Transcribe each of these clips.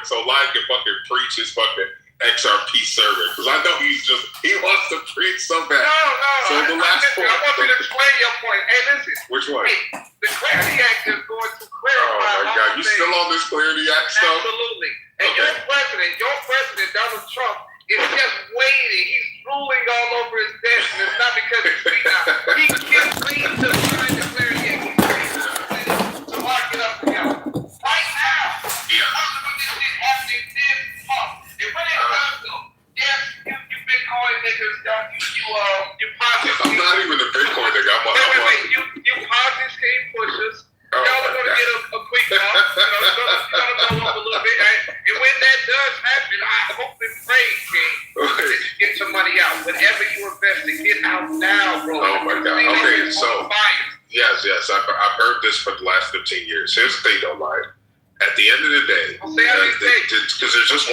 Bitcoin so Lion can fucking preach his fucking XRP server. Because I know he wants to preach so bad. No. So the last point. I want you to explain your point. Hey, listen. Which one? Hey, the Clarity Act is going to clarify. Oh my God, you still on this Clarity Act stuff? Absolutely. And your president, Donald Trump, is just waiting. He's drooling all over his desk, and it's not because he's free now. He gets free to sign the Clarity Act. He's ready to mark it up together. Right now, because of this shit happening this month. And when it comes to, yes, you Bitcoin niggas, you positive. I'm not even a Bitcoin nigga. Wait, you positive scheme pushers. Y'all are going to get a quick bump. It's going to go up a little bit. And when that does happen, I hope and pray, King, that you get some money out. Whatever you invest in, get out now, bro. Oh my God. Okay, so yes, I've heard this for the last 15 years. Here's the thing, though, Lion. At the end of the day, because there's just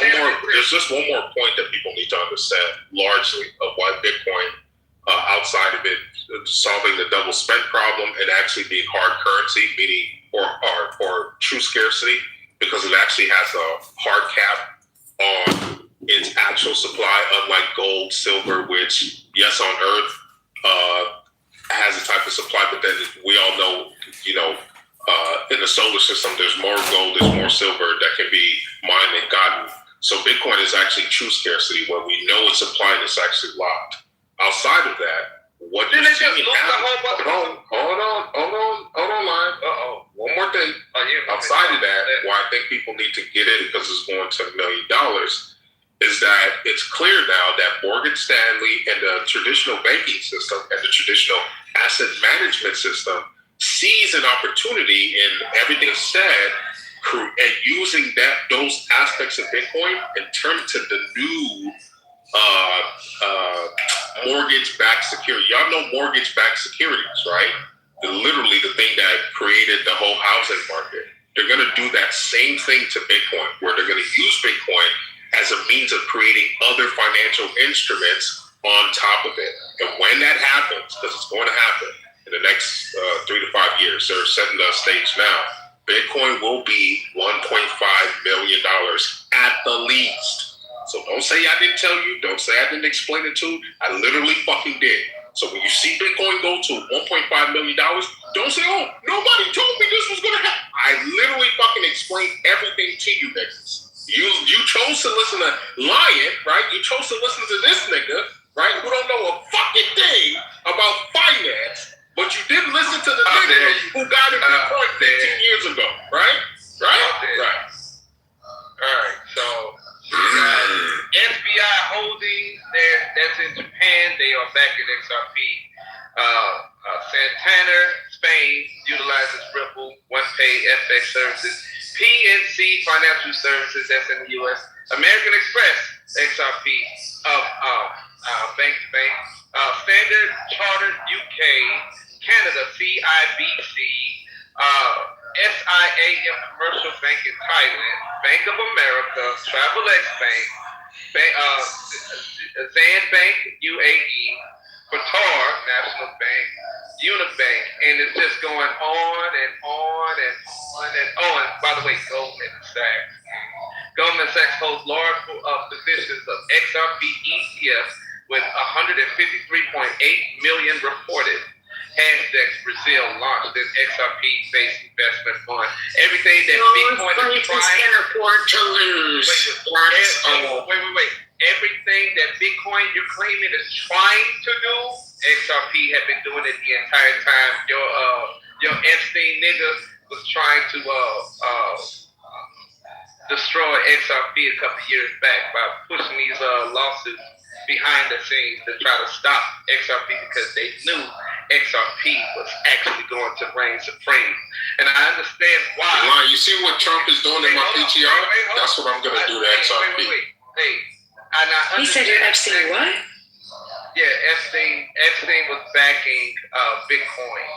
one more point that people need to understand, largely, of why Bitcoin, outside of it solving the double spend problem and actually being hard currency, meaning or true scarcity, because it actually has a hard cap on its actual supply, unlike gold, silver, which, yes, on Earth, has a type of supply, but then we all know, in the solar system, there's more gold, there's more silver that can be mined and gotten. So Bitcoin is actually true scarcity, where we know its supply is actually locked. Outside of that, what you're seeing happen. Hold on, Lion. One more thing. Outside of that, why I think people need to get it because it's going to $1 million, is that it's clear now that Morgan Stanley and the traditional banking system and the traditional asset management system sees an opportunity in everything said and using those aspects of Bitcoin and turn to the new mortgage-backed security. Y'all know mortgage-backed securities, right? Literally the thing that created the whole housing market. They're going to do that same thing to Bitcoin, where they're going to use Bitcoin as a means of creating other financial instruments on top of it. And when that happens, because it's going to happen in the next 3 to 5 years, they're setting the stage now, Bitcoin will be $1.5 million at the least. So don't say I didn't tell you. Don't say I didn't explain it to you. I literally fucking did. So when you see Bitcoin go to $1.5 million, don't say, oh, nobody told me this was going to happen. I literally fucking explained everything to you niggas. You chose to listen to Lion, right? You chose to listen to this nigga, right, who don't know a fucking thing about finance, but you didn't listen to the nigga who got in Bitcoin 15 years ago, right? Right. All right, so SBI Holdings, that's in Japan. They are back in XRP. Santander, Spain, utilizes Ripple, OnePay, FX services. PNC Financial Services, that's in the U.S. American Express, XRP, bank to bank. Standard Chartered UK, Canada, CIBC, SIAM Commercial Bank in Thailand, Bank of America, TravelX Bank, Zan Bank, UAE, Qatar National Bank, Unibank, and it's just going on and on and on and on. And by the way, Goldman Sachs. Goldman Sachs holds large positions of XRP ETFs with 153.8 million reported. Hashtag Brazil launched this XRP-based investment fund. Everything that Bitcoin is trying can afford to lose. Wait. Everything that Bitcoin you're claiming is trying to do, XRP have been doing it the entire time. Your Epstein nigga was trying to destroy XRP a couple years back by pushing these lawsuits behind the scenes to try to stop XRP because they knew XRP was actually going to reign supreme. And I understand why. Ron, you see what Trump is doing in my PTR? That's what I'm going to do to XRP. He said you're Epstein what? Yeah, Epstein was backing Bitcoin.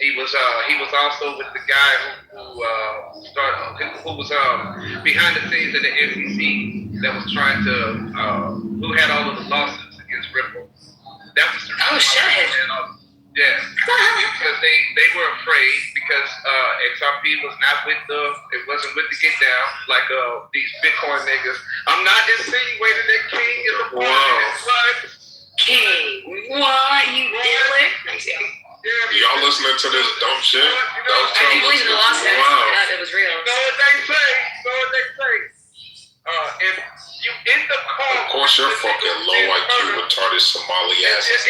He was also with the guy who was behind the scenes at the SEC that was trying to who had all of the lawsuits against Ripple. That was the reason. Oh shit. Yeah, because they were afraid because XRP was not with it wasn't with the get down like these Bitcoin niggas. I'm not insinuating that King is a part of it, but King, what you doing? Y'all listening to this dumb shit? I didn't believe in the lost that. It was real. You know what they say? If you in the car, of course you're fucking low IQ, retarded Somali ass. If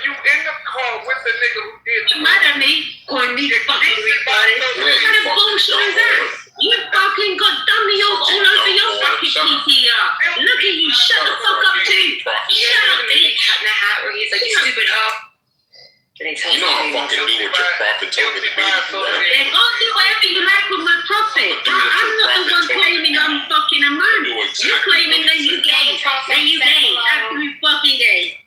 you in the car with the nigga who did the Mad at me, calling me fucking retarded. What kind of bullshit is that? You fucking got dummy all over your fucking PTR. Look at you, shut the fuck up too. Shut up, bitch. Hat in the hat where he's like, you stupid hoe. You know I fucking do what your prophet told me to do. Then go do whatever you like with my prophet. I'm not the one claiming I'm fucking a man. You're claiming that you gay. That you gay. Absolute fucking gay.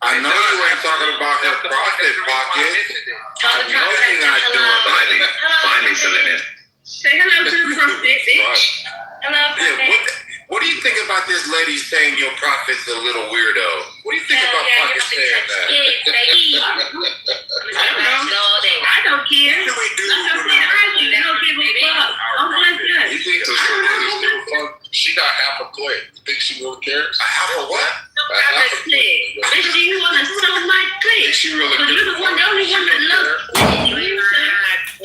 I know you ain't talking about her prophet pocket. Tell the prophet hello. Finally, Selena. Say hello to the prophet, bitch. Hello, prophet. What do you think about this lady saying your prophet's a little weirdo? What do you think about fucking saying that? I don't know. I don't care. What do we do? I don't give a fuck. I'm like that. You think this lady give a fuck? She got half a clip. You think she really cares? A half of what? Half a clip. Bitch, you want to sell my clip? She really Because you're the only one that loves me.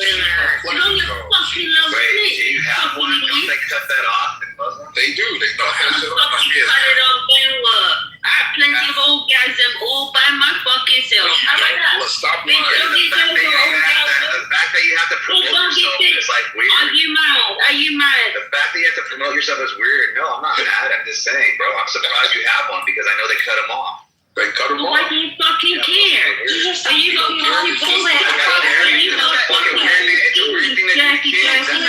You only fucking love Wait, me. do you have one? Don't they cut that off and Muslim? They do. They know how to Fucking cut it off and what? I have plenty of orgasm all by my fucking self. How about that? Let's stop Bitch, lying. don't get your orgasm. The fact that you have to promote yourself is like weird. Are you mad? Are you mad? The fact that you have to promote yourself is weird. No, I'm not mad. I'm just saying, bro. I'm surprised you have one because I know they cut them off. They cut them Why off. do you fucking care? So you gonna pull that It's a weird thing that you kids. the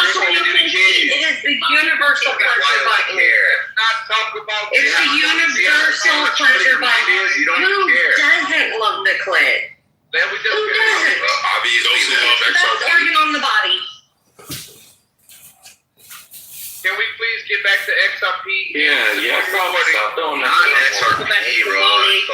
It is the universal pleasure button. not talk about It's a universal pleasure button. You don't Who care. doesn't love the clit? Then we just Who doesn't? Obviously, those who love That's XRP. organ on the body. Can we please get back to XRP? Yeah. Stop doing Not that. XRP, bro.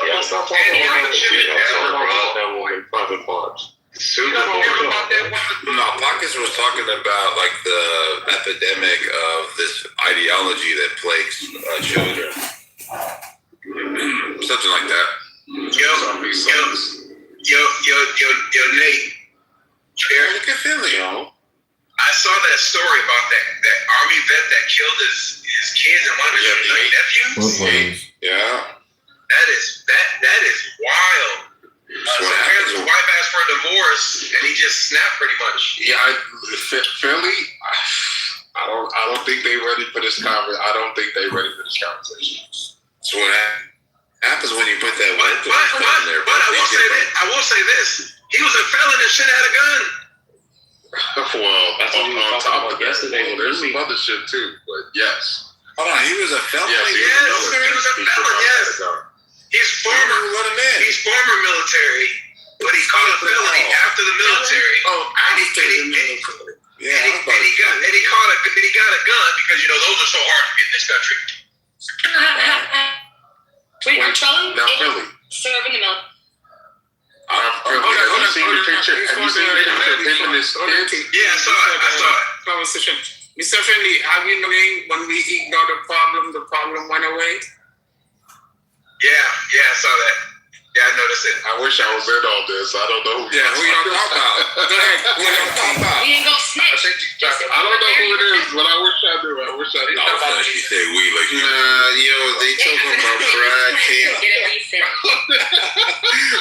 Yeah, stop talking about that shit. Stop talking about that woman private parts. Super You don't care boring. about that one? No, Pockets was talking about like the epidemic of this ideology that plagues children. Something like that. Yo, Nate. Look at Philly. I saw that story about that army vet that killed his kids and one of his nephews. Yeah. That is wild. So apparently his wife asked for a divorce and he just snapped pretty much. Yeah, Philly. I don't think they ready for this conversation. I don't think they ready for this conversation. So what happens when you put that But I will say this. He was a felon and should have had a gun. Well, That's what we were on talking top about of that, yesterday. there's some other shit too. But yes, Hold on, he was a felon? yes, he was a felon, yes. He's former military, but he caught a felony after the military. Yeah. And he got a gun because those are so hard to get in this country. Wait, you're trolling? now Philly. Serve in the milk. Have you seen the picture? Have you seen the picture of him and his kids? Yeah, I saw it. Conversation. Mr. Friendly, have you known when we ignored the problem went away? Yeah, I saw that. Yeah, I noticed it. I wish I was in all this. I don't know who. Yeah, who y'all talking about? Go ahead. Who y'all talking about? We ain't gonna snitch. I don't know who it is, but I wish I knew. I thought she said we like they talking about fried cake. Get it reset.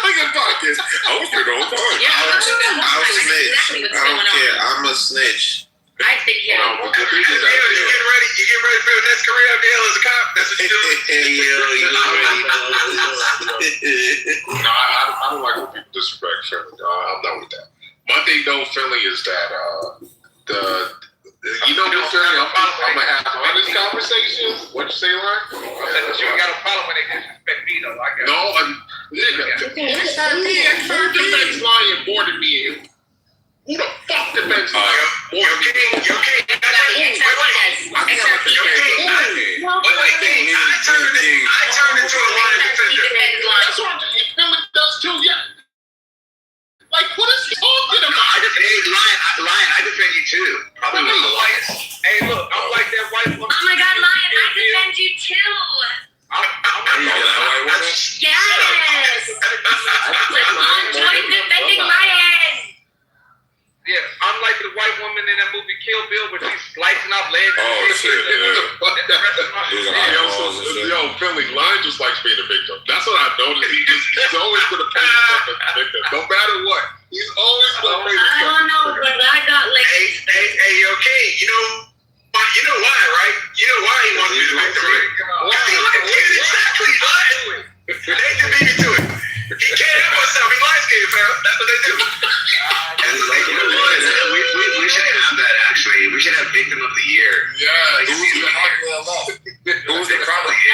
Look at Pockets. I was in the whole time. I'll snitch. I don't care. I'm a snitch. I think You getting ready for your next career deal as a cop? That's what you're doing? No, I don't like when people disrespect Philly. I'm not with that. My thing though, Philly, is that Philly, I'm gonna have honest conversations. What you say, Ryan? You ain't got a problem when they disrespect me though. I guess. No, XRP defense lying more than me and you. Who the fuck defense lying more than me? Yo, King, I turned into a line defender. That's what Philly does too, yeah. Like, what is he talking too. Probably one of the whitest. Hey, look, I'm like that white woman. Oh my God, Lion, I defend you too. I'm You know that white woman? Yes. Join defending Lion. Yeah, I'm like the white woman in that movie Kill Bill where she's slicing off legs. Oh, shit, yeah. Yo, Philly, Lion just likes being a victim. That's what I've noticed. He's always going to play himself as a victim, no matter what. He's always going to play himself. I don't know, but I got like. Hey, okay. You know why, right? You know why he wants to be the victim, right? Exactly. They can beat me to it. He can't help himself. He light skinned, fam. That's what they do. We should have that, actually. We should have Victim of the Year. Yeah, Who's the problem? You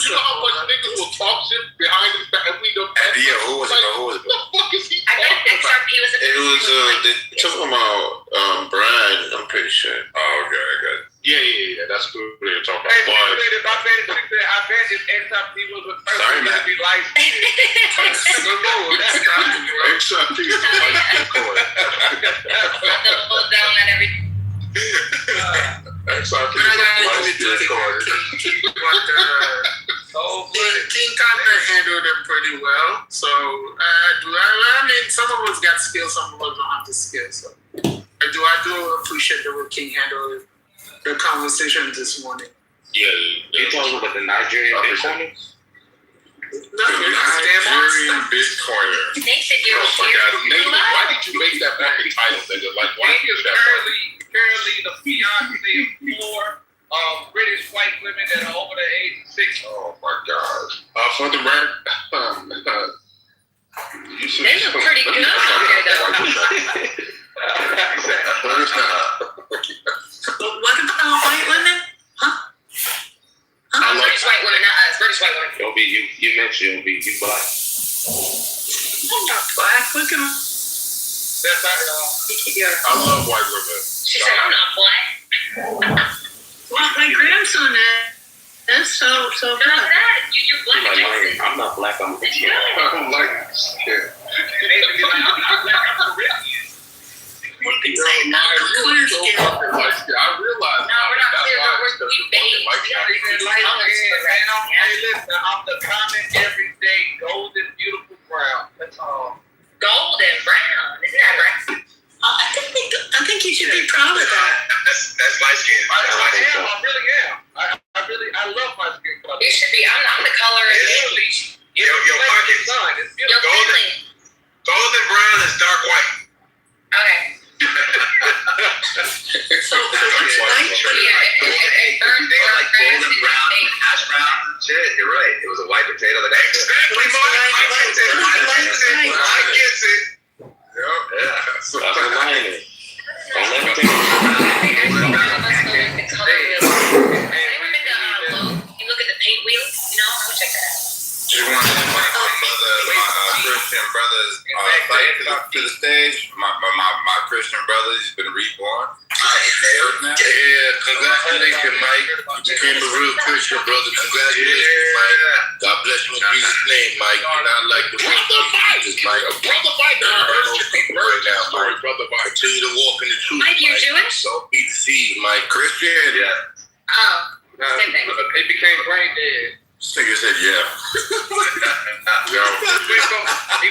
know how much niggas will talk shit behind his back and we don't. Yeah, who was it? What the fuck is he I bet XRP was a It was they talking about Brian, I'm pretty sure. Oh, okay. Yeah. That's who they're talking Hey, about. I bet if XRP was a person, Sorry, he man. would be light skinned. XRP is a light skin boy. double down on everything. XRP is a light skin boy. King kind of handled them pretty well. So, I mean, some of us got skills, some of us don't have the skills. So, I do appreciate the way King handled the conversation this morning. Yeah. You talking about the Nigerian Bitcoin? Nigerian Bitcoiner. They said you're Oh my God, nigga, why did you make that fucking title, nigga? Like, why He did you is do that? currently the fiance of 4 British white women that are over the age of 60. Oh my God. For the record, you should. They look pretty good out here, though. But what about white women? British white women, not us. British white women. Don't be you mentioned you black. I'm not black. Look at them. That's how I love white women. She said, I'm not black. Well, my grandson is so Not good. that. You're black adjacent. I'm not black, I'm It's good. I don't like this shit. I'm Caribbean. Say not clear skin. I realize. No, we're not clear, but we beige. Hey, listen, I'm the common, everyday, golden, beautiful brown. That's all. Golden brown. Isn't that right? I think you should be proud of that. That's light skin. I really am. I love my skin color. You should be. I'm the color of It's Your pockets. sun. It's You're beautiful. friendly. Golden brown is dark white. Okay. So what's light? Like golden brown, hash brown. Shit, you're right. It was a white potato that exactly. I get it. Yeah. That's a lion. You look at the paint wheel, I would check that out. Just want to invite my Christian brothers to the stage. My Christian brother has been reborn. Yeah, congratulations, Mike. You became a real Christian brother. Congratulations, Mike. God bless you in Jesus' name, Mike. You're not like the Jesus, Mike. Brother Mike, Most people right now, Mike. Brother Mike. Continue to walk in the truth, Mike, you're Jewish? Don't be deceived, Mike. Christian? Yeah. Oh, same thing. It became brain dead. This nigga said, yeah. He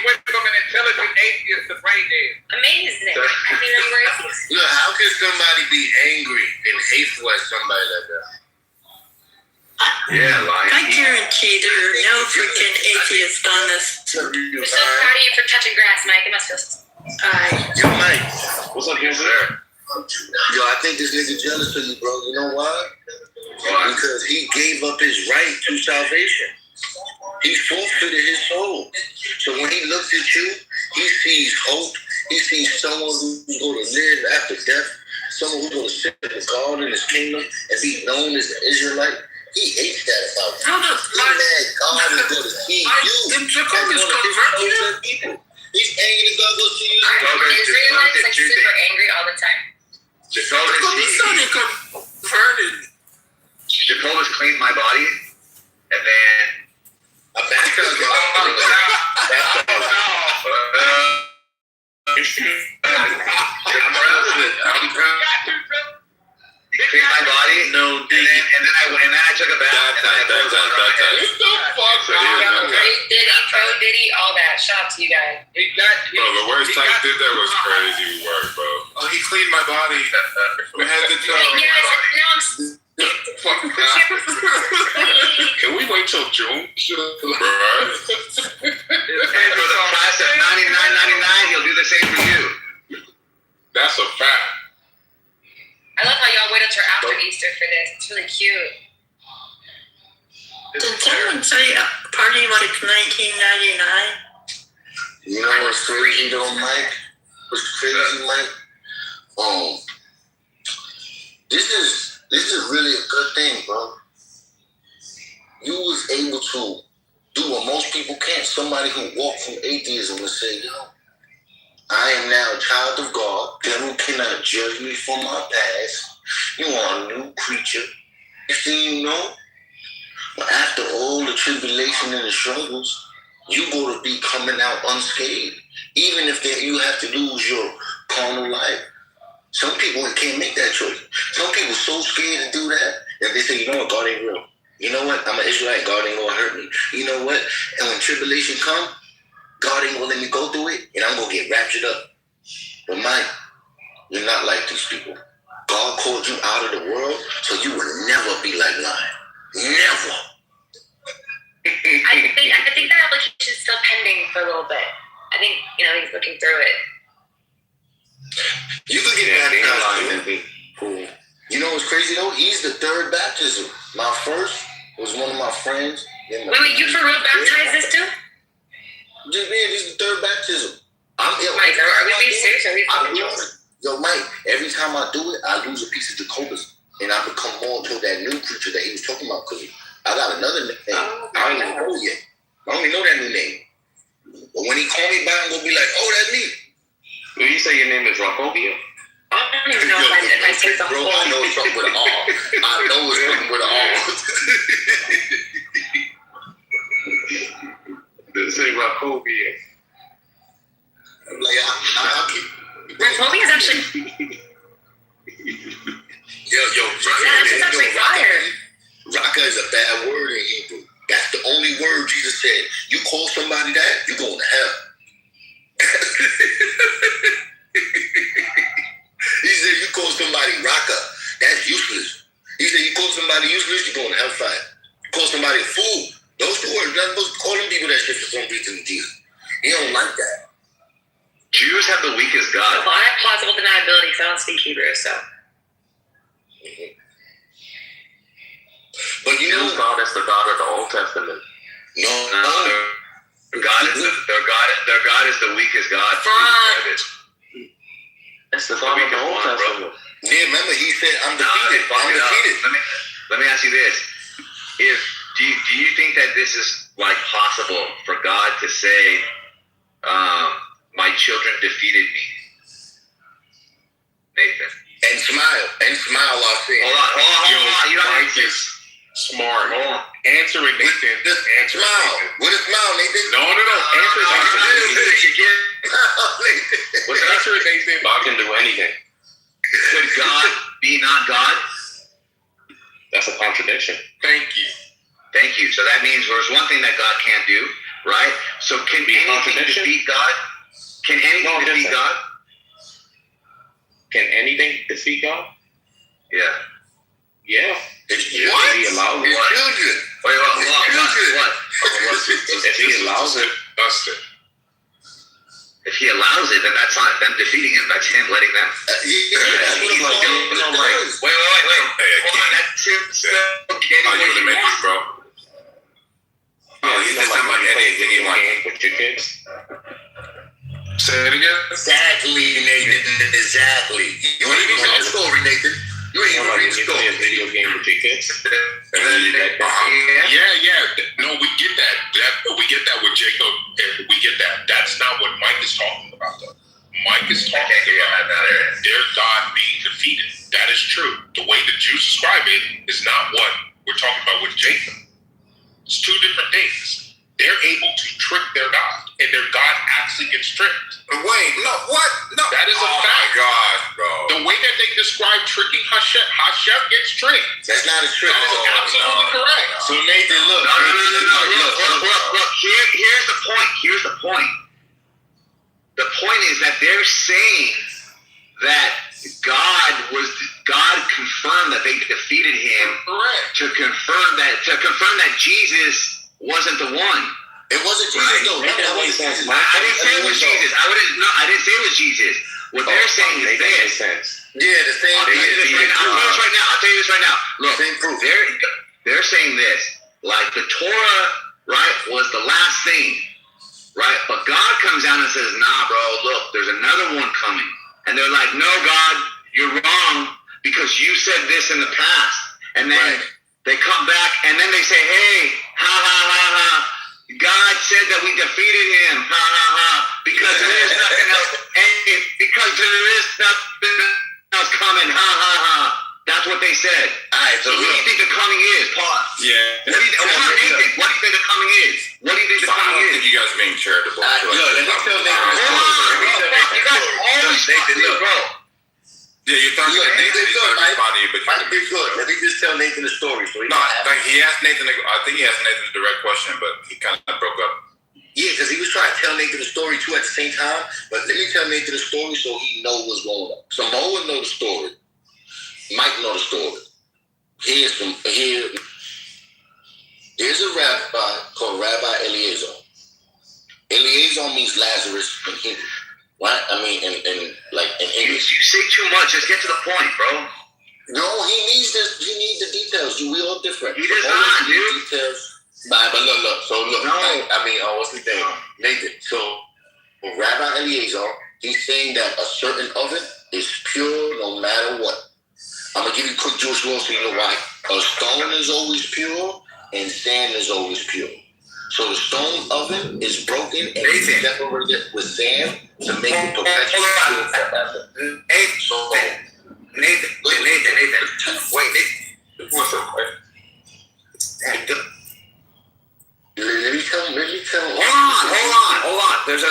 went from an intelligent atheist to brain dead. Amazing. I mean, I'm racist. Look, how can somebody be angry and hateful at somebody like that? Yeah, I lion. guarantee there are no freaking atheists on this. We're so proud of you for touching grass, Mike. It must feel so. Yo, Mike. What's up, young sir? Yo, I think this nigga jealous of you, bro. You know why? Because he gave up his right to salvation. He forfeited his soul. So when he looks at you, he sees hope. He sees someone who's going to live after death. Someone who's going to sit with God in his kingdom and be known as an Israelite. He hates that about you. He's mad God is going to see you. He's angry that God will see you. Israelites like super angry all the time. Jehovah's cleaned my body, and then a baptized He cleaned my body. No, and then I took a bath. That time. What the fuck? Diddy, all that. Shout out to you guys. Bro, the worst time he did that was crazy work, bro. Oh, he cleaned my body from head to toe. Can we wait till June? And for the price of $99.99, he'll do the same for you. That's a fact. I love how y'all wait until after Easter for this. It's really cute. Did someone say party like 1999? You know what's crazy though, Mike? What's crazy, Mike? This is really a good thing, bro. You was able to do what most people can't. Somebody who walked from atheism and say, you know, I am now a child of God. Devil cannot judge me for my past. You are a new creature. Next thing you know, after all the tribulation and the struggles, you go to be coming out unscathed. Even if you have to lose your carnal life. Some people can't make that choice. Some people so scared to do that they say, you know what, God ain't real. You know what, I'm an Israelite, God ain't gonna hurt me. You know what, and when tribulation comes, God ain't gonna let me go through it, and I'm gonna get raptured up. But Mike, you're not like these people. God called you out of the world, so you will never be like lying. Never. I think that application is still pending for a little bit. I think, he's looking through it. You could get baptized and be cool. You know what's crazy though? He's the third baptism. My first was one of my friends. Wait, you for real baptized this too? Just man, this is the third baptism. Mike, are we being serious? Are we fucking joking? Yo, Mike, every time I do it, I lose a piece of Jacobus. And I become more into that new creature that he was talking about. Because I got another name. I don't even know yet. I don't even know that new name. But when he call me back, I'm going to be like, oh, that's me. When you say your name is Rockovia? I don't even know if I say the whole. I know it's something with an R. I know it's something with an R. They say Rockovia. Like, I'll keep. Rockovia is actually. Yo, That's actually fire. Raka is a bad word in Hebrew. That's the only word Jesus said. You call somebody that, you're going to hell. He said you call somebody Raka, that's useless. He said you call somebody useless, you're going to hellfire. You call somebody a fool, those two words, not supposed to call them people that shit for some reason to Jesus. He don't like that. Jews have the weakest God. Well, I have plausible deniability because I don't speak Hebrew, so. But you know, God is the God of the Old Testament. No. Their God is the weakest God. That's the God of the Old Testament. Yeah, remember he said, I'm defeated. I'm defeated. Let me ask you this. Do you think that this is like possible for God to say, my children defeated me? Nathan. And smile while saying, Hold on. You don't Mike is smart. Answer it, Nathan. Just answer smile. it, With a smile, Nathan. No. Answer it, Nathan. What's the Answer it, Nathan. God can do anything. Could God be not God? That's a contradiction. Thank you. So that means there's one thing that God can't do, right? So can anything defeat God? Can anything defeat God? Can anything defeat God? Yeah. Yeah. What? He allows it. His children. Wait, what? If he allows it, that's it. If he allows it, then that's not them defeating him. That's him letting them. Wait. Wait. Hold on, that's him still getting what he wants. Bro. Oh, he's just talking about anything he wants. With your kids. Say it again. Exactly, Nathan. Exactly. You ain't even read the story, Nathan. You ain't even read the You story. play a video game with your kids. Yeah. No, we get that. We get that with Jacob. We get that. That's not what Mike is talking about, though. Mike is talking about their God being defeated. That is true. The way the Jews describe it is not what we're talking about with Jacob. It's two different things. They're able to trick their God, and their God actually gets tricked. Wait, no, what? No. That is a fact. Oh my God, bro. The way described tricking Hashem. Hashem gets tricked. That's not a trick. That is absolutely correct. So Nathan, look. Look. Here's the point. Here's the point. The point is that they're saying that God confirmed that they defeated him. Correct. To confirm that Jesus wasn't the one. It wasn't Jesus, though. That makes sense. I didn't say it was Jesus. I didn't say it was Jesus. What they're saying is this. Yeah, the same. I'll tell you this right now. Look, same proof. they're saying this. Like the Torah, right, was the last thing, right? But God comes down and says, nah, bro, look, there's another one coming. And they're like, no, God, you're wrong because you said this in the past. And then they come back and then they say, hey, ha, ha, ha, ha. God said that we defeated him, ha, ha, ha, because there is nothing else. Because there is nothing else coming, ha, ha, ha. That's what they said. All right, so who do you think the coming is? Pause. Yeah. Nathan, what do you think the coming is? What do you think the coming is? You guys are being charitable. Let me tell Nathan. You guys always Nathan, look, bro. Yeah, you're talking about Nathan. He's not responding, but Mike, you're good. Let me just tell Nathan the story. So he asked Nathan. I think he asked Nathan a direct question, but he kind of broke up. Yeah, because he was trying to tell Nathan the story too at the same time. But let me tell Nathan the story so he knows what's going on. So Mo would know the story. Mike know the story. Here's a rabbi called Rabbi Eliezer. Eliezer means Lazarus in Hebrew. Right? I mean, in English. You say too much. Just get to the point, bro. No, he needs this. He needs the details. We all different. He does not, dude. Details. Nah, but look. So look. No. What's his name? Nathan. So Rabbi Eliezer, he's saying that a certain oven is pure no matter what. I'm gonna give you a quick Jewish law so you know why. A stone is always pure and sand is always pure. So the stone oven is broken and it's decorated with sand to make it perpetually pure forever. Nathan. Wait, Nathan. What's up, man? Let me tell him. Hold on. There's a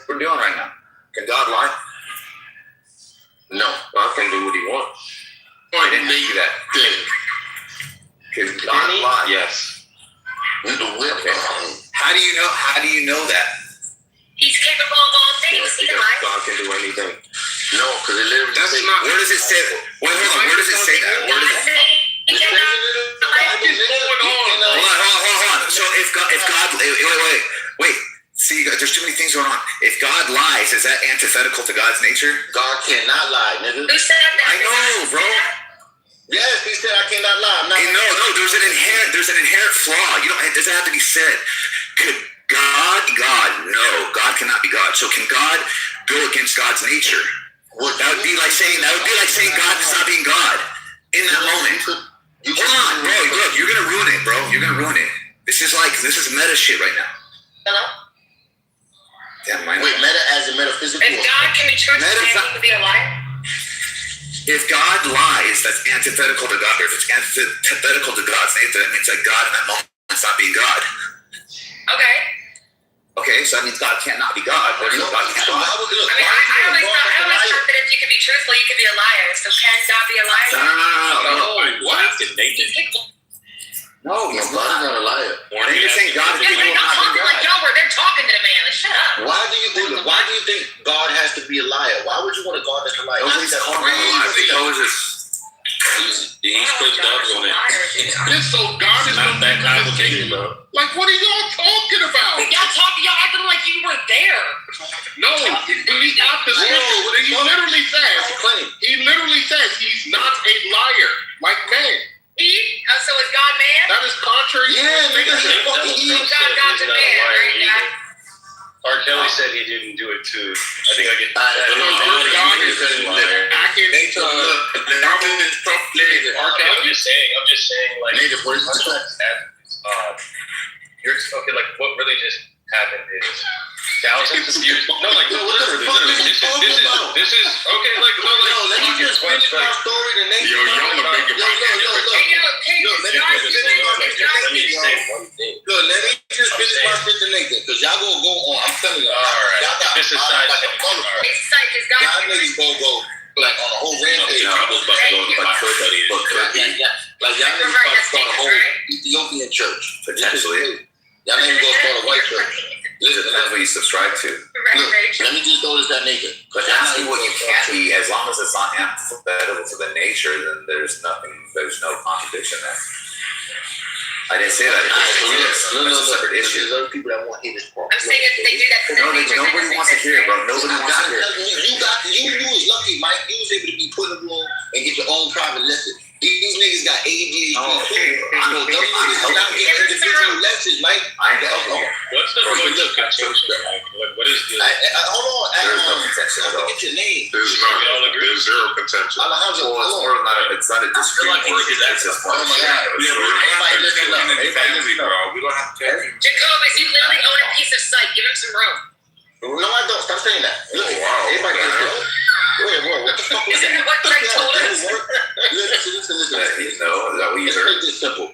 we're doing right now. Can God lie? No. God can do what he wants. I didn't ask you that. Can God lie? Yes. Okay. How do you know that? He's capable of all things. He can lie. God can do anything. No, because it literally That's not. Where does it say that? Wait, hold on. Where does it say that? Where does it? He cannot. Hold on. So if God, wait. See, there's too many things going on. If God lies, is that antithetical to God's nature? God cannot lie, nigga. Who said that? I know, bro. Yes, he said I cannot lie. No. There's an inherent flaw. It doesn't have to be said. Could God? No, God cannot be God. So can God go against God's nature? That would be like saying God is not being God in that moment. Hold on, bro. Look, you're gonna ruin it, bro. You're gonna ruin it. This is meta shit right now. Hello? Damn, wait, meta as a metaphysical. If God can be truthful, he can be a liar. If God lies, that's antithetical to God. Or if it's antithetical to God's nature, that means that God in that moment is not being God. Okay, so that means God cannot be God. God can't lie. I always thought that if you can be truthful, you can be a liar. So can God be a liar? No. What? No, he's not a liar. You're saying God is capable of not being God. Like y'all were there talking to the man. Like, shut up. Why do you think God has to be a liar? Why would you want a God that's a liar? He's put dogs on it. So God is not that complicated, bro. Like, what are y'all talking about? Y'all acting like you were there. No, he's not the scripture. He literally says he's not a liar. Like, man. So is God man? That is contrary to his nature. So God's a man, right? Yeah. R. Kelly said he didn't do it too. I think I get that. God is I'm just saying, like, you're okay. Like, what really just happened is thousands of years. No, like, literally, this is okay. Like, let me just finish my story. The next let me just finish my shit to Nathan, because y'all gonna go on. I'm telling you. All right. Y'all got this is side. y'all niggas gonna go like on a whole rampage. Like y'all niggas about to start a whole Ethiopian church. Potentially. Y'all niggas gonna start a white church. Listen, that's what you subscribe to. Look, let me just throw this at Nathan. But that's what you can't be. As long as it's not antithetical to the nature, then there's no contradiction there. I didn't say that. That's a separate issue. There's other people that won't hear this part. I'm saying if they do that to the nature, nobody wants to hear it, bro. Nobody wants to hear it. You was lucky, Mike. You was able to be put in a room and get your own private lesson. These niggas got ADHD. I know those niggas not getting individual lessons, Mike. I know. What's the point of contention? What is this? Hold on. There's no contention at all. Get your name. There's zero contention. Alejandro, It's not a disagreement. It's just one. Everybody listen up. We don't have to. Jacobus, you literally own a piece of sight. Give him some room. No, I don't. Stop saying that. Look, everybody listen up. Wait, what the fuck was Isn't that? that what Craig told us? Listen. No, is that what you Let's heard? make this simple.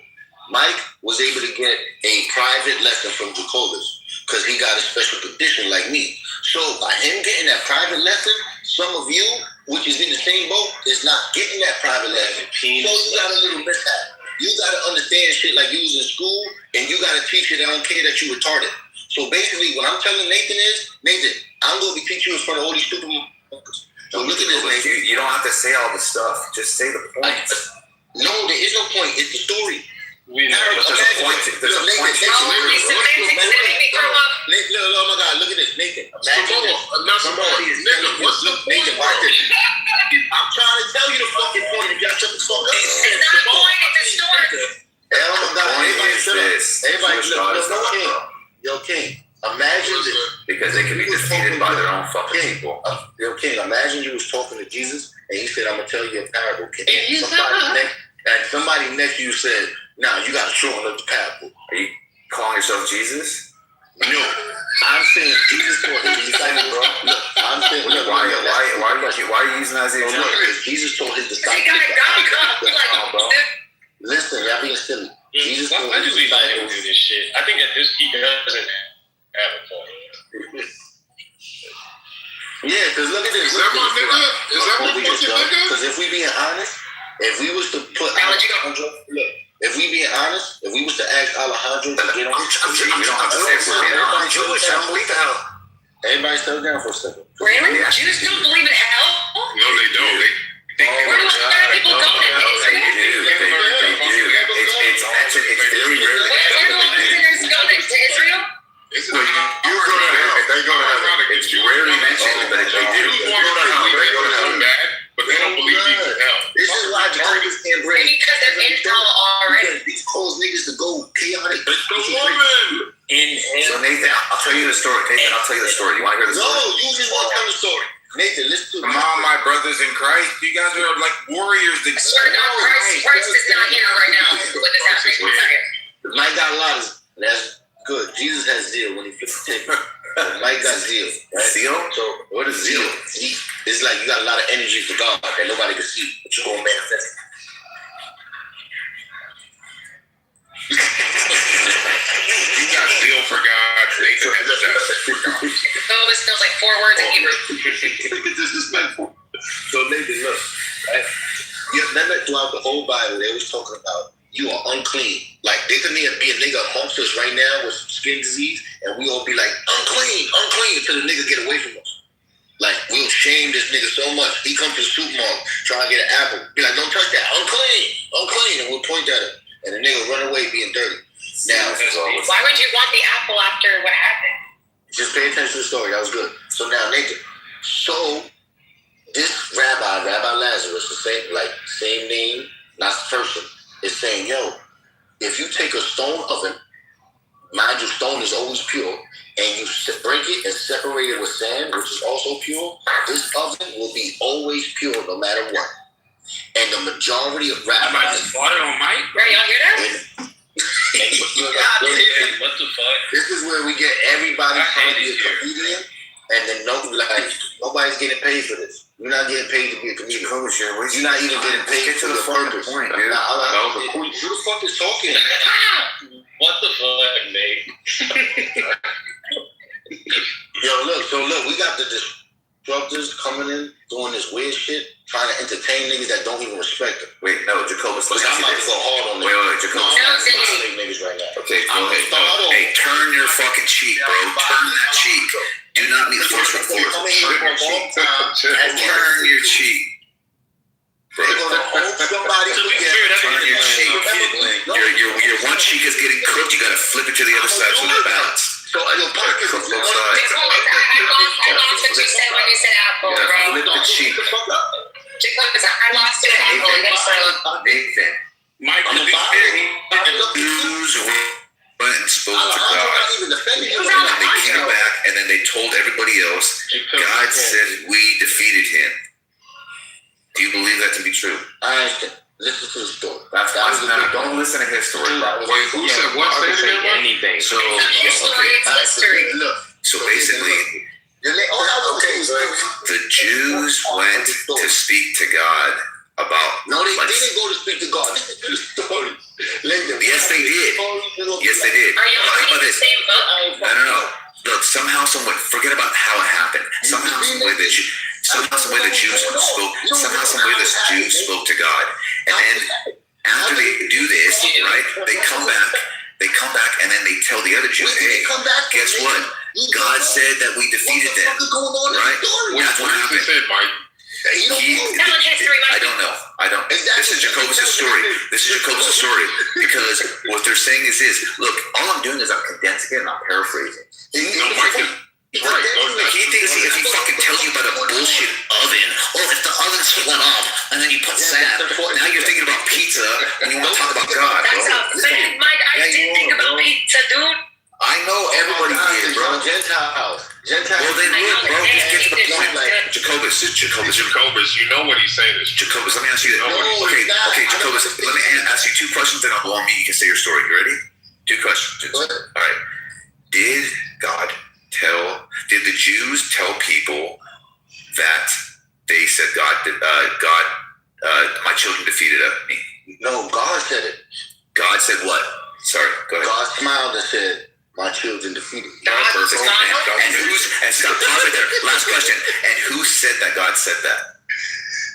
Mike was able to get a private lesson from Jacobus because he got a special condition like me. So by him getting that private lesson, some of you, which is in the same boat, is not getting that private lesson. So you got a little mishap. You got to understand shit like you was in school, and you got to teach it. I don't care that you retarded. So basically, what I'm telling Nathan is, Nathan, I'm going to be teaching you in front of all these stupid motherfuckers. So look at this, Nathan. You don't have to say all the stuff. Just say the point. No, there is no point. It's the story. There's a point. There's a point. Oh my God, look at this, Nathan. Nathan, watch this. I'm trying to tell you the fucking point. You got shut the fuck up. It's not a point, it's a story. Oh my God, everybody shut up. Everybody Everybody Yo, King, imagine this. because they can be defeated by their own fucking people. Yo, King, imagine you was talking to Jesus and he said, I'm going to tell you a parable, King. Yes, Somebody next to you said, nah, you got to shorten up the parable. Are you calling yourself Jesus? No. I'm saying Jesus told his disciples, bro. Look, I'm saying, Why are you using that as an example? Jesus told his He disciples. got a gun, bro. Listen, y'all being silly. Jesus told Why his do we let him disciples. do this shit? I think at this he doesn't have a point. Yeah, because look at this. Is that my nigga? Is that my fucking nigga? Because if we being honest, if we was to put Alejandro, look, if we being honest, if we was to ask Alejandro to get on, You don't have to say I'm Jewish. I don't believe the hell. everybody settle down for a second. Really? Jews don't believe in hell? No, they don't. Where do a lot of people go to Israel? It's mentioned. It's very rare. Where do all sinners go to Israel? You go to hell. They go to hell. It's rarely mentioned, but they do. They go to hell. They go to hell bad, but they don't believe he's in hell. This is why Jehovah's can't bring. Maybe because they're in hell already. These cause niggas to go chaotic. It's the woman. So Nathan, I'll tell you the story. Nathan, I'll tell you the story. You want to hear the No, story? you just want to tell the story. Nathan, listen to me. Come on, my brothers in Christ. You guys are like warriors. I swear to God, Christ is not here right now with this happening. He's not here. Mike got a lot of, that's good. Jesus has zeal when he flips the table. Mike got zeal. Right? Zeal? So what is zeal? It's like you got a lot of energy for God that nobody can see, but you're going to manifest. You got zeal for God. Nathan has zest for God. Oh, this smells like 4 words in Hebrew. Disrespectful. So Nathan, look, right? Yeah, remember throughout the whole Bible, they was talking about you are unclean. Like they could be a nigga amongst us right now with skin disease, and we all be like unclean, until the nigga get away from us. Like we'll shame this nigga so much. He comes to the supermarket, try to get an apple, be like, don't touch that, unclean, and we'll point at him, and the nigga run away being dirty. Now, Why would you want the apple after what happened? just pay attention to the story. That was good. So now, Nathan. So this Rabbi Lazarus, the same name, not person, is saying, yo, if you take a stone oven, mind you, stone is always pure, and you break it and separate it with sand, which is also pure, this oven will be always pure no matter what. And the majority of rabbis... Water on Mike? Right, y'all hear that? What the fuck? This is where we get everybody trying to be a comedian, and then nobody's getting paid for this. You're not getting paid to be a comedian. You're not even getting paid for the purpose. Point, dude. Who the fuck is talking? What the fuck, Nate? Yo, look, we got the disruptors coming in, doing this weird shit. trying to entertain niggas that don't even respect them. Wait, no, Jacobus. Because I'm about to go hard on Wait, Jacobus. I'm about to violate niggas right now. Okay, go ahead. Hey, turn your fucking cheek, bro. Turn that cheek. Do not meet force with force. Turn your cheek. They're gonna hold somebody together. Turn your cheek. Your one cheek is getting cooked. You gotta flip it to the other side so it's balanced. So your pockets Cook are both sides. I lost what you said when you said apple, bro. Flip the cheek. Jacobus, I lost you at apple. You gotta start. Nathan. Mike, I'm a Jews went and spoke to God. even defending you. And then they came back and then they told everybody else, God said we defeated him. Do you believe that to be true? I listen to the story. Don't listen to his story. Wait, who said what? Anything. So, History. Look. so basically, the Jews went to speak to God about. No, they didn't go to speak to God. This is the story. Yes, they did. Yes, they did. Are you How about reading the this? same book? No. Look, somehow, someway, forget about how it happened. Somehow, some way, the Jews spoke. Somehow, some way, the Jews spoke to God, and then after they do this, right? They come back, and then they tell the other Jews, "Hey, guess what? God said that we defeated them." Right? That's what happened. I don't know. This is Jacobus' story. Because what they're saying is this. Look, all I'm doing is I'm condensing it and I'm paraphrasing. No, Mike is right. He thinks if he fucking tells you about a bullshit oven, if the oven split up and then you put sand, now you're thinking about pizza and you want to talk about God, bro. Mike, I did think about pizza, dude. I know everybody did, bro. Gentiles. Well, then look, bro, just get to the point. Like, Jacobus, You know what he's saying is Jacobus, let me ask you that. Okay, Jacobus, let me ask you 2 questions, then I'll go on mute. You can say your story. You ready? 2 questions. All right. Did the Jews tell people that they said my children defeated me? No, God said it. God said what? Sorry, go ahead. God smiled and said, my children defeated me. Perfect. And stop, pause right there. Last question. And who said that God said that?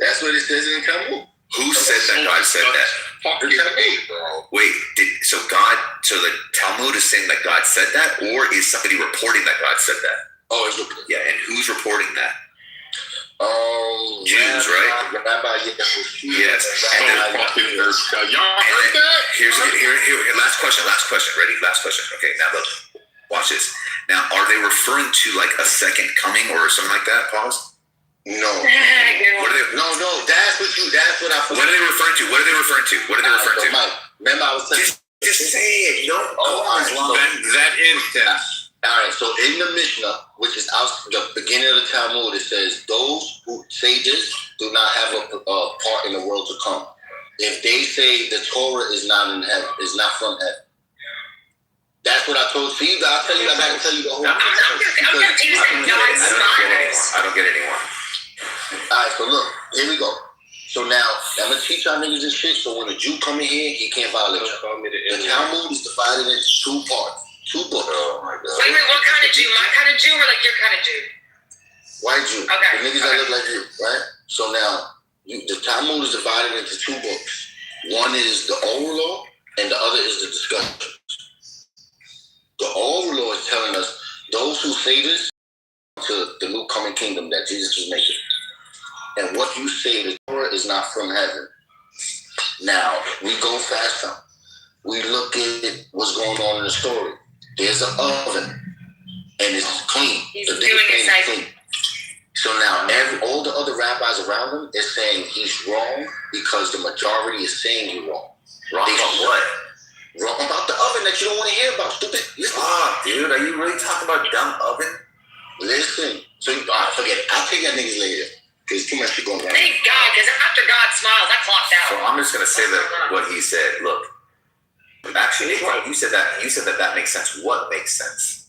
That's what it says in the Talmud. Who said that God said that? Wait, so the Talmud is saying that God said that, or is somebody reporting that God said that? Oh, it's reporting. Yeah, and who's reporting that? Jews, right? Yes. And then, y'all heard that? Here, last question. Ready? Last question. Okay, now look, watch this. Now, are they referring to like a second coming or something like that? Pause. No. That's what I forgot. What are they referring to? Mike, remember I was telling you. Just say it. You don't go on as long. That instance. All right, so in the Mishnah, which is out the beginning of the Talmud, it says, those who say this do not have a part in the world to come. If they say the Torah is not in heaven, is not from heaven. That's what I told you. I gotta tell you the whole I'm confused. I don't get it anymore. All right, so look, here we go. So now, I'm going to teach y'all niggas this shit, so when a Jew come in here, he can't violate y'all. The Talmud is divided into 2 parts, 2 books. Oh my God. Wait, what kind of Jew? My kind of Jew or like your kind of Jew? White Jew. Okay. The niggas that look like you, right? So now, the Talmud is divided into 2 books. One is the oral law, and the other is the discussions. The oral law is telling us those who say this to the new coming kingdom that Jesus was making. And what you say, the Torah is not from heaven. Now, we go faster. We look at what's going on in the story. There's an oven, and it's clean. He's doing it clean. So now, all the other rabbis around him is saying he's wrong because the majority is saying he's wrong. Wrong about what? Wrong about the oven that you don't want to hear about, stupid. Dude, are you really talking about dumb oven? Listen. So, forget it. I'll take that niggas later. Because too much shit going on. Thank God, because after God smiles, I clocked out. So I'm just gonna say that what he said. Look, actually, you said that makes sense. What makes sense?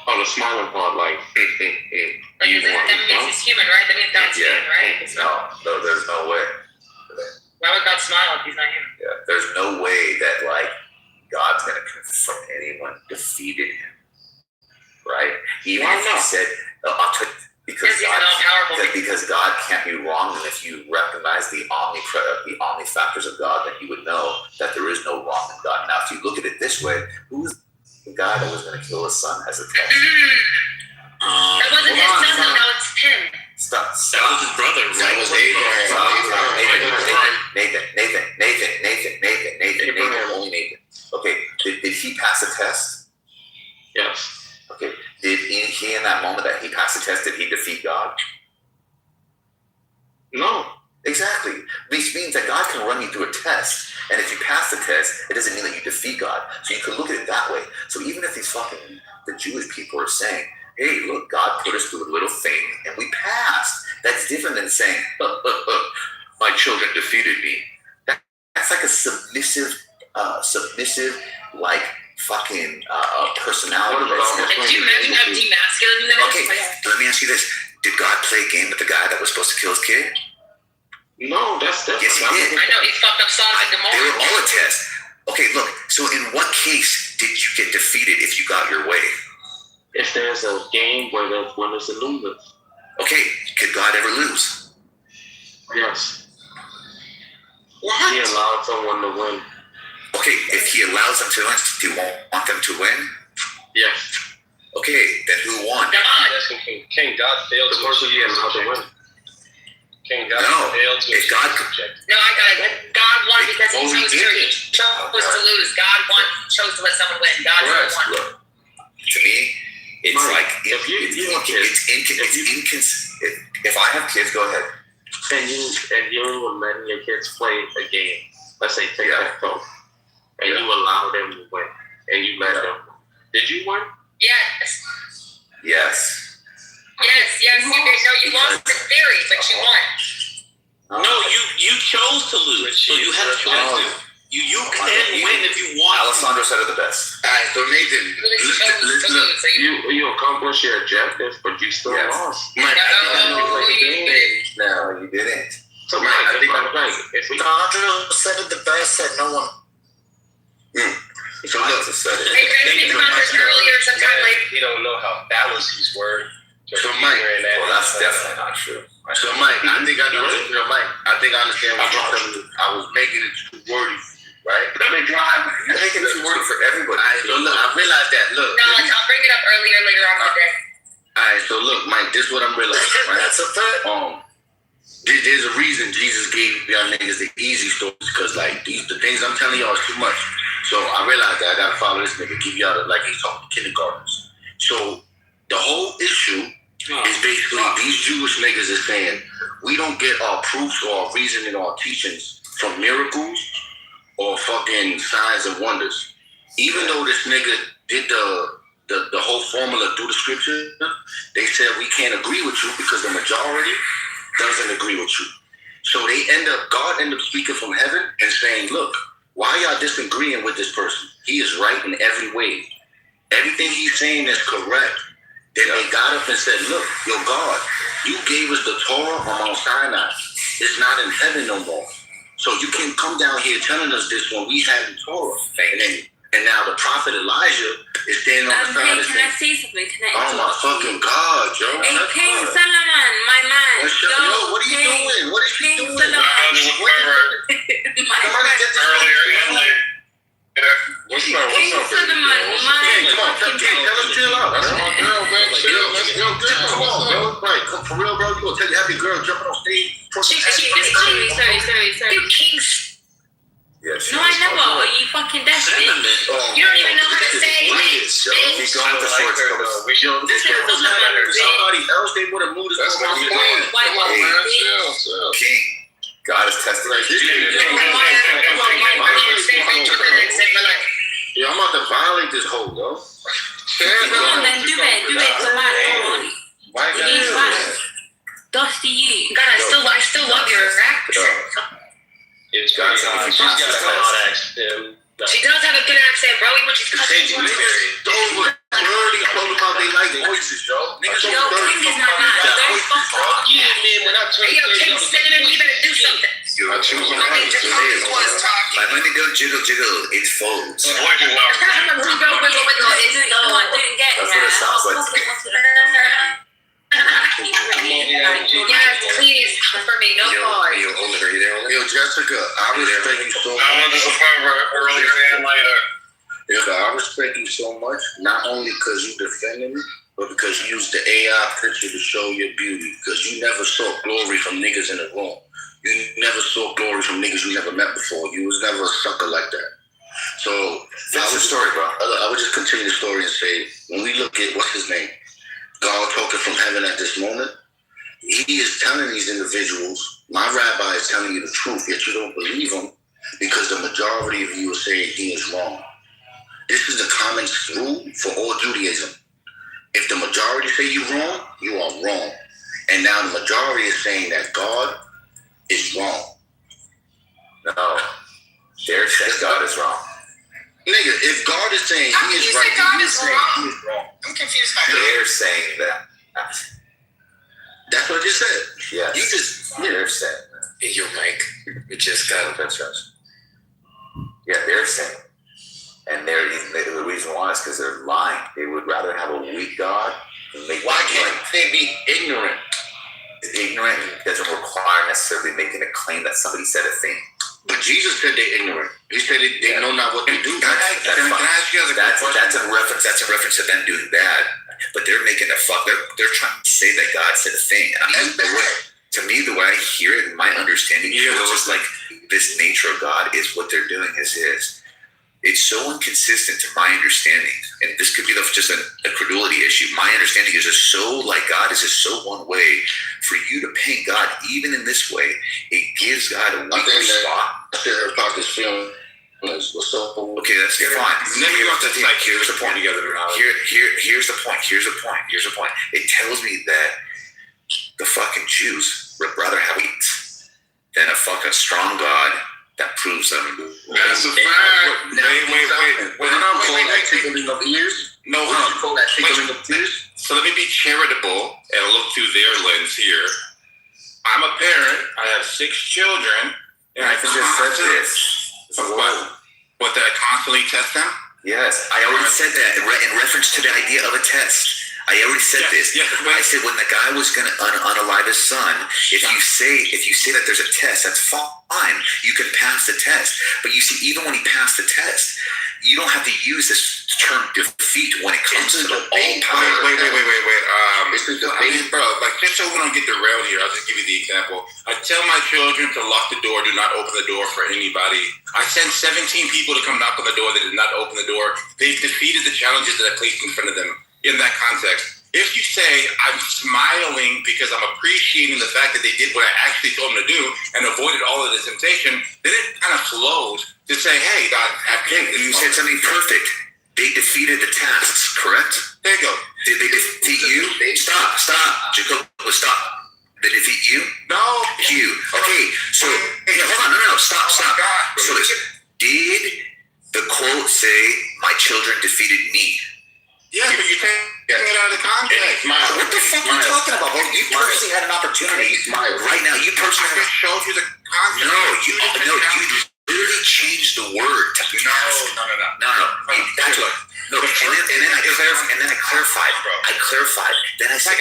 Oh, the smiling part, like, that means he's human, right? That means God's human, right? No, there's no way. Why would God smile if he's not human? Yeah, there's no way that like God's gonna confront anyone defeated him, right? Even if he said, I'll tell you. Because God can't be wrong. recognize the omni factors of God, then you would know that there is no wrong in God. Now, if you look at it this way, who's the guy that was going to kill his son as a test? That wasn't his son, though. That was him. Stop. That was his brother. That was Nathan, only Nathan. Okay, did he pass the test? Yes. Okay, did he in that moment that he passed the test, did he defeat God? No. Exactly. Which means that God can run you through a test, and if you pass the test, it doesn't mean that you defeat God. So you can look at it that way. So even if the Jewish people are saying, hey, look, God put us through a little thing, and we passed. That's different than saying, my children defeated me. That's like a submissive, like fucking personality. Like, do you imagine how demasculine that is? Okay, let me ask you this. Did God play a game with the guy that was supposed to kill his kid? No, that's Yes, he did. I know, he fucked up Sodom and They Gomorrah. were all a test. Okay, look, so in what case did you get defeated if you got your way? if there's a game where there's winners and losers. Okay, could God ever lose? Yes. What? He allowed someone to win. Okay, if he allows them to win, do you want them to win? Yes. Okay, then who won? Can God fail to achieve his objective? Can God fail to achieve his objective? No, I got it. God won because he chose to lose. God chose to let someone win. God won. Look, to me, it's Mike, like if if I have kids, go ahead. And you're letting your kids play a game, let's say tic-tac-toe, and you allow them to win, and you let them win. Did you win? Yes. Yes. Yes, you did. No, you lost in theory, but you won. No, you chose to lose, so you have a choice. You can win if you want. Alessandro said it the best. All right, so Nathan, You accomplished your objective, but you still lost. Mike, No, you didn't. So Mike, I think I'm right. If we said it the best, said no one. So look, said it. Hey, Greg, think about this earlier sometime later. We don't know how fallacies work. So Mike, well, that's definitely not true. So Mike, I think I understand. Mike, I think I understand what you're telling me. I was making it too wordy, right? You're making it too wordy for everybody. All right, so look, I realized that. Look, No, I'll bring it up later on in the day. all right, so look, Mike, this is what I'm realizing, right? That's a fact. There's a reason Jesus gave y'all niggas the easy stories, because like the things I'm telling y'all is too much. So I realized that I gotta follow this nigga, give y'all like he's talking to kindergartners. So the whole issue is basically these Jewish niggas are saying we don't get our proofs or our reasoning or our teachings from miracles or fucking signs and wonders. Even though this nigga did the whole formula through the scripture, they said we can't agree with you because the majority doesn't agree with you. So God ended up speaking from heaven and saying, look, why y'all disagreeing with this person? He is right in every way. Everything he's saying is correct. Then they got up and said, look, yo God, you gave us the Torah on Mount Sinai. It's not in heaven no more. So you can't come down here telling us this when we had the Torah. And now the prophet Elijah is standing on the side and can I saying, say something? Can I oh my fucking God, Joe. Hey, King Solomon, my man. Yo, what are you doing? What is she King doing? Solomon. Somebody get this earlier. What's up? King Solomon, my Come on, fucking tell us chill out. That's my girl, man. Chill. Let's go. Come on, bro. Right, come for real, bro. You gonna tell your happy girl jumping on stage? Sorry. You kings. Yes. No, I never. Are you fucking desperate? You don't even know how to say it. Keep going with the short stories. Somebody else, they would have moved this. That's my point. Why, Come on, man. Chill. King, God is testing Like, this you. Yeah, I'm about to violate this hoe, bro. Come on, then do it. Come on. Why you He's gotta do right. that? Dusty you. God, I still love your rap. It's got she's got a hot accent. She does have a good accent, bro. Even when she's cussing. Those were already talking about they like voices, Joe. Niggas Yo, King is my man. Don't fuck up. Yeah, man, when I turn Hey, yo, King Cinnamon, you better do something. I choose on I think the focus was talking. My money go jiggle, it folds. Wiggle, wiggle. Isn't no, I didn't get That's what it sounds like. Yes, please, for me, no pause. Yo, Oliver, you there? Yo, Jessica, I respect you so much. I want to discover earlier and later. Yeah, I respect you so much, not only because you defended me, but because you used the AI picture to show your beauty. Because you never saw glory from niggas in the room. You never saw glory from niggas you never met before. You was never a sucker like that. So That's the story, bro. I would just continue the story and say, when we look at what's his name, God talking from heaven at this moment, he is telling these individuals, my rabbi is telling you the truth, yet you don't believe him because the majority of you are saying he is wrong. This is the common rule for all Judaism. If the majority say you're wrong, you are wrong. And now the majority is saying that God is wrong. No. They're saying God is wrong. Nigga, if God is saying he is right, God he is saying wrong? he is wrong. I'm confused by that. They're saying that. That's what I just said. Yes. You just, They're saying that. Yo, Mike, it just got That's right. Yeah, they're saying. And the reason why is because they're lying. They would rather have a weak God than make. why can't they be ignorant? Ignorant doesn't require necessarily making a claim that somebody said a thing. But Jesus said they're ignorant. He said they know not what they do. Can I ask you guys a question? That's in reference to them doing bad. But they're making a fuck. They're trying to say that God said a thing. And I mean, to me, the way I hear it, my understanding is just like this nature of God is what they're doing is it's so inconsistent to my understanding. And this could be just a credulity issue. My understanding is just so like God is just so one way. For you to paint God even in this way, it gives God a weaker spot. Her talk is feeling so okay, that's fine. Here's the point. Here's the point. It tells me that the fucking Jews would rather have it than a fucking strong God that proves them. That's a fact. So let me be charitable and look through their lens here. I'm a parent. I have 6 children. And I just said this. What, that I constantly test them? Yes, I already said that in reference to the idea of a test. I already said this. Yes, I said when the guy was going to unalive his son, if you say that there's a test, that's fine. You can pass the test. But you see, even when he passed the test, you don't have to use this term defeat when it comes to the all power. Wait. Bro, like just so we don't get derailed here, I'll just give you the example. I tell my children to lock the door, do not open the door for anybody. I sent 17 people to come knock on the door that did not open the door. They've defeated the challenges that I placed in front of them. In that context, if you say I'm smiling because I'm appreciating the fact that they did what I actually told them to do and avoided all of the temptation, then it kind of flows to say, hey, God, you said something perfect. They defeated the tasks, correct? There you go. Did they defeat you? Stop. Jacob, stop. They defeat you? No. You. Okay, so, hold on, no, stop. So did the quote say, my children defeated me? Yeah, but you're taking it out of the context. What the fuck are you talking about, bro? You personally had an opportunity right now. You personally just showed you the context. No, you literally changed the word to No. And then I clarified. Then I said,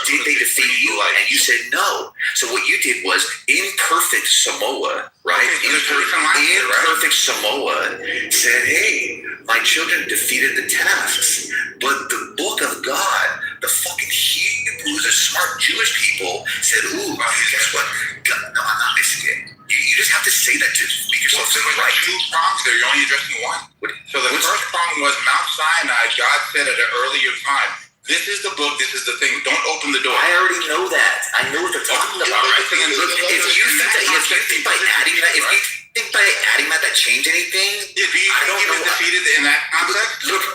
did they defeat you? And you said no. So what you did was imperfect Samoa, right? Imperfect Samoa said, hey, my children defeated the tasks, but the book of God, the fucking Hebrews, the smart Jewish people said, ooh, guess what? No, I'm not missing it. You just have to say that to make yourself feel right. There were 2 prongs there. You're only addressing one. So the first prong was Mount Sinai. God said at an earlier time, this is the book, this is the thing. Don't open the door. I already know that. I know what they're talking about. Right? Look, if you think by adding that, that change anything, I don't know. Defeated in that context. Look.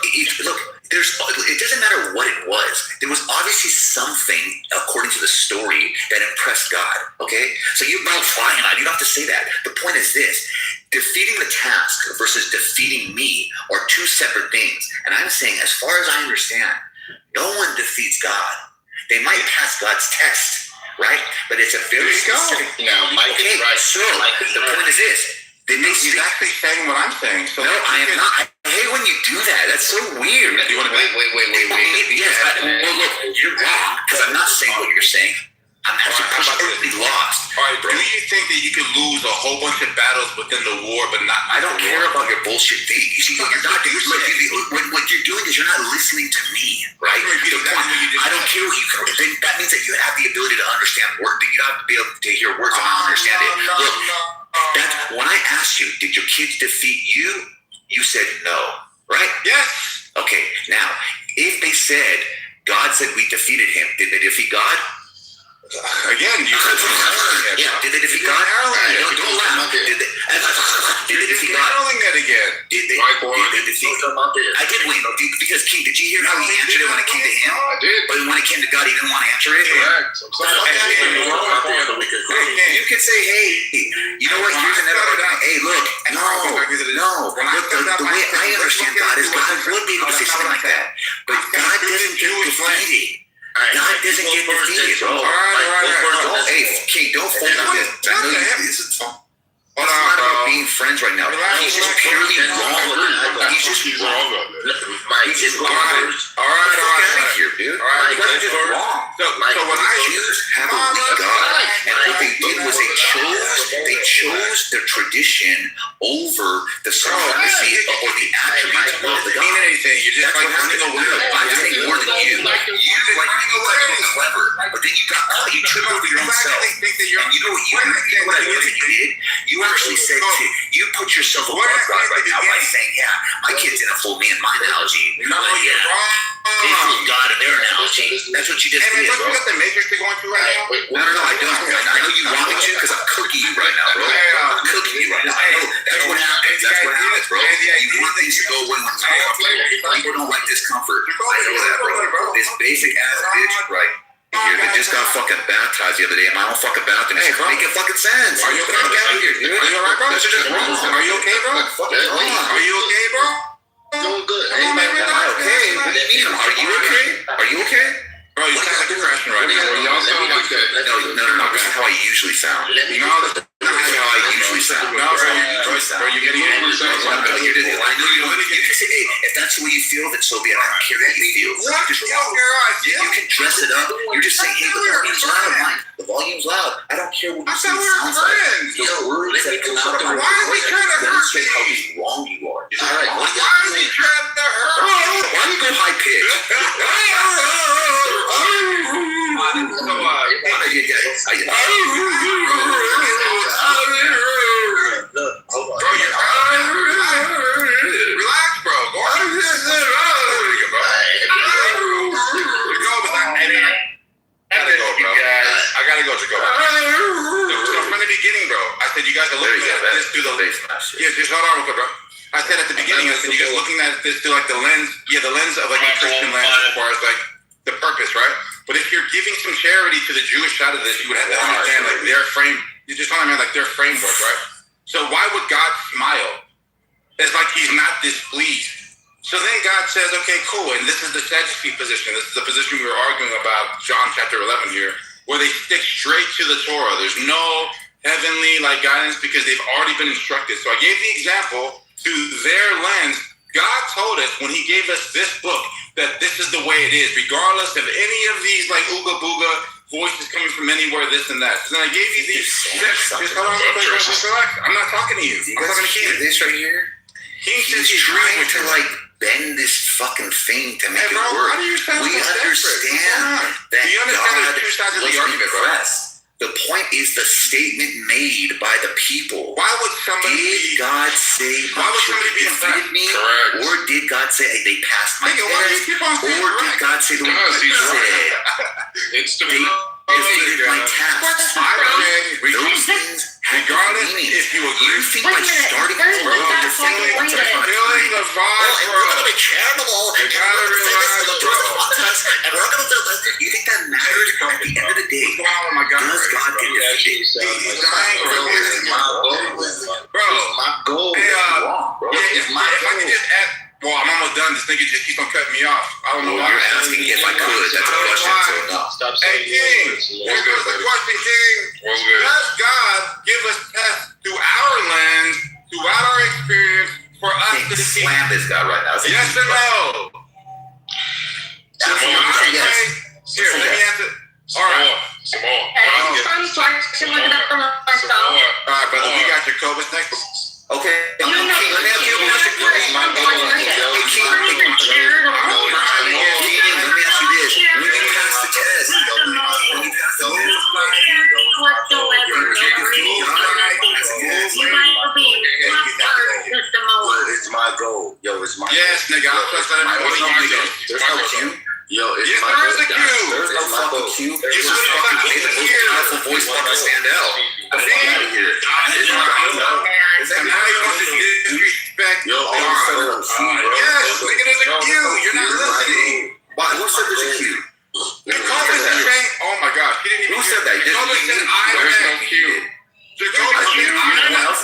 It doesn't matter what it was. There was obviously something, according to the story, that impressed God. Okay, so you're Mount Sinai. You don't have to say that. The point is this: defeating the task versus defeating me are 2 separate things. And I'm saying, as far as I understand, no one defeats God. They might pass God's test, right? But it's a very specific. Now, Mike is right. So the point is this: he's actually saying what I'm saying. So no, I am not. Hey, hate when you do that. That's so weird. You want to Wait. Yes, well, look, you're wrong because I'm not saying what you're saying. I'm actually completely lost. All right, bro. Do you think that you could lose a whole bunch of battles within the war, but not? I don't care about your bullshit thing. You're not. What you're doing is you're not listening to me, right? The point. I don't care what you can. Then that means that you have the ability to understand words. Then you have to be able to hear words and understand it. Look, that's when I asked you, did your kids defeat you? You said no, right? Yes. Okay. Now, if they said God said we defeated him, did they defeat God? Again, you said yeah. Did they defeat God? Don't laugh. Did they defeat God? That again. Did they defeat God? I did win. Because King, did you hear how he answered it when it came to him? I did. But when it came to God, he didn't want to answer it? Correct. You could say, hey, you know what? Here's another argument. Hey, look. No. The way I understand God is God would be able to say something like that. But God doesn't get defeated. God doesn't get defeated, bro. All right. Hey, King, don't fold on this. I know this is it's not about being friends right now. He's just purely wrong. He's just wrong. He's just wrong. All right. Get out of here, dude. All right. He's just wrong. So when I Jews have a weak God, and what they did was they chose the tradition over the supremacy or the attributes of the God. Anything. You're just That's what happened. I'm saying more than you. You were clever, but then you got caught. You tripped over your own self. And you know what I think you did? You actually said you put yourself above God right now by saying, yeah, my kids didn't fool me in my analogy. No, you're wrong. They fooled God in their analogy. That's what you just did, bro. You got the matrix you're going through right now? No, I don't. I know you want me to because I'm cooking you right now, bro. I'm cooking you right now. I know. That's what happens, bro. You want things to go when it's comfortable. People don't like discomfort. I know that, bro. This basic ass bitch, right? You just got fucking baptized the other day in my own fucking bathroom. Hey, bro. Making fucking sense. Are you okay? Get out of here, dude. Are you alright, bro? That's just wrong. Are you okay, bro? Are you okay, bro? Doing good. Am I okay? What do you mean? Are you okay? Are you okay? Bro, you sound like a freshman right now. Y'all sound like that. No. This is how I usually sound. This is how I usually sound. Bro, you're getting it for yourself. I know you can say, hey, if that's the way you feel, then so be it. I don't care how you feel. You can dress it up. You're just saying, hey, the volume's loud, Mike. The volume's loud. I don't care what you say it sounds like. The words that come out of my voice demonstrate how wrong you are. Why is he trying to hurt me? Why do you go high pitch? Relax, bro. Go on. I gotta go, Jacob. So from the beginning, bro, I said you guys are looking at this through the lens. Yeah, just hold on real quick, bro. I said at the beginning, I said you guys looking at this through like the lens of like a Christian lens as far as like the purpose, right? But if you're giving some charity to the Jewish side of this, you would have to understand like their frame. You just understand like their framework, right? So why would God smile? It's like he's not displeased. So then God says, okay, cool. And this is the Sadducee position. This is the position we were arguing about, John chapter 11 here, where they stick straight to the Torah. There's no heavenly like guidance because they've already been instructed. So I gave the example to their lens. God told us when he gave us this book that this is the way it is, regardless of any of these like ooga booga voices coming from anywhere, this and that. So then I gave you these steps. I'm not talking to you. I'm talking to King. This right here. He's trying to like bend this fucking thing to make it work. We understand that God was impressed. The point is the statement made by the people. Why would somebody? Did God say why would somebody be impressed? Me? Correct. Or did God say they passed my test? Or did God say the way you said? It's the defeated my task. Those things regardless if you agree. You think by starting over, you're feeling the vibe, and we're gonna be charitable, and we're gonna say this, and we're gonna do this. You think that matters? At the end of the day, does God get defeated? Bro, my goal is wrong, bro. If I could just ask. Well, I'm almost done. This nigga just keeps on cutting me off. I don't know why. You're asking if I could. That's a question, so no. Stop saying King, here goes the question, King. Does God give us tests through our lens, throughout our experience, for us to slam this guy right now. Yes or no? Yes. Here, let me answer. All right. Simone. Some question look it up for myself. All right, brother. We got Jacobus next. Okay. Let me ask you a question. Let me ask you this. When you pass the test, It's my goal. Yo, it's my Yes, nigga. I'm trusting everyone. There's no Q. Yo, it's Yes, my there is a goal. Q. There's no fucking Q. You should have fucking made the most powerful voice fucking stand out. Get the fuck out of here. And now you want to disrespect. Yo, all of a sudden, I'm seeing, bro. Yes, nigga, there's a Q. You're not listening. Why? Who said there's a Q? Jacobus is saying, oh my gosh, he didn't even Who said that? Jacobus said, There's no I Q. Jacobus said, I'm next.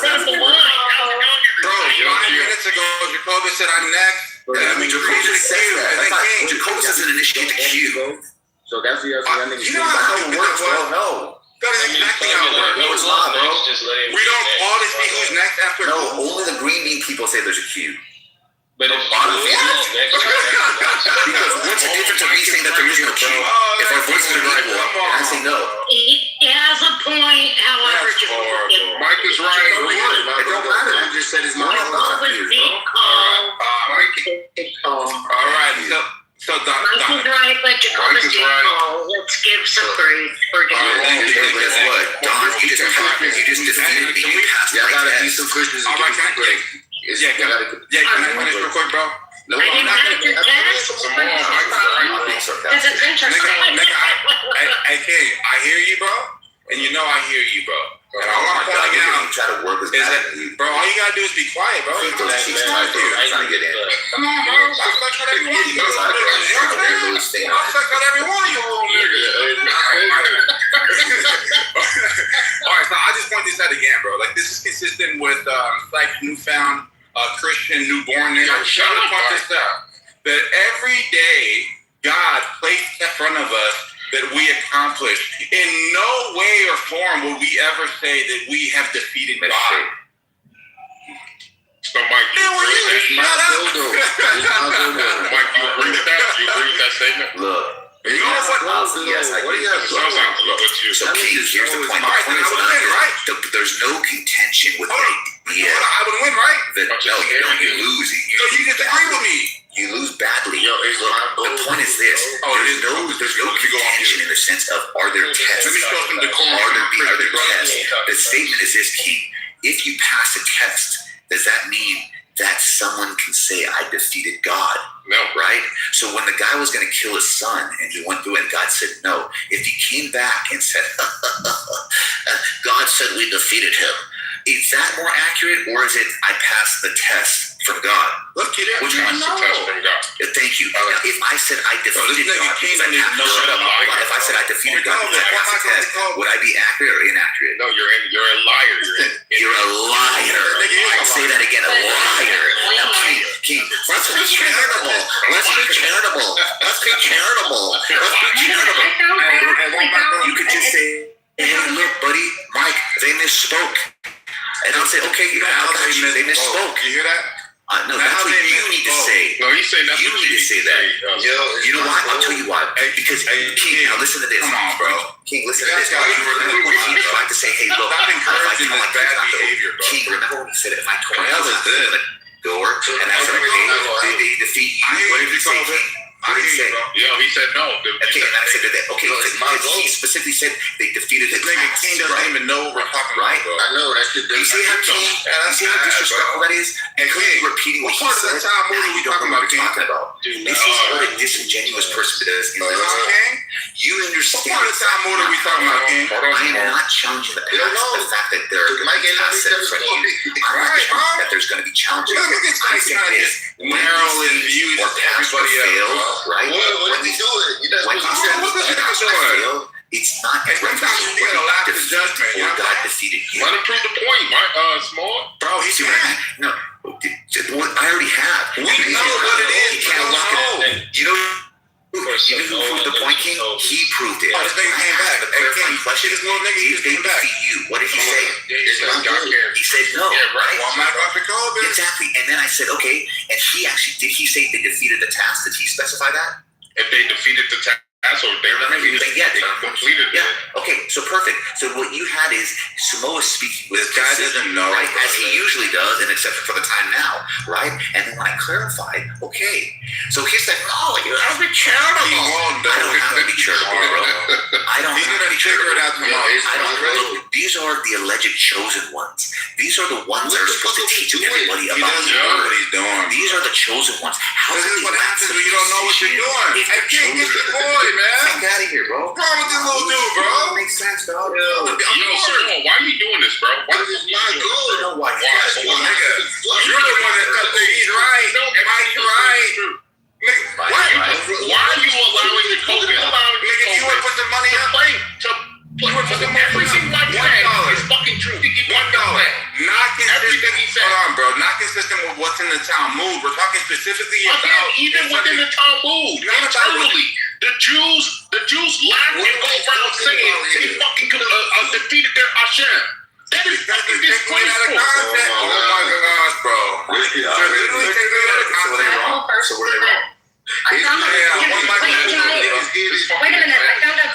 Bro, 5 minutes ago, Jacobus said, I'm next. I mean, Jacobus said that. I thought Jacobus doesn't initiate the Q. So that's the other thing. You know how it works, bro? No. That is exactly how it works. No, it's not, bro. We don't always see who's next after No, who. only the green bean people say there's a Q. But if Because what's the difference of me saying that there is no Q? If our voices are equal, and I say no. He has a point, however, Mike is right. It don't matter. I just said it's my goal. All All right, so Mike is right, but Jacobus did call. Let's give some grace for Jacobus. Guess what? Don, you just defeated me. You passed Yeah, I my gotta test. be some Christians. All right, can I finish real quick, bro? I didn't have to test. Because it's interesting. Hey, King, I hear you, bro, and you know I hear you, bro. And I want to point out Try to work as is bad that, as you. bro, all you gotta do is be quiet, bro. Keep those cheeks tight, bro. I'm trying to get in. Come on, bro. Stop sucking on every one of you. Stop sucking on every one of you little niggas. All right, so I just want this out again, bro. Like, this is consistent with like newfound Christian newborn. I try to point this out that every day God placed in front of us that we accomplish. In no way or form will we ever say that we have defeated God. So, Mike, you agree with that? Mike, you agree with that? You agree with that statement? Look. You know what? Yes, I do. So, Keith, here's the point. The point is not, there's no contention with the idea. I would win, right? That, no, you don't. You lose. You disagree with me. You lose badly. Look, the point is this. There's no contention in the sense of are there tests? Let me show some decorum. Are there tests? The statement is this, King. If you pass a test, does that mean that someone can say, I defeated God? No. Right? So when the guy was going to kill his son and he went through it and God said no, if he came back and said, God said we defeated him, is that more accurate or is it I passed the test from God? Look, you didn't. Which one? That's the test from God. Thank you. Now, if I said I defeated God, if I said I defeated God, because I passed the test, would I be accurate or inaccurate? No, you're a liar. You're a liar. I'd say that again, a liar. Now, King, let's be charitable. Let's be charitable. Let's be charitable. Let's be charitable. You could just say, hey, look, buddy, Mike, they misspoke. And I'll say, okay, you know, I got you. They misspoke. You hear that? No, that's what you need to say. No, he's saying that's you what need to say that. You know why? I'll tell you why. Because King, now listen to this. Come on, bro. King, listen to this. King tried to say, hey, look, Stop encouraging this bad behavior, bro. King, remember when he said, if I told you the door, and I said, okay, they defeat you. What did he say, King? What did he say? Yeah, he said no. Okay, and I said that. Okay, he specifically said they defeated the class. King doesn't even know what we're talking about. Right? I know that shit. You see how King? You see how disrespectful that is? And King repeating what he said. Now you don't know what you're talking about. This is what a disingenuous person does. You understand. What part of time more are we talking about, King? I am not challenging the fact that there are going to be tests set in front of you. I'm not challenging that there's going to be challenges. I'm saying this. Maryland views or pass or fail, right? What did he do it? When he said fail, it's not a reference to what he defeated or God defeated you. Let him prove the point, Mike. Small. Bro, he's doing that. No, I already have. We know what it is. He can't lock it. You know who proved the point, King? He proved it. Oh, this nigga came back. The clarifying question is, this little nigga, he they came back. defeat you. What did he say? He said no. Yeah, right. Right? Well, I'm not going to Kitover. Exactly. And then I said, okay. And did he say they defeated the task? Did he specify that? If they defeated the task, or they completed it. Yeah. Okay. So perfect. So what you had is Samoa speaking with this guy doesn't know, right, as he usually does, and except for the time now, right? And then when I clarified, okay. So he said, "Oh, you gotta be charitable." I don't have to be charitable, bro. I don't have to be figure it out charitable. tomorrow. These are the alleged chosen ones. These are the ones that are supposed to teach everybody He about doesn't know what he's doing. These are the chosen ones. How This can is what they happens when you don't know what you're doing. If I can't get the boy, man. Fuck out of here, bro. What's wrong with this little dude, bro? Makes sense, dog. Simone, why are you doing this, bro? Why It's not good. You know why? Nigga, you're the one that said he's right. Mike's right. Nigga, Why are you allowing Jacoby? Nigga, you would put the money up. Everything Mike said is fucking true. He $1. Not consistent. Hold on, bro. Not consistent with what's in the Talmud. We're talking specifically about. Even within the Talmud, internally, the Jews lied and go around saying they fucking defeated their Hashem. That is fucking disgraceful. Oh my gosh, bro. So were they wrong? I found a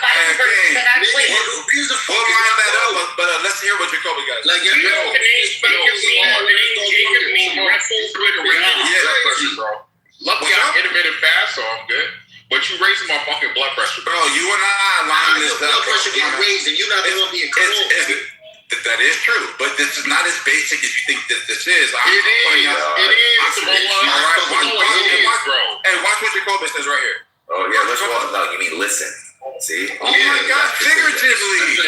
Bible verse that actually. We'll line that up, but let's hear what Jacoby got. Like, you know, the name Jacob means wrestle good or bro. Luckily, I'm intermittent fast, so I'm good. But you raising my fucking blood pressure, Bro, you and I line this up. Blood pressure get raised, and you're not the one being cold. That is true, but this is not as basic as you think that this is. It is. Hey, watch what Jacoby says right here. Oh yeah, let's walk. No, you mean listen. See? Oh my God, figuratively.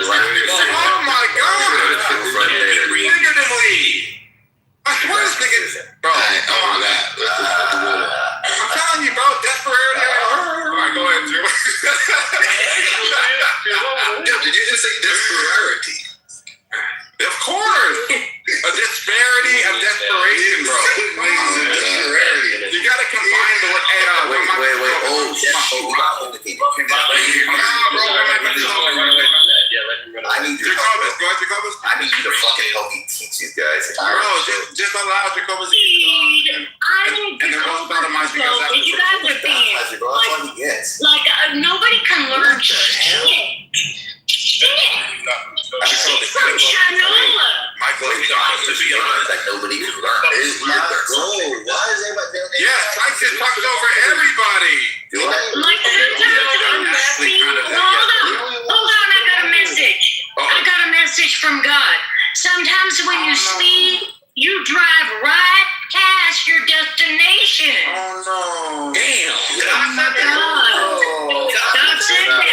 Oh my God. Figuratively. I swear this nigga, bro. Come on, I'm telling you, bro. Desperation. All right, go ahead, Jim. Did you just say desperity? Of course. A disparity of desperation, bro. You gotta combine the word. Wait. Oh, shit. We got the I need you to fucking help me teach these guys. Bro, just allow Jacobus to and then we'll start on my You guys are being like nobody can learn shit. From Shanola. Michael, that nobody can learn. It's not gold. Why is everybody? Yes, Tyson talks over everybody. Like sometimes I'm happy. Hold on, I got a message. I got a message from God. Sometimes when you speed, you drive right past your destination. Oh no! Damn! God said that.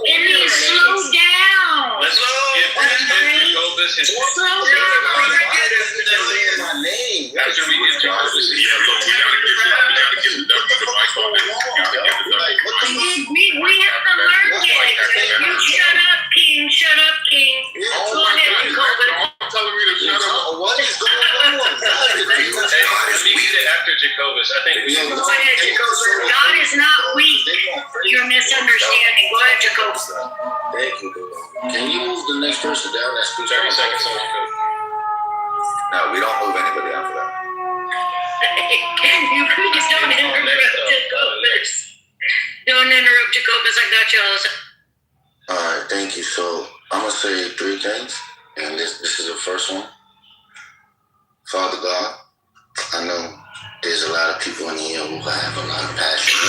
It means slow down. Let's get Jacobus his Slow down. My name. after we get Jacobus. We have to learn it. You shut up, King. Shut up, King. Go ahead, Jacobus. Telling me to shut up. What is going on? We get it after Jacobus. I think we Go ahead, Jacobus. God is not weak. You're misunderstanding. Go ahead, Jacobus. Thank you, bro. Can you move the next person down? That's 30 seconds on the code. No, we don't move anybody after that. You please don't interrupt Jacobus. Don't interrupt Jacobus. I got y'all. Alright, thank you. So I'm gonna say 3 things, and this is the first one. Father God, I know there's a lot of people in here who have a lot of passion.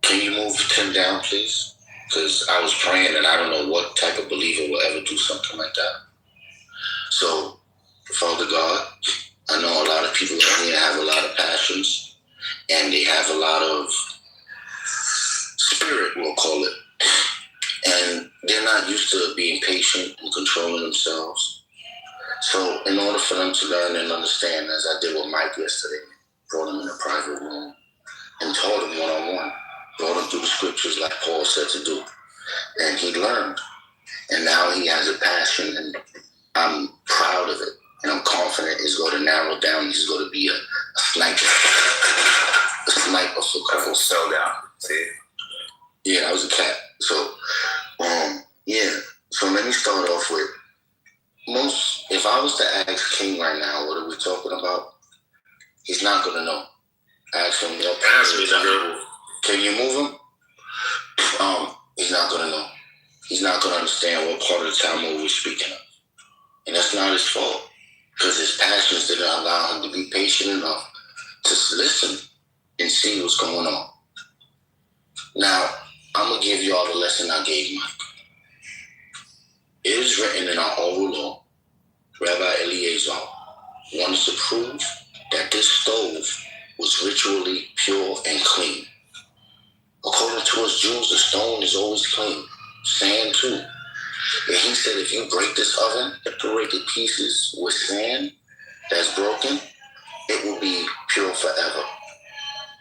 Can you move Tim down, please? Because I was praying, and I don't know what type of believer will ever do something like that. So, Father God, I know a lot of people in here have a lot of passions, and they have a lot of spirit, we'll call it. And they're not used to being patient and controlling themselves. So in order for them to learn and understand, as I did with Mike yesterday, brought him in a private room and taught him one-on-one, brought him through the scriptures like Paul said to do. And he learned. And now he has a passion, and I'm proud of it. And I'm confident he's going to narrow down. He's going to be a sniper. A sniper for Christ. Sell down. See? Yeah, I was a cat. So, yeah. So let me start off with if I was to ask King right now, what are we talking about? He's not going to know. Ask him, can you move him? He's not going to know. He's not going to understand what part of the Talmud we're speaking of. And that's not his fault, because his passions didn't allow him to be patient enough to listen and see what's going on. Now, I'm going to give you all the lesson I gave Mike. It is written in our oral law, Rabbi Eliezer wanted to prove that this stove was ritually pure and clean. According to us Jews, the stone is always clean. Sand too. And he said if you break this oven and break the pieces with sand that's broken, it will be pure forever.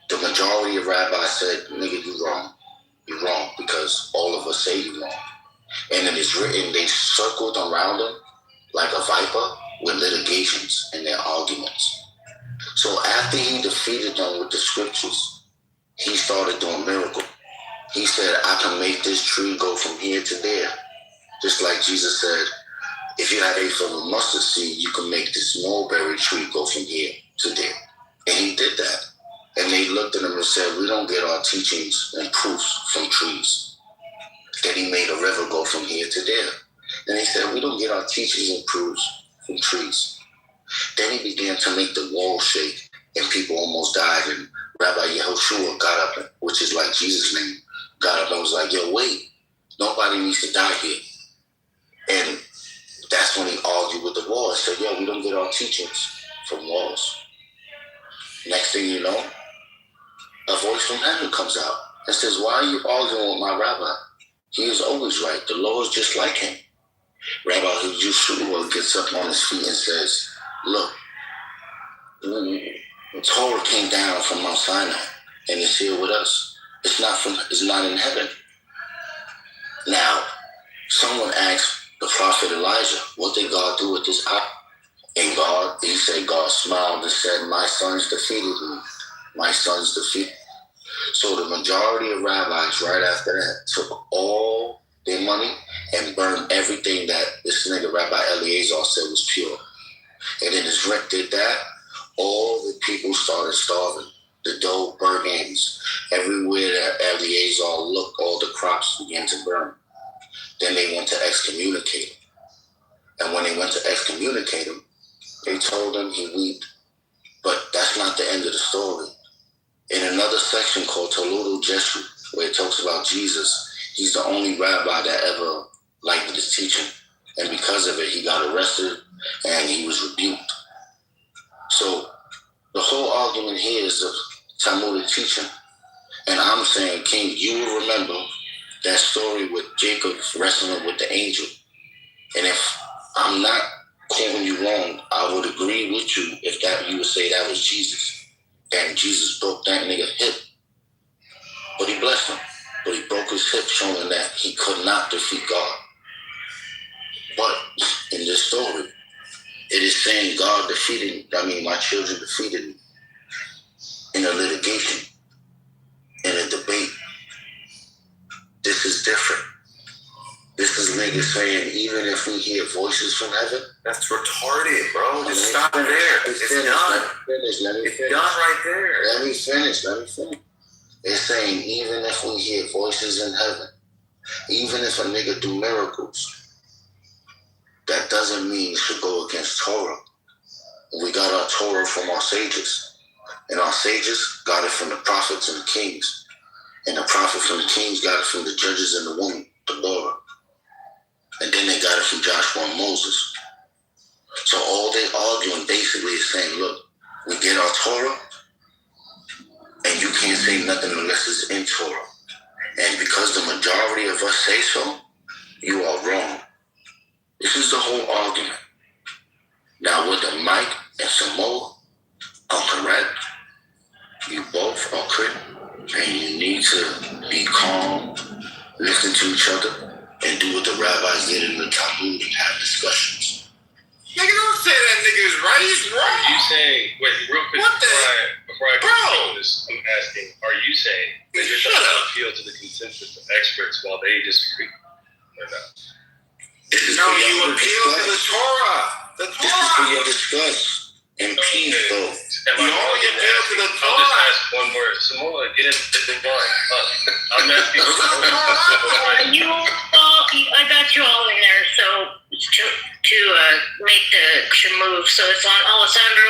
The majority of rabbis said, nigga, you wrong. You're wrong, because all of us say you're wrong. And it is written, they circled around him like a viper with litigations in their arguments. So after he defeated them with the scriptures, he started doing miracles. He said, I can make this tree go from here to there. Just like Jesus said, if you had a full of mustard seed, you can make this mulberry tree go from here to there. And he did that. And they looked at him and said, we don't get our teachings and proofs from trees. Then he made a river go from here to there. Then he said, we don't get our teachings and proofs from trees. Then he began to make the wall shake, and people almost died. And Rabbi Yehoshua got up, which is like Jesus' name, got up and was like, yo, wait, nobody needs to die here. And that's when he argued with the wall and said, yo, we don't get our teachings from walls. Next thing you know, a voice from heaven comes out and says, why are you arguing with my rabbi? He is always right. The law is just like him. Rabbi Yehoshua gets up on his feet and says, look, the Torah came down from Mount Sinai and it's here with us. It's not in heaven. Now, someone asked the prophet Elijah, what did God do with this hour? And he said, God smiled and said, my sons defeated me. My sons defeated. So the majority of rabbis right after that took all their money and burned everything that this nigga Rabbi Eliezer said was pure. And then his rent did that, all the people started starving. The dough burned ends. Everywhere that Eliezer looked, all the crops began to burn. Then they went to excommunicate him. And when they went to excommunicate him, they told him he wept. But that's not the end of the story. In another section called Toledo Jesu, where it talks about Jesus, he's the only rabbi that ever liked his teaching. And because of it, he got arrested and he was rebuked. So the whole argument here is of Talmudic teaching. And I'm saying, King, you will remember that story with Jacob wrestling with the angel. And if I'm not quoting you wrong, I would agree with you if that you would say that was Jesus. And Jesus broke that nigga hip. But he blessed him. But he broke his hip, showing that he could not defeat God. But in this story, it is saying God my children defeated me in a litigation, in a debate. This is different. This is niggas saying, even if we hear voices from heaven, that's retarded, bro. Just stop there. It's done. It's done right there. Let me finish. It's saying, even if we hear voices in heaven, even if a nigga do miracles, that doesn't mean it should go against Torah. We got our Torah from our sages. And our sages got it from the prophets and the kings. And the prophet from the kings got it from the judges and the woman, Deborah. And then they got it from Joshua and Moses. So all they arguing basically is saying, look, we get our Torah, and you can't say nothing unless it's in Torah. And because the majority of us say so, you are wrong. This is the whole argument. Now, whether Mike and Samoa are correct, you both are correct, and you need to be calm, listen to each other, and do what the rabbis did in the Talmud and have discussions. Nigga, don't say that nigga is right. He's wrong. Are you saying, wait, real quick, before I continue this, I'm asking, are you saying that you're trying to appeal to the consensus of experts while they disagree? Or not? No, you appeal to the Torah. The Torah. This is for your discuss and peace, though. You only appeal to the Torah. I'll just ask one word. Samoa, get into the line. I'm asking. I got you all in there, so to make the move. So it's on Alessandro.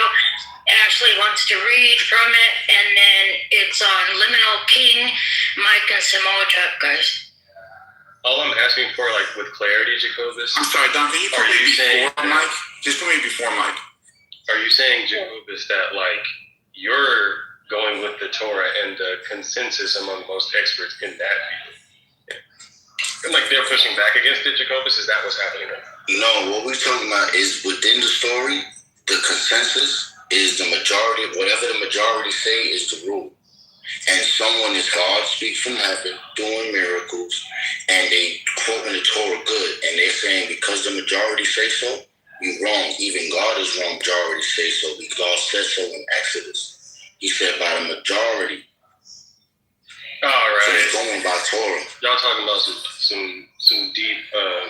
Ashley wants to read from it, and then it's on Liminal King, Mike, and Samoa Trap, guys. All I'm asking for, like, with clarity, Jacobus. I'm sorry, Don, can you put me before Mike? Just put me before Mike. Are you saying, Jacobus, that, like, you're going with the Torah and the consensus among most experts in that view? And, like, they're pushing back against it, Jacobus? Is that what's happening right now? No, what we're talking about is within the story, the consensus is the majority, whatever the majority say is the rule. And someone is God speak from heaven, doing miracles, and they quoting the Torah good, and they're saying because the majority say so, you're wrong. Even God is wrong, majority say so. God said so in Exodus. He said by the majority. All right. So they're going by Torah. Y'all talking about some deep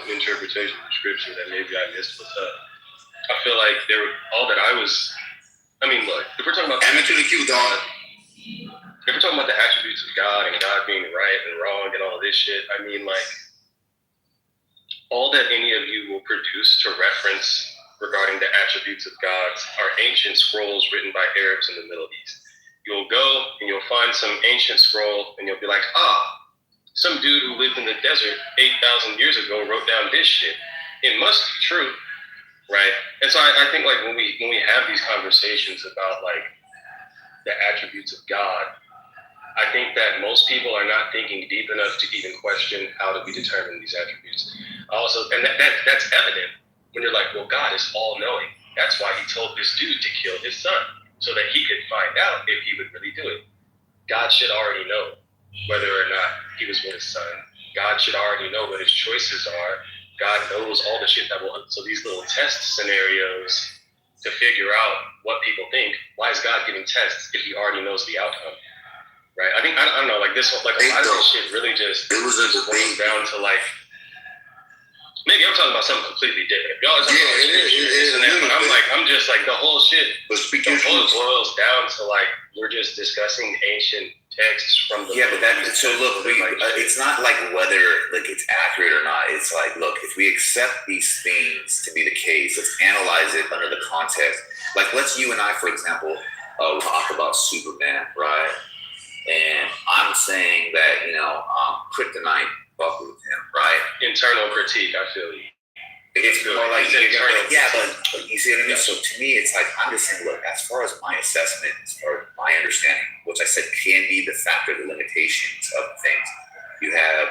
interpretation of scripture that maybe I missed. But I feel like all that I was. I mean, look, if we're talking about add me to the queue, Don. If we're talking about the attributes of God and God being right and wrong and all this shit, I mean, like, all that any of you will produce to reference regarding the attributes of God are ancient scrolls written by Arabs in the Middle East. You'll go and you'll find some ancient scroll and you'll be like, some dude who lived in the desert 8,000 years ago wrote down this shit. It must be true. Right. And so I think, like, when we have these conversations about, like, the attributes of God, I think that most people are not thinking deep enough to even question how do we determine these attributes. Also, and that's evident when you're like, well, God is all knowing. That's why he told this dude to kill his son so that he could find out if he would really do it. God should already know whether or not he was with his son. God should already know what his choices are. God knows all the shit that will. So these little test scenarios to figure out what people think. Why is God giving tests if he already knows the outcome? Right? I think I don't know. Like this, like a lot of this shit really just boils down to, like, maybe I'm talking about something completely different. Y'all are talking about this and that, but I'm just like the whole shit. But the whole boils down to, like, we're just discussing ancient texts from the so look, it's not like whether, like, it's accurate or not. It's like, look, if we accept these things to be the case, let's analyze it under the context. Like, let's you and I, for example, talk about Superman, right? And I'm saying that, kryptonite fuck with him, right? Internal critique, I feel you. It's more like, but you see what I mean? So to me, it's like, I'm just saying, look, as far as my assessment, as far as my understanding, which I said can be the factor, the limitations of things, you have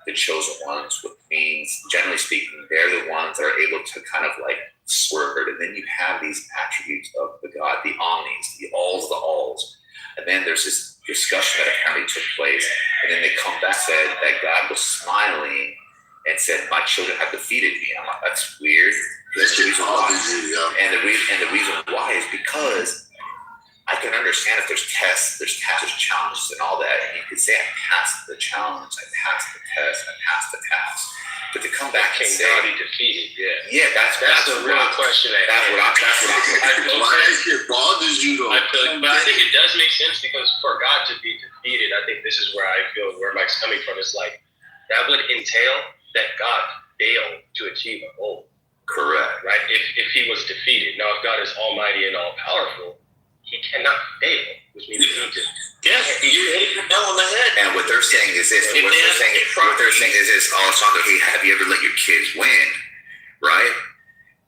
the chosen ones, which means, generally speaking, they're the ones that are able to kind of, like, swerve it. And then you have these attributes of the God, the omnis, the alls. And then there's this discussion that apparently took place. And then they come back and said that God was smiling and said, my children have defeated me. And I'm like, that's weird. That's the reason why. And the reason why is because I can understand if there's tests, there's challenges and all that. And you could say, I passed the challenge, I passed the test, I passed the task. But to come back and say, God, he defeated, that's the real question. That's what I'm Why that shit bothers you, though? But I think it does make sense, because for God to be defeated, I think this is where I feel where Mike's coming from. It's like, that would entail that God failed to achieve a goal. Correct. Right? If he was defeated. Now, if God is almighty and all-powerful, he cannot fail, which means he needs to. Yes, you hit the nail on the head. And what they're saying is this. What they're saying is this. Alessandro, hey, have you ever let your kids win? Right?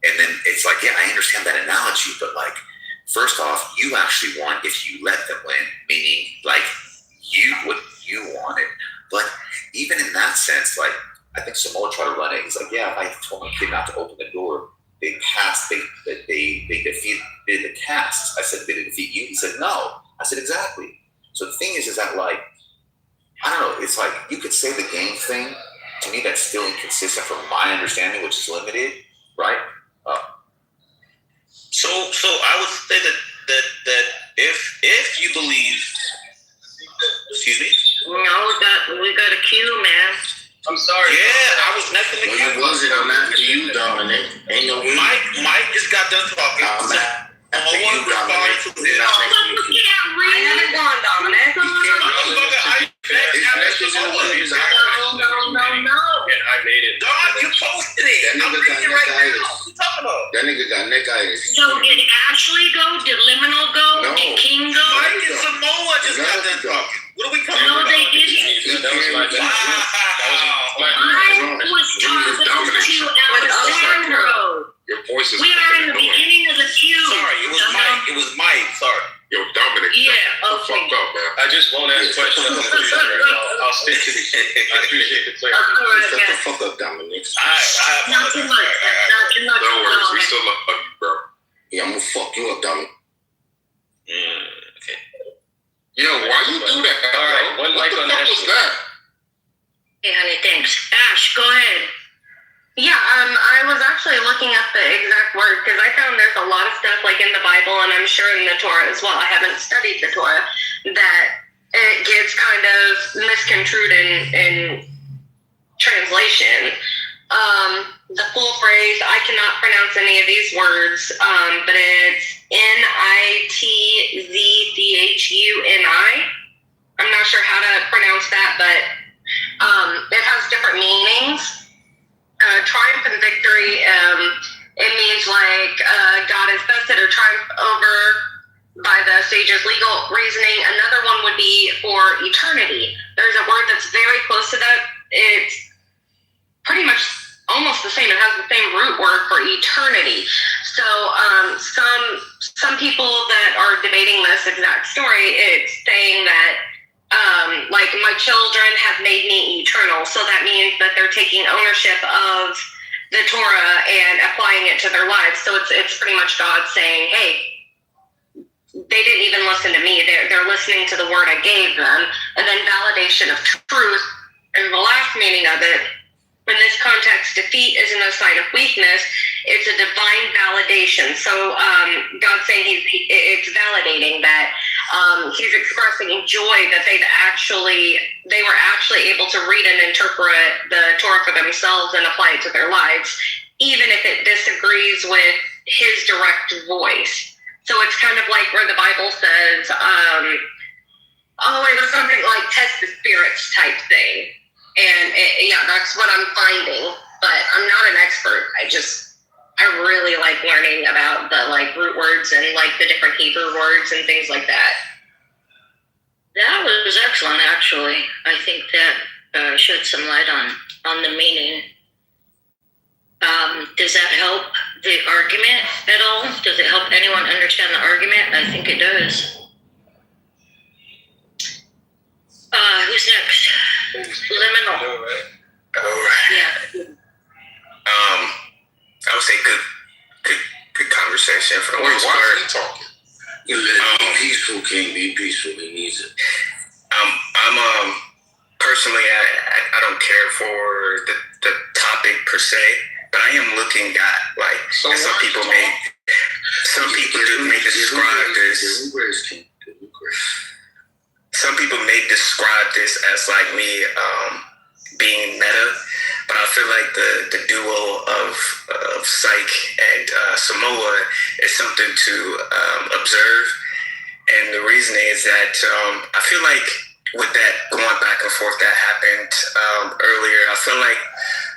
And then it's like, yeah, I understand that analogy, but, like, first off, you actually won if you let them win, meaning, like, you wanted. But even in that sense, like, I think Samoa tried to run it. He's like, yeah, if I told my kid not to open the door, they defeated the cast. I said, did they defeat you? He said, no. I said, exactly. So the thing is that, like, I don't know, it's like, you could say the game thing. To me, that's still inconsistent from my understanding, which is limited, right? So I would say that if you believe, excuse me? No, we got a queue, man. I'm sorry. Yeah, I was next in the No, queue. you wasn't. I'm after you, Dominic. Ain't no way. Mike just got done talking. I'm after you, Dominic. I haven't gone, Dominic. His message in the way. No. And I made it. Dog, you posted it. That I'm nigga reading it got right now. neckitis. What you talking about? That nigga got neckitis. So did Ashley go? Did Liminal go? No. Did King go? Mike and Samoa just got done talking. What are we talking No, about? they didn't. That was my Wow. I was talking to Alessandro. Your voice is We are in the fucking annoying. beginning of the queue. Sorry, it was Mike. It was Mike. Sorry. Yo, Dominic. Yeah, Fucked okay. up, man. I just won't ask questions. I'll stick to the shit. I appreciate the clarity. Shut the fuck up, Dominic. Not too much. Not too much. No worries. We still love you, bro. Yeah, I'm gonna fuck you up, Dominic. Okay. Yo, why you do that? All right, bro? one What mic the on fuck Ashley. was that? Hey, honey, thanks. Ash, go ahead. Yeah, I was actually looking at the exact word because I found there's a lot of stuff like in the Bible and I'm sure in the Torah as well. I haven't studied the Torah that it gets kind of misconstrued in translation. The full phrase, I cannot pronounce any of these words, but it's Nitzchuni. I'm not sure how to pronounce that, but it has different meanings. Triumph and victory, it means like God is bested or triumphed over by the sage's legal reasoning. Another one would be for eternity. There's a word that's very close to that. It's pretty much almost the same. It has the same root word for eternity. So some people that are debating this exact story, it's saying that like my children have made me eternal. So that means that they're taking ownership of the Torah and applying it to their lives. So it's pretty much God saying, hey, they didn't even listen to me. They're listening to the word I gave them. And then validation of truth. And the last meaning of it, in this context, defeat isn't a sign of weakness. It's a divine validation. So God's saying it's validating that he's expressing joy that they were actually able to read and interpret the Torah for themselves and apply it to their lives, even if it disagrees with his direct voice. So it's kind of like where the Bible says, it was something like test the spirits type thing. And that's what I'm finding. But I'm not an expert. I really like learning about the like root words and like the different Hebrew words and things like that. That was excellent, actually. I think that shed some light on the meaning. Does that help the argument at all? Does it help anyone understand the argument? I think it does. Who's next? Liminal. All right. Yeah. I would say good conversation for the Wait, most why part. is he talking? You let be peaceful, King. Be peaceful. He needs it. I'm personally, I don't care for the topic per se, but I am looking at like So some people may describe this. Some people may describe this as like me being meta, but I feel like the duo of Psych and Samoa is something to observe. And the reason is that I feel like with that going back and forth that happened earlier, I feel like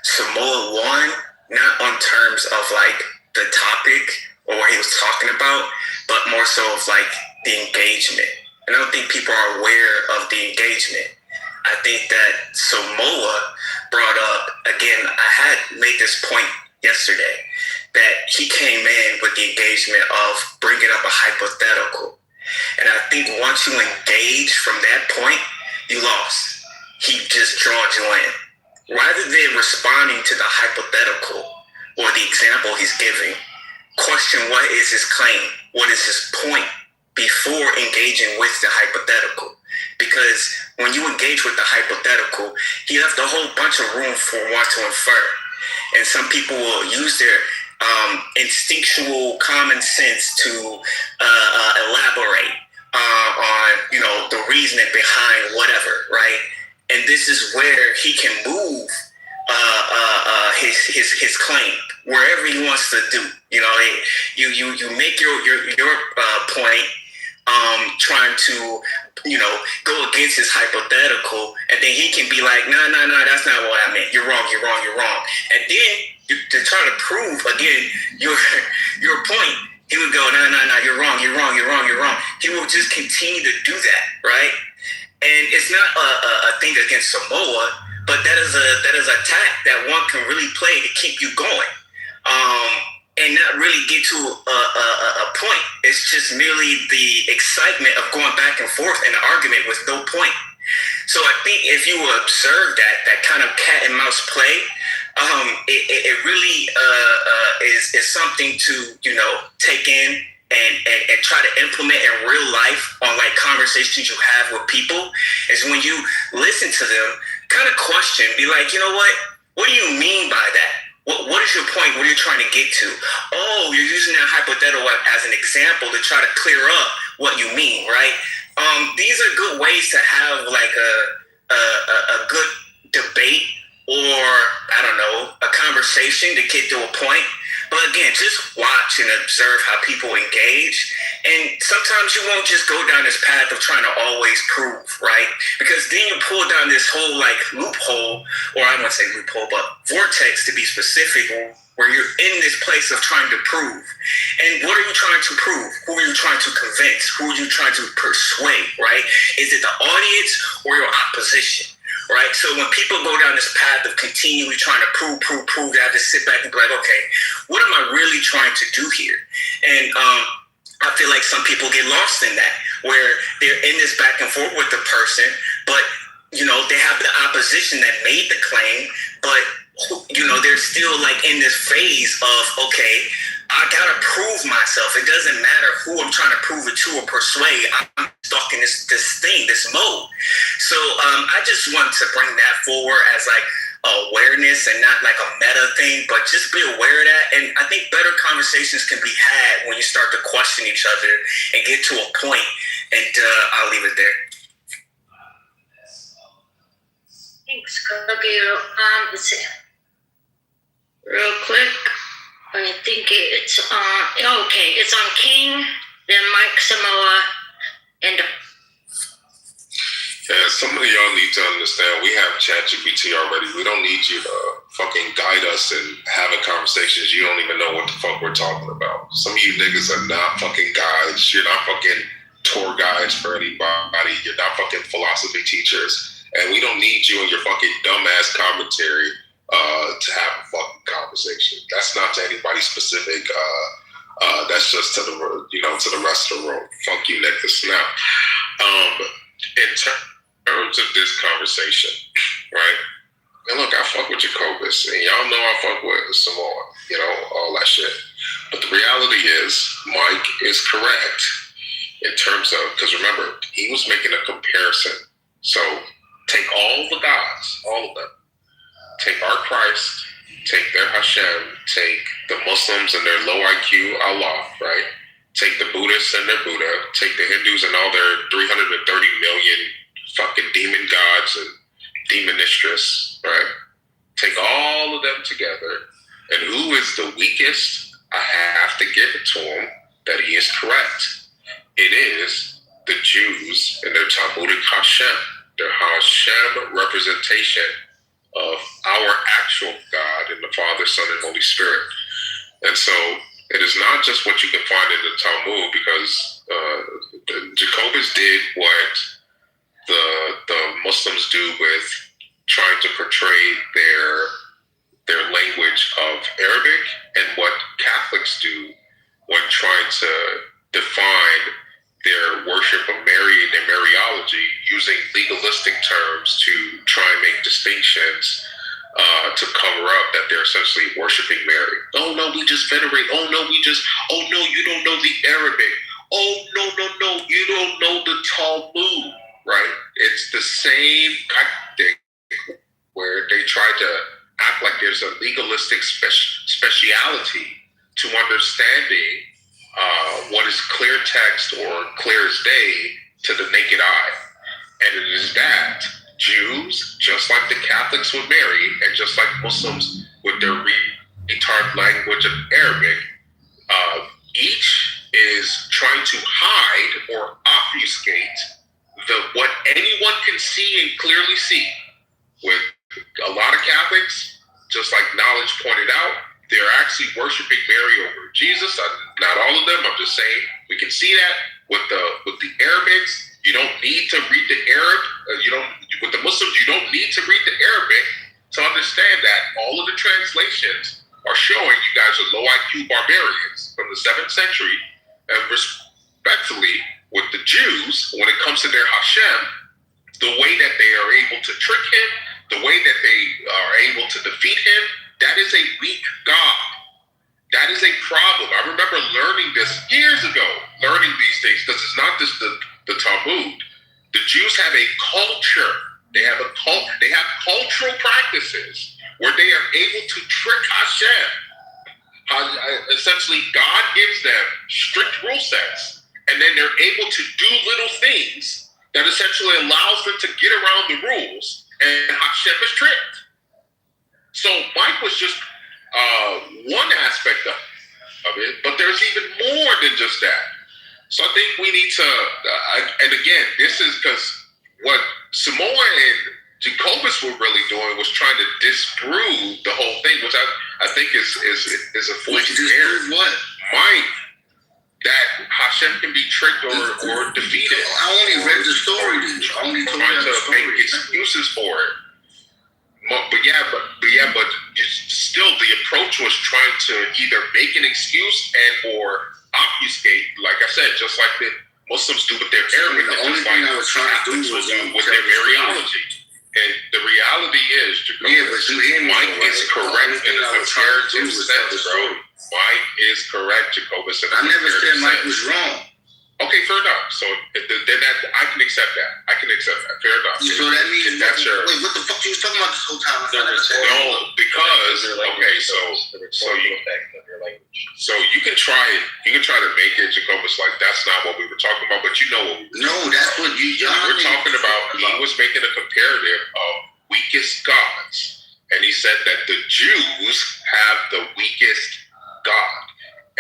Samoa won, not on terms of like the topic or what he was talking about, but more so of like the engagement. I don't think people are aware of the engagement. I think that Samoa brought up, again, I had made this point yesterday, that he came in with the engagement of bringing up a hypothetical. And I think once you engage from that point, you lost. He just drawed you in. Rather than responding to the hypothetical or the example he's giving, question what is his claim? What is his point? Before engaging with the hypothetical. Because when you engage with the hypothetical, he left a whole bunch of room for one to infer. And some people will use their instinctual common sense to elaborate on, the reasoning behind whatever, right? and this is where he can move his claim wherever he wants to do. You know, you make your point, trying to, you know, go against his hypothetical, and then he can be like, no, that's not what I meant. You're wrong. And then to try to prove again your point, he would go, no, you're wrong. He will just continue to do that, right? And it's not a thing against Samoa, but that is a attack that one can really play to keep you going, and not really get to a point. It's just merely the excitement of going back and forth in an argument with no point. So I think if you observe that kind of cat and mouse play, it really is something to, you know, take in and try to implement in real life on like conversations you have with people. Is when you listen to them, kind of question, be like, you know what do you mean by that? What is your point? What are you trying to get to? Oh, you're using that hypothetical as an example to try to clear up what you mean, right? These are good ways to have like a good debate, or I don't know, a conversation to get to a point. But again, just watch and observe how people engage. And sometimes you won't just go down this path of trying to always prove, right? Because then you pull down this whole like loophole, or I don't want to say loophole, but vortex to be specific, where you're in this place of trying to prove. And what are you trying to prove? Who are you trying to convince? Who are you trying to persuade, right? Is it the audience or your opposition? Right? So when people go down this path of continually trying to prove, they have to sit back and be like, okay, what am I really trying to do here? And I feel like some people get lost in that, where they're in this back and forth with the person, but, you know, they have the opposition that made the claim, but, you know, they're still like in this phase of, okay, I gotta prove myself. It doesn't matter who I'm trying to prove it to or persuade. I'm stuck in this mode. So I just want to bring that forward as like awareness and not like a meta thing, but just be aware of that. And I think better conversations can be had when you start to question each other and get to a point. And I'll leave it there. Thanks, okay. Let's see. Real quick. I think it's it's on King, then Mike Samoa, and yeah, some of y'all need to understand we have ChatGPT already. We don't need you to fucking guide us and having conversations you don't even know what the fuck we're talking about. Some of you niggas are not fucking guides. You're not fucking tour guides for anybody. You're not fucking philosophy teachers. And we don't need you and your fucking dumbass commentary to have a fucking conversation. That's not to anybody specific. That's just to the rest of the room. Fuck you, niggas. Now, in terms of this conversation, right? And look, I fuck with Jacobus, and y'all know I fuck with Samoa, you know, all that shit. But the reality is, Mike is correct in terms of, because remember, he was making a comparison. So take all the gods, all of them. Take our Christ, take their Hashem, take the Muslims and their low IQ Allah, right? Take the Buddhists and their Buddha, take the Hindus and all their 330 million fucking demon gods and demonistress, right? Take all of them together, and who is the weakest? I have to give it to him that he is correct. It is the Jews and their Talmudic Hashem, their Hashem representation of our actual God and the Father, Son, and Holy Spirit. And so it is not just what you can find in the Talmud, because Jacobus did what the Muslims do with trying to portray their language of Arabic, and what Catholics do when trying to define their worship of Mary and their Mariology using legalistic terms to try and make distinctions to cover up that they're essentially worshiping Mary. Oh no, we just venerate. Oh no, you don't know the Arabic. Oh no, you don't know the Talmud, right? It's the same kind of thing where they try to act like there's a legalistic speciality to understanding what is clear text or clear as day to the naked eye. And it is that Jews, just like the Catholics with Mary, and just like Muslims with their retard language of Arabic, each is trying to hide or obfuscate what anyone can see and clearly see. With a lot of Catholics, just like Knowledge pointed out, they're actually worshiping Mary over Jesus. Not all of them. I'm just saying we can see that with the Arabics. You don't need to read the Arab. With the Muslims, you don't need to read the Arabic to understand that all of the translations are showing you guys are low IQ barbarians from the 7th century. And respectfully, with the Jews, when it comes to their Hashem, the way that they are able to trick him, the way that they are able to defeat him, that is a weak God. That is a problem. I remember learning this years ago, learning these things, because it's not just the Talmud. The Jews have a culture. They have cultural practices where they are able to trick Hashem. Essentially, God gives them strict rule sets, and then they're able to do little things that essentially allows them to get around the rules, and Hashem is tricked. So Mike was just one aspect of it, but there's even more than just that. So I think we need to, and again, this is because what Samoa and Jacobus were really doing was trying to disprove the whole thing, which I think is a foolish error. What? Mike, that Hashem can be tricked or defeated. I only read the story. I only told trying you to make excuses for it. But still, the approach was trying to either make an excuse and or obfuscate, like I said, just like the Muslims do with their Arabic, the only thing I was trying to do was with their Mariology. And the reality is, Mike is correct in a comparative sense, bro. Mike is correct, Jacobus. I never said Mike was wrong. Okay, fair enough. So then I can accept that. I can accept that. Fair enough. So that means that's your. Wait, what the fuck you was talking about this whole time? No, because okay, so you can try to make it, Jacobus, like that's not what we were talking about, but you know what we were that's what we're talking about. He was making a comparative of weakest gods, and he said that the Jews have the weakest God.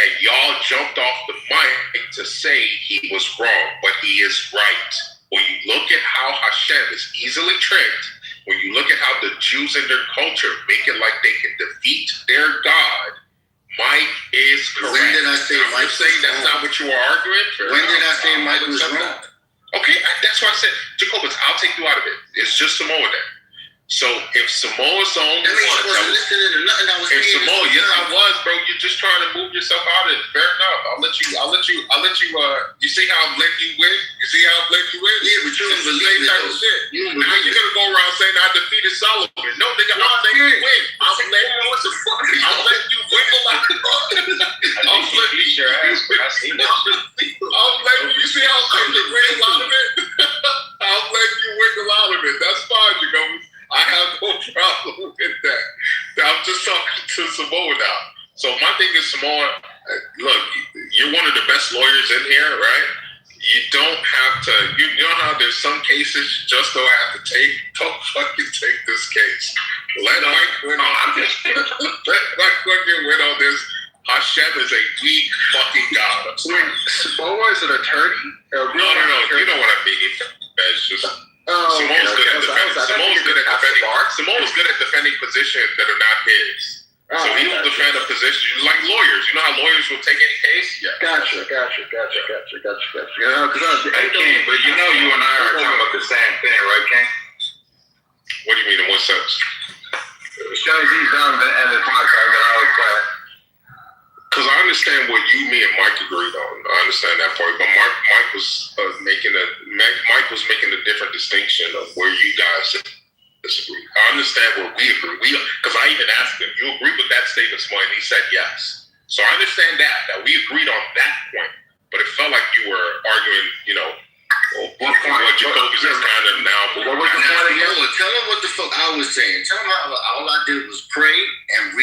And y'all jumped off the mic to say he was wrong, but he is right. When you look at how Hashem is easily tricked, when you look at how the Jews in their culture make it like they can defeat their God, Mike is correct. When did I say Mike was saying that's not what you were arguing? When did I say Mike was wrong? Okay, that's why I said, Jacobus, I'll take you out of it. It's just Samoa then. So if Samoa's the only one, if Samoa, yes, I was, bro. You're just trying to move yourself out of it. Fair enough. I'll let you. You see how I'm letting you win? You see how I'm letting you win? Yeah, but you don't believe it. Now you're gonna go around saying I defeated Solomon. No, nigga, I'm letting you win. I'm letting you. What the fuck? I'm letting you wiggle out of it. I'm letting you. I'm letting you. See how I'm letting you wiggle out of it? I'm letting you wiggle out of it. That's fine, you go. I have no problem with that. I'm just talking to Samoa now. So my thing is, Samoa, look, you're one of the best lawyers in here, right? You don't have to, you know how there's some cases you just don't have to take? Don't fucking take this case. Let Mike win on this. Let Mike fucking win on this. Hashem is a weak fucking God. Samoa is an attorney? No. You know what I mean. It's just... Samoa's good at defending positions that are not his. So he will defend a position like lawyers. You know how lawyers will take any case? Yeah. Gotcha. Hey, King, but you know you and I are talking about the same thing, right, King? What do you mean in what sense? Because he's done and the contract that I was playing. Because I understand what you, me, and Mike agreed on. I understand that part. But Mike was making a different distinction of where you guys disagree. I understand where we agree. Because I even asked him, you agree with that statement, Smart? And he said yes. So I understand that we agreed on that point. But it felt like you were arguing, what Jacobus is kind of now. Tell him what the fuck I was saying. Tell him how all I did was pray and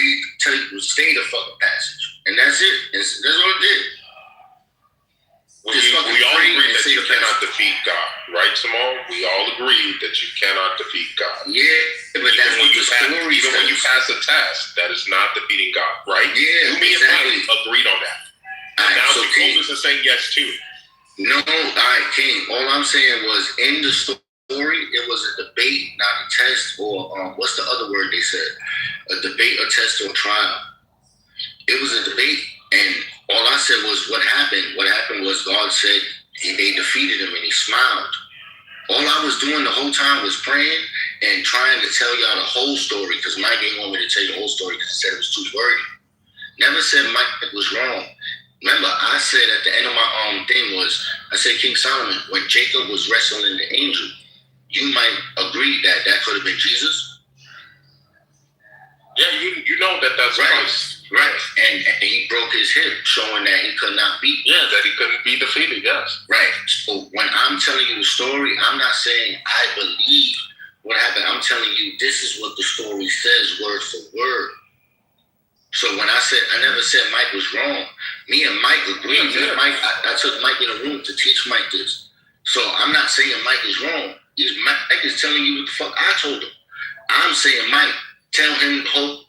say the fucking passage. And that's it. That's what it did. We all agree that you cannot defeat God, right, Simone? We all agree that you cannot defeat God. Yeah, but that's what the story even when you pass a test, that is not defeating God, right? Yeah, you, me, exactly. and Mike agreed on that. And now so Congress is saying yes too. No, all right, King. All I'm saying was in the story, it was a debate, not a test, or what's the other word they said? A debate, a test, or a trial. It was a debate, and all I said was what happened. What happened was God said they defeated him, and he smiled. All I was doing the whole time was praying and trying to tell y'all the whole story, because Mike didn't want me to tell you the whole story because he said it was too wordy. Never said Mike was wrong. Remember, I said at the end of my thing was, I said, King Solomon, when Jacob was wrestling the angel, you might agree that that could have been Jesus. Yeah, you know that's right. Christ. Right, and he broke his hip, showing that he could not beat. Yeah, that he couldn't be defeated, yes. Right, so when I'm telling you the story, I'm not saying I believe what happened. I'm telling you this is what the story says, word for word. So when I never said Mike was wrong. Me and Mike agreed. Yeah. I took Mike in a room to teach Mike this. So I'm not saying Mike is wrong. Mike is telling you what the fuck I told him. I'm saying, Mike, tell him the whole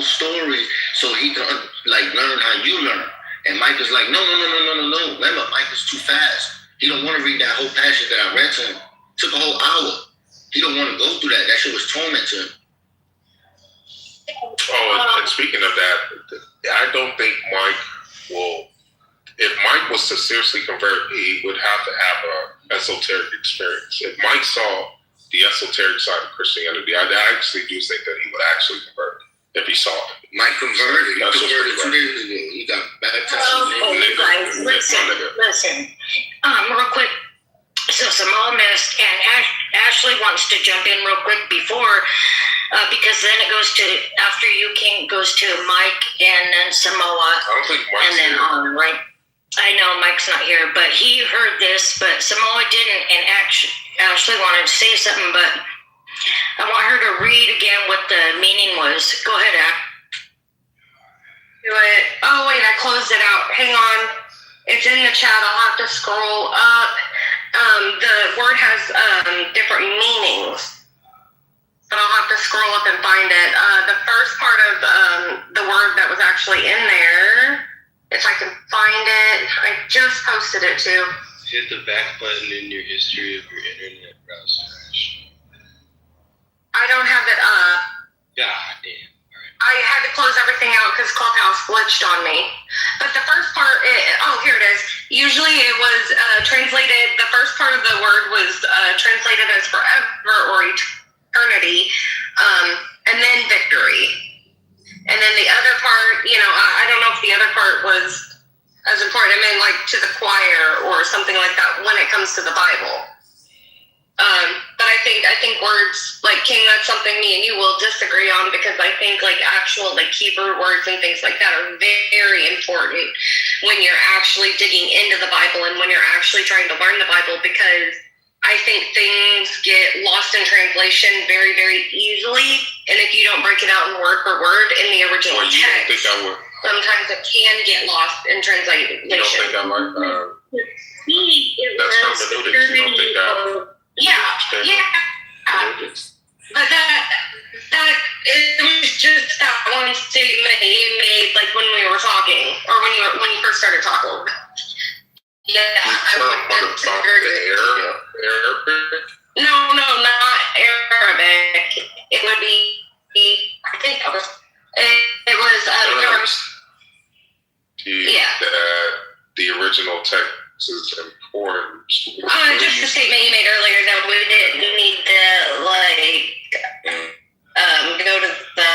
story so he can learn how you learn. And Mike is like, no. Remember, Mike is too fast. He don't want to read that whole passage that I read to him. It took a whole hour. He don't want to go through that. That shit was torment to him. Oh, and speaking of that, I don't think Mike will. If Mike was to seriously convert, he would have to have a esoteric experience. If Mike saw the esoteric side of Christianity, I actually do think that he would actually convert if he saw it. Mike converted. He converted 2 days ago. He got baptized. Okay, guys, listen. Real quick. So Samoa missed, and Ashley wants to jump in real quick before, because then it goes to, after you, King, goes to Mike and then Samoa. I don't think Mike's and then here. on, right? I know Mike's not here, but he heard this, but Samoa didn't, and Ashley wanted to say something, but I want her to read again what the meaning was. Go ahead, Ash. Do it. Oh, wait, I closed it out. Hang on. It's in the chat. I'll have to scroll up. The word has different meanings, but I'll have to scroll up and find it. The first part of the word that was actually in there, if I can find it, I just posted it too. Hit the back button in your history of your internet browser. I don't have it up. God damn. I had to close everything out because Clubhouse glitched on me. But the first part, here it is. Usually it was translated, the first part of the word was translated as forever or eternity, and then victory. And then the other part, I don't know if the other part was as important. I mean, like to the choir or something like that when it comes to the Bible. But I think words like King, that's something me and you will disagree on, because I think actual Hebrew words and things like that are very important when you're actually digging into the Bible and when you're actually trying to learn the Bible, because I think things get lost in translation very, very easily. And if you don't break it out in word for word in the original text, sometimes it can get lost in translation. You don't think I like that's hermeneutics. You don't think that? Yeah. But that it was just that one statement you made, when we were talking, or when you first started talking. Yeah, I would disagree. Arabic? No, not Arabic. It would be. I think it was. The original text is important. Just the statement you made earlier that we didn't need to go to the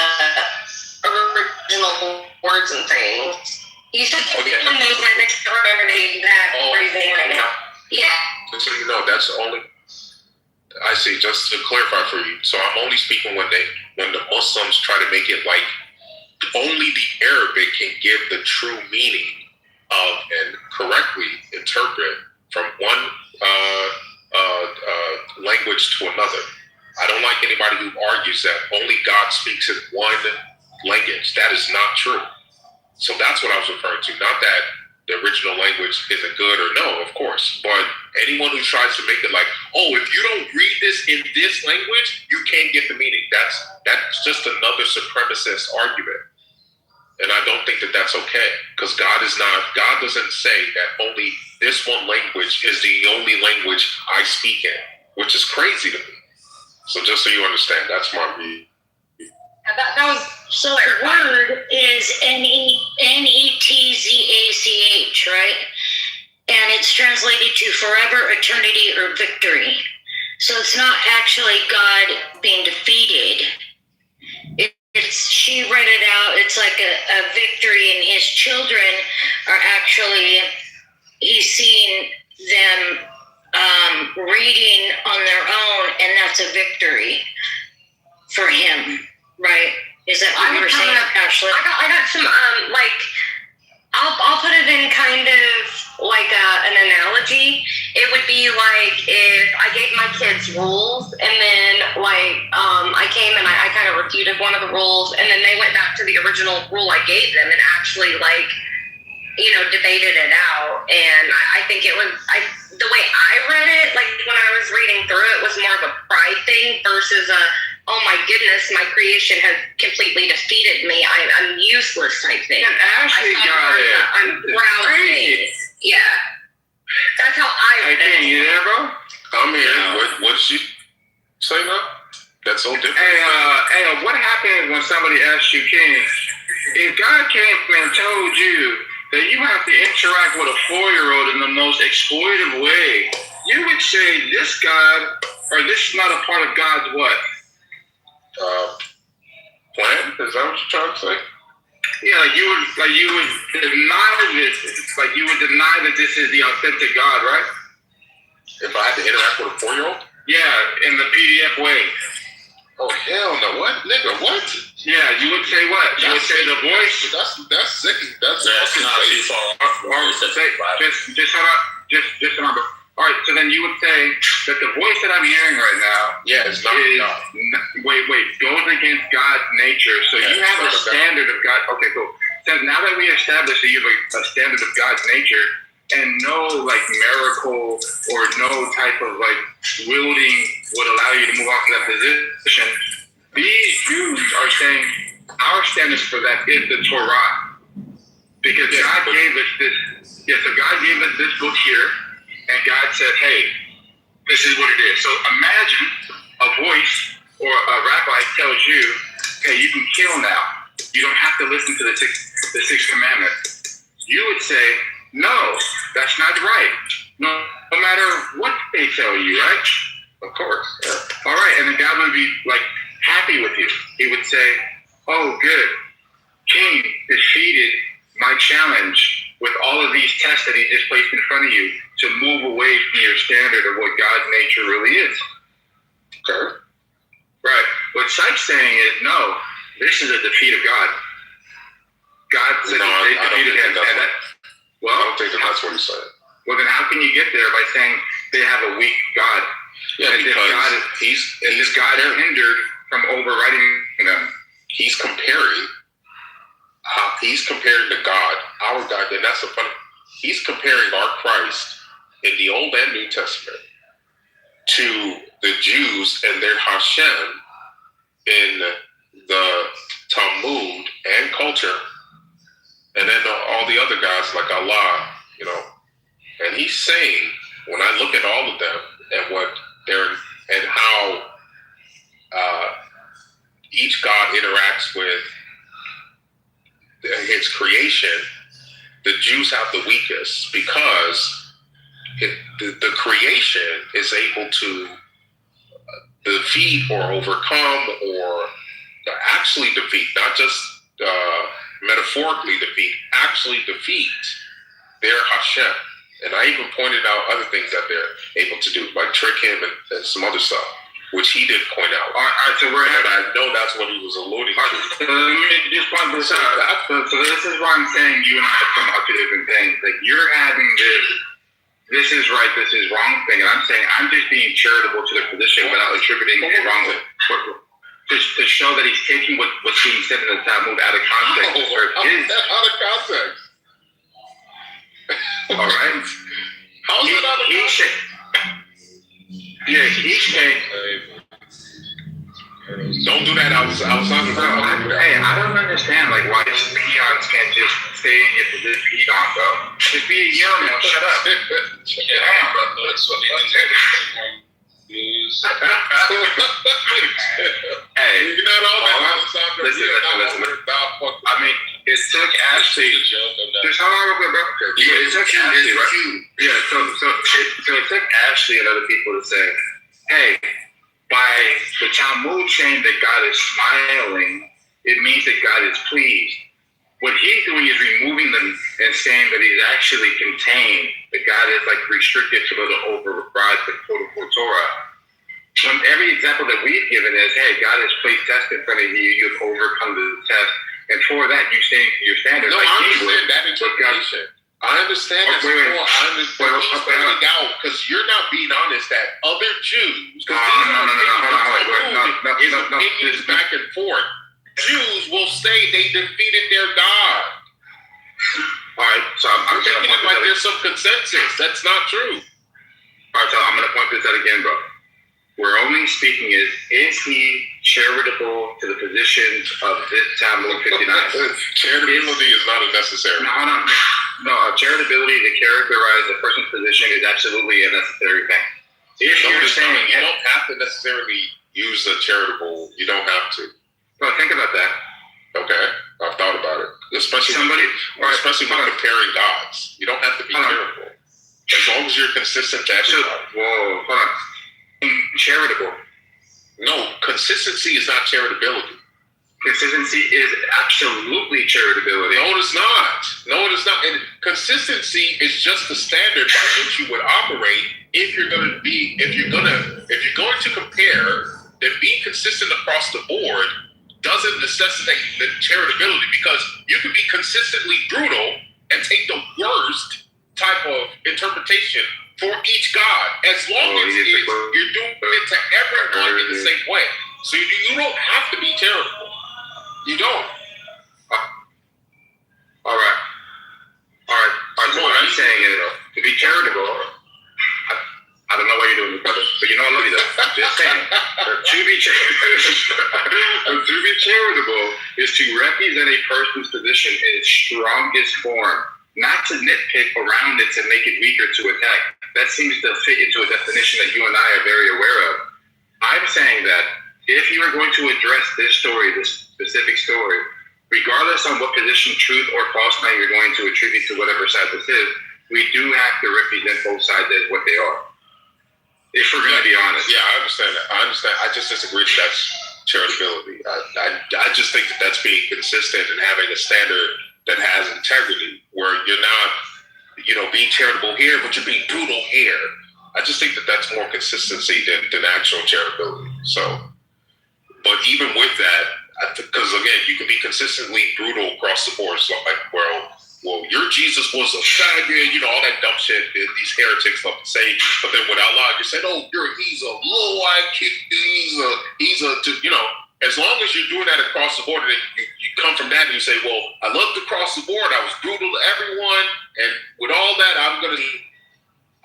original words and things. You said there's an extraordinary phrasing right now. Yeah. Just so you know, that's only. I see. Just to clarify for you, so I'm only speaking when the Muslims try to make it only the Arabic can give the true meaning of and correctly interpret from one language to another. I don't like anybody who argues that only God speaks in one language. That is not true. So that's what I was referring to. Not that the original language isn't good or no, of course. But anyone who tries to make it like, oh, if you don't read this in this language, you can't get the meaning. That's just another supremacist argument. And I don't think that that's okay, because God doesn't say that only this one language is the only language I speak in, which is crazy to me. So just so you understand, that's my view. That was so the word is Netzach, right? And it's translated to forever, eternity, or victory. So it's not actually God being defeated. She read it out. It's like a victory, and his children are actually, he's seeing them reading on their own, and that's a victory for him, right? Is that what you were saying, Ashley? I got some I'll put it in kind of like an analogy. It would be like if I gave my kids rules, and then I came and I kind of refuted one of the rules, and then they went back to the original rule I gave them and actually debated it out. And I think it was the way I read it, like when I was reading through it, was more of a pride thing versus a, oh my goodness, my creation has completely defeated me, I'm useless type thing. And Ashley got it. I'm proud thing. Yeah. That's how I read it. You there, bro? I'm here. What did she say now? That's so different. Hey, what happens when somebody asks you, King, if God came and told you that you have to interact with a 4-year-old in the most exploitive way, you would say this God, or this is not a part of God's what? Plan? Is that what you're trying to say? Yeah, you would deny this, like you would deny that this is the authentic God, right? If I had to interact with a 4-year-old? Yeah, in the PDF way. Oh hell no! What, nigga? What? Yeah, you would say what? You would say the voice. That's sick. That's not too far. Just remember. All right, so then you would say that the voice that I'm hearing right now, goes against God's nature. So you have a standard of God. Okay, cool. So now that we established that you have a standard of God's nature, and no miracle or no type of wielding would allow you to move off of that position, these Jews are saying our standard for that is the Torah, because God gave us this. Yeah, so God gave us this book here. And God said, hey, this is what it is. So imagine a voice or a rabbi tells you, hey, you can kill now. You don't have to listen to the sixth commandment. You would say, no, that's not right. No matter what they tell you, right? Of course. Yeah. All right. And then God would be happy with you. He would say, oh, good. King defeated my challenge with all of these tests that he just placed in front of you to move away from your standard of what God's nature really is. Okay. Right. What Sykes saying is, no, this is a defeat of God. God said they defeated him. Well, I don't think that's what he said. Well, then how can you get there by saying they have a weak God? Yeah, and because he's God hindered from overriding them. He's comparing to God, our God, and that's the funny. He's comparing our Christ in the Old and New Testament to the Jews and their Hashem in the Talmud and culture, and then all the other guys like Allah, And he's saying, when I look at all of them and what they're and how each God interacts with his creation, the Jews have the weakest because the creation is able to defeat or overcome or actually defeat, not just metaphorically defeat, actually defeat their Hashem. And I even pointed out other things that they're able to do, like trick him and some other stuff, which he did point out. All right, so I know that's what he was alluding to. So let me just point this out. So this is why I'm saying you and I have come up to different things. Like you're having this is right, this is wrong thing, and I'm saying I'm just being charitable to the position without attributing it wrong to show that he's taking what's being said in the Talmud out of context. Out of context. All right. How's that not a said, yeah, he said. Don't do that outside of the Hey, I don't understand like why peons can't just stay in your position peon, bro. Just be a young man, shut up. Damn, bro. That's what they news. Hey, you're not all that. Listen. I mean, it took Ashley. Just how long ago, bro? Yeah, it took Ashley, right? Yeah, so it took Ashley and other people to say, hey, by the Talmud saying that God is smiling, it means that God is pleased. What he's doing is removing them and saying that he's actually contained, that God is like restricted to the override the quote-unquote Torah. When every example that we've given is, hey, God has placed tests in front of you, you've overcome the test, and for that you stand to your standards. No, like I understand that interpretation. I understand that more. I understand he's pointing out because you're not being honest that other Jews, because these opinions back and forth. Jews will say they defeated their God. All right, so I'm taking it like there's some consensus. That's not true. All right, so I'm going to point this out again, bro. We're only speaking is he charitable to the positions of this Talmud 59? Charitability is not a necessary. No, charitability to characterize a person's position is absolutely a necessary thing. If you're saying you don't have to necessarily use a charitable, you don't have to. Well, think about that. Okay, I've thought about it. Especially when comparing gods. You don't have to be charitable. As long as you're consistent to everybody. Whoa, hold on. Charitable. No, consistency is not charitability. Consistency is absolutely charitability. No, it is not. No, it is not. And consistency is just the standard by which you would operate if you're going to compare. That being consistent across the board doesn't necessitate the charitability, because you can be consistently brutal and take the worst type of interpretation for each God, as long as you're doing it to everyone in the same way. So you don't have to be charitable. You don't. All right. So what I'm saying is, to be charitable, I don't know why you're doing this, brother, but you know I love you though. I'm just saying. To be charitable is to represent a person's position in its strongest form, not to nitpick around it to make it weaker to attack. That seems to fit into a definition that you and I are very aware of. I'm saying that if you are going to address this story, this specific story, regardless on what position, truth or false claim you're going to attribute to whatever side this is, we do have to represent both sides as what they are. If we're going to be honest. Yeah, I understand that. I just disagree that that's charitability. I just think that that's being consistent and having a standard that has integrity, where you're not, being charitable here, but you're being brutal here. I just think that that's more consistency than actual charitability. So, but even with that, because again, you can be consistently brutal across the board. So like, well, your Jesus was a faggot, all that dumb shit that these heretics love to say. But then with Allah, you said, he's a low IQ, he's a, as long as you're doing that across the board, and you come from that and you say, well, I loved across the board, I was brutal to everyone, and with all that, I'm going to,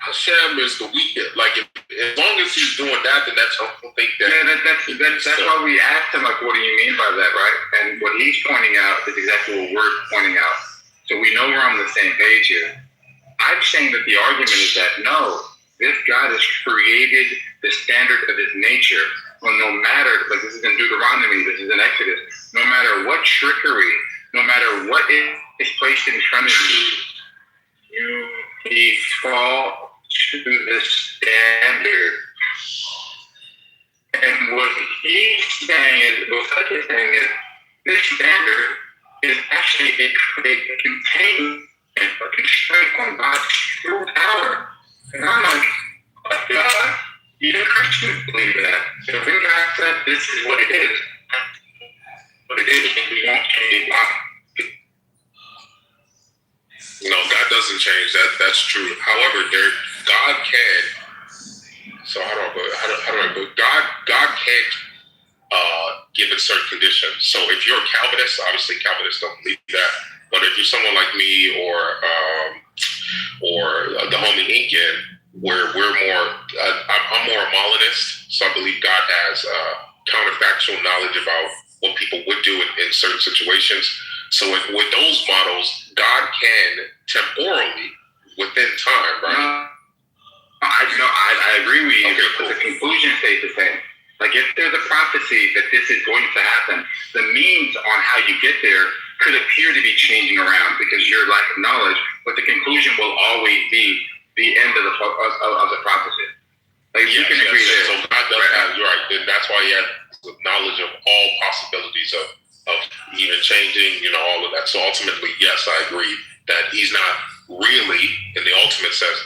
Hashem is the weakest. Like, as long as he's doing that, then that's something that... Yeah, that's why we asked him, like, what do you mean by that, right? And what he's pointing out is exactly what we're pointing out. So we know we're on the same page here. I'm saying that the argument is that, no, this God has created the standard of his nature. Well, no matter, like this is in Deuteronomy, this is in Exodus, no matter what trickery, no matter what is placed in front of you, you default to the standard. And what he's saying is, this standard is actually a containment or constraint on God's true power. And I'm like, what God? Even Christians believe that. So when God said this is what it is, and we won't change it. No, God doesn't change. That's true. However, God can. So God can't give it certain conditions. So if you're a Calvinist, obviously Calvinists don't believe that. But if you're someone like me, or or the homie Incan, where we're more, I'm more a Molinist, so I believe God has counterfactual knowledge about what people would do in certain situations. So with those models, God can temporally, within time, right? I agree with you, Okay, but the conclusion stays the same. Like, if there's a prophecy that this is going to happen, the means on how you get there could appear to be changing around because your lack of knowledge, but the conclusion will always be the end of the prophecy. Like, you can agree there. So God does have, you're right. That's why he has knowledge of all possibilities of even changing, all of that. So ultimately, yes, I agree that he's not really, in the ultimate sense,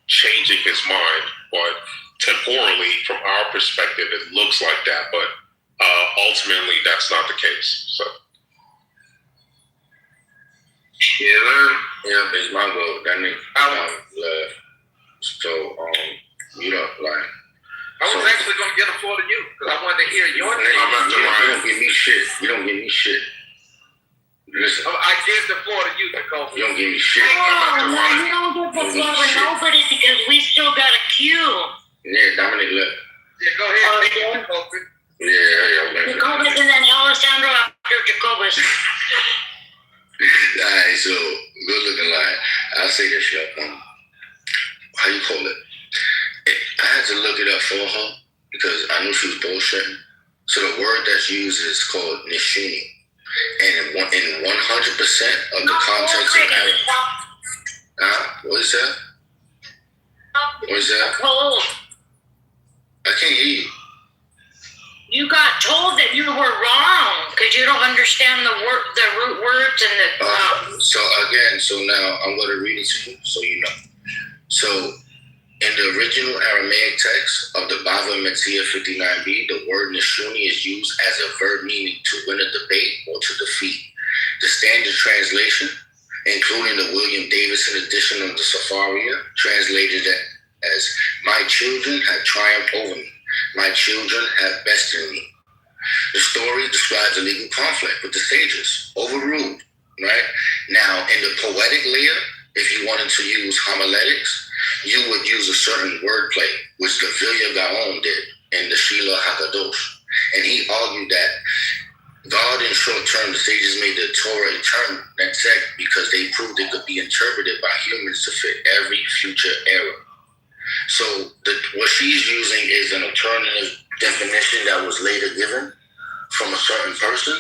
changing his mind, but temporally, from our perspective, it looks like that. But ultimately, that's not the case. So. Yeah, it's my goal. That nigga, so, like. I was actually going to get them for you because I wanted to hear your name. You don't give me shit. You don't give me shit. Listen. I gave the floor to you to go. You don't give me shit. You don't give the floor to nobody because we still got a queue. Yeah, Dominic left. Yeah, go ahead. Yeah. Jacobus and then Alessandro after Jacobus. Alright, so good looking line. I'll say this shit. How you call it? I had to look it up for her because I knew she was bullshitting. So the word that's used is called Nishuni. And in 100% of the context of that. What is that? What is that? Cold. I can't hear you. You got told that you were wrong because you don't understand the root words and the. So now I'm going to read it to you so you know. So in the original Aramaic text of the Bava Metzia 59b, the word Nishuni is used as a verb meaning to win a debate or to defeat. The standard translation, including the William Davidson edition of the Safaria, translated it as, "My children have triumphed over me. My children have bested me." The story describes a legal conflict with the sages, overruled, right? Now, in the poetic layer, if you wanted to use homiletics, you would use a certain wordplay, which the Vilya Gaon did in the Shila HaKadosh. And he argued that God, in short term, the sages made the Torah eternal, that's it, because they proved it could be interpreted by humans to fit every future era. So what she's using is an alternative definition that was later given from a certain person,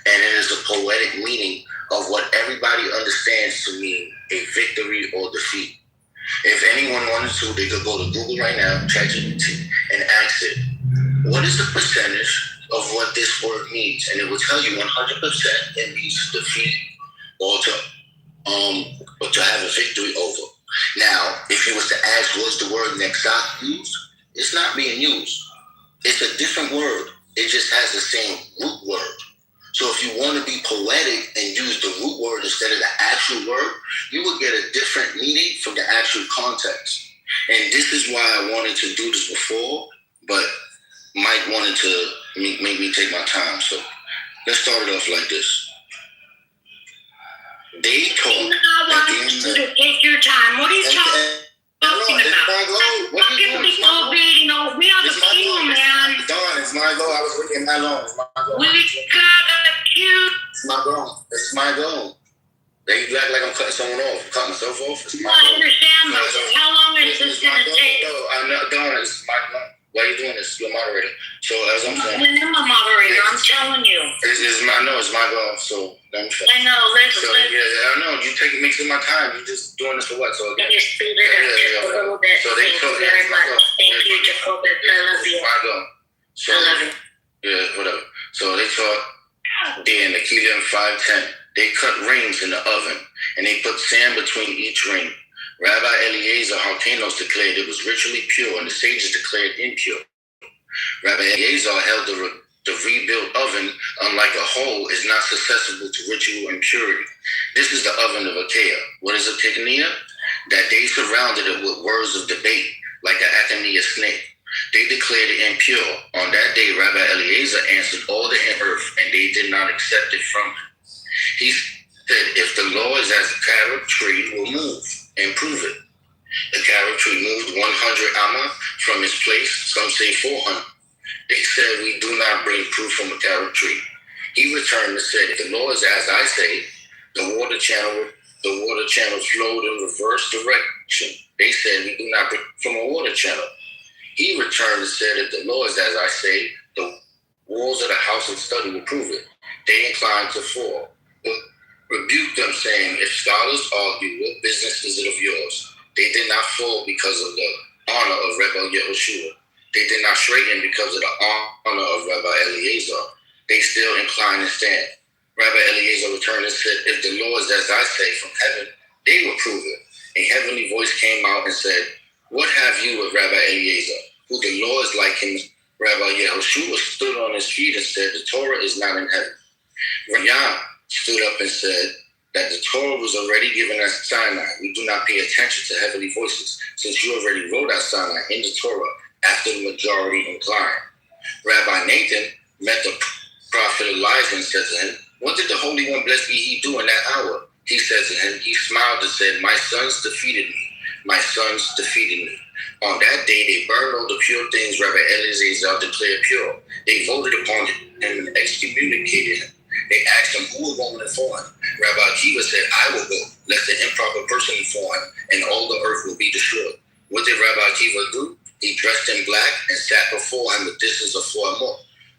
and it is the poetic meaning of what everybody understands to mean a victory or defeat. If anyone wanted to, they could go to Google right now, ChatGPT, and ask it, what is the percentage of what this word means? And it will tell you 100% it means defeat or to have a victory over. Now, if you was to ask what's the word Nexat used, it's not being used. It's a different word. It just has the same root word. So if you want to be poetic and use the root word instead of the actual word, you will get a different meaning from the actual context. And this is why I wanted to do this before, but Mike wanted to make me take my time. So let's start it off like this. They talk. I want you to take your time. What are you talking about? We have a queue, man. Dawn, it's my goal. I was waiting that long. It's my goal. We got a queue. It's my goal. It's my goal. They act like I'm cutting someone off, cutting myself off. It's my I understand, but how long is this going to take? I'm not doing it. It's my goal. Why are you doing this? You're a moderator. So as I'm saying, I'm a moderator. I'm telling you. It's my goal. So let me finish. I know. I know. You make it my time. You're just doing this for what? So again. Can you speed it up just a little bit? So they Thank you very much. Thank you, Jacob. I love you. My goal. So, I love you. Yeah, whatever. So they taught there in the Kilian 5:10. They cut rings in the oven and they put sand between each ring. Rabbi Eliezer Harkenos declared it was ritually pure, and the sages declared impure. Rabbi Eliezer held the rebuilt oven, unlike a whole, is not susceptible to ritual impurity. This is the oven of Achaia. What is a Tiknia? That they surrounded it with words of debate, like an Achaia snake. They declared it impure. On that day, Rabbi Eliezer answered all the earth, and they did not accept it from him. He said, if the law is as a carob tree, will move. and prove it. The carob tree moved 100 amma from its place, some say 400. They said, we do not bring proof from a carob tree. He returned and said, the law is as I say. The water channel flowed in reverse direction. They said, we do not bring from a water channel. He returned and said, if the law is as I say, the walls of the house and study will prove it. They inclined to fall. But rebuked them, saying, if scholars argue, what business is it of yours? They did not fall because of the honor of Rabbi Yehoshua. They did not straighten because of the honor of Rabbi Eliezer. They still inclined and stand. Rabbi Eliezer returned and said, if the law is as I say from heaven, they will prove it. A heavenly voice came out and said, what have you with Rabbi Eliezer, who the law is like him? Rabbi Yehoshua stood on his feet and said, the Torah is not in heaven. Rayam stood up and said that the Torah was already given at Sinai. We do not pay attention to heavenly voices, since you already wrote at Sinai in the Torah after the majority inclined. Rabbi Nathan met the prophet Elijah and said to him, what did the Holy One, blessed be he, do in that hour? He said to him, he smiled and said, my sons defeated me. My sons defeated me. On that day, they burned all the pure things Rabbi Eliezer declared pure. They voted upon him and excommunicated him. They asked him who would go before him. Rabbi Akiva said, I will go, lest the improper person before him, and all the earth will be destroyed. What did Rabbi Akiva do? He dressed in black and sat before him with distance of 4 more.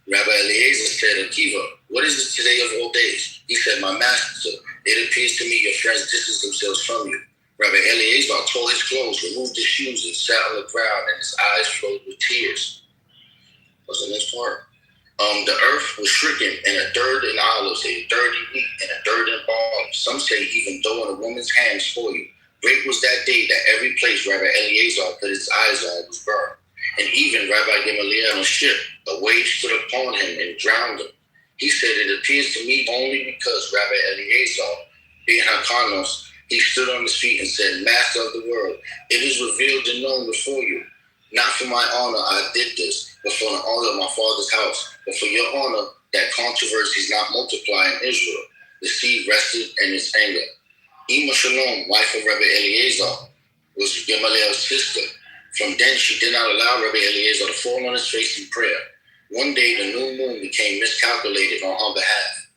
Rabbi Eliezer said, Akiva, what is it today of all days? He said, my master, it appears to me your friends distance themselves from you. Rabbi Eliezer tore his clothes, removed his shoes, and sat on the ground, and his eyes flowed with tears. What's the next part? The earth was stricken, and a third in olives, a third in wheat, and a third in barley. Some say even though in a woman's hands for you. Great was that day that every place Rabbi Eliezer put his eyes on was burned. And even Rabbi Gamaliel on a ship, a wave stood upon him and drowned him. He said, it appears to me only because Rabbi Eliezer, being Hakanos, he stood on his feet and said, Master of the world, it is revealed and known before you. Not for my honor I did this, but for the honor of my father's house, but for your honor that controversies not multiply in Israel. The seed rested in its anger. Ima Shalom, wife of Rabbi Eliezer, was Gamaliel's sister. From then she did not allow Rabbi Eliezer to fall on his face in prayer. One day the new moon became miscalculated on her behalf.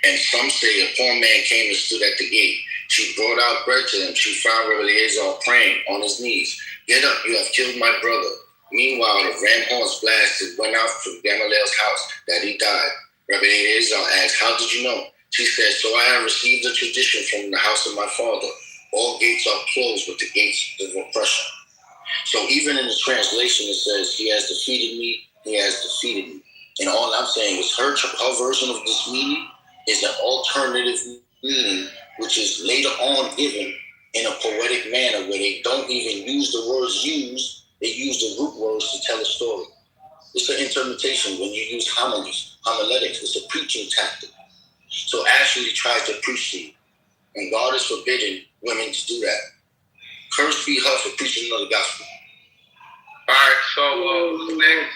And some say a poor man came and stood at the gate. She brought out bread to him. She found Rabbi Eliezer praying on his knees. Get up, you have killed my brother. Meanwhile, the ram horns blasted went out from Gamaliel's house that he died. Rabbi Eliezer asked, how did you know? She said, so I have received a tradition from the house of my father. All gates are closed but the gates of oppression. So even in the translation, it says, he has defeated me, he has defeated me. And all I'm saying is her version of this meaning is an alternative meaning, which is later on given in a poetic manner where they don't even use the words used, they use the root words to tell a story. It's an interpretation when you use homiletics. It's a preaching tactic. So Ashley tried to preach to you, and God is forbidding women to do that. Cursed be her for preaching another gospel. All right, so next.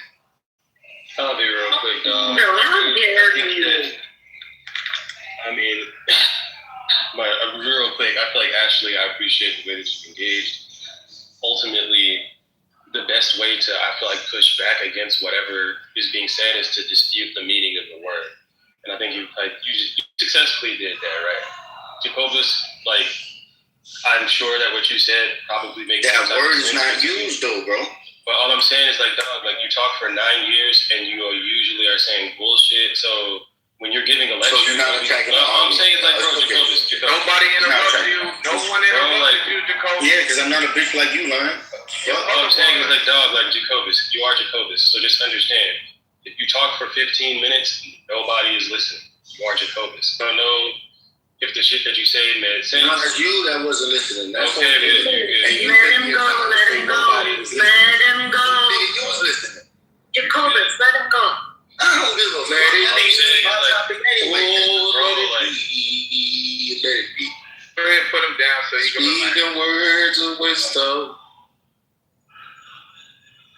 I'll be real quick, dog. No, how dare you? I mean, real quick, I feel like Ashley, I appreciate the way that you engaged. Ultimately, the best way to, I feel like, push back against whatever is being said is to dispute the meaning of the word. And I think you successfully did that, right? Jacobus, like, I'm sure that what you said probably makes sense. That word is not used, though, bro. But all I'm saying is, like, dog, like, you talk for 9 years and you usually are saying bullshit. So when you're giving a lecture, so you're not attacking all I'm saying is, like, bro, Jacobus. Nobody interrupted you. No one interrupted you, Jacobus. Yeah, because I'm not a bitch like you, man. All I'm saying is, like, dog, like, Jacobus, you are Jacobus. So just understand, if you talk for 15 minutes, nobody is listening. You are Jacobus. I don't know if the shit that you say made sense. No, it's you that wasn't listening. That's okay, good. Let him go, let him go. Let him go. You was listening. Jacobus, let him go. I don't give a fuck. Let it be. Let it be. Go ahead and put him down so you can speak the words of wisdom.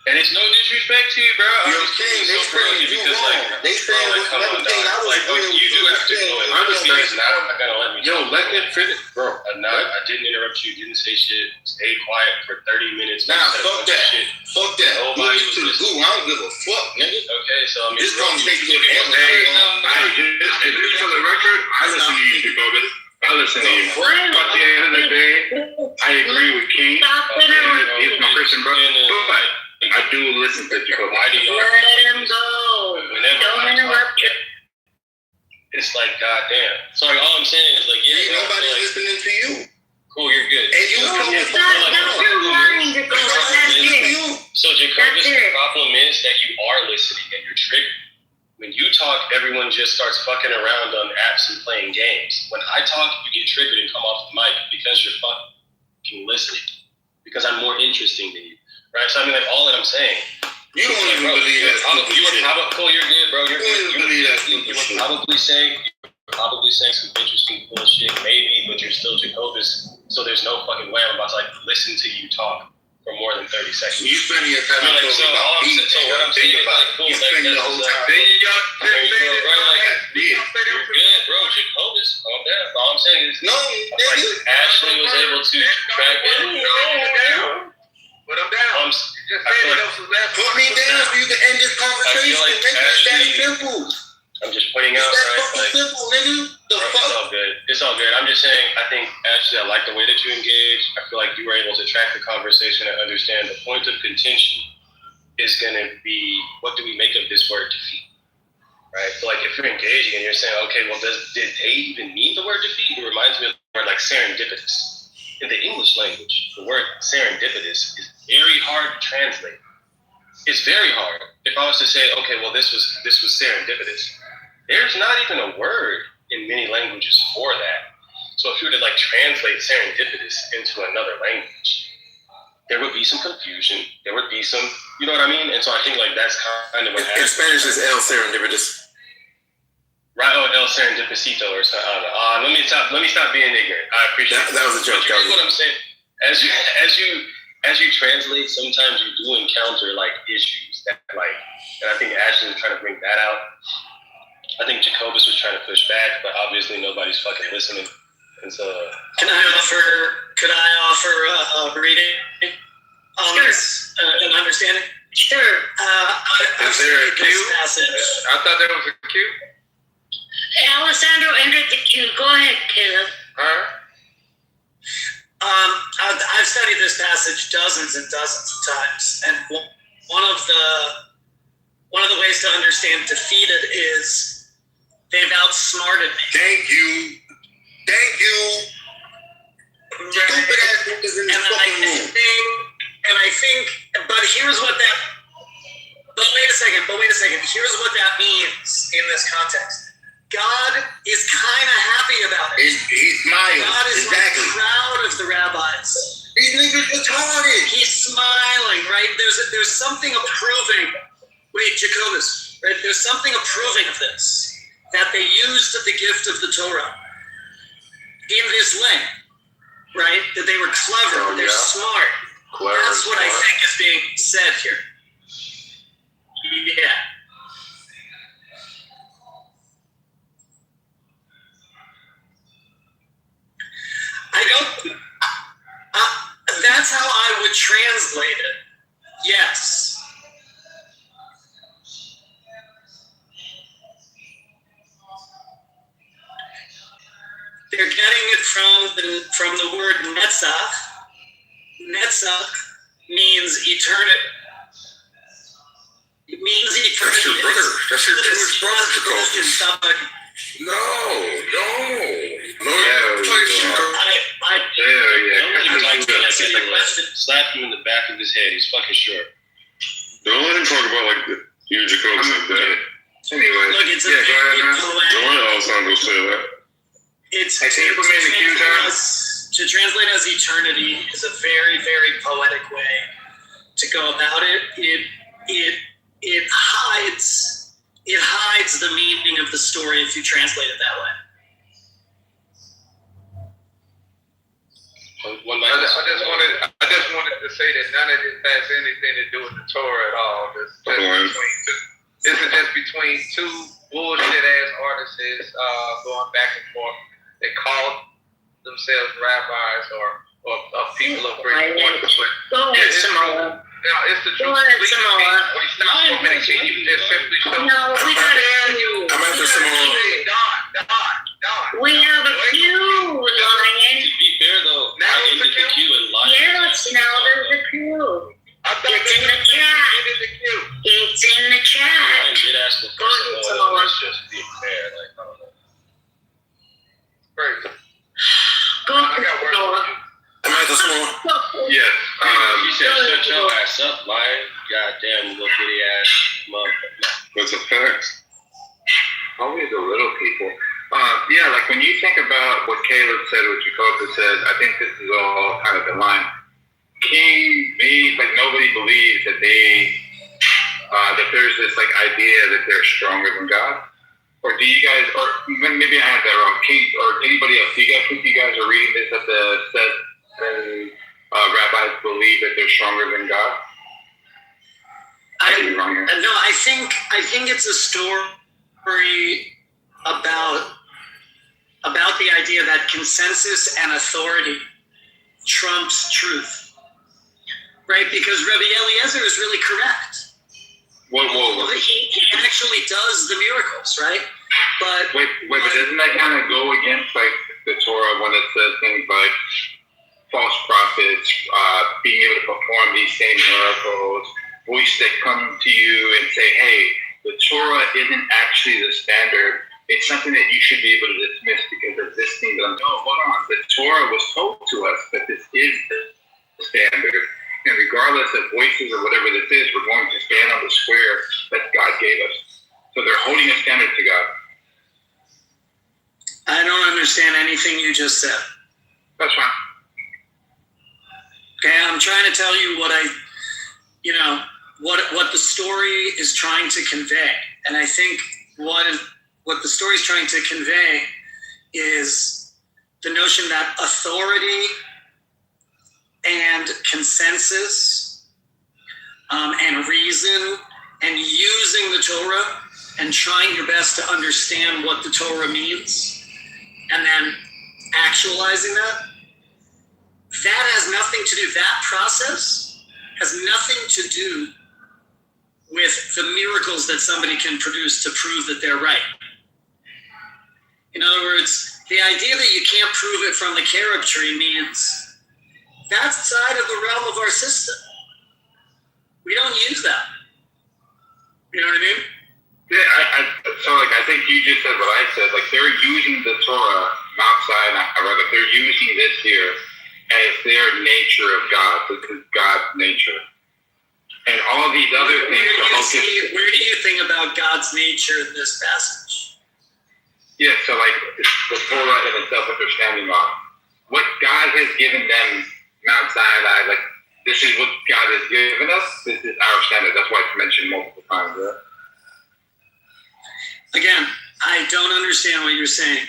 And it's no disrespect to you, bro. You know what I'm saying? They saying you wrong. They saying everything I was agreeing with. You do have to go and understand. Not gonna let me. Yo, let them finish, bro. I didn't interrupt you. Didn't say shit. Stay quiet for 30 minutes. Nah, fuck that. Fuck that. Nobody was to the goo. I don't give a fuck, nigga. Okay, so I mean, this conversation was just for the record, I listen to you, Jacoby. I listen to you. At the end of the day, I agree with King. He's my Christian brother, but I do listen to Jacoby. Why do you let him go? Don't interrupt him. It's like, goddamn. So like, all I'm saying is like, yeah, nobody's listening to you. Cool, you're good. And you that's your line, Jacoby. That's it. So Jacobus, the problem is that you are listening and you're triggered. When you talk, everyone just starts fucking around on apps and playing games. When I talk, you get triggered and come off the mic because you're fucking listening. Because I'm more interesting than you. Right? So I mean, like, all that I'm saying. You don't even believe that. You were probably, cool, you're good, bro. You're good. You believe that. You were probably saying some interesting bullshit, maybe, but you're still Jacobus. So there's no fucking way I'm about to, like, listen to you talk for more than 30 seconds. You spending your time like, so what I'm saying is, like, cool, you spending the whole time. There you go, bro. Like, you're good, bro. Jacobus, calm down. All I'm saying is, like, Ashley was able to track it. Put him down. Put me down so you can end this conversation. Like Make it that simple. I'm just pointing out, right? Like, simple, nigga. It's all good. It's all good. I'm just saying, I think, Ashley, I like the way that you engage. I feel like you were able to track the conversation and understand the point of contention is going to be, what do we make of this word defeat? Right? So, like, if you're engaging and you're saying, okay, well, did they even mean the word defeat? It reminds me of the word like serendipitous. In the English language, the word serendipitous is very hard to translate. It's very hard. If I was to say, okay, well, this was serendipitous, there's not even a word in many languages for that. So if you were to like translate serendipitous into another language, there would be some confusion. There would be some, you know what I mean? And so I think like that's kind of what happens. In Spanish, it's el serendipitous. Right, el serendipicito or something. Let me stop being ignorant. I appreciate that. That was a joke. Here's what I'm saying. As you translate, sometimes you do encounter like issues that like, and I think Ashley was trying to bring that out. I think Jacobus was trying to push back, but obviously nobody's fucking listening. And so, Could I offer a reading on this, an understanding? Sure. Is there a cue? I thought there was a cue. Alessandro entered the queue. Go ahead, Caleb. I've studied this passage dozens and dozens of times, and one of the ways to understand defeated is they've outsmarted me. Thank you. Stupid ass niggas in the fucking room. And I think, but here's what that. But wait a second. Here's what that means in this context. God is kind of happy about it. He's smiling. God is like proud of the rabbis. These niggas retarded. He's smiling, right? There's something approving. Wait, Jacobus, right? There's something approving of this, that they used the gift of the Torah in this lane, right? That they were clever, they're smart. Clever. That's what I think is being said here. Yeah. That's how I would translate it. Yes. They're getting it from the word netzach. Netzach means eternity. It means eternity. That's your brother. That's your Jewish brother. Slap you in the back of his head. He's fucking short. Don't let him talk about like you and Jacobus like that. Anyway, look, it's go ahead, man. Don't let Alessandro say that. To translate as eternity is a very, very poetic way to go about it. It hides the meaning of the story if you translate it that way. I just wanted to say that none of this has anything to do with the Torah at all. This is just between two bullshit ass artists going back and forth. They call themselves rabbis or people of great importance. Go ahead, Samoa. It's the truth. Go ahead, Samoa. We stop communicating. You just simply show. No, we got a few. I'm after Samoa. Don. We have a few, Lion. To be fair though, Now I it's ended the queue and locked Yes, now there's a few. It's in the chat. It's in the chat. I did ask the Go ahead, first Samoa. one. It's just being fair. Like, I don't know. Crazy. Go ahead, Samoa. I'm after Samoa. Yes. You said shut your ass up, lion. Goddamn little bitty ass motherfucker. What's a fact? Always the little people. Yeah, like when you think about what Caleb said, what Jacob said, I think this is all kind of in line. King, me, like nobody believes that that there's this like idea that they're stronger than God. Or do you guys, or maybe I had that wrong, King, or anybody else, do you guys think you guys are reading this at the set and rabbis believe that they're stronger than God? I think it's a story about the idea that consensus and authority trumps truth, right? Because Rabbi Eliezer is really correct. Whoa. He actually does the miracles, right? But wait, but doesn't that kind of go against like the Torah when it says things like false prophets being able to perform these same miracles, voice that come to you and say, hey, the Torah isn't actually the standard. It's something that you should be able to dismiss because of this thing that no, hold on. The Torah was told to us that this is the standard. And regardless of voices or whatever this is, we're going to stand on the square that God gave us. So they're holding a standard to God. I don't understand anything you just said. That's fine. Okay, I'm trying to tell you what what the story is trying to convey. And I think what the story is trying to convey is the notion that authority and consensus and reason and using the Torah and trying your best to understand what the Torah means and then actualizing that has nothing to do, that process has nothing to do with the miracles that somebody can produce to prove that they're right. In other words, the idea that you can't prove it from the carob tree means that's outside of the realm of our system. We don't use that. You know what I mean? Yeah, I think you just said what I said. Like they're using the Torah, Mount Sinai, rather they're using this here as their nature of God. This is God's nature. And all these other things. Where do you think about God's nature in this passage? Yeah, so like the Torah in itself, what they're standing on. What God has given them, Mount Sinai, like this is what God has given us. This is our standard. That's why it's mentioned multiple times. Right? Again, I don't understand what you're saying.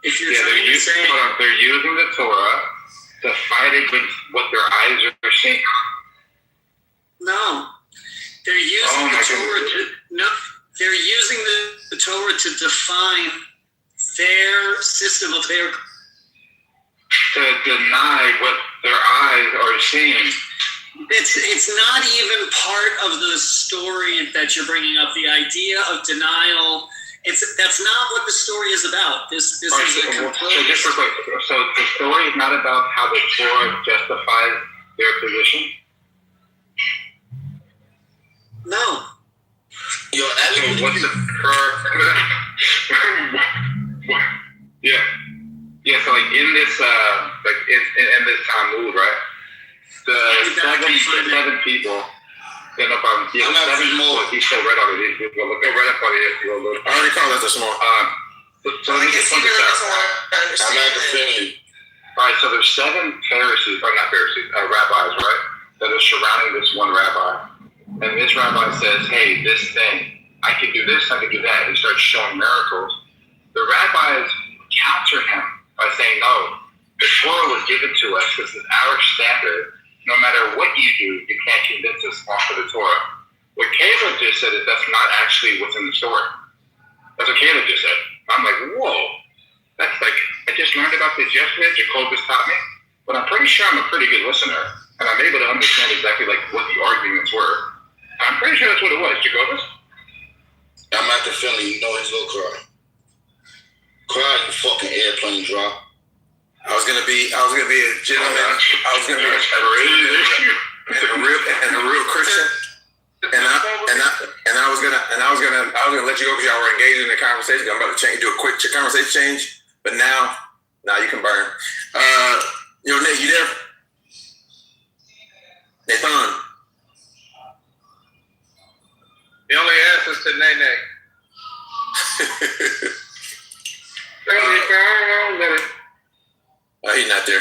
If you're they're using the Torah to fight against what their eyes are seeing. No, they're using the Torah. They're using the Torah to define their system of their. To deny what their eyes are seeing. It's not even part of the story that you're bringing up. The idea of denial. That's not what the story is about. This is a component. So just real quick. So the story is not about how the Torah justifies their position. No. Yo, what's the Yeah. So like in this in this Talmud, right? The seven people. Yeah, no problem. Yeah, seven more. He's so red on it. He's gonna look right up on it. I already called that this morning. So let me just point this out. I'm at the finish. All right. So there's seven Pharisees, or not Pharisees, rabbis, right? That are surrounding this one rabbi. And this rabbi says, hey, this thing, I can do this, I can do that. He starts showing miracles. The rabbis counter him by saying, no, the Torah was given to us. This is our standard. no matter what you do, you can't convince us off of the Torah. What Caleb just said is that's not actually what's in the story. That's what Caleb just said. I'm like, whoa. That's like, I just learned about this yesterday. Jacobus taught me. But I'm pretty sure I'm a pretty good listener. And I'm able to understand exactly like what the arguments were. I'm pretty sure that's what it was. Jacobus? I'm at the feeling you know he's gonna cry. Cry, you fucking airplane drop. I was gonna be a gentleman. I was gonna be a real Christian. And I was gonna let you go because y'all were engaged in the conversation. I'm about to do a quick conversation change. But now you can burn. Nate, you there? Nathan. The only answer is to Nene. He's not there.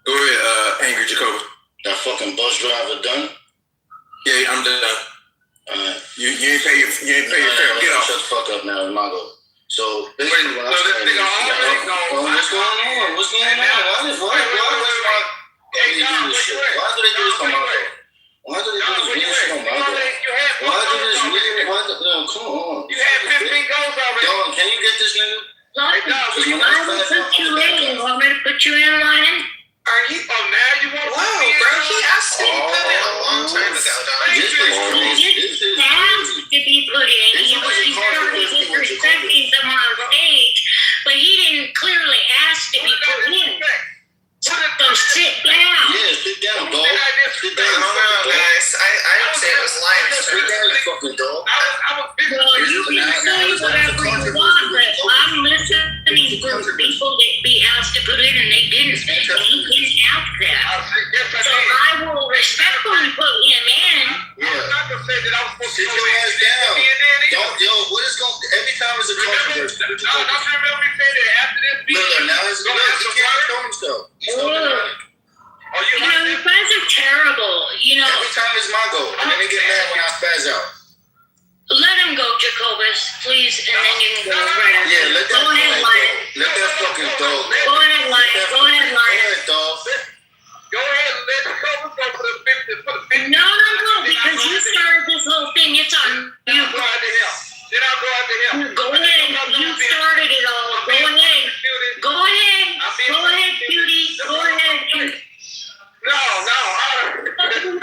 Go ahead, Angry Jacoby. That fucking bus driver done? Yeah, I'm done. You ain't pay your fare. Get off. Shut the fuck up now, Mago. So Wait, so this nigga already gone. What's going on? Why do they do this shit? Why do they do this for Mago? Why do they do this for Mago? No, come on. You had 15 goals already. Dog, can you get this nigga? I will put you in. You want me to put you in, Ryan? Are you? Oh, now you want to? Whoa, bro, he asked to be put in a long time ago, dog. He just asked to be put in. He was disrespecting someone on stage, but he didn't clearly ask to be put in. So sit down. Yeah, sit down, dog. Sit down. I don't know, guys. I would say it was live. Sit down, you fucking dog. Well, you can say whatever you want, but I'm listening for people that be asked to put in and they didn't. And he didn't ask that. So I will respectfully put him in. Yeah. Sit your ass down. What is going? Every time it's a controversy. Don't you remember me saying that after this beat? Look, now he can't show himself. You guys are terrible. Every time it's my goal, and then they get mad when I spaz out. Let him go, Jacobus, please, and then you can go right after. Yeah, let that go ahead, Lion. Let that fucking dog. Go ahead, Lion. Go ahead, Lion. Go ahead, dog. Go ahead and let Jacobus go for the 50. No, because you started this whole thing. It's on you. I'll go after him. Then I'll go after him. Go ahead. You started it all. Go ahead. Go ahead. Go ahead, cutie. Go ahead, cutie. No. You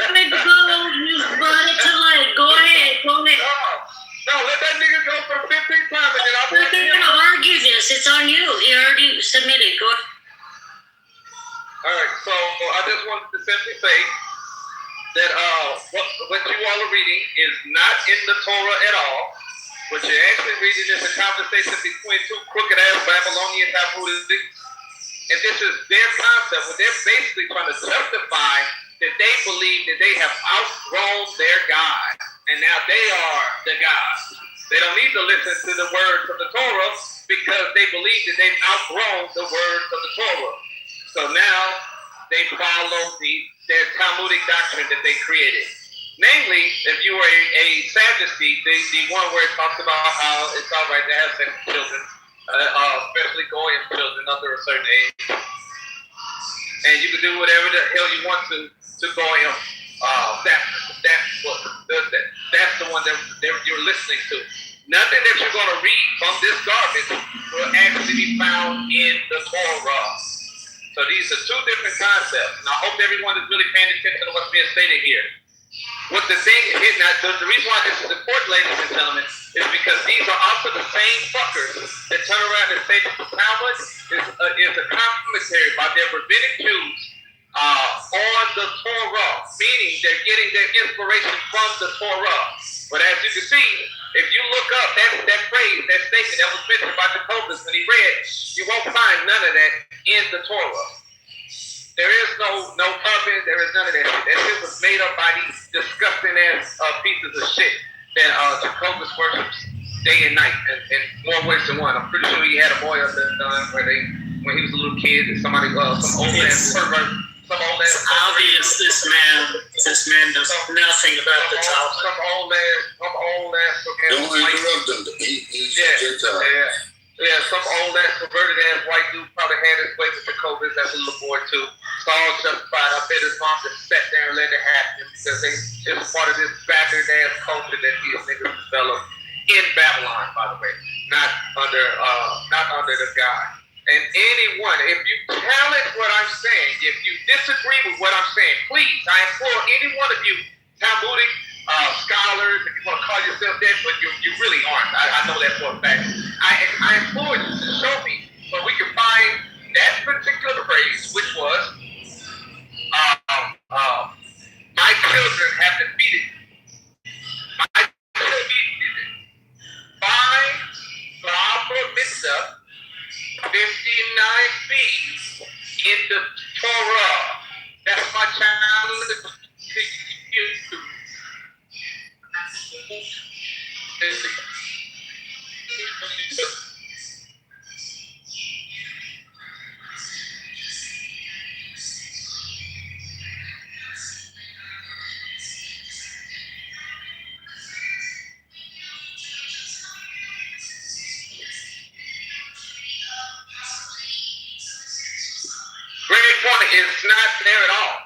brought it to light. Go ahead. No, let that nigga go for the 15th time and then I'll We're going to argue this. It's on you. You already submitted. Go ahead. Alright, so I just wanted to simply say that what you all are reading is not in the Torah at all. What you're actually reading is a conversation between two crooked-ass Babylonian Talmudic. And this is their concept, where they're basically trying to justify that they believe that they have outgrown their God. And now they are the gods. They don't need to listen to the words of the Torah because they believe that they've outgrown the words of the Torah. So now they follow their Talmudic doctrine that they created. Namely, if you were a Sadducee, the one where it talks about how it's all right to have sex with children, especially Goyim children under a certain age, and you can do whatever the hell you want to Goyim. That's the one that you're listening to. Nothing that you're going to read from this garbage will actually be found in the Torah. So these are two different concepts, and I hope everyone is really paying attention to what's being stated here. What the thing is, the reason why this is important, ladies and gentlemen, is because these are also the same fuckers that turn around and say that the Talmud is a commentary by their rabbinic Jews on the Torah, meaning they're getting their inspiration from the Torah. But as you can see, if you look up that phrase, that statement that was mentioned by Jacobus when he read, you won't find none of that in the Torah. There is no covenant, there is none of that shit. That shit was made up by these disgusting ass pieces of shit that Jacobus worships day and night, and more ways than one. I'm pretty sure he had a boy up there when he was a little kid, and some old ass pervert. It's obvious this man knows nothing about the Talmud. Some old ass. Don't interrupt him. He's a Gentile. Yeah, some old ass perverted ass white dude probably had his way with the COVID as a little boy too. It's all justified. I bet his mom just sat there and let it happen because it's part of this bastard ass culture that these niggas developed in Babylon, by the way, not under the God. And anyone, if you challenge what I'm saying, if you disagree with what I'm saying, please, I implore any one of you Talmudic scholars, if you want to call yourself that, but you really aren't. I know that for a fact. I implore you to show me where we can find that particular phrase, which was, my children have defeated me. My children defeated me. Find Barbara Mitzvah 59b in the Torah. That's my challenge to you. Great point. It's not there at all.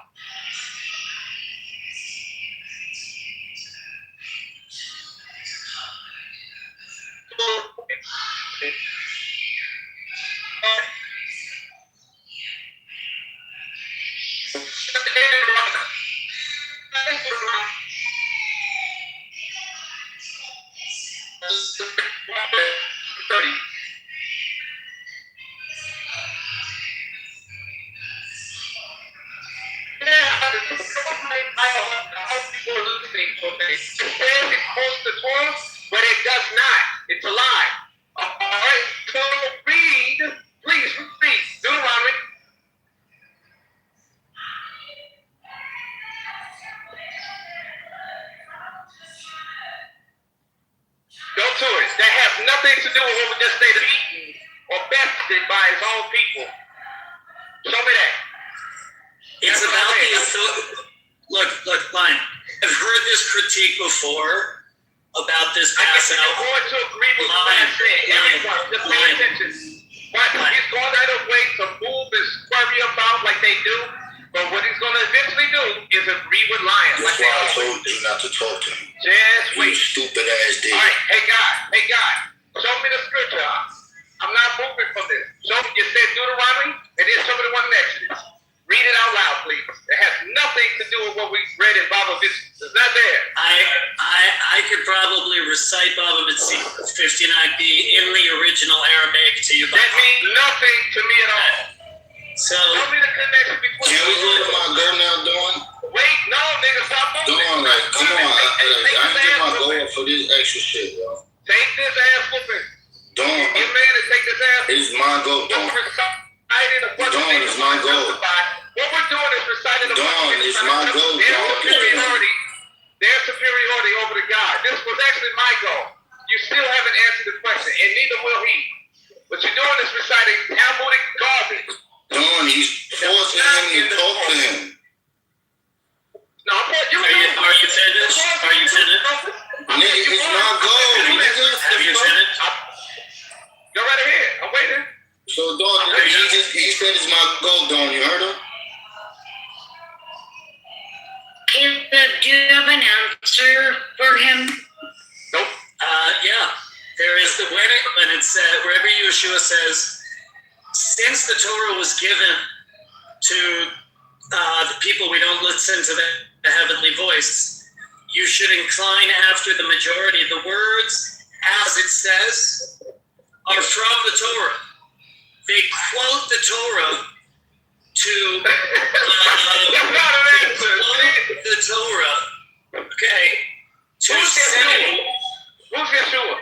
But it does not. It's a lie. All right. So read. Please read. Deuteronomy. Go to it. That has nothing to do with what we just stated, eaten or bested by his own people. Show me that. It's about the authority. Look, fine. I've heard this critique before about this passing out. I'm going to agree with what I'm saying. Everyone, just pay attention. He's going out of way to move and scurry about like they do, but what he's going to eventually do is agree with lions. That's why I told you not to talk to him. Just wait. You stupid ass dude. All right, hey God, show me the scripture. I'm not moving from this. Show me, you said Deuteronomy, and then show me the one in Exodus. Read it out loud, please. It has nothing to do with what we read in Baba Mitzvah. It's not there. I could probably recite Baba Mitzvah 59b in the original Aramaic to you. That means nothing to me at all. So show me the connection between. Can we go to my go now, Dawn? Wait, no, nigga, stop moving. Dawn, like, come on. I ain't get my go for this extra shit, yo. Take this ass whooping. Dawn. Get man to take this ass. It's my go, Dawn. Dawn, it's my go. What we're doing is reciting the Dawn, it's my go, Dawn. Their superiority over the God. This was actually my goal. You still haven't answered the question, and neither will he. What you're doing is reciting Talmudic garbage. Dawn, he's forcing him to talk to him. No, I'm you. Are you finished? Are you finished? Nigga, it's my goal, nigga. Have you finished? Go right ahead. I'm waiting. So, Dawn, he said it's my goal, Dawn. You heard him? Caleb, do you have an answer for him? Nope. Yeah. There is the when it said wherever Yeshua says, since the Torah was given to the people, we don't listen to the heavenly voice. You should incline after the majority. The words, as it says, are from the Torah. They quote the Torah to quote the Torah. Okay. To say. Who's Yeshua?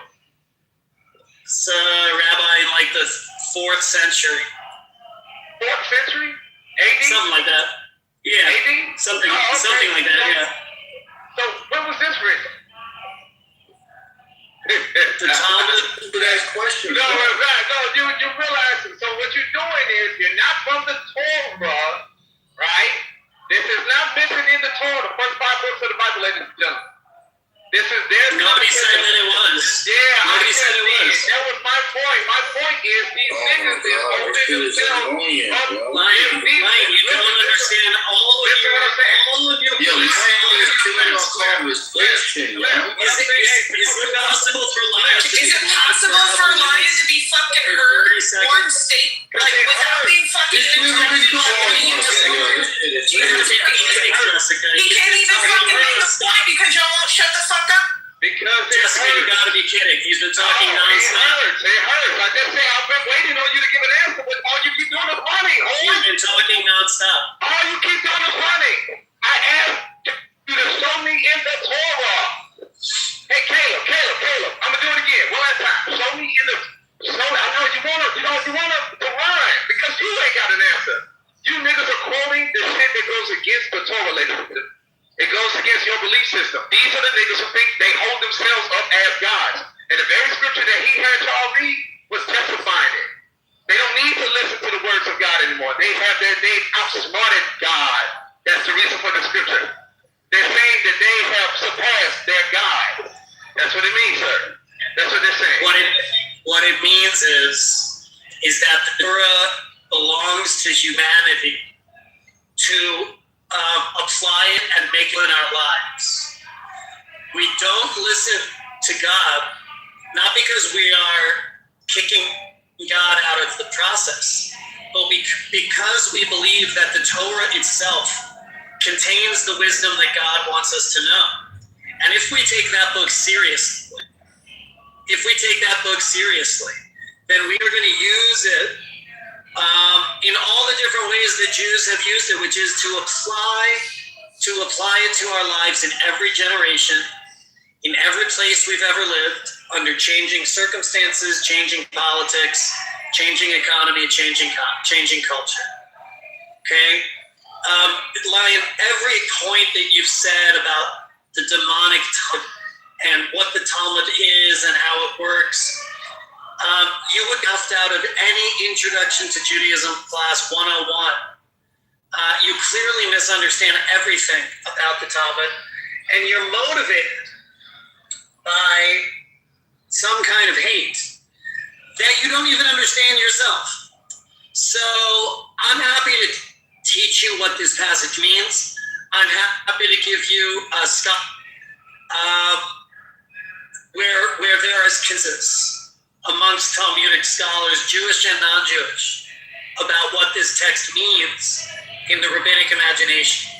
It's a rabbi in like the 4th century. 4th century? AD? Something like that. Yeah. AD? Something like that, yeah. So when was this written? The Talmud. That's question. No, you realize it. So what you're doing is you're not from the Torah, right? This is not mentioned in the Torah, the first 5 books of the Bible, ladies and gentlemen. This is their. Nobody said that it was. Yeah, Nobody said it was. That was my point. My point is these niggas is holding It's annoying, bro. Lion, you don't understand all of your Yo, Lion is killing our conversation, yo. Is it possible for Lion to be Is it possible for a lion to be fucking heard one state like without being fucking interrupted? He can't even fucking make a point because y'all won't shut the fuck up. Because Jessica, you gotta be kidding. He's been talking nonstop. It hurts. I just say I've been waiting on you to give an answer, but all you keep doing is running. He's been talking nonstop. All you keep doing is running. I asked you to show me in the Torah. Hey, Caleb, I'm gonna do it again. One last time. Show me in the. I know you wanna to run because you ain't got an answer. You niggas are quoting the shit that goes against the Torah, ladies. It goes against your belief system. These are the niggas who think they hold themselves up as gods. And the very scripture that he had y'all read was testifying it. They don't need to listen to the words of God anymore. They've outsmarted God. That's the reason for the scripture. They're saying that they have surpassed their God. That's what it means, sir. That's what they're saying. What it means is that the Torah belongs to humanity to apply it and make it in our lives. We don't listen to God, not because we are kicking God out of the process, but because we believe that the Torah itself contains the wisdom that God wants us to know. And if we take that book seriously, then we are going to use it in all the different ways that Jews have used it, which is to apply it to our lives in every generation, in every place we've ever lived, under changing circumstances, changing politics, changing economy, changing culture. Okay? Lion, every point that you've said about the demonic and what the Talmud is and how it works, you would have left out of any Introduction to Judaism class 101. You clearly misunderstand everything about the Talmud, and you're motivated by some kind of hate that you don't even understand yourself. So I'm happy to teach you what this passage means. I'm happy to give you a stuff where there is consensus amongst Talmudic scholars, Jewish and non-Jewish, about what this text means in the rabbinic imagination.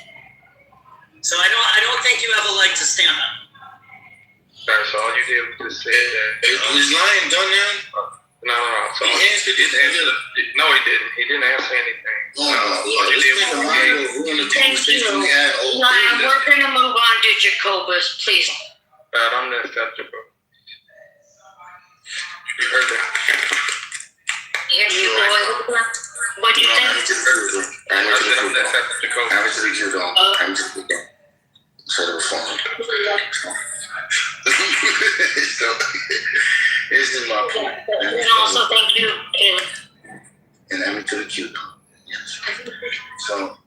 So I don't think you have a leg to stand on. So all you did was just say that. Is Lion done now? No. So he didn't answer. No, he didn't. He didn't answer anything. Thank you. Lion, we're going to move on to Jacobus, please. I'm not acceptable. You heard that? Yeah, you boy. What do you think? Instead of a phone. This is my point. And also, thank you, Caleb. And add me to the queue. Yes. So,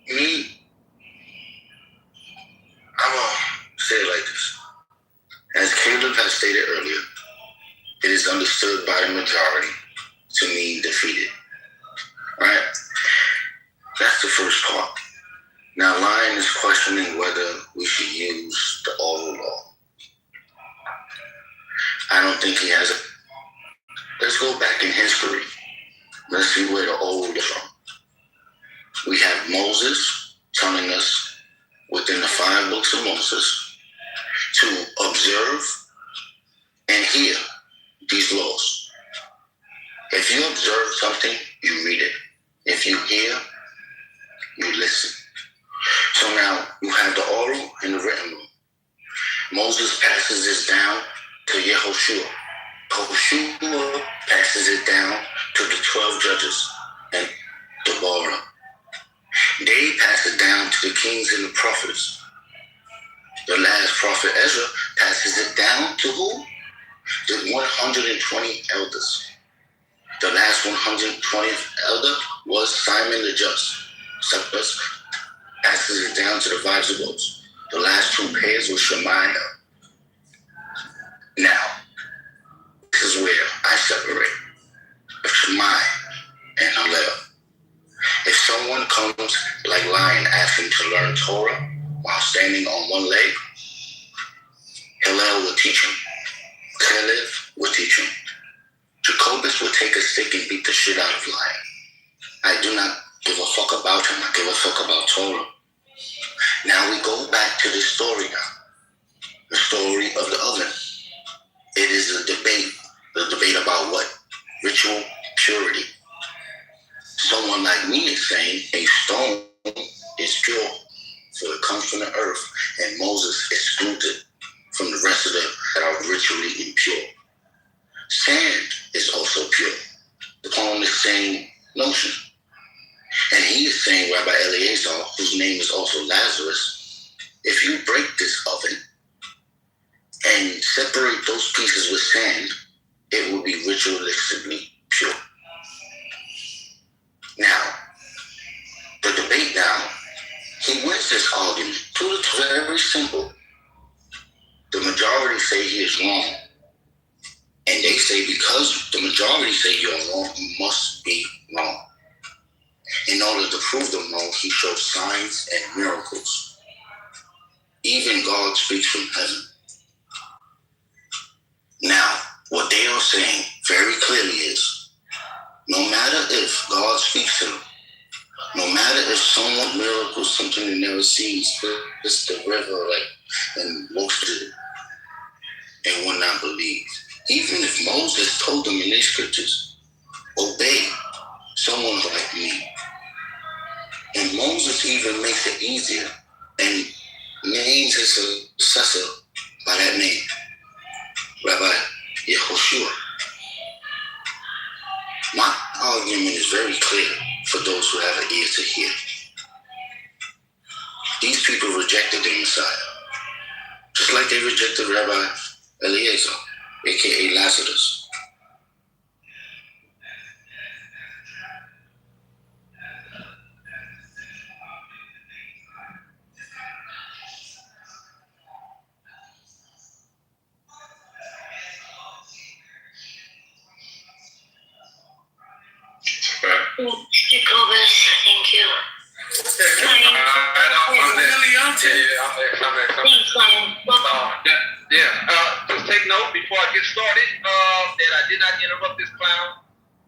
me, I'm going to say it like this. As Caleb has stated earlier, it is understood by the majority to mean defeated. Right? That's the first part. Now, Lion is questioning whether we should use the oral law. I don't think he has a... Let's go back in history. Let's see where the old is from. We have Moses telling us within the 5 books of Moses to observe and hear these laws. If you observe something, you read it. If you hear, you listen. So now you have the oral and the written law. Moses passes this down to Yehoshua. Yehoshua passes it down to the 12 judges and Deborah. They pass it down to the kings and the prophets. The last prophet Ezra passes it down to who? The 120 elders. The last 120th elder was Simon the Just. Just passes it down to the wives of those. The last 2 pairs was Shemaiah. Now, this is where I separate. If Shemaiah comes like lion asking to learn Torah while standing on one leg, Hillel will teach him. Caleb will teach him. Jacobus will take a stick and beat the shit out of lion. I do not give a fuck about him. I give a fuck about Torah. Now we go back to this story now. The story of the oven. It is a debate. The debate about what? Ritual purity. Someone like me is saying a stone is pure, for it comes from the earth, and Moses excluded it from the rest of them that are ritually impure. Sand is also pure. The poem is saying notion. And he is saying, Rabbi Eliezer, whose name is also Lazarus, if you break this oven and separate those pieces with sand, it will be ritualistically pure. Now, the debate now, he wins this argument. It's very simple. The majority say he is wrong. And they say because the majority say you're wrong, you must be wrong. In order to prove them wrong, he shows signs and miracles. Even God speaks from heaven. Now, what they are saying very clearly is, no matter if God speaks to them, no matter if someone miracles something they never sees, it's the river, and most of it, and will not believe. Even if Moses told them in these scriptures, obey someone like me. And Moses even makes it easier and names his successor by that name, Rabbi Yehoshua. My argument is very clear for those who have an ear to hear. These people rejected the Messiah, just like they rejected Rabbi Eliezer, aka Lazarus. Kitover, thank you. Just take note before I get started that I did not interrupt this clown.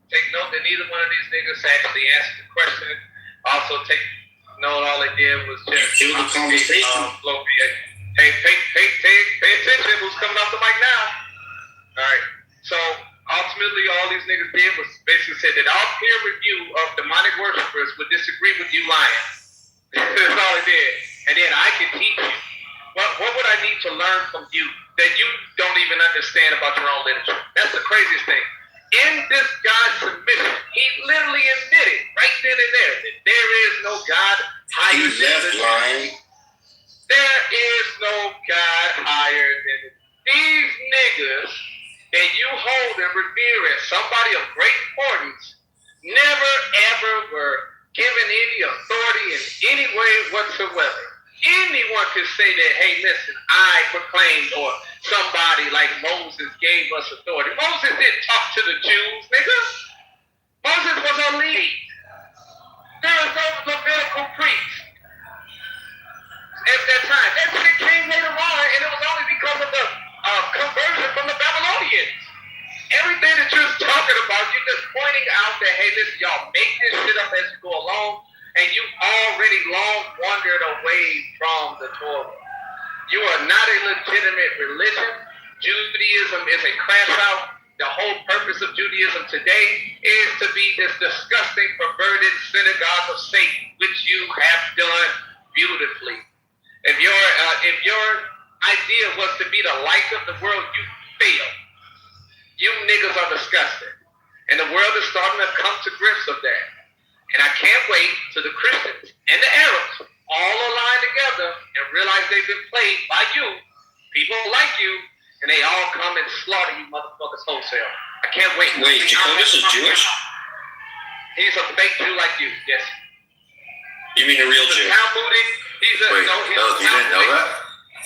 Take note that neither one of these niggas actually answered the question. Also take note all they did was just kill the conversation. Pay attention who's coming off the mic now. Alright. So ultimately all these niggas did was basically said that all peer review of demonic worshipers would disagree with you lying. That's all it did. And then I can teach you. What would I need to learn from you that you don't even understand about your own literature? That's the craziest thing. In this God's submission, he literally admitted right then and there that there is no God higher than the lying. There is no God higher than it. These niggas that you hold and revere as somebody of great importance never ever were given any authority in any way whatsoever. Anyone could say that, hey, listen, I proclaimed, or somebody like Moses gave us authority. Moses didn't talk to the Jews, nigga. Moses was a lead. There was no Levitical priest at that time. That shit came later on, and it was only because of the conversion from the Babylonians. Everything that you're talking about, you're just pointing out that, hey, listen, y'all make this shit up as you go along, and you already long wandered away from the Torah. You are not a legitimate religion. Judaism is a crash out. The whole purpose of Judaism today is to be this disgusting, perverted synagogue of Satan, which you have done beautifully. If your idea was to be the light of the world, you failed. You niggas are disgusting. And the world is starting to come to grips with that. And I can't wait till the Christians and the Arabs all align together and realize they've been played by you, people like you, and they all come and slaughter you motherfuckers wholesale. I can't wait. Wait, Jacobus is Jewish? He's a fake Jew like you, yes. You mean a real Jew? He's a, Wait, no, you didn't know that?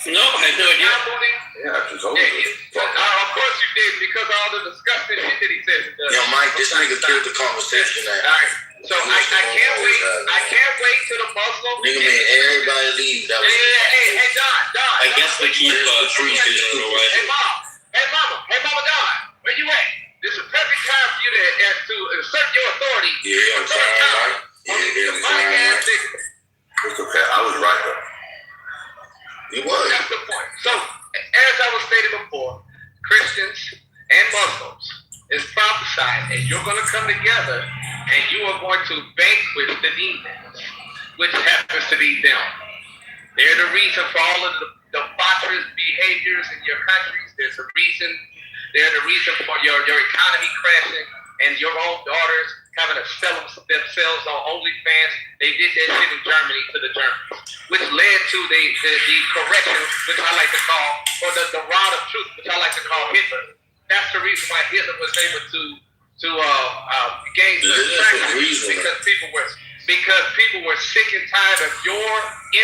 No, I had no idea. Yeah, Jacobus. Of course you did, because all the disgusting shit that he said. Yo, Mike, this nigga killed the conversation. All right. So I can't wait. I can't wait till the Muslims. Nigga made everybody leave. That was Hey, Don. I guess they keep truth is away. Hey, mama, Don. Where you at? This is a perfect time for you to assert your authority. Yeah, I'm trying, Mike. It's okay. I was right though. He was. That's the point. So, as I was stating before, Christians and Muslims is prophesied, and you're going to come together, and you are going to vanquish the demons, which happens to be them. They're the reason for all of the debaucherous behaviors in your countries. There's a reason. They're the reason for your economy crashing and your own daughters having to sell themselves on OnlyFans. They did that shit in Germany to the Germans, which led to the correction, which I like to call, or the rod of truth, which I like to call Hitler. That's the reason why Hitler was able to gain success because people were sick and tired of your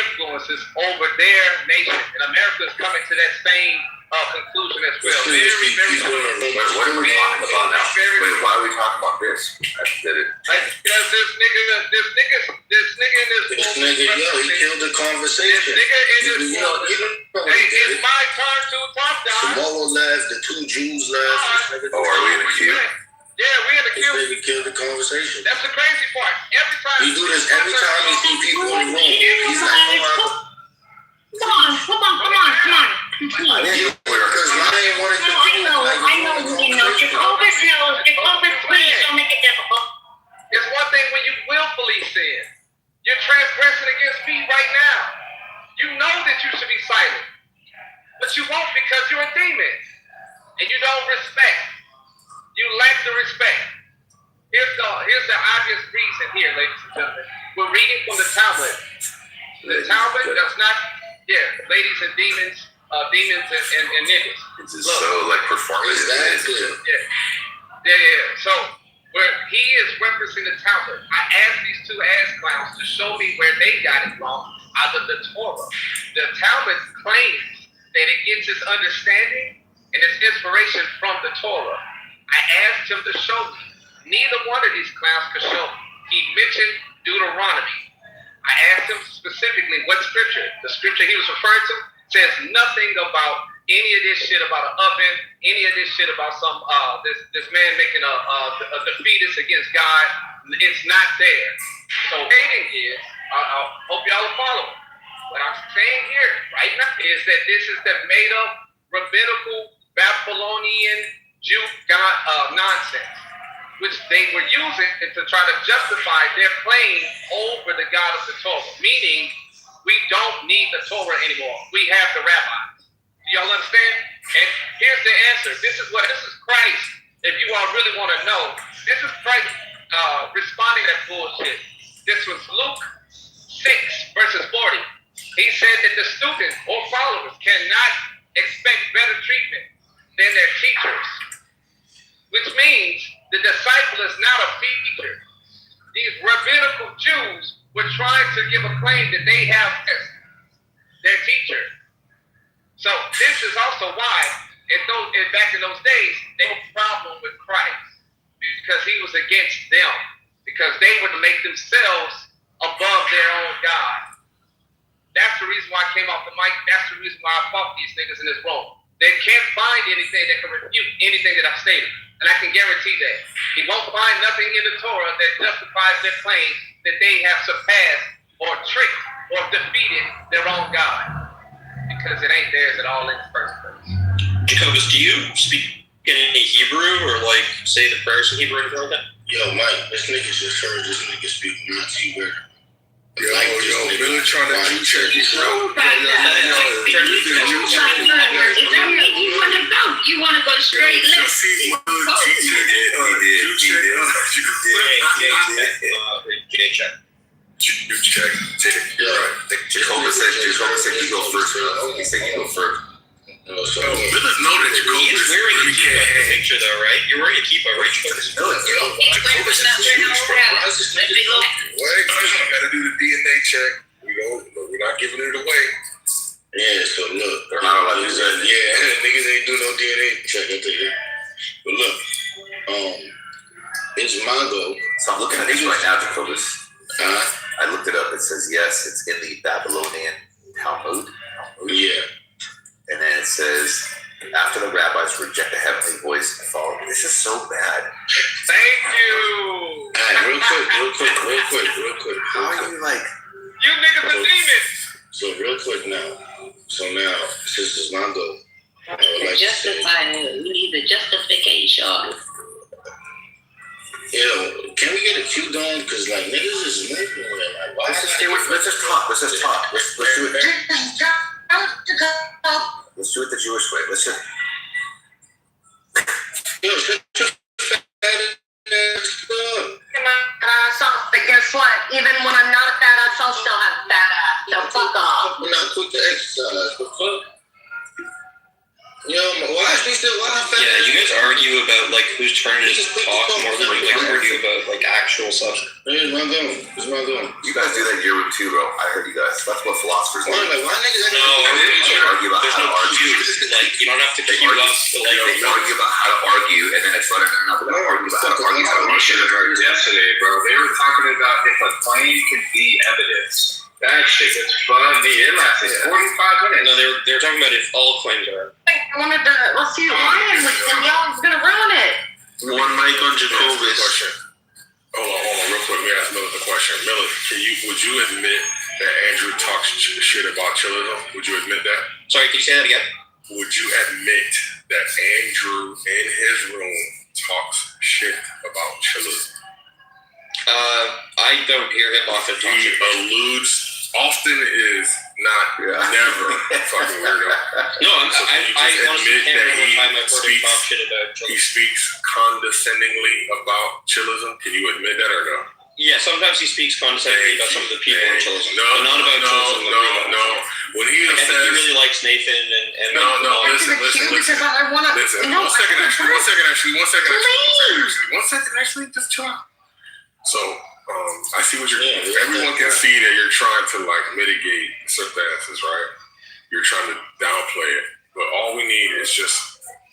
influences over their nation, and America is coming to that same conclusion as well. What are we talking about now? Wait, why are we talking about this? Because this nigga in this he killed the conversation. It's my turn to talk, Don. Tomorrow left, the two Jews left. Oh, are we in the queue? Yeah, we in the queue. He killed the conversation. That's the crazy part. Every time he do this every time he see people in the room. He's like, Come on. I know. Jehovah's, please don't make it difficult. It's one thing when you willfully sin. You're transgressing against me right now. You know that you should be silent, but you won't because you're a demon, and you don't respect. You lack the respect. Here's the obvious reason here, ladies and gentlemen. We're reading from the Talmud. The Talmud does not, ladies and demons, demons and niggas. It's so like performative. So where he is referencing the Talmud, I asked these two ass clowns to show me where they got it wrong out of the Torah. The Talmud claims that it gets its understanding and its inspiration from the Torah. I asked him to show me. Neither one of these clowns could show me. He mentioned Deuteronomy. I asked him specifically what scripture. The scripture he was referring to says nothing about any of this shit about an oven, any of this shit about some this man making a fetus against God. It's not there. So stating is, I hope y'all are following. What I'm saying here right now is that this is the made up rabbinical Babylonian Jew God nonsense, which they were using to try to justify their claim over the God of the Torah, meaning we don't need the Torah anymore. We have the rabbis. Do y'all understand? And here's the answer. This is Christ. If you all really want to know, this is Christ responding to that bullshit. This was Luke 6 verses 40. He said that the students or followers cannot expect better treatment than their teachers, which means the disciple is not a feature. These rabbinical Jews were trying to give a claim that they have their teacher. So this is also why, back in those days, they had a problem with Christ because he was against them, because they would make themselves above their own God. That's the reason why I came off the mic. That's the reason why I fought these niggas in this room. They can't find anything that can refute anything that I've stated. And I can guarantee that. He won't find nothing in the Torah that justifies their claim that they have surpassed or tricked or defeated their own God. Because it ain't theirs at all in the first place. Jacobus, do you speak any Hebrew or like say the prayers in Hebrew or anything like that? Yo, Mike, this nigga just heard this nigga speak Nazi word. Yo, really trying to Jew check you, bro. You want to go straight left? Jew check. Jehovah said you go first. He said you go first. So Billis know that Jehovah is wearing a kippah picture though, right? You're wearing a kippah, right? Jehovah said gotta do the DNA check. We're not giving it away. yeah, so look, They're not allowed to do that. niggas ain't do no DNA check. But look, it's my goal So I'm looking at this right now, Jacobus. I looked it up. It says, yes, it's in the Babylonian Talmud. Yeah. And then it says, after the rabbis reject the heavenly voice and follow. This is so bad. Thank you. All right, real quick. How are you like? You niggas are demons. So real quick now. So now, this is my goal. I would like to say, We need the justification. can we get a cue going? Because like niggas is moving. Like, why? Let's just talk. Let's do it. Let's do it the Jewish way. Let's just. But guess what? Even when I'm not a fat ass, I'll still have a fat ass. So fuck off. I'm not quick to exercise. What the fuck? Yo, why is he still? Yeah, you guys argue about like whose turn it is to talk more than like argue about like actual stuff. Here's my goal. You guys do that in your room too, bro. I heard you guys. That's what philosophers do. Why niggas? No, They argue about how to argue. Like you don't have to queue up, but like They argue about how to argue, and then it's running around. They argue about how to argue. Yesterday, bro, they were talking about if a claim could be evidence. That shit is funny. It lasted 45 minutes. No, they were talking about if all claims are. I wanted to, let's see, Ryan with them, y'all was gonna ruin it. One mic on Jacobus. Hold on, real quick. Let me ask Miller the question. Miller, would you admit that Andrew talks shit about chillism? Would you admit that? Sorry, can you say that again? Would you admit that Andrew in his room talks shit about chillism? I don't hear him often talk He shit. alludes. Often is not never fucking weirdo. No, I honestly can't remember the time I've heard him talk shit about He chillism. speaks condescendingly about chillism. Can you admit that or no? Yeah, sometimes he speaks condescendingly about some of the people in chillism. No, but not about chillism. No. When he I says, think he really likes Nathan and No, listen. Because I want to, Listen, no, one second, Please. actually, just chill out. So, I see what you're doing. Everyone can see that you're trying to like mitigate circumstances, right? You're trying to downplay it, but all we need is just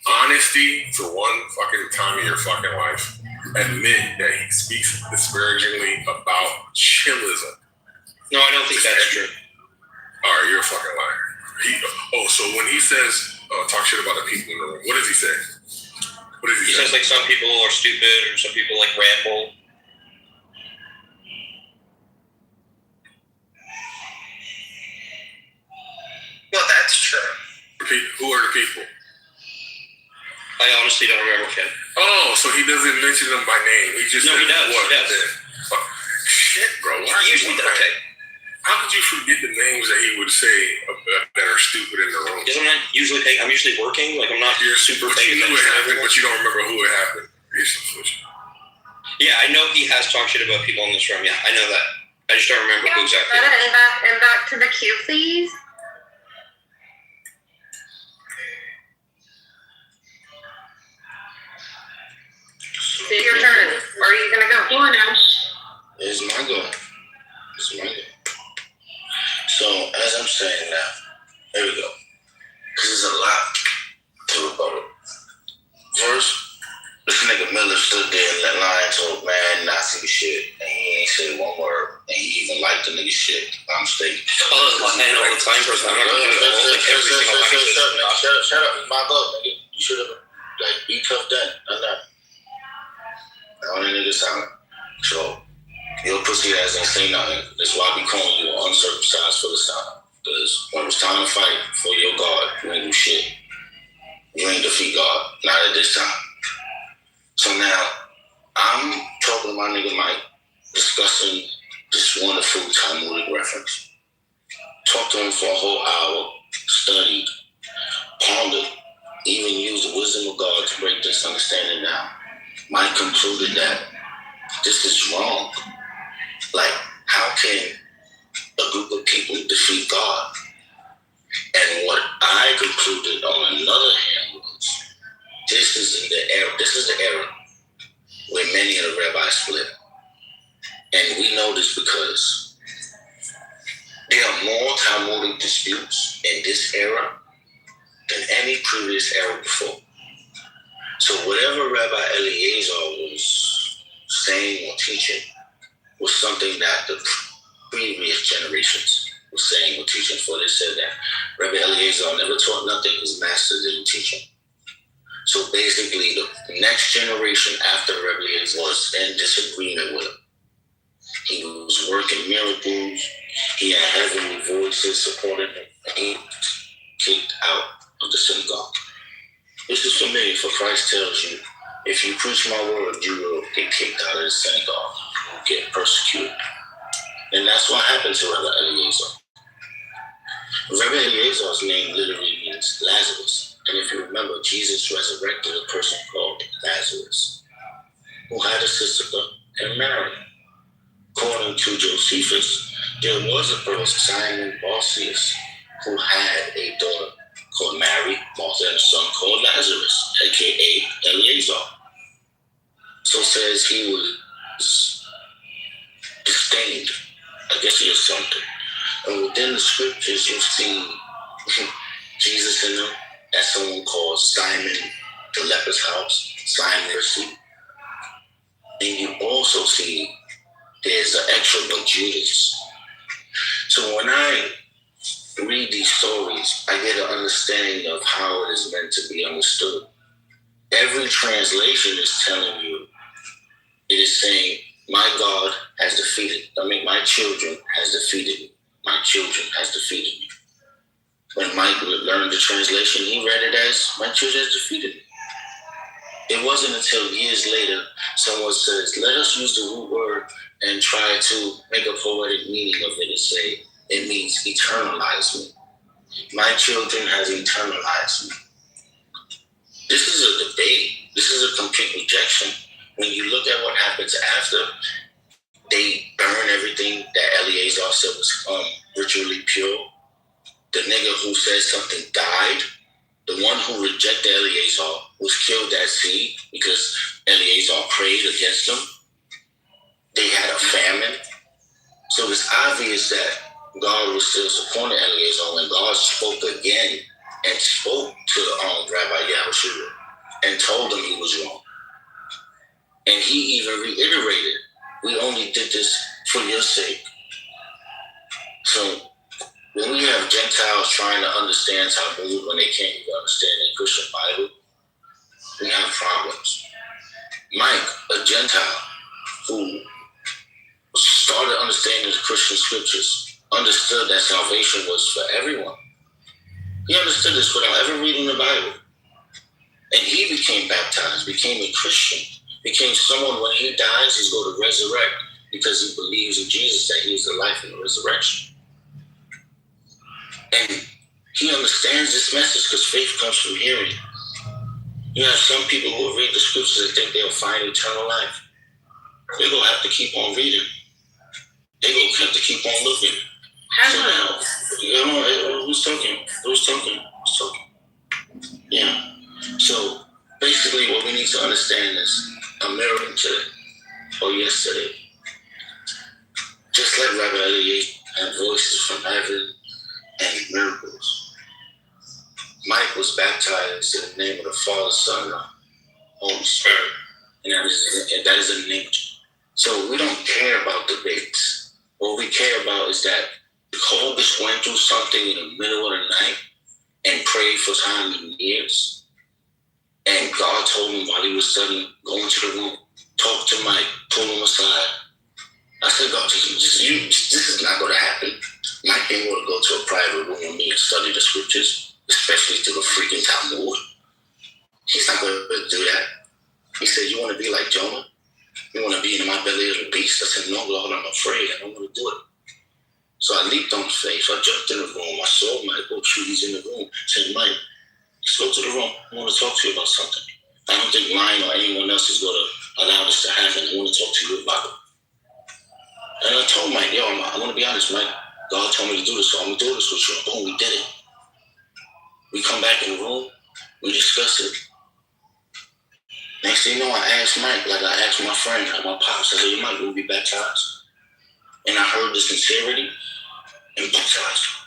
honesty for one fucking time in your fucking life. Admit that he speaks disparagingly about chillism. No, I don't think that's true. All right, you're a fucking liar. So when he says talk shit about the people in the room, what does he say? He says like some people are stupid or some people like ramble. Well, that's true. Who are the people? I honestly don't remember, Ken. Oh, so he doesn't mention them by name. He just No, he does. What? He does. Shit, bro. Why He usually does. Okay. How could you forget the names that he would say that are stupid in the room? Because I'm usually working. Like I'm not super But paying you knew attention. it happened, but you don't remember who it happened. Yeah, I know he has talked shit about people in this room. Yeah, I know that. I just don't remember who exactly. And back to the queue, please. It's your turn. Or are you gonna go? Go on, Ash. It's my goal. So, as I'm saying now, here we go. Because there's a lot to rebuttal. First, this nigga Miller stood there and let Lion told man Nazi shit, and he ain't said one word, and he even liked the nigga shit. I'm stating. I know the time person. I'm not going to do the whole like every single time. Shut up. It's my goal, nigga. You should have, like, be tough then. Done that. Now that nigga silent. So, your pussy ass ain't say nothing. That's why I be calling you uncircumcised Philistine. Because when it's time to fight for your God, you ain't do shit. You ain't defeat God. Not at this time. So now, I'm talking to my nigga Mike, discussing this wonderful Talmudic reference. Talked to him for a whole hour, studied, pondered, even used the wisdom of God to break this understanding down. Mike concluded that this is wrong. Like, how can a group of people defeat God? And what I concluded on another hand was, this is the era where many of the rabbis split. And we know this because there are more Talmudic disputes in this era than any previous era before. So whatever Rabbi Eliezer was saying or teaching was something that the previous generations were saying or teaching. For they said that Rabbi Eliezer never taught nothing his master didn't teach him. So basically, the next generation after Rabbi Eliezer was in disagreement with him. He was working miracles. He had heavenly voices supporting him. And he was kicked out of the synagogue. This is familiar, for Christ tells you, if you preach my word, you will get kicked out of the synagogue. You will get persecuted. And that's what happened to Rabbi Eliezer. Rabbi Eliezer's name literally means Lazarus. And if you remember, Jesus resurrected a person called Lazarus, who had a sister named Mary. According to Josephus, there was a person, Simon Barcius, who had a daughter called Mary, Martha, and a son called Lazarus, a.k.a. Eliezer. So says he was disdained. I guess he was something. And within the scriptures, you've seen Jesus in them, as someone called Simon, the leper's house, Simon Mercy. And you also see there's an extra book, Judas. So when I read these stories, I get an understanding of how it is meant to be understood. Every translation is telling you, it is saying, my God has defeated, my children has defeated me. My children has defeated me. When Mike learned the translation, he read it as, my children has defeated me. It wasn't until years later, someone says, let us use the root word and try to make a poetic meaning of it and say, it means eternalize me. My children has eternalized me. This is a debate. This is a complete rejection. When you look at what happens after, they burn everything that Eliezer said was ritually pure. The nigga who said something died. The one who rejected Eliezer was killed at sea because Eliezer prayed against them. They had a famine. So it's obvious that God was still supporting Eliezer when God spoke again and spoke to Rabbi Yahushua and told him he was wrong. And he even reiterated, we only did this for your sake. So when we have Gentiles trying to understand Talmud when they can't even understand the Christian Bible, we have problems. Mike, a Gentile who started understanding the Christian scriptures, understood that salvation was for everyone. He understood this without ever reading the Bible. And he became baptized, became a Christian, became someone when he dies, he's going to resurrect because he believes in Jesus, that he is the life and the resurrection. And he understands this message because faith comes from hearing. You have some people who will read the scriptures and think they'll find eternal life. They're going to have to keep on reading. They're going to have to keep on looking. So now, who's talking? Yeah. So basically what we need to understand is a mirror today or yesterday. Just like Rabbi Eliezer had voices from heaven and miracles. Mike was baptized in the name of the Father, Son, and Holy Spirit. And that is the name. So we don't care about debates. What we care about is that Jacobus went through something in the middle of the night and prayed for time and years. And God told him while he was studying, go into the room, talk to Mike, pull him aside. I said, God, this is not going to happen. Mike ain't going to go to a private room with me and study the scriptures, especially to the freaking Talmud. He's not going to do that. He said, you want to be like Jonah? You want to be in my belly of the beast? I said, no, Lord, I'm afraid. I don't want to do it. So I leaped on faith. I jumped in the room. I saw Mike. Oh, shoot, he's in the room. I said, Mike, let's go to the room. I want to talk to you about something. I don't think mine or anyone else is going to allow this to happen. I want to talk to you about it. And I told Mike, yo, I want to be honest, Mike. God told me to do this, so I'm going to do this with you. And boom, we did it. We come back in the room. We discuss it. Next thing you know, I asked Mike, like I asked my friend, like my pops. I said, hey, Mike, will be baptized? And I heard the sincerity and baptized him.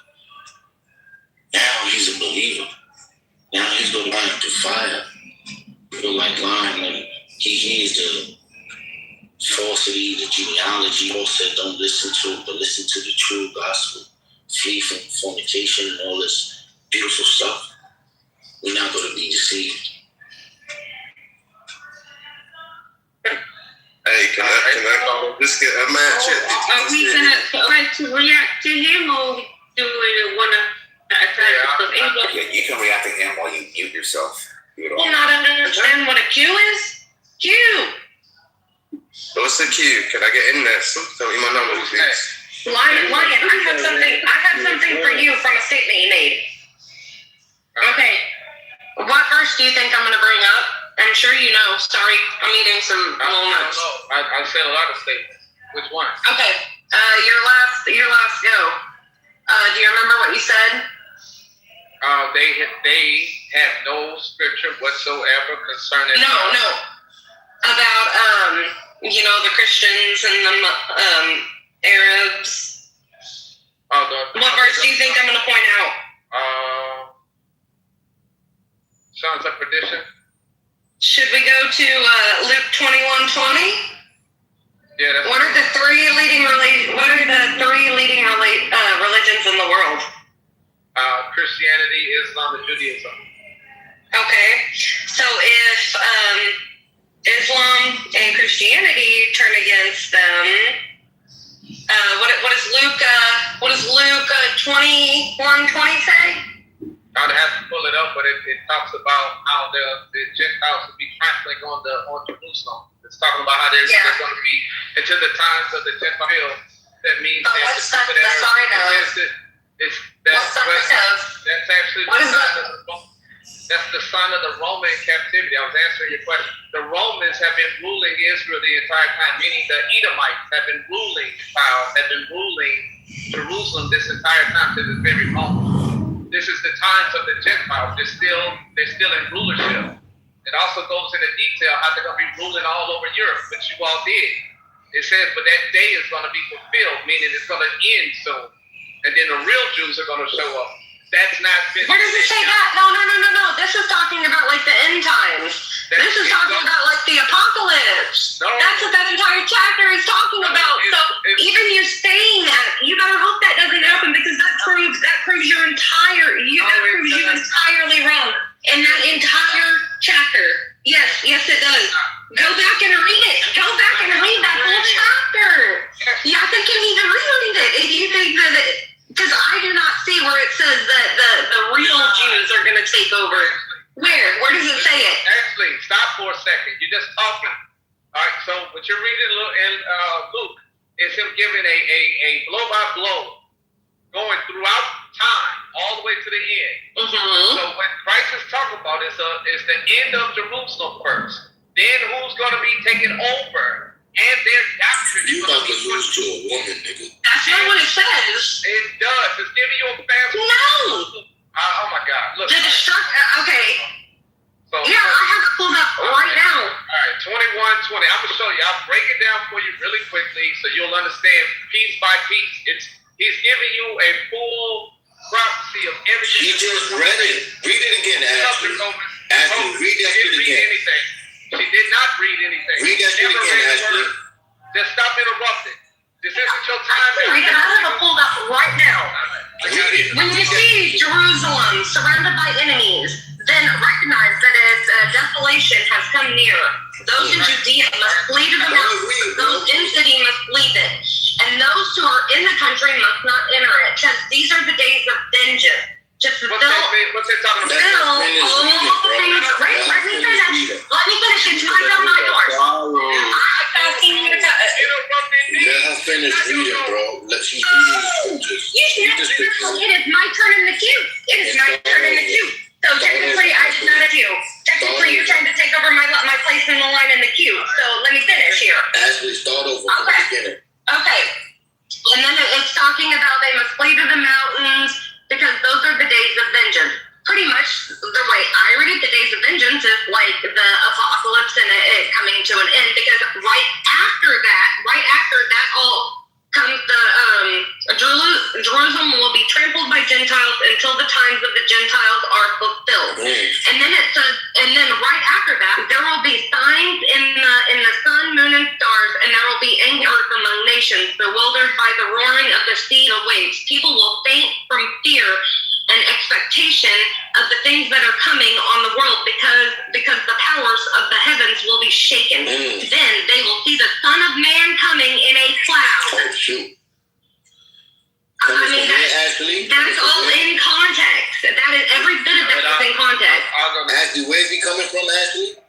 Now he's a believer. Now he's going to line through fire. He'll like lime when he hears falsity, the genealogy. Paul said, don't listen to it, but listen to the true gospel. Flee from fornication and all this beautiful stuff. We're not going to be deceived. Hey, can I just get a match? Are we gonna try to react to him, or we do it one of Yeah, you can react to him while you mute yourself. You not understand what a Q is? Q. What's the Q? Can I get in there? Tell me my number, please. Lion, I have something for you from a statement you made. Okay. What verse do you think I'm gonna bring up? I'm sure you know. Sorry, I'm eating some little nuts. I said a lot of statements. Which one? Okay. Your last go. Do you remember what you said? They have no scripture whatsoever concerning. No. About the Christians and the Arabs. What verse do you think I'm going to point out? Sons of Perdition. Should we go to Luke 21:20? Yeah. What are the three leading religions in the world? Christianity, Islam, and Judaism. Okay, so if Islam and Christianity turn against them, what does Luke 21:20 say? I'd have to pull it up, but it talks about how the Gentiles will be trampling on Jerusalem. It's talking about how they're going to be until the times of the Gentile. That means what's that the sign of? That's actually that's the sign of the Roman captivity. I was answering your question. The Romans have been ruling Israel the entire time, meaning the Edomites have been ruling Jerusalem this entire time to this very moment. This is the times of the Gentiles. They're still in rulership. It also goes into detail how they're going to be ruling all over Europe, which you all did. It says, but that day is going to be fulfilled, meaning it's going to end soon. And then the real Jews are going to show up. That's not been. Where does it say that? No. This is talking about like the end times. This is talking about like the apocalypse. No. That's what that entire chapter is talking about. So even you saying that, you better hope that doesn't happen, because that proves you entirely wrong in that entire chapter. Yes, it does. Go back and read it. Go back and read that whole chapter. Yeah, I think you need to reread it if you think that because I do not see where it says that the real Jews are going to take over. Where does it say it? Actually, stop for a second. You're just talking. All right, so what you're reading in Luke is him giving a blow by blow, going throughout time, all the way to the end. Mm-hmm. So what Christ is talking about is the end of Jerusalem first. Then who's going to be taken over? And their doctrine. You about to lose to a woman, nigga. That's not what it says. It does. It's giving you a fast. No. Oh my God! Look. Okay. So, yeah, I have it pulled up right now. All right, 21:20. I'm gonna show you. I'll break it down for you really quickly so you'll understand piece by piece. He's giving you a full prophecy of everything. He just read it. Read it again, Ashley. Ashley, read that shit again. She did not read anything. Read that shit again, Ashley. Just stop interrupting. This isn't your time. I have it pulled up right now. When you see Jerusalem surrounded by enemies, then recognize that its desolation has come near. Those in Judea must flee to the mountains. Those in city must leave it. And those who are in the country must not enter it. Because these are the days of vengeance. Just what's it talking about? Let me finish. It's right on my doors. I'm asking you to let her finish reading, bro. She's reading the scriptures. It is my turn in the queue. So technically, I did not queue. Technically, you're trying to take over my place in the line in the queue. So let me finish here. Ashley, start over from the beginning. Okay. And then it's talking about they must flee to the mountains because those are the days of vengeance. Pretty much the way I read it, the days of vengeance is like the apocalypse and it coming to an end, because right after that all comes Jerusalem will be trampled by Gentiles until the times of the Gentiles are fulfilled. And then it says, and then right after that there will be signs in the sun, moon, and stars, and nations, bewildered by the roaring of the sea and the waves. People will faint from fear and expectation of the things that are coming on the world because the powers of the heavens will be shaken. Then they will see the Son of Man coming in a cloud. Oh, shoot. I mean, that's all in context. That is every bit of that is in context. Ashley, where's he coming from, Ashley?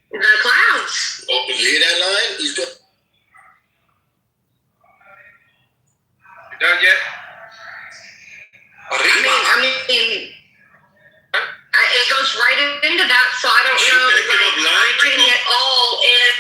The clouds. Oh, you hear that line? He's good. You done yet? I mean, it goes right into that, so I don't know. I'm reading it all in.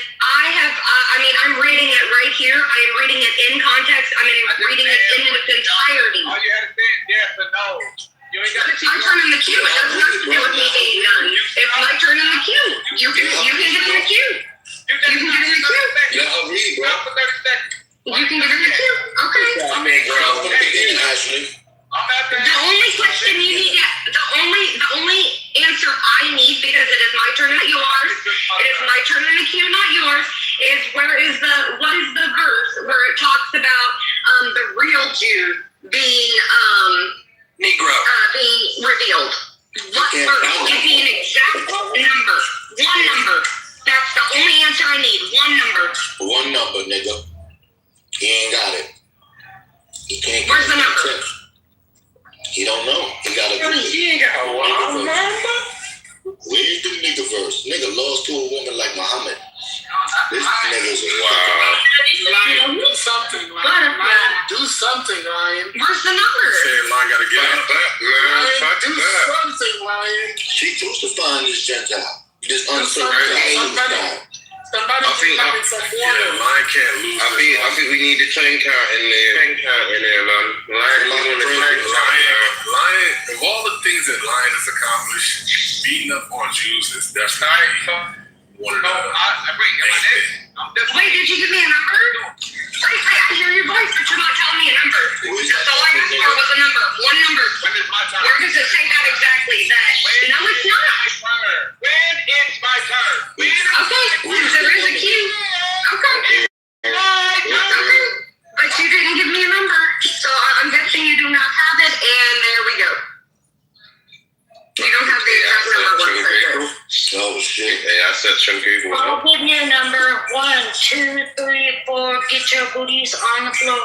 I'm reading it right here. I am reading it in context. I'm reading it in its entirety. All you had to say is yes or no. You ain't got to It's my turn in the queue. It has nothing to do with me being done. It's my turn in the queue. You can get in the queue. You can get in the queue. Let her read, bro. For 30 seconds. You can get in the queue. Okay. I mean, girl, from the beginning, Ashley. The only question you need, the only answer I need, because it is my turn, not yours. It is my turn in the queue, not yours. Is what is the verse where it talks about the real Jew being Negro being revealed? What verse? Give me an exact number. One number. That's the only answer I need. One number. One number, nigga. He ain't got it. He can't. Where's the number? He don't know. He got a one number. Read the nigga verse. Nigga lost to a woman like Muhammad. This nigga's a Lion, do something, Lion. Lion, do something, Lion. Where's the number? Saying Lion gotta get out that, man. Lion, do something, Lion. She crucifying this Gentile. This uncircumcised guy. Somebody having some water. Lion can't lose. I think we need the chain count in there, man. Lion, of all the things that Lion has accomplished, beating up on Jews is definitely one of the. Wait, did you give me a number? Wait, I hear your voice, but you're not telling me a number. That's all I asked for was a number. One number. When is my turn? Where does it say that exactly? No, it's not. When is my turn? Okay, there is a queue. Okay. But you didn't give me a number, so I'm guessing you do not have it, and there we go. You don't have the exact number. Oh shit. Hey, I said Chunky. I'll give you a number. 1, 2, 3, 4. Get your booties on the floor.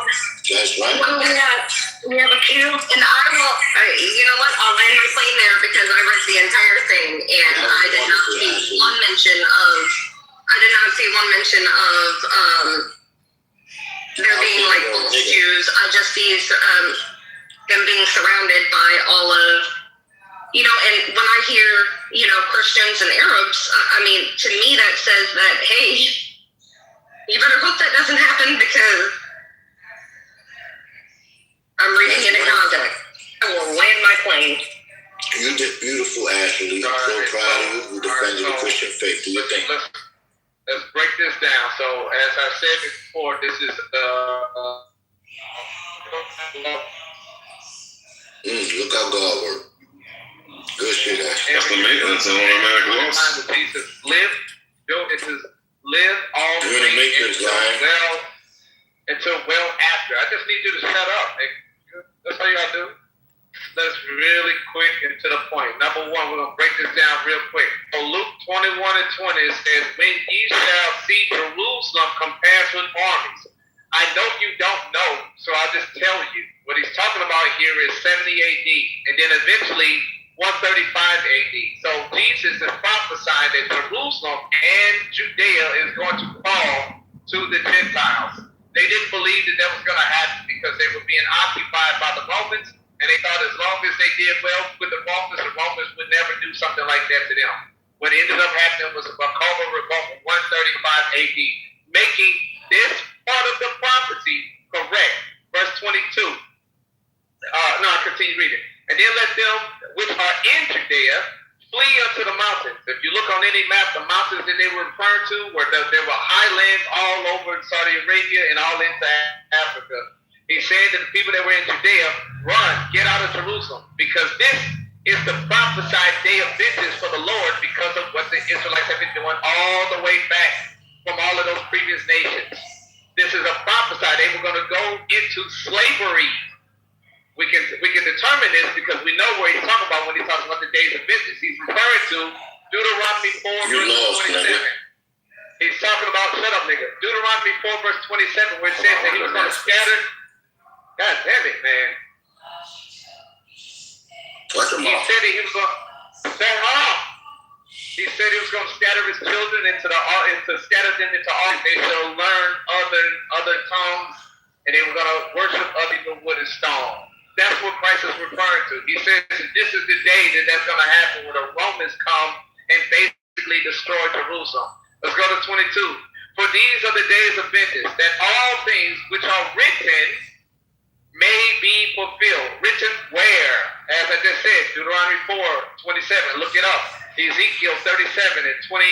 That's right. What do we have? We have a queue. And I will, you know what? I'll land my plane there because I read the entire thing, and I did not see one mention of there being like false Jews. I just see them being surrounded by all of, and when I hear, Christians and Arabs, to me that says that, hey, you better hope that doesn't happen because I'm reading it in context. I will land my plane. You did beautiful, Ashley. I'm so proud of you. You defended the Christian faith. Do you think? Let's break this down. So, as I said before, this is look how God works. Good shit, Ashley. That's the maintenance and automatic loss. Jesus live. It says live all the way until well after. I just need you to shut up. That's all you gotta do. Let's really quick and to the point. Number one, we're gonna break this down real quick. So Luke 21:20 says, "When ye shall see Jerusalem compared with armies." I know you don't know, so I'll just tell you. What he's talking about here is 70 AD, and then eventually 135 AD. So Jesus is prophesying that Jerusalem and Judea is going to fall to the Gentiles. They didn't believe that was going to happen because they were being occupied by the Romans, and they thought as long as they did well with the Romans would never do something like that to them. What ended up happening was a Kitover revolt in 135 AD, making this part of the prophecy correct. Verse 22. I continue reading. And then let them which are in Judea flee unto the mountains. If you look on any map, the mountains that they were referring to were there were highlands all over Saudi Arabia and all into Africa. He said that the people that were in Judea, run, get out of Jerusalem, because this is the prophesied day of vengeance for the Lord because of what the Israelites have been doing all the way back from all of those previous nations. This is a prophesy. They were going to go into slavery. We can determine this because we know where he's talking about when he talks about the days of vengeance. He's referring to Deuteronomy 4 verse 27. He's talking about, shut up, nigga. Deuteronomy 4 verse 27, where it says that he was going to scatter. God damn it, man. He said that he was going to He said he was going to scatter his children scatter them into all. They shall learn other tongues, and they were going to worship other than wood and stone. That's what Christ is referring to. He says this is the day that's going to happen when the Romans come and basically destroy Jerusalem. Let's go to 22. For these are the days of vengeance, that all things which are written may be fulfilled. Written where? As I just said, Deuteronomy 4:27. Look it up. Ezekiel 37 and 36.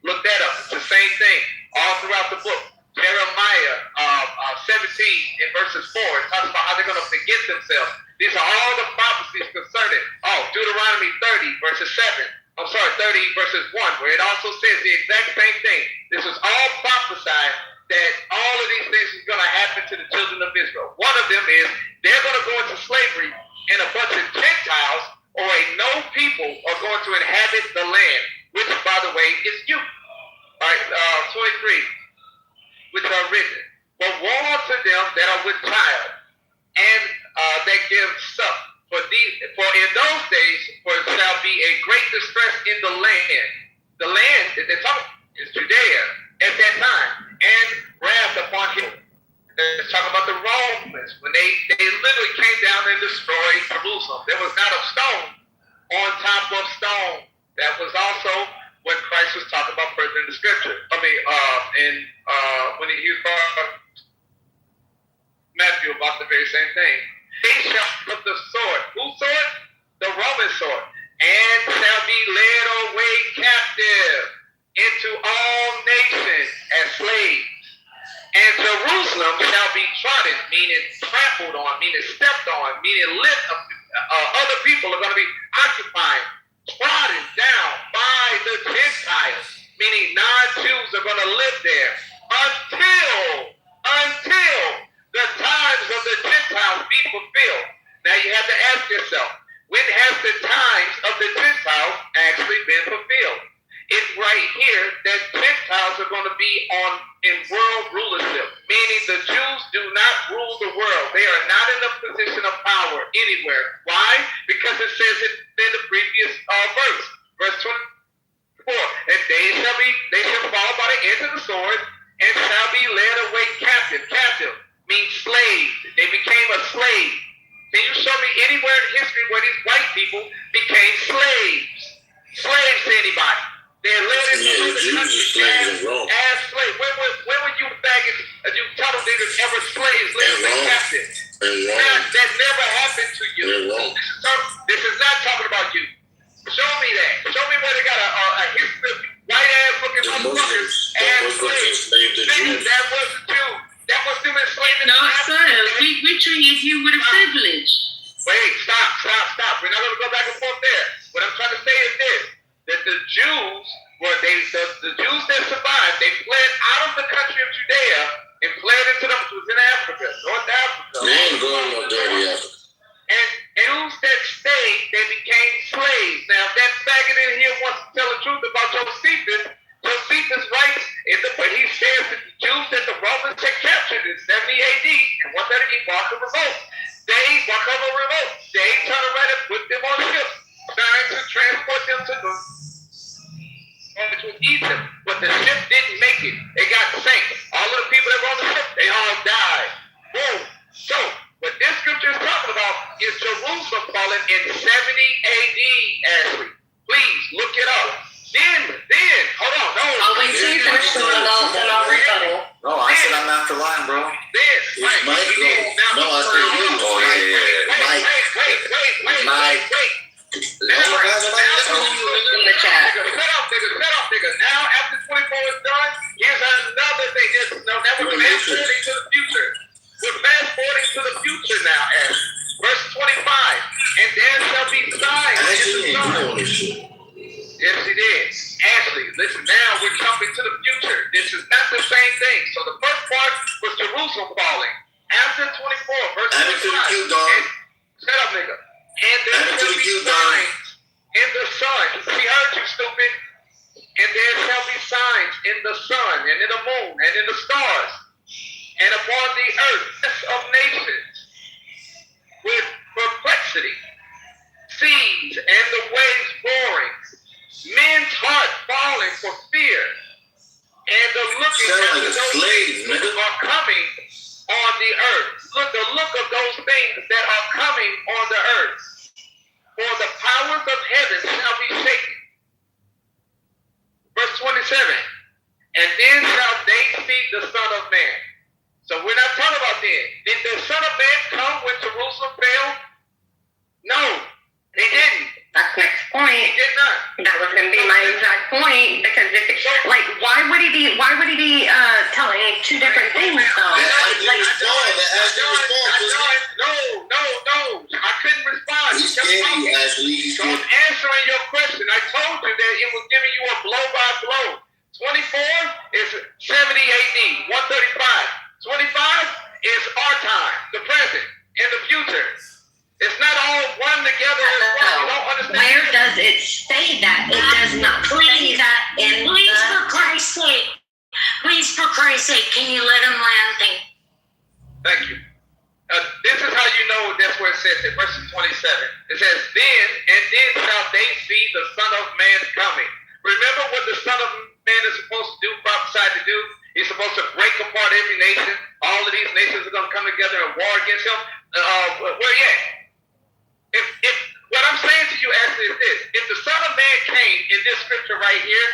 Look that up. It's the same thing all throughout the book. Jeremiah 17 in verses 4. It talks about how they're going to forget themselves. These are all the prophecies concerning. Deuteronomy 30 verses 7. 30 verses 1, where it also says the exact same thing. This is all prophesied that all of these things is going to happen to the children of Israel. One of them is they're going to go into slavery, and a bunch of Gentiles or a no people are going to inhabit the land, which, by the way, is you. All right, 23, which are written. But woe to them that are with child, and that give suck. For in those days shall be a great distress in the land. The land that they're talking is Judea at that time, and wrath upon him. It's talking about the Romans when they literally came down and destroyed Jerusalem. There was not a stone on top of stone. That was also what Christ was talking about further in the scripture. When he used Matthew about the very same thing. They shall put the sword. Whose sword? The Roman sword. And shall be led away captive into all nations as slaves. And Jerusalem shall be trodden, meaning trampled on, meaning stepped on, meaning other people are going to be occupied, trodden down by the Gentiles, meaning non-Jews are going to live there until the times of the Gentiles be fulfilled. Now you have to ask yourself, when has the times of the Gentiles actually been fulfilled? It's right here that Gentiles are going to be in world rulership, meaning the Jews do not rule the world. They are not in a position of power anywhere. Why? Because it says it in the previous verse 24, and they shall fall by the edge of the sword and shall be led away captive. Captive means slave. They became a slave. Can you show me anywhere in history where these white people became slaves? Slaves to anybody? They're led into the country as slaves. When were you faggots, you cattle niggas ever slaves led away captive? That never happened to you. This is not talking about you. Show me that. Show me where they got a history of white ass looking motherfuckers as slaves. That wasn't you. That was them enslaving. No, sir. We treated you with a privilege. Wait, stop. We're not going to go back and forth there. What I'm trying to say is this: that the Jews the Jews that survived, they fled out of the country of Judea and fled into North Africa. They ain't going no dirty Africa. And Jews that stayed, they became slaves. Now, if that faggot in here wants to tell the truth about Josephus writes when he says that the Jews that the Romans had captured in 70 AD and what that he walked a revolt. They turned around and put them on ships, trying to transport them to Egypt, but the ship didn't make it. It got sank. All of the people that were on the ship, they all died. Boom. So, what this scripture is talking about is Jerusalem falling in 70 AD, Ashley. Please, look it up. Then, hold on. No. I'll wait till you finish the I'll rebuttal. No, I said I'm not the line, bro. Wait. Mike. Now, after 24 is done, here's another thing. Now we're fast forwarding to the future. We're fast forwarding to the future now, Ashley. Verse 25. And there shall be signs in the sun. Yes, he did. Ashley, listen, now we're jumping to the future. This is not the same thing. So the Jerusalem falling. After 24, verse 25. Add it to the queue, dog. Shut up, nigga. And there shall be signs in the sun. He heard you, stupid. And there shall be signs in the sun, and in the moon, and in the stars, and upon the earth of nations, with perplexity, seas, and the waves roaring, men's heart falling for fear, and the looking at those things are coming on the earth. Look, the look of those things that are coming on the earth. For the powers of heaven shall be shaken. Verse 27. And then shall they see the Son of Man. So we're not talking about then. Did the Son of Man come when Jerusalem fell? No, he didn't. That's next point. He did not. That was going to be my exact point, because if it, like, why would he be telling two different things though? No. I couldn't respond. He's scared you, Ashley. So I'm answering your question. I told you that it was giving you a blow by blow. 24 is 70 AD, 135. 25 is our time, the present, and the future. It's not all one together as well. You don't understand. Where does it say that? It does not say that in for Christ's sake. Please, for Christ's sake, can you let him land? Thank you. This is how you know that's where it says in verse 27. It says, then shall they see the Son of Man coming. Remember what the Son of Man is supposed to do, prophesied to do? He's supposed to break apart every nation. All of these nations are going to come together and war against him. Where yet? If what I'm saying to you actually is this: if the Son of Man came in this scripture right here,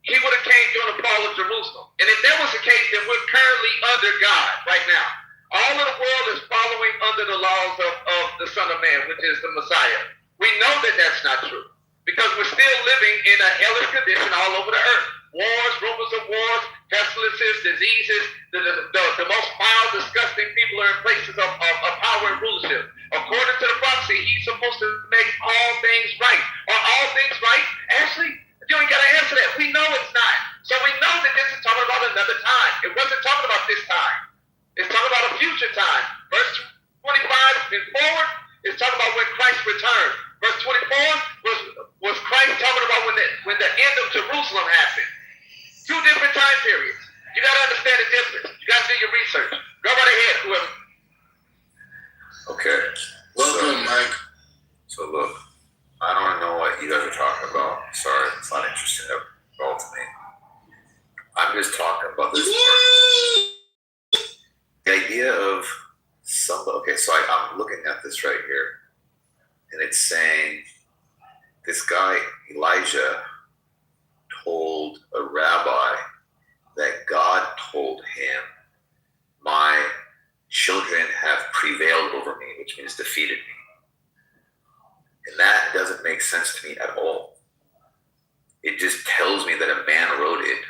he would have came during the fall of Jerusalem. And if that was the case, then we're currently under God right now. All of the world is following under the laws of the Son of Man, which is the Messiah. We know that that's not true, because we're still living in a hellish condition all over the earth. Wars, rumors of wars, pestilences, diseases. The most foul, disgusting people are in places of power and rulership. According to the prophecy, he's supposed to make all things right. Are all things right? Actually, you ain't got to answer that. We know it's not. So we know that this is talking about another time. It wasn't talking about this time. It's talking about a future time. Verse 25 and forward is talking about when Christ returned. Verse 24 was Christ talking about when the end of Jerusalem happened. Two different time periods. You got to understand the difference. You got to do your research. Go right ahead, whoever. Okay. Welcome, Mike. So look, I don't know what you guys are talking about. Sorry, it's not interesting at all to me. I'm just talking about this. The idea of somebody. Okay, so I'm looking at this right here, and it's saying this guy Elijah told a rabbi that God told him, "My children have prevailed over me," which means defeated me. And that doesn't make sense to me at all. It just tells me that a man wrote it.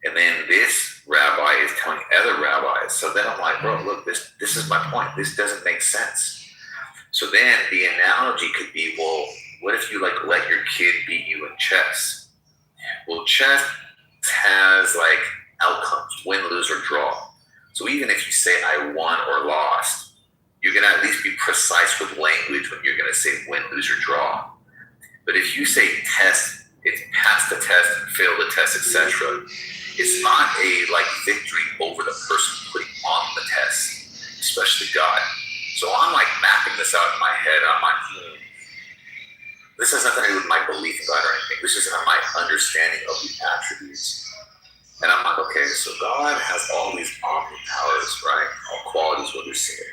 And then this rabbi is telling other rabbis. So then I'm like, bro, look, this is my point. This doesn't make sense. So then the analogy could be, well, what if you like let your kid beat you in chess? Well, chess has like outcomes, win, lose, or draw. So even if you say I won or lost, you're going to at least be precise with language when you're going to say win, lose, or draw. But if you say test, it's pass the test, fail the test, etc. It's not a like victory over the person putting on the test, especially God. So I'm like mapping this out in my head. I'm like, this has nothing to do with my belief in God or anything. This is my understanding of the attributes. And I'm like, okay, so God has all these omnipowers, right? All qualities what we're seeing.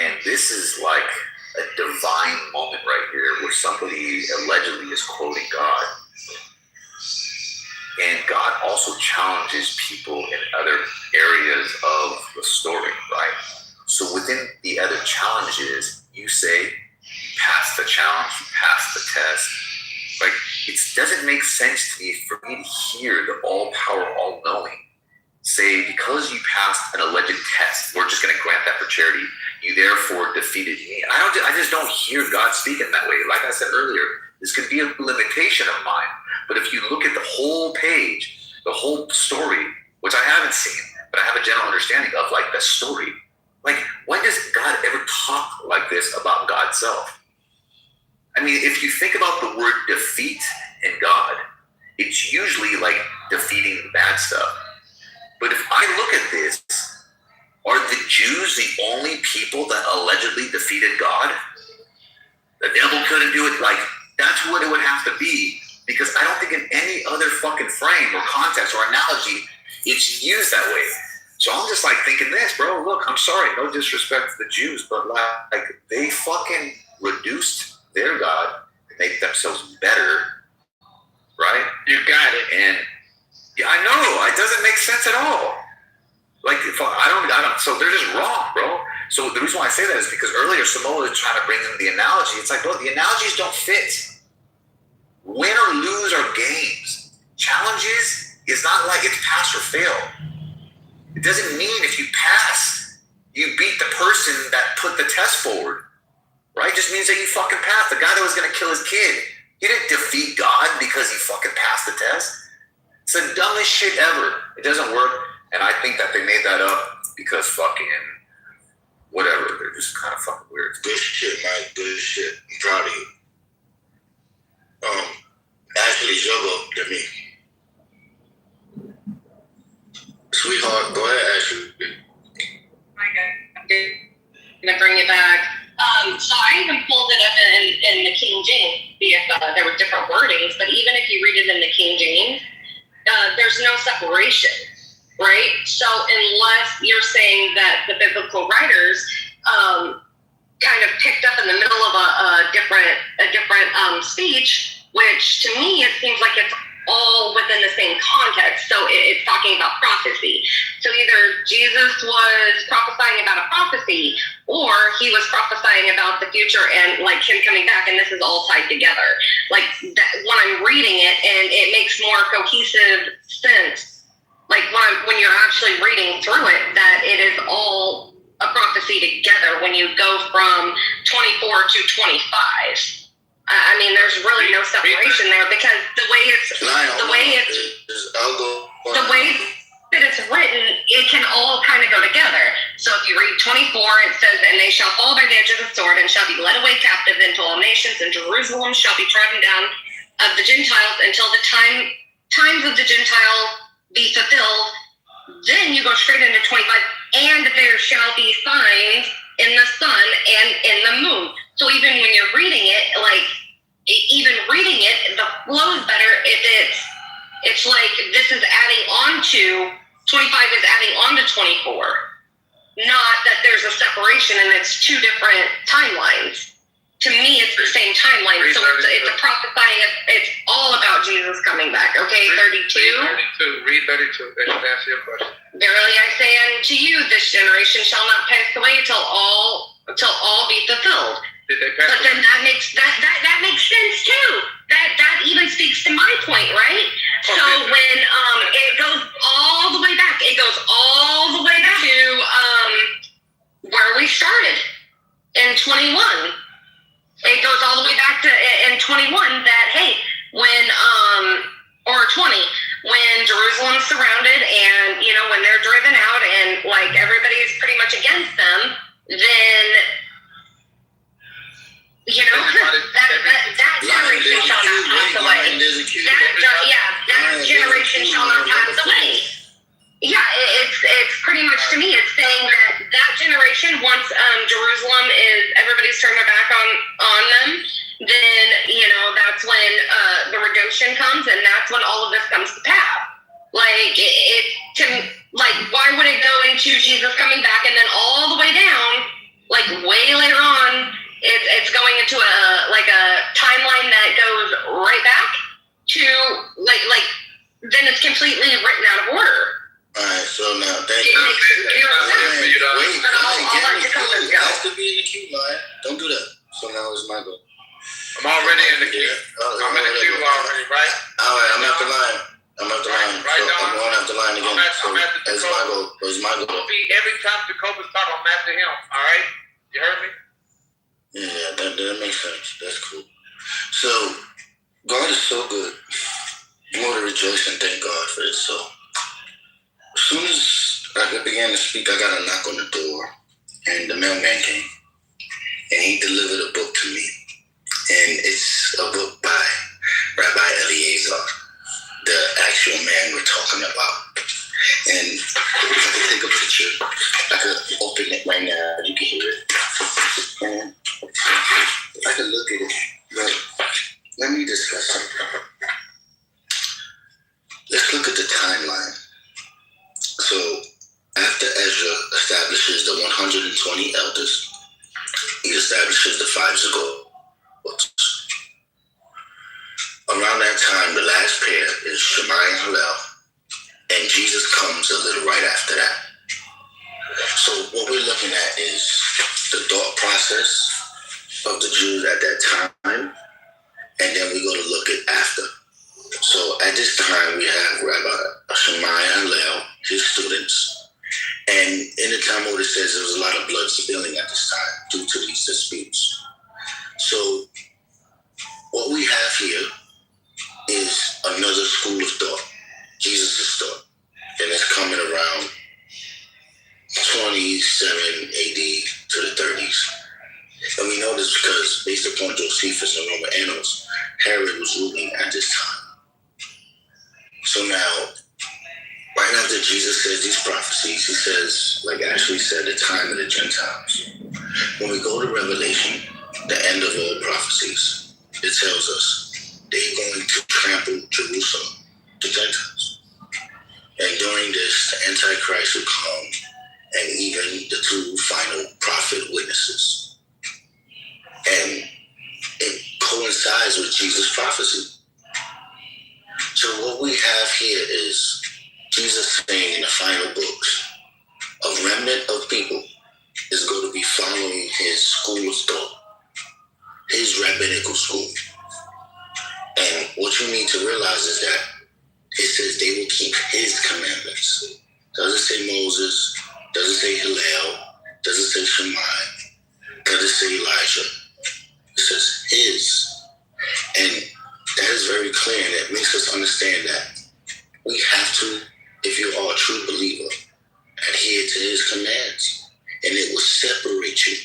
And this is like a divine moment right here where somebody allegedly is quoting God. And God also challenges people in other areas of the story, right? So within the other challenges, you say, pass the challenge, you pass the test. Like, it doesn't make sense to me for me to hear the all-power, all-knowing say, because you passed an alleged test, we're just going to grant that for charity. You therefore defeated me. I just don't hear God speaking that way. Like I said earlier, this could be a limitation of mine. But if you look at the whole page, the whole story, which I haven't seen, but I have a general understanding of like the story. Like, when does God ever talk like this about God's self? I mean, if you think about the word defeat in God, it's usually like defeating bad stuff. But if I look at this, are the Jews the only people that allegedly defeated God? The devil couldn't do it. Like, that's what it would have to be, because I don't think in any other fucking frame or context or analogy it's used that way. So I'm just like thinking this, bro, look, I'm sorry, no disrespect to the Jews, but like they fucking reduced their God to make themselves better, right? You got it. And yeah, I know, it doesn't make sense at all. Like, if I don't, so they're just wrong, bro. So the reason why I say that is because earlier Samoa was trying to bring in the analogy. It's like, bro, the analogies don't fit. Win or lose are games. Challenges is not like it's pass or fail. It doesn't mean if you pass, you beat the person that put the test forward, right? It just means that you fucking passed. The guy that was going to kill his kid, he didn't defeat God because he fucking passed the test. It's the dumbest shit ever. It doesn't work. And I think that they made that up because fucking whatever. They're just kind of fucking weird. Good shit, Mike. Good shit. I'm proud of you. Ashley Jogo to me. Sweetheart, go ahead, Ashley. My God. I'm gonna bring it back. So I even pulled it up in the King James because there were different wordings, but even if you read it in the King James, there's no separation, right? So unless you're saying that the biblical writers kind of picked up in the middle of a different speech, which to me it seems like it's all within the same context. So it's talking about prophecy. So either Jesus was prophesying about a prophecy, or he was prophesying about the future and like him coming back, and this is all tied together. Like that, when I'm reading it, and it makes more cohesive sense. Like when you're actually reading through it, that it is all a prophecy together when you go from 24 to 25. I mean, there's really no separation there because the way that it's written, it can all kind of go together. So if you read 24, it says, "And they shall fall by the edge of the sword and shall be led away captive into all nations, and Jerusalem shall be trodden down of the Gentiles until the times of the Gentile be fulfilled." Then you go straight into 25, "And there shall be signs in the sun and in the moon." So even when you're reading it, like even reading it, the flow is better if it's like this is adding on to 25 is adding on to 24, not that there's a separation and it's two different timelines. To me, it's the same timeline. So it's a prophesying. It's all about Jesus coming back. Okay, 32. Read 32. That should answer your question. "Verily I say unto you, this generation shall not pass away till all be fulfilled." Did they pass? But then that makes sense too. That even speaks to my point, right? So when it goes all the way back, to where we started in 21. It goes all the way back to in 21 that hey, when or 20, when Jerusalem's surrounded and when they're driven out and like everybody's pretty much against them, then that generation shall not pass away. That generation shall not pass away. Yeah, it's pretty much, to me, it's saying that generation, once Jerusalem everybody's turned their back on them, then that's when the redemption comes, and that's when all of this comes to pass. Like why would it go into Jesus coming back and then all the way down, like way later on? It's going into a timeline that goes right back to then it's completely written out of order. All right, so now thank you. I'll let Kitover go. Has to be in the queue, line. Don't do that. So now it's my go. I'm already in the queue. I'm in the queue already, right? All right, I'm at the line. I'm at the line. Right, so I'm going after line again. I'm at the it's my goal. It's my goal. Every time Jacobus talk, I'm after him. All right? You heard me? Yeah, that makes sense. That's cool. So, God is so good. You want to rejoice and thank God for it. So, as soon as I began to speak, I got a knock on the door, and the mailman came, and he delivered a book to me. And it's a book by Rabbi Eliezer, the actual man we're talking about. And if I could take a picture, I could open it right now, you can hear it. And if I could look at it, but let me discuss something. Let's look at the timeline. So, after Ezra establishes the 120 elders, he establishes the 5 Zagor. Around that time, the last pair is Shammai and Hillel, and Jesus comes a little right after that. So what we're looking at is the thought process of the Jews at that time, and then we're going to look at after. So at this time, we have Rabbi Shammai and Hillel, his students, and in the Talmud it says there was a lot of blood spilling at this time due to these disputes. So what we have here is another school of thought, Jesus' thought, and it's coming around 27 AD to the 30s. And we know this because, based upon Josephus and Roman annals, Herod was ruling at this time. So now, right after Jesus says these prophecies, he says, like Ashley said, the time of the Gentiles. When we go to Revelation, the end of all prophecies, it tells us they're going to trample Jerusalem, the Gentiles. And during this, the Antichrist will come, and even the 2 final prophet witnesses. And it coincides with Jesus' prophecy. So what we have here is Jesus saying in the final books, a remnant of people is going to be following his school of thought, his rabbinical school. And what you need to realize is that it says they will keep his commandments. Doesn't say Moses, doesn't say Hillel, doesn't say Shammai, doesn't say Elijah. It says his. And that is very clear, and it makes us understand that we have to, if you are a true believer, adhere to his commands. And it will separate you.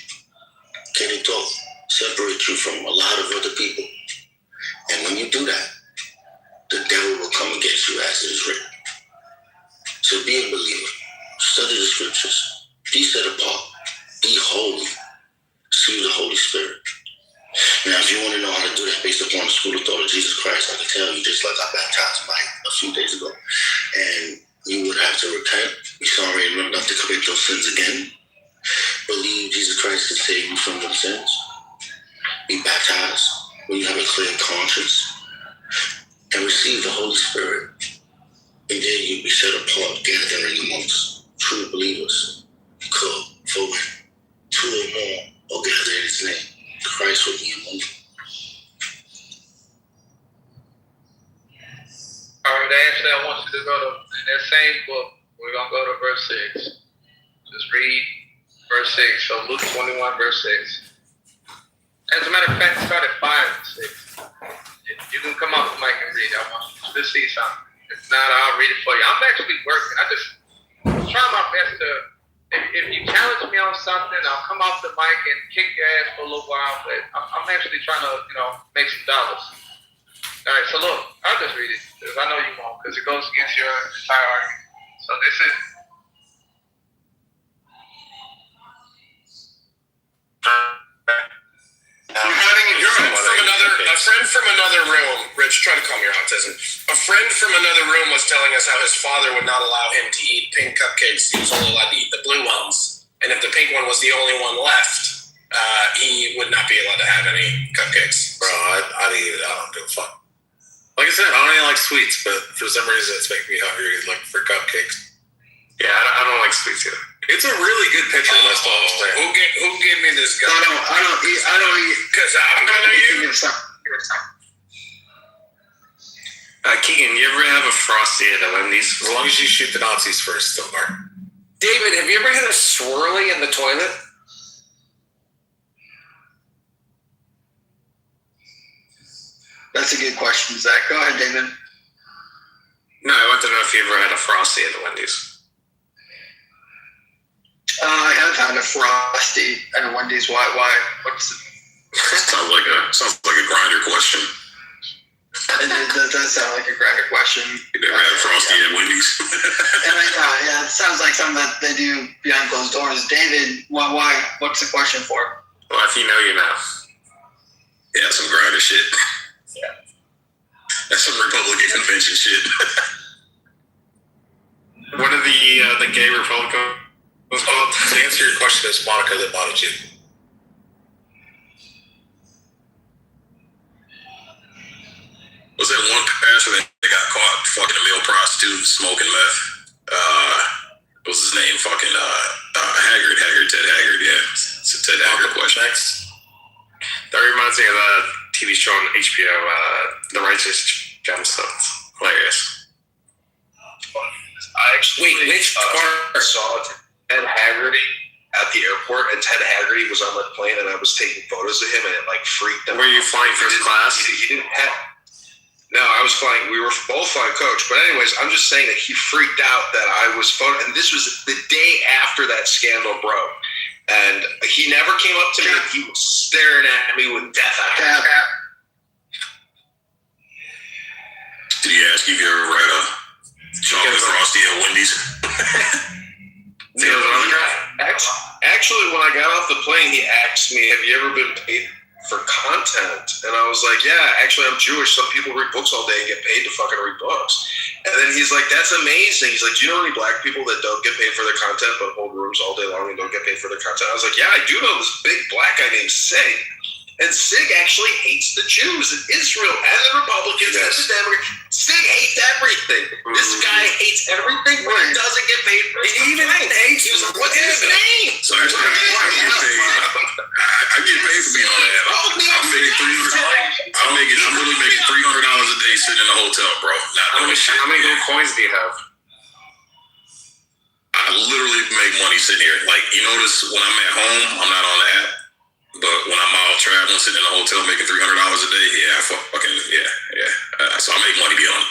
Can it talk? Separate you from a lot of other people. And when you do that, the devil will come against you as it is written. So be a believer. Study the scriptures. Be set apart. Be holy. See the Holy Spirit. Now, if you want to know how to do that based upon the school of thought of Jesus Christ, I can tell you, just like I baptized Mike a few days ago. And you would have to repent, be sorry, and remember not to commit those sins again. Believe Jesus Christ can save you from those sins. Be baptized when you have a clear conscience. And receive the Holy Spirit. And then you'll be set apart, gathering amongst true believers. For when 2 or more are gathered in his name, Christ will be among you. All right, Ashley, I want you to go to in that same book. We're going to go to verse 6. Just read verse 6. So Luke 21, verse 6. As a matter of fact, start at 5 and 6. You can come off the mic and read. I want you to see something. If not, I'll read it for you. I'm actually working. I'm trying my best to, if you challenge me on something, I'll come off the mic and kick your ass for a little while, but I'm actually trying to, make some dollars. All right, so look, I'll just read it, because I know you won't, because it goes against your entire argument. So this is, A friend from another room, Rich, try to calm your autism. A friend from another room was telling us how his father would not allow him to eat pink cupcakes. He was only allowed to eat the blue ones. And if the pink one was the only one left, he would not be allowed to have any cupcakes. Bro, I'd eat it. I don't give a fuck. Like I said, I don't even like sweets, but for some reason it's making me hungry, like for cupcakes. Yeah, I don't like sweets either. It's a really good picture. That's all I'm saying. Who gave me this gun? I don't eat. Because I'm gonna use. Keegan, you ever have a Frosty at a Wendy's? As long as you shoot the Nazis first, don't worry. David, have you ever had a swirly in the toilet? That's a good question, Zach. Go ahead, David. No, I want to know if you ever had a Frosty at the Wendy's. to Frosty at Wendy's? Why? What's sounds like a grinder question. That does sound like a grinder question. You never had Frosty at Wendy's? Yeah, it sounds like something that they do behind closed doors. David, why? What's the question for? Well, if you know, you know. Yeah, some grinder shit. Yeah. That's some Republican convention shit. What are the gay Republicans called? To answer your question, it's Monica that bought it, you. Was that one pastor that got caught fucking a male prostitute smoking meth? What was his name? Fucking Ted Haggard, yeah. It's a Ted Haggard question. Next. That reminds me of the TV show on HBO, The Righteous Gemstones. Hilarious. I actually which part? saw Ted Haggerty at the airport, and Ted Haggerty was on the plane, and I was taking photos of him, and it like freaked him. Were you flying first class? He didn't have. No, I was flying. We were both flying coach. But anyways, I'm just saying that he freaked out that I was photo. And this was the day after that scandal broke. And he never came up to me. He was staring at me with death eyes. Did he ask you if you ever read a chocolate Frosty at Wendy's? Actually, when I got off the plane, he asked me, "Have you ever been paid for content?" And I was like, "Yeah, actually, I'm Jewish. Some people read books all day and get paid to fucking read books." And then he's like, "That's amazing." He's like, "Do you know any black people that don't get paid for their content but hold rooms all day long and don't get paid for their content?" I was like, "Yeah, I do know this big black guy named Sig. And Sig actually hates the Jews and Israel and the Republicans and the Democrats. Sig hates everything. This guy hates everything, but he doesn't get paid for it. He even hates you. What's his name? So I get paid for being on that. I'm literally making $300 a day sitting in a hotel, bro. Not doing shit. How many gold coins do you have? I literally make money sitting here. Like, you notice when I'm at home, I'm not on the app. But when I'm out traveling, sitting in a hotel, making $300 a day, yeah, so I make money beyond.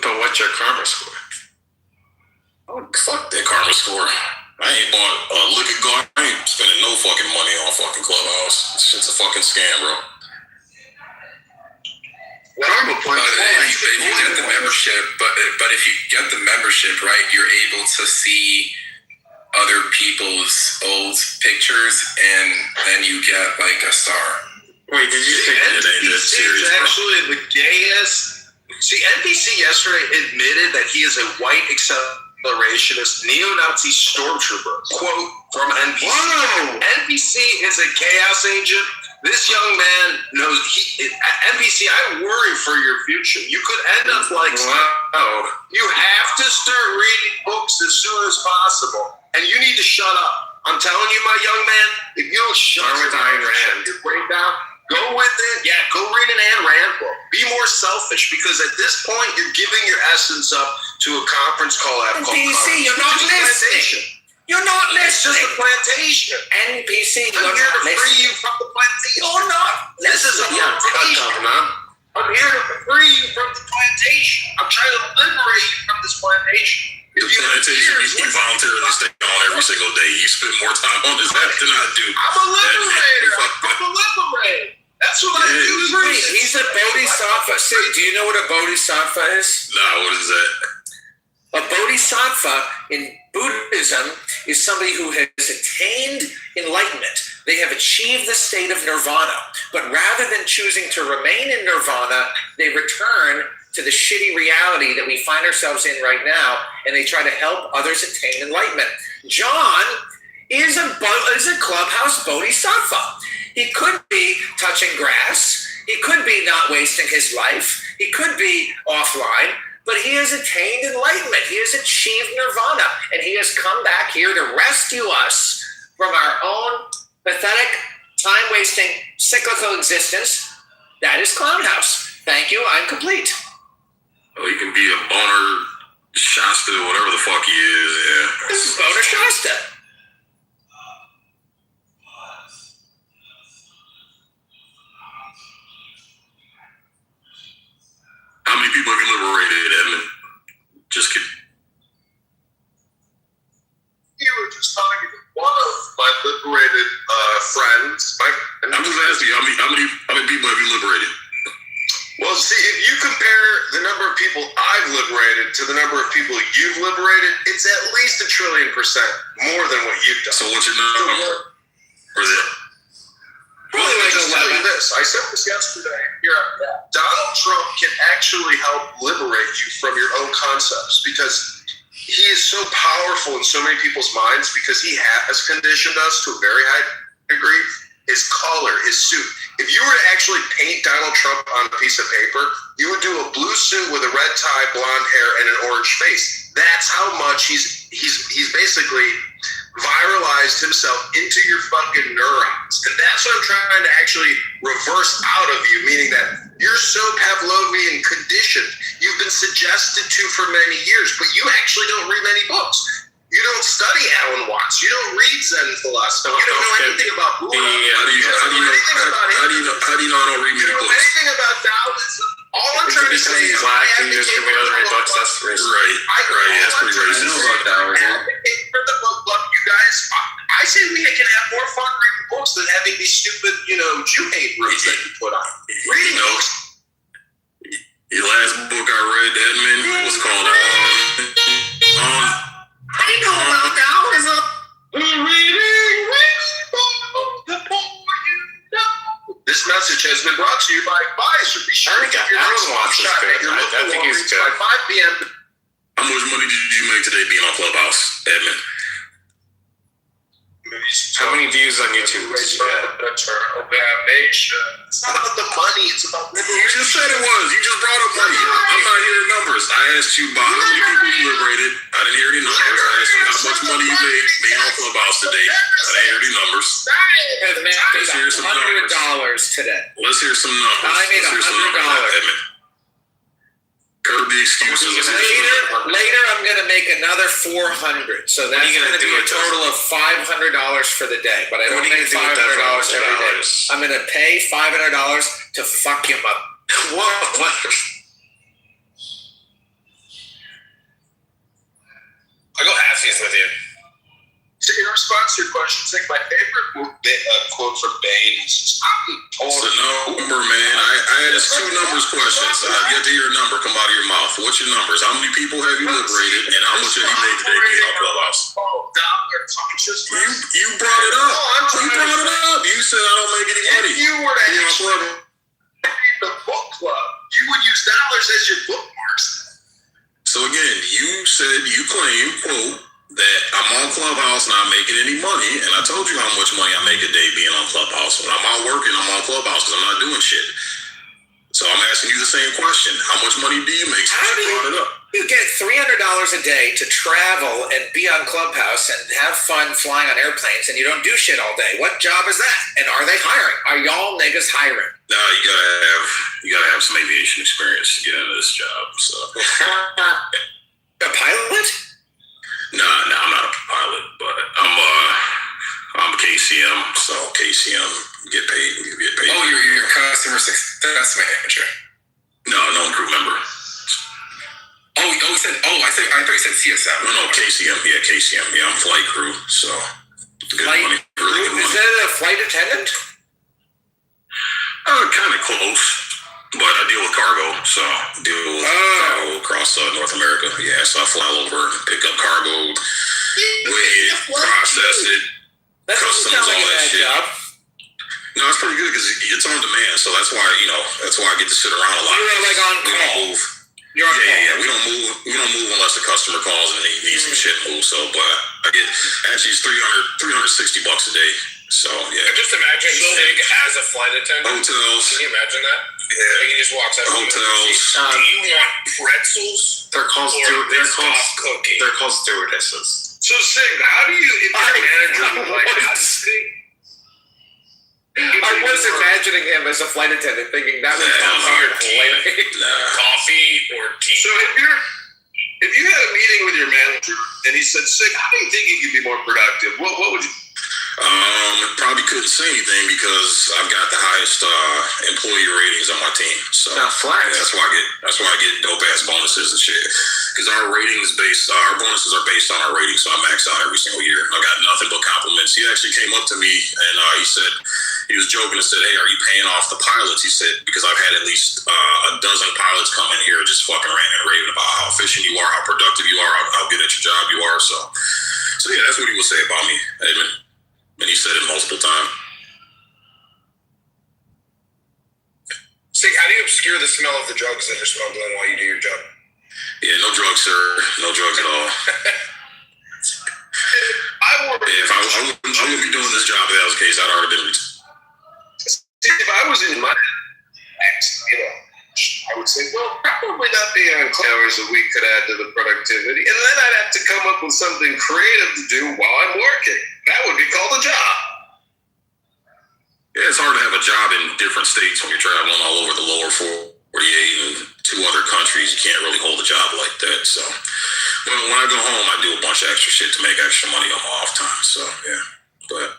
But what's your karma score? Oh, fuck that karma score. I ain't bought a liquor guard. I ain't spending no fucking money on fucking Clubhouse. This shit's a fucking scam, bro. Karma points. You get the membership, but if you get the membership, right, you're able to see other people's old pictures, and then you get like a star. Wait, did you think NBC is actually the gayest? See, NBC yesterday admitted that he is a white accelerationist neo-Nazi stormtrooper. Quote from NBC. Whoa. NBC is a chaos agent. This young man knows. NBC, I worry for your future. You could end up like. Wow. You have to start reading books as soon as possible. And you need to shut up. I'm telling you, my young man, if you don't shut your brain down, go with it. Yeah, go read an Ayn Rand book. Be more selfish, because at this point, you're giving your essence up to a conference call out called NPC, you're not listening. You're not listening. It's just a plantation. NPC, I'm here to free you from the plantation. You're not. This is a plantation. I'm here to free you from the plantation. I'm trying to liberate you from this plantation. The plantation we voluntarily stay on every single day. You spend more time on this app than I do. I'm a liberator. That's what I do. He's a bodhisattva. Do you know what a bodhisattva is? Nah, what is that? A bodhisattva in Buddhism is somebody who has attained enlightenment. They have achieved the state of nirvana. But rather than choosing to remain in nirvana, they return to the shitty reality that we find ourselves in right now, and they try to help others attain enlightenment. John is a Clubhouse bodhisattva. He could be touching grass. He could be not wasting his life. He could be offline, but he has attained enlightenment. He has achieved nirvana, and he has come back here to rescue us from our own pathetic, time-wasting, cyclical existence. That is Clownhouse. Thank you. I'm complete. Well, he can be a boner Shasta, whatever the fuck he is. Yeah. This is Boner Shasta. How many people have you liberated, Edmund? Just kidding. just asking you, how many people have you liberated? Well, see, if you compare the number of people I've liberated to the number of people you've liberated, it's at least 1 trillion% more than what you've done. So what's your number? Or is it? Well, let me just tell you this. I said this yesterday. Donald Trump can actually help liberate you from your own concepts because he is so powerful in so many people's minds because he has conditioned us to a very high degree. His color, his suit. If you were to actually paint Donald Trump on a piece of paper, you would do a blue suit with a red tie, blonde hair, and an orange face. That's how much he's basically viralized himself into your fucking neurons. And that's what I'm trying to actually reverse out of you, meaning that you're so Pavlovian conditioned. You've been suggested to for many years, but you actually don't read many books. You don't study Alan Watts. You don't read Zen philosophy. You don't know anything about Buddha. How do you know I don't read many books? Anything about Taoism. All I'm trying to say is I advocate for the book. That's racist. Right. That's pretty racist. I know about Taoism. For the book, you guys. I say we can have more fun reading books than having these stupid, Jew hate rooms that you put on. Reading books. The last book I read, Edmund, was called I know about Taoism. This message has been brought to you by Pfizer. Be sure to get your next shot at your local Walgreens by 5 p.m. How much money did you make today being on Clubhouse, Edmund? How many views on YouTube did you get? It's not about the money, it's about liberation. You just said it was. You just brought up money. I'm not hearing numbers. I asked you about how many people you liberated. I didn't hear any numbers. I asked you how much money you made being on Clubhouse today. I didn't hear any numbers. Let's hear some numbers. $100 today. Let's hear some numbers. I made $100. Curb the excuses. Later, I'm going to make another 400. So that's going to be a total of $500 for the day. But I don't make $500 every day. I'm going to pay $500 to fuck him up. What? I'll go halfsies with you. So in response to your question, it's like my favorite quote from Bain is What's the number, man? I asked 2 numbers questions. I've yet to hear a number come out of your mouth. What's your numbers? How many people have you liberated, and how much have you made today being on Clubhouse? You brought it up. You brought it up. You said I don't make any money. If you were to actually the book club, you would use dollars as your bookmarks. So again, you claim, quote, that I'm on Clubhouse and I'm making any money, and I told you how much money I make a day being on Clubhouse. When I'm out working, I'm on Clubhouse because I'm not doing shit. So I'm asking you the same question. How much money do you make? How do you get $300 a day to travel and be on Clubhouse and have fun flying on airplanes, and you don't do shit all day? What job is that? And are they hiring? Are y'all niggas hiring? No, you gotta have some aviation experience to get into this job. So a pilot? No, I'm not a pilot, but I'm a KCM, so KCM get paid. Oh, you're your customer success manager. No crew member. I thought you said CSM. No, KCM. Yeah, KCM. Yeah, I'm flight crew, so good money. Really good money. Is that a flight attendant? Kind of close, but I deal with cargo, so I deal with cargo across North America. Yeah, so I fly over, pick up cargo, weigh it, process it, customs, all that shit. Job. No, it's pretty good because it's on demand, so that's why I get to sit around a lot. You're like on call. You're on call. Yeah. We don't move unless the customer calls and they need some shit moved. So, but I get actually it's $360 a day. So yeah. Just imagine Sig as a flight attendant. Hotels. Can you imagine that? Yeah. Like he just walks out. Hotels. Do you want pretzels? They're called stewardesses. So Sig, how do you? If you're a manager, like how do you? I was imagining him as a flight attendant, thinking that was coffee or tea. So if you had a meeting with your manager and he said, "Sig, how do you think you could be more productive?" What would you? Probably couldn't say anything because I've got the highest employee ratings on my team. So that's why I get dope ass bonuses and shit. Because our bonuses are based on our ratings, so I max out every single year. I got nothing but compliments. He actually came up to me and he said, he was joking and said, "Hey, are you paying off the pilots?" He said, "Because I've had at least a dozen pilots come in here just fucking ranting and raving about how efficient you are, how productive you are, how good at your job you are." So yeah, that's what he would say about me, Edmund. And he said it multiple times. See, how do you obscure the smell of the drugs that are smuggling while you do your job? Yeah, no drugs, sir. No drugs at all. If I wouldn't be doing this job if that was the case, I'd already been retired. See, if I was in my I would say, well, probably not the hours a week could add to the productivity. And then I'd have to come up with something creative to do while I'm working. That would be called a job. Yeah, it's hard to have a job in different states when you're traveling all over the lower 48 and 2 other countries. You can't really hold a job like that. So when I go home, I do a bunch of extra shit to make extra money on my off time. So yeah, but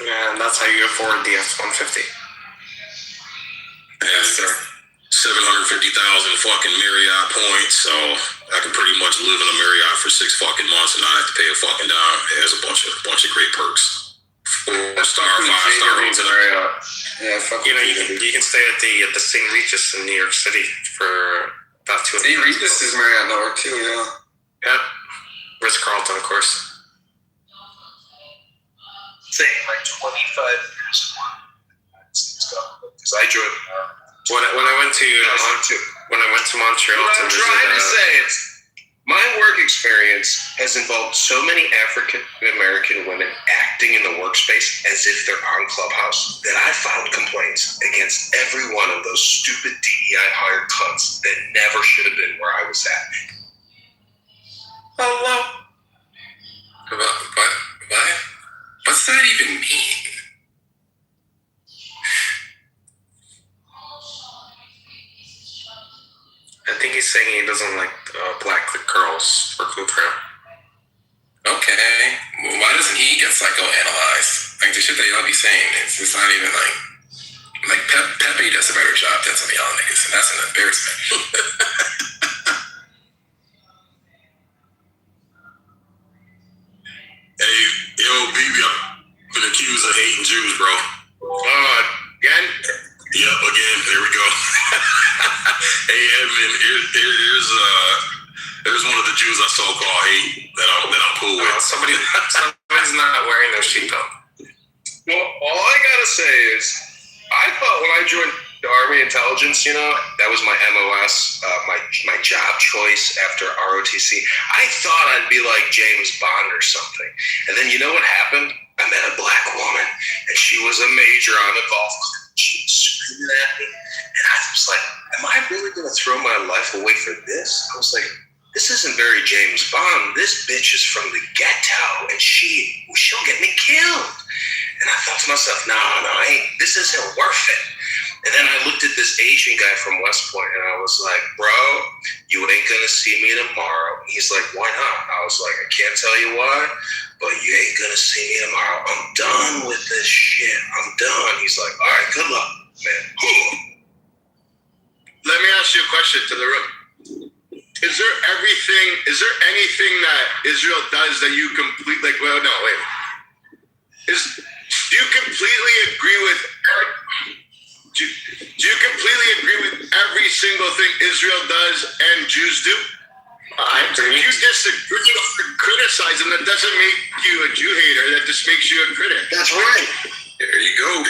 and that's how you afford the F-150. Yes, sir. 750,000 fucking Marriott points, so I can pretty much live in a Marriott for 6 fucking months and not have to pay a fucking dime. It has a bunch of great perks. 4-star, 5-star hotel. Yeah, you can stay at the St. Regis in New York City for about 2 St. Regis is Marriott North too, yeah. Yep. Ritz-Carlton, of course. Say like 25 years ago. Because I joined when I went to Montreal. What I'm trying to say is, my work experience has involved so many African American women acting in the workspace as if they're on Clubhouse that I filed complaints against every one of those stupid DEI hired cunts that never should have been where I was at. Hello. What? What's that even mean? I think he's saying he doesn't like black girls for Kitover. Okay. Well, why doesn't he get psychoanalyzed? Like the shit that y'all be saying, it's not even like Pepe does a better job than some of y'all niggas, and that's an embarrassment. Hey, yo, BB, I've been accused of hating Jews, bro. Again? Yep, again. There we go. Hey, Edmund, here's one of the Jews I so-called hate that I'm cool with. Somebody's not wearing their seatbelt. Well, all I gotta say is, I thought when I joined the Army Intelligence, that was my MOS, my job choice after ROTC. I thought I'd be like James Bond or something. And then you know what happened? I met a black woman, and she was a major on the golf club. She was screaming at me, and I was like, am I really going to throw my life away for this? I was like, this isn't very James Bond. This bitch is from the ghetto, and she'll get me killed. And I thought to myself, no, this isn't worth it. And then I looked at this Asian guy from West Point, and I was like, bro, you ain't going to see me tomorrow. He's like, why not? I was like, I can't tell you why, but you ain't going to see me tomorrow. I'm done with this shit. I'm done. He's like, all right, good luck, man. Let me ask you a question to the room. Is there anything that Israel does that you completely, do you completely agree with every single thing Israel does and Jews do? If you disagree, criticize them, that doesn't make you a Jew hater. That just makes you a critic. That's right. There you go.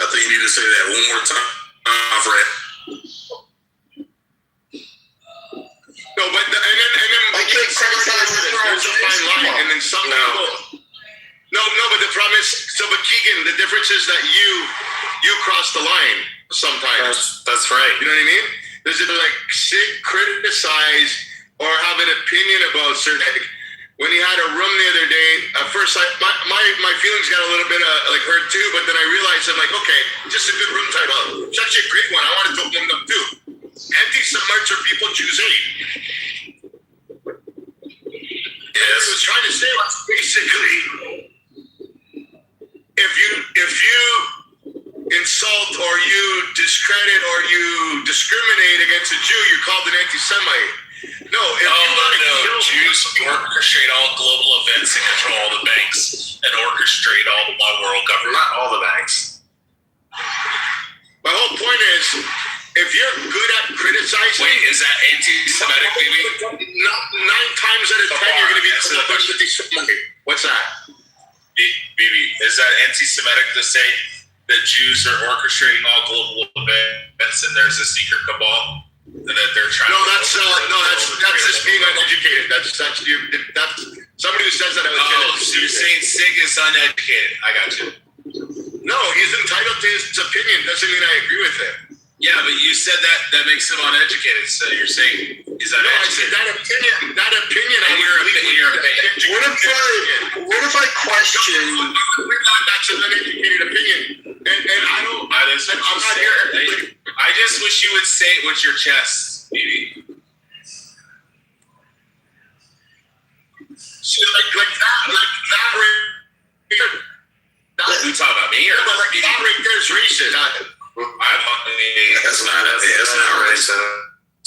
I think you need to say that one more time, Fred. No, but I can't criticize it. There's a fine line, and then some people. No, but the problem is, but Keegan, the difference is that you cross the line sometimes. That's right. You know what I mean? There's criticize or have an opinion about certain. When he had a room the other day, at first my feelings got a little bit hurt too, but then I realized I'm like, okay, just a good room title. It's actually a great one. I want to open them too. Anti-Semites are people Jews hate. Yeah, what I was trying to say was basically, if you insult or you discredit or you discriminate against a Jew, you're called an anti-Semite. No, if Jews orchestrate all global events and control all the banks and orchestrate all the one world government. Not all the banks. My whole point is, if you're good at criticizing, wait, is that anti-Semitic, maybe? 9 times out of 10, you're going to be what's that? Maybe is that anti-Semitic to say that Jews are orchestrating all global events and there's a secret cabal and that they're trying? That's just being uneducated. That's somebody who says that. So you're saying Sig is uneducated? I got you. No, he's entitled to his opinion. Doesn't mean I agree with him. Yeah, but you said that makes him uneducated. So you're saying he's uneducated. No, I said that opinion. In your opinion. What if I question? That's an uneducated opinion, and I don't. I'm not here. I just wish you would say it with your chest, maybe. So like that. You talking about me or? That right there's racist. That's not racist.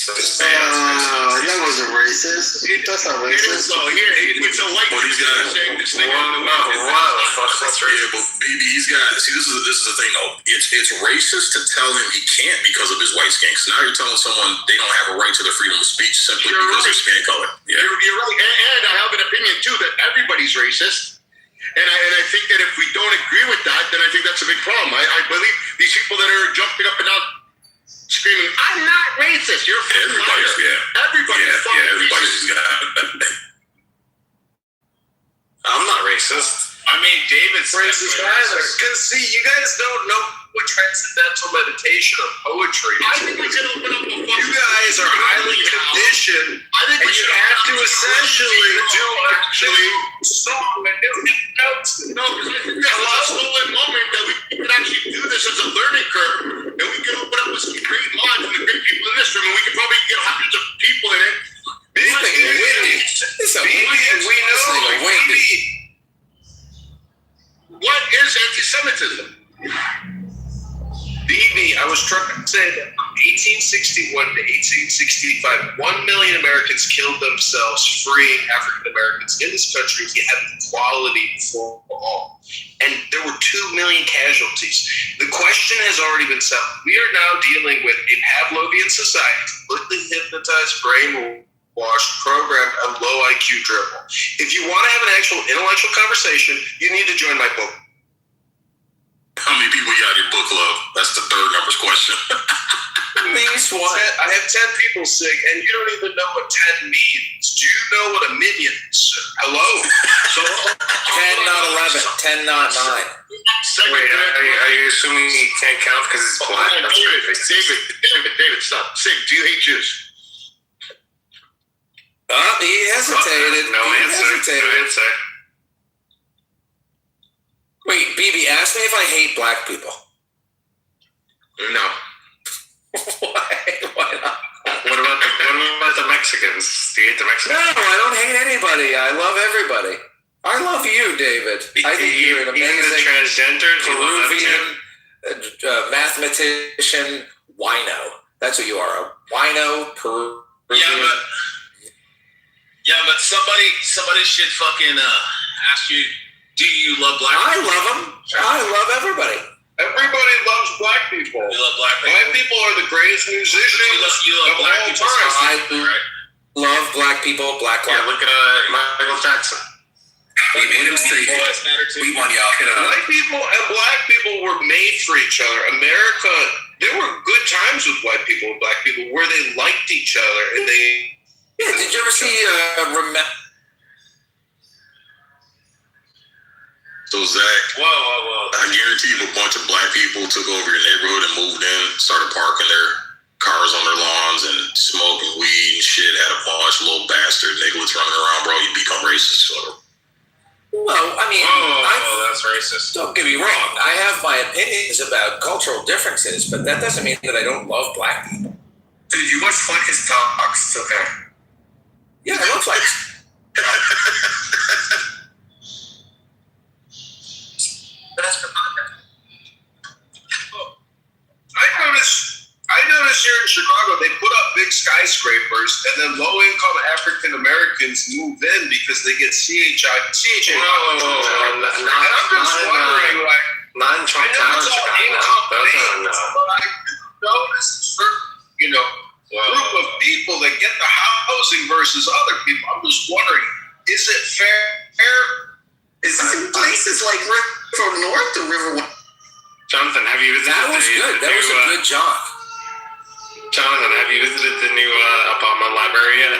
That wasn't racist. That's not racist. So here, it's a white person saying this thing. Yeah, but maybe he's got. See, this is the thing though. It's racist to tell him he can't because of his white skin. Because now you're telling someone they don't have a right to the freedom of speech simply because of their skin color. Yeah, you're right. And I have an opinion too that everybody's racist. And I think that if we don't agree with that, then I think that's a big problem. I believe these people that are jumping up and down, screaming, "I'm not racist." You're everybody's everybody's I'm not racist. I mean, David's racist either. Because see, you guys don't know what transcendental meditation or poetry is. I think we can open up a fucking. You guys are highly conditioned. I think and you have to essentially do actually song and do notes. No, because there's a stolen moment that we can actually do this as a learning curve, and we can open up with some great minds and the great people in this room, and we can probably get hundreds of people in it. We know. What is anti-Semitism? BB, I was trying to say that from 1861 to 1865, 1 million Americans killed themselves freeing African Americans in this country to have equality for all. And there were 2 million casualties. The question has already been settled. We are now dealing with a Pavlovian society, completely hypnotized, brainwashed, programmed, and low IQ dribble. If you want to have an actual intellectual conversation, you need to join my book. How many people you got in your book club? That's the third numbers question. Least one. I have 10 people sick, and you don't even know what 10 means. Do you know what a minion is? Hello? So 10, not 11. 10, not 9. Wait, are you assuming he can't count because it's black? David, stop. Sig, do you hate Jews? He hesitated. No answer. Wait, BB, ask me if I hate black people. No. Why not? What about the Mexicans? Do you hate the Mexicans? No, I don't hate anybody. I love everybody. I love you, David. I think you're an amazing transgenders, Peruvian mathematician wino. That's what you are, a wino Peruvian. Yeah, but somebody should fucking ask you. Do you love black people? I love them. I love everybody. Everybody loves black people. You love black people? Black people are the greatest musicians you love of black all people. time. Right? Love black people, black lives. Yeah, look at Michael Jackson. We made him say, we want y'all hit up. White people and black people were made for each other. America, there were good times with white people and black people where they liked each other and they. Yeah, did you ever see So Zach, I guarantee you a bunch of black people took over your neighborhood and moved in, started parking their cars on their lawns and smoking weed and shit, had a bunch of little bastard niggas running around, bro. You become racist. So. Well, I mean, that's racist. Don't get me wrong. I have my opinions about cultural differences, but that doesn't mean that I don't love black people. Dude, you must like his talks, okay? Yeah, I love like. I noticed here in Chicago they put up big skyscrapers skyscrapers, and then low-income African Americans move in because they get CHA. And I'm just wondering, like, not in Trump Town, Chicago. Notice a certain, group of people that get the housing versus other people. I'm just wondering, is it fair? Is this in places like River North or River West? Jonathan, have you visited? That was good. That was a good job. Jonathan, have you visited the new apartment library yet?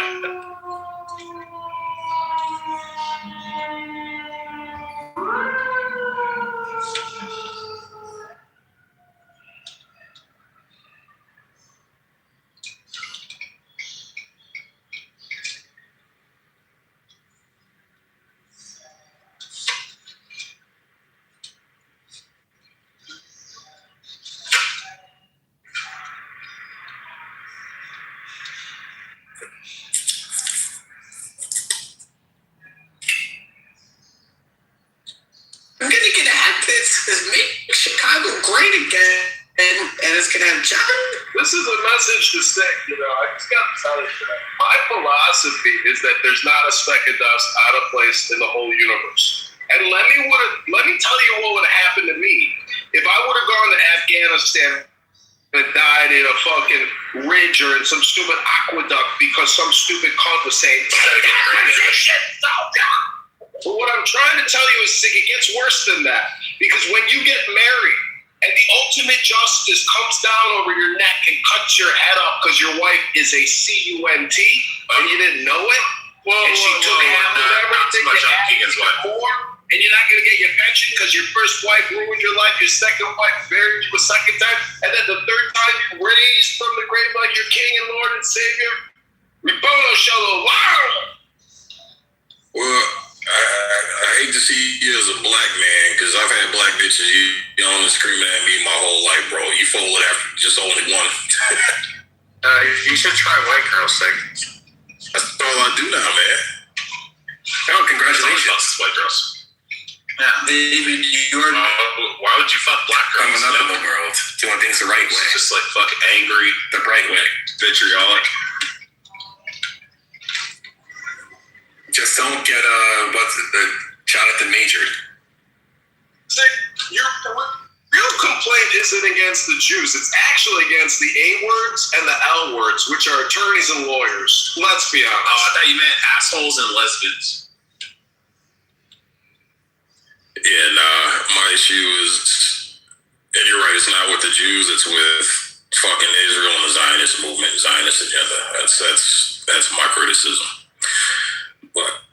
I'm gonna get at this is make Chicago great again, and it's gonna have John. This is a message to say, I just got to tell you today. My philosophy is that there's not a speck of dust out of place in the whole universe. And let me tell you what would have happened to me if I would have gone to Afghanistan and died in a fucking ridge or in some stupid aqueduct because some stupid cunt was saying, but what I'm trying to tell you is it gets worse than that. Because when you get married and the ultimate justice comes down over your neck and cuts your head off because your wife is a CUNT and you didn't know it, and she took half of everything you had before, and you're not going to get your pension because your first wife ruined your life, your second wife buried you a second time, and then the third time you raised from the grave like your King and Lord and Savior. Ribono Shalom. Well, I hate to see you as a black man because I've had black bitches yelling and screaming at me my whole life, bro. You folded after just only one. You should try white girl sick. That's all I do now, man. Oh, congratulations, white girls. Yeah. David, why would you fuck black girls? Coming up in the world, doing things the right way. Just like fucking angry, the right way, vitriolic. Just don't get Jonathan Major. Your real complaint isn't against the Jews. It's actually against the A words and the L words, which are attorneys and lawyers. Let's be honest. Oh, I thought you meant assholes and lesbians. Yeah, nah. My issue is, and you're right, it's not with the Jews, it's with fucking Israel and the Zionist movement, Zionist agenda. That's my criticism. But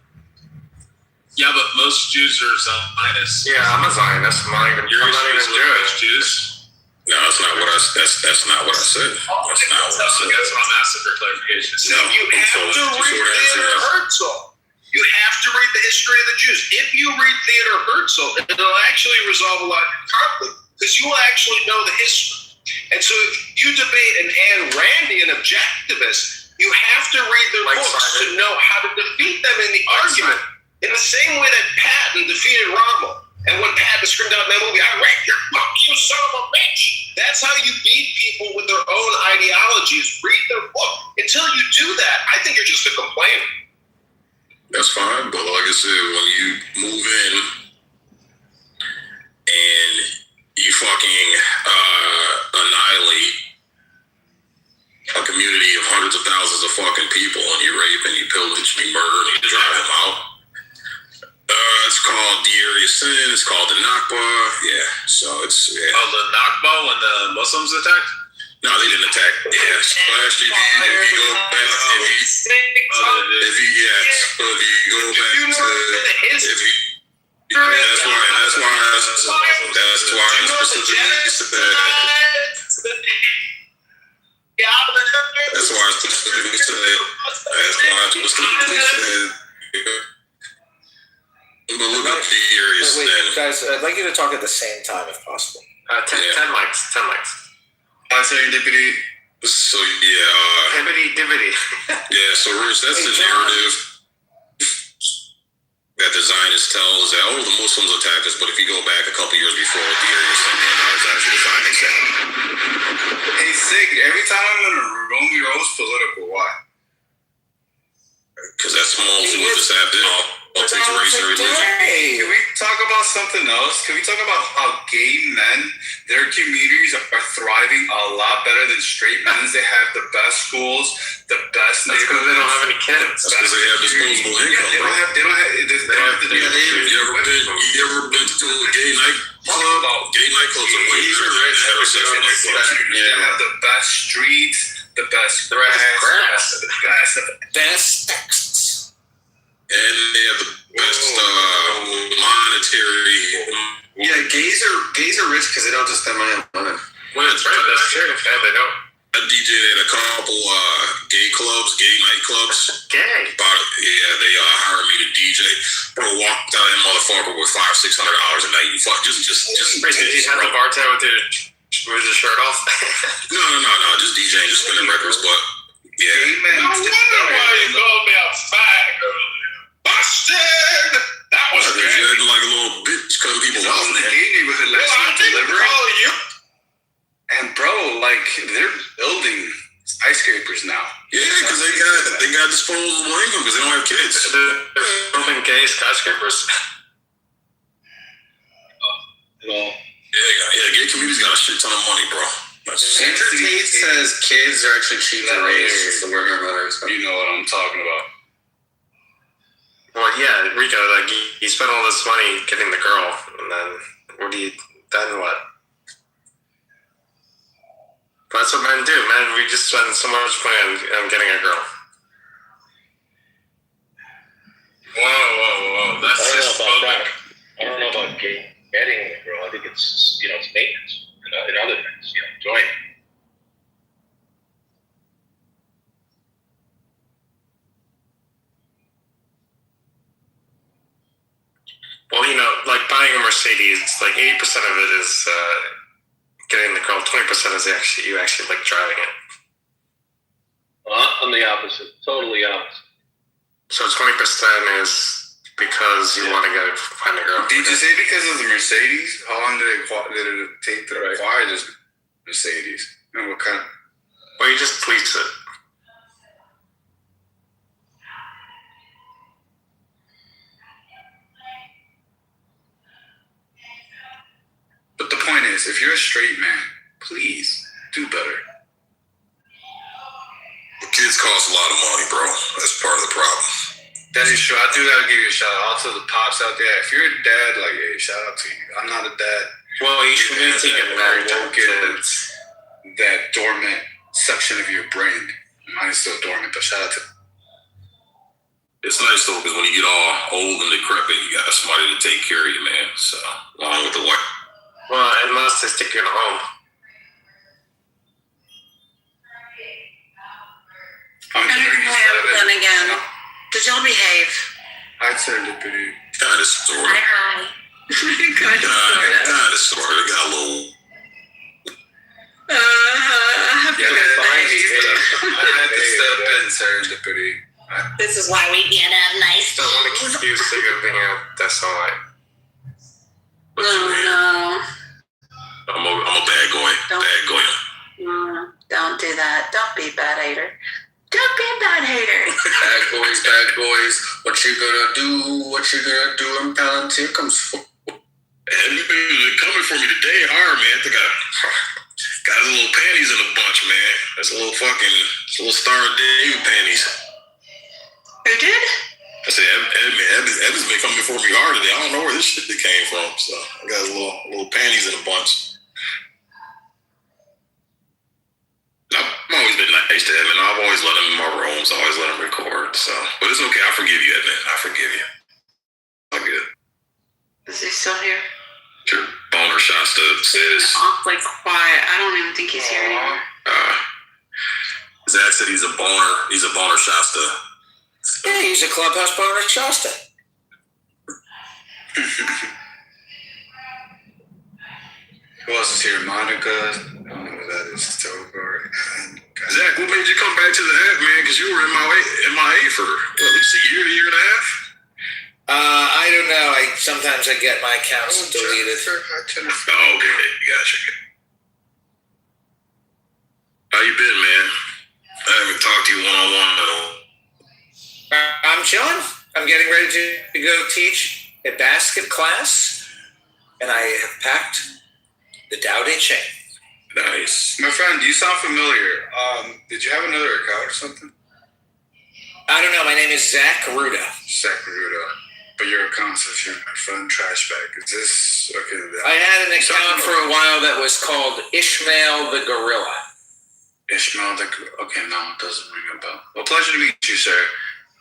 yeah, but most Jews are Zionists. Yeah, I'm a Zionist. I'm not even Jews. No, that's not what I said. That's not what I said. That's what I'm asking for clarification. No, you have to read Theodor Herzl. You have to read the history of the Jews. If you read Theodor Herzl, it'll actually resolve a lot of conflict because you will actually know the history. And so if you debate an Ayn Randian objectivist, you have to read their books to know how to defeat them in the argument. In the same way that Patton defeated Rommel. And when Patton screamed out in that movie, I raped your fuck, you son of a bitch. That's how you beat people with their own ideologies. Read their book. Until you do that, I think you're just a complainer. That's fine, but like I said, when you move in and you fucking annihilate a community of hundreds of thousands of fucking people and you rape and you pillage and you murder and you drive them out, it's called the area of sin, it's called the Nakba, yeah, so it's, yeah. Oh, the Nakba when the Muslims attacked? No, they didn't attack. Yeah, last year, if you go back, if you go back to, that's why I specifically said that. That's why I specifically said. But look at the areas. Wait, guys, I'd like you to talk at the same time if possible. 10 mics. Serendipity. So yeah. Hibbity dibbity. Yeah, so Rich, that's the narrative that the Zionists tell is that the Muslims attacked us, but if you go back a couple years before the area something, that was actually the Zionists. Hey Sig, every time I'm in a room you're always political. Why? just happened. All takes race and religion. Can we talk about something else? Can we talk about how gay men, their communities are thriving a lot better than straight men's? They have the best schools, the best neighborhoods. That's because they don't have any kids. That's because they have disposable income, They bro. don't have the You ever been to a gay nightclub? Gay nightclubs are way better than heterosexual nightclubs. They have the best streets, the best grass, the best sex. And they have the best monetary. Yeah, gays are rich because they don't just spend money on women. Well, that's right. That's true. And they don't. I DJ'd at a couple gay clubs, gay nightclubs. Gay? They hired me to DJ. Bro, walked out of that motherfucker with $500-$600 a night. You fuck, just. Did you have the bartender with his shirt off? No, just DJing, just spinning records. But yeah. No wonder why you called me outside. Busted. That was good. You acting like a little bitch cutting people off. in the gay neighborhood lets you deliver. You. And bro, like they're building skyscrapers now. Yeah, because they got disposable income because they don't have kids. They're building gay skyscrapers. Yeah, gay community's got a shit ton of money, bro. Andrew Tate says kids are actually cheap to raise. The working mothers. You know what I'm talking about. Well, yeah, Rico, like he spent all this money getting the girl, and then what? That's what men do, man. We just spend so much money on getting a girl. Whoa. That's just public. I don't know about getting a girl. I think it's maintenance and other things. Enjoying it. Well, like buying a Mercedes, like 80% of it is getting the girl. 20% is you actually like driving it. Well, I'm the opposite. Totally opposite. So 20% is because you want to go find a girl. Did you say because of the Mercedes? How long did it take to acquire this Mercedes? And what kind of? Well, you just lease it. But the point is, if you're a straight man, please do better. Kids cost a lot of money, bro. That's part of the problem. That is true. I do gotta give you a shout out to the pops out there. If you're a dad, like, hey, shout out to you. I'm not a dad. Well, you should need to get married to kids. That dormant section of your brain. Mine is still dormant, but shout out to. It's nice though, because when you get all old and decrepit, you got somebody to take care of you, man. So, along with the wife. Well, unless they stick you in a home. Then again, did y'all behave? I'd serendipity. Kind of, sort of. Hi. Kind of, sort of. Got a little. I have to go I had to step in serendipity. This is why we get a nice. Don't want to keep you sick of being a decile. No. I'm a bad boy. Don't do that. Don't be a bad hater. Don't be a bad hater. Bad boys. What you gonna do? What you gonna do? I'm telling here comes. And they're coming for me today hard, man. I think I got his little panties in a bunch, man. That's a little Star of David panties. Who did? I said, Evan's been coming for me hard today. I don't know where this shit came from. So I got his little panties in a bunch. I've always been nice to Evan. I've always let him in my rooms. Always let him record. So, but it's okay. I forgive you, Evan. I forgive you. I'm good. Is he still here? Sure. Boner Shasta says. Awfully quiet. I don't even think he's here anymore. Zach said he's a boner. He's a boner Shasta. Yeah, he's a clubhouse boner Shasta. Who else is here? Monica. I don't know who that is. Kitover. Zach, what made you come back to the app, man? Because you were MIA for at least a year and a half. I don't know. Sometimes I get my accounts deleted. Oh, okay. Gotcha. How you been, man? I haven't talked to you one-on-one at all. I'm chilling. I'm getting ready to go teach a basket class, and I have packed the Tao Te Ching. Nice. My friend, you sound familiar. Did you have another account or something? I don't know. My name is Zach Ruda. Zach Ruda. But your account says you're my friend Trash Bag. Is this okay? I had an account for a while that was called Ishmael the Gorilla. Ishmael the Gorilla. Okay, no, it doesn't ring a bell. Well, pleasure to meet you, sir.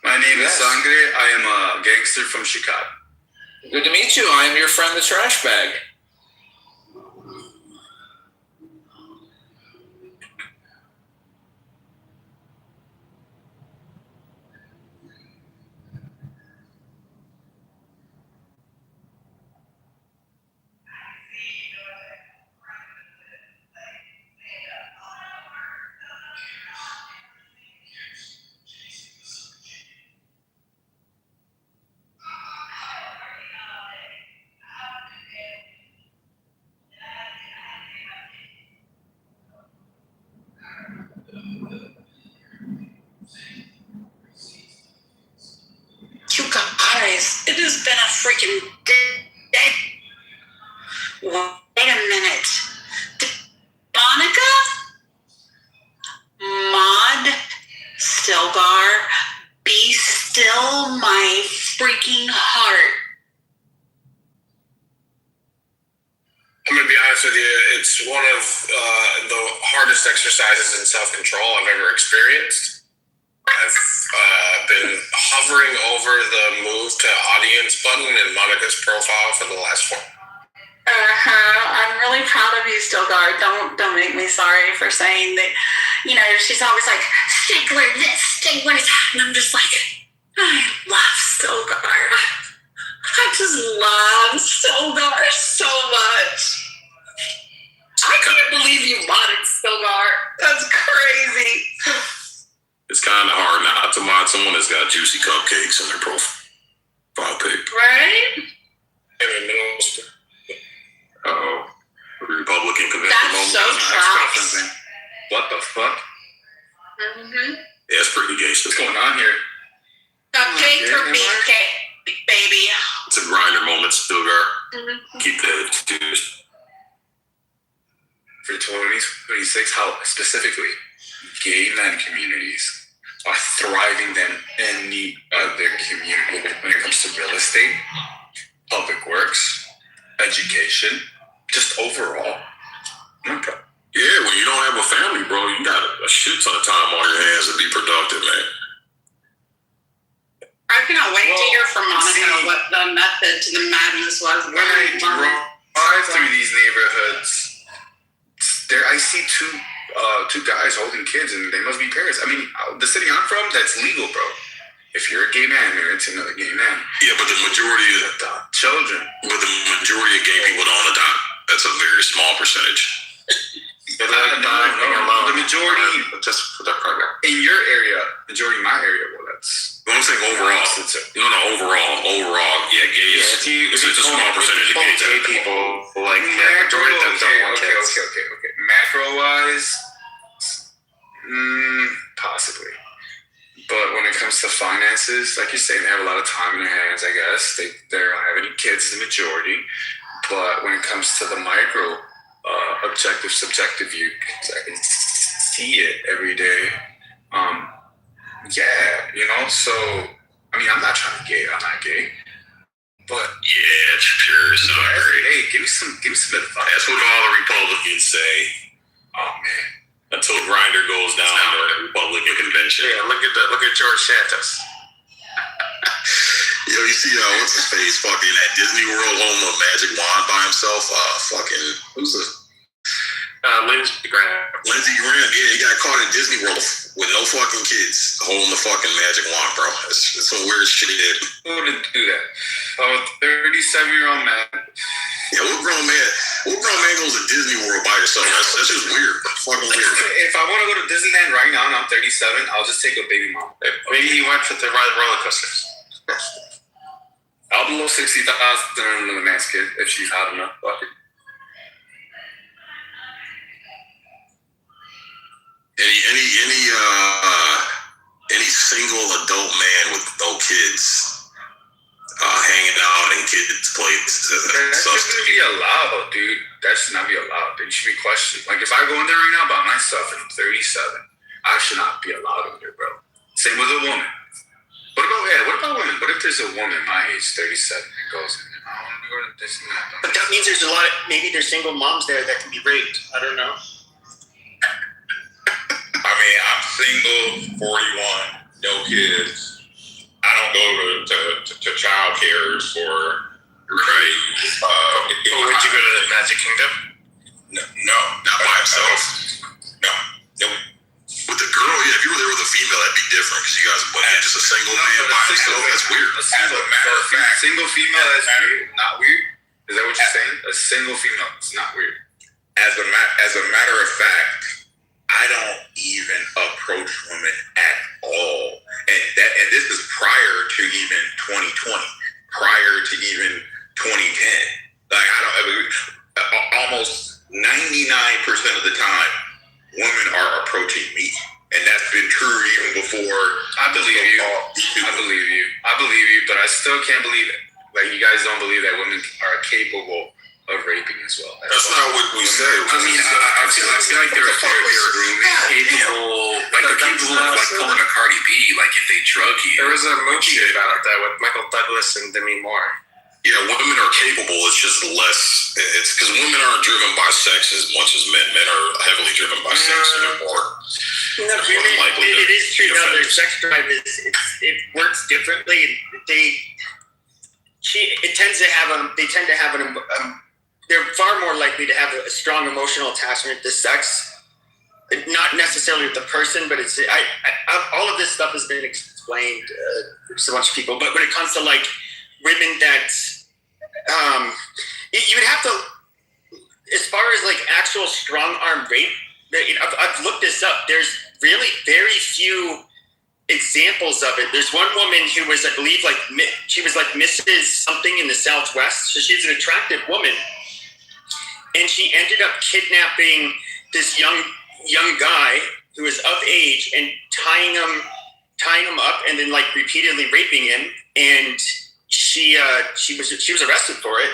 My name is Sangre. I am a gangster from Chicago. Good to meet you. I am your friend, the Trash Bag. You guys, it has been a freaking day. Wait a minute. Monica? Maud? Stilgar? Be still my freaking heart. I'm going to be honest with you. It's one of the hardest exercises in self-control I've ever experienced. I've been hovering over the move to audience button in Monica's profile for the last 4. I'm really proud of you, Stilgar. Don't make me sorry for saying that. You know, she's always like, Stigler this, Stigler that. And I'm just like, I love Stilgar. I just love Stilgar so much. I can't believe you modded Stilgar. That's crazy. It's kind of hard not to mod someone that's got juicy cupcakes in their profile pic. Right? Uh-oh. Republican convention That's moment. so trash. What the fuck? Mm-hmm. Yeah, it's pretty gay stuff. What's going on here? Cupcake or beefcake, baby. It's a grinder moment, Stilgar. Mm-hmm. Keep that juice. For 2026, how specifically gay men communities are thriving than any other community when it comes to real estate, public works, education, just overall. Okay. Yeah, when you don't have a family, bro, you got a shit ton of time on your hands to be productive, man. I cannot wait to hear from Monica what the method to the madness was. When I drive through these neighborhoods, there I see two guys holding kids, and they must be parents. I mean, the city I'm from, that's legal, bro. If you're a gay man, you're into another gay man. Yeah, but the majority of children. But the majority of gay people don't adopt. That's a very small percentage. The majority, just for that program. In your area, majority in my area, well, that's. But I'm saying overall. Overall, yeah, gays. Yeah, it's a small percentage of gay people. Like, majority of them don't want kids. Okay. Macro-wise, possibly. But when it comes to finances, like you're saying, they have a lot of time in their hands, I guess. They don't have any kids, the majority. But when it comes to the micro, objective, subjective view, I can see it every day. Yeah, you know, so, I mean, I'm not trying to gay, I'm not gay. But yeah, sure, it's not great. Hey, give me some advice. That's what all the Republicans say. Oh man. Until Grindr goes down the Republican convention. Yeah, look at that. Look at George Santos. Yo, you see what's his face fucking at Disney World holding a magic wand by himself? Who's this? Lindsey Graham. Lindsey Graham, yeah, he got caught at Disney World with no fucking kids holding the fucking magic wand, bro. It's some weird shit. Who would do that? 37-year-old man. Yeah, what grown man goes to Disney World by yourself? That's just weird. Fucking weird. If I want to go to Disneyland right now and I'm 37, I'll just take a baby mom. Maybe he went to ride roller coasters. I'll blow $60,000 on the man's kid if she's hot enough. Fuck it. Any single adult man with no kids That shouldn't be allowed, dude. That should not be allowed. They should be questioned. Like, if I go in there right now by myself and I'm 37, I should not be allowed in there, bro. Same with a woman. What about women? What if there's a woman my age, 37, that goes in there? I want to go to this and that. But that means there's a lot of, maybe there's single moms there that can be raped. I don't know. I mean, I'm single, 41, no kids. I don't go to child cares for right. Would you go to the Magic Kingdom? No, not by himself. No. With the girl, yeah, if you were there with a female, that'd be different because you guys are just a single man by himself. That's weird. As a matter of fact, single female is weird, not weird. Is that what you're saying? A single female, it's not weird. As a matter of fact, I don't even approach women at all, and this is prior to even 2020, prior to even 2010. Like almost 99% of the time, women are approaching me, and that's been true even before. I believe you, but I still can't believe it. Like, you guys don't believe that women are capable of raping as well. That's not what we said. I mean, I feel like they're capable, like pulling a Cardi B, like if they drug you. There was a movie about that with Michael Douglas and Demi Moore. Yeah, women are capable. It's just less. It's because women aren't driven by sex as much as men. Men are heavily driven by sex, and they're more. No, it is true. No, their sex drive it works differently. They tend to have they're far more likely to have a strong emotional attachment to sex. Not necessarily with the person, but it's all of this stuff has been explained to a bunch of people. But when it comes to like women that you would have to, as far as like actual strong arm rape, I've looked this up. There's really very few examples of it. There's one woman who was, I believe, she was like Mrs. something in the Southwest. So she's an attractive woman, and she ended up kidnapping this young guy who was of age and tying him up and then like repeatedly raping him. And she was arrested for it.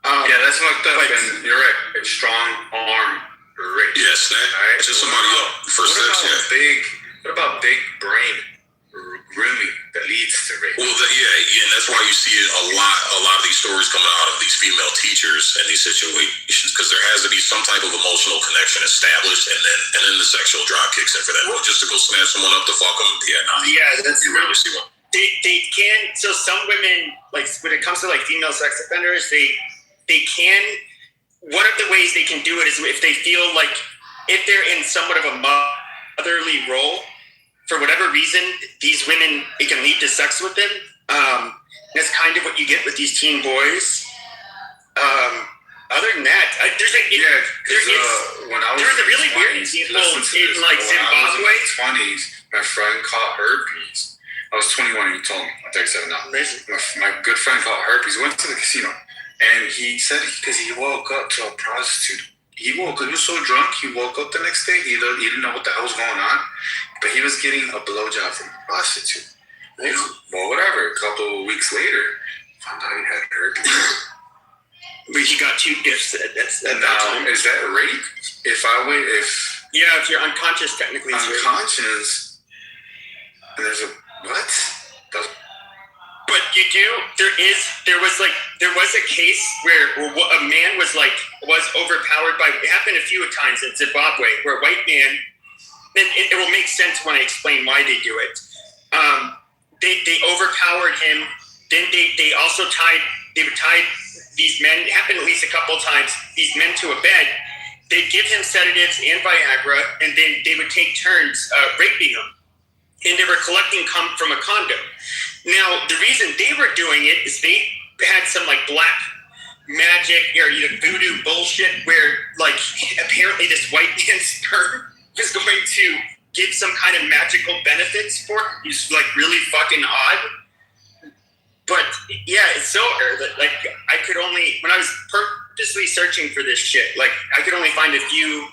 Yeah, that's fucked up. And you're right. It's strong arm rape. Yes, that's just somebody up for sex. What about big brain grooming that leads to rape? Well, and that's why you see a lot of these stories coming out of these female teachers and these situations, because there has to be some type of emotional connection established, and then the sexual drive kicks in for them. Well, just to go snatch someone up to fuck them, that's you rarely see one. They can. So some women, like when it comes to like female sex offenders, they can. One of the ways they can do it is if they feel like if they're in somewhat of a motherly role, for whatever reason, these women, it can lead to sex with them. That's kind of what you get with these teen boys. Other than that, there's a really weird example in like Zimbabwe. In my 20s, my friend caught herpes. I was 21 and he told me. I'm 37 now. My good friend caught herpes. We went to the casino, and he said because he woke up to a prostitute. He was so drunk, he woke up the next day. He didn't know what the hell was going on, but he was getting a blowjob from a prostitute. Well, whatever. A couple of weeks later, found out he had herpes. But he got 2 gifts at that time. Is that rape? If you're unconscious, technically it's rape. Unconscious, and there's a what? But you do. There was a case where a man was overpowered by. It happened a few times in Zimbabwe, where a white man. And it will make sense when I explain why they do it. They overpowered him. Then they also tied these men. It happened at least a couple of times. These men to a bed. They'd give him sedatives and Viagra, and then they would take turns raping him. And they were collecting cum from a condom. Now, the reason they were doing it is they had some like black magic or voodoo bullshit where like apparently this white man's sperm was going to give some kind of magical benefits for it. It's like really fucking odd. But yeah, it's so that like I could only, when I was purposely searching for this shit, like I could only find a few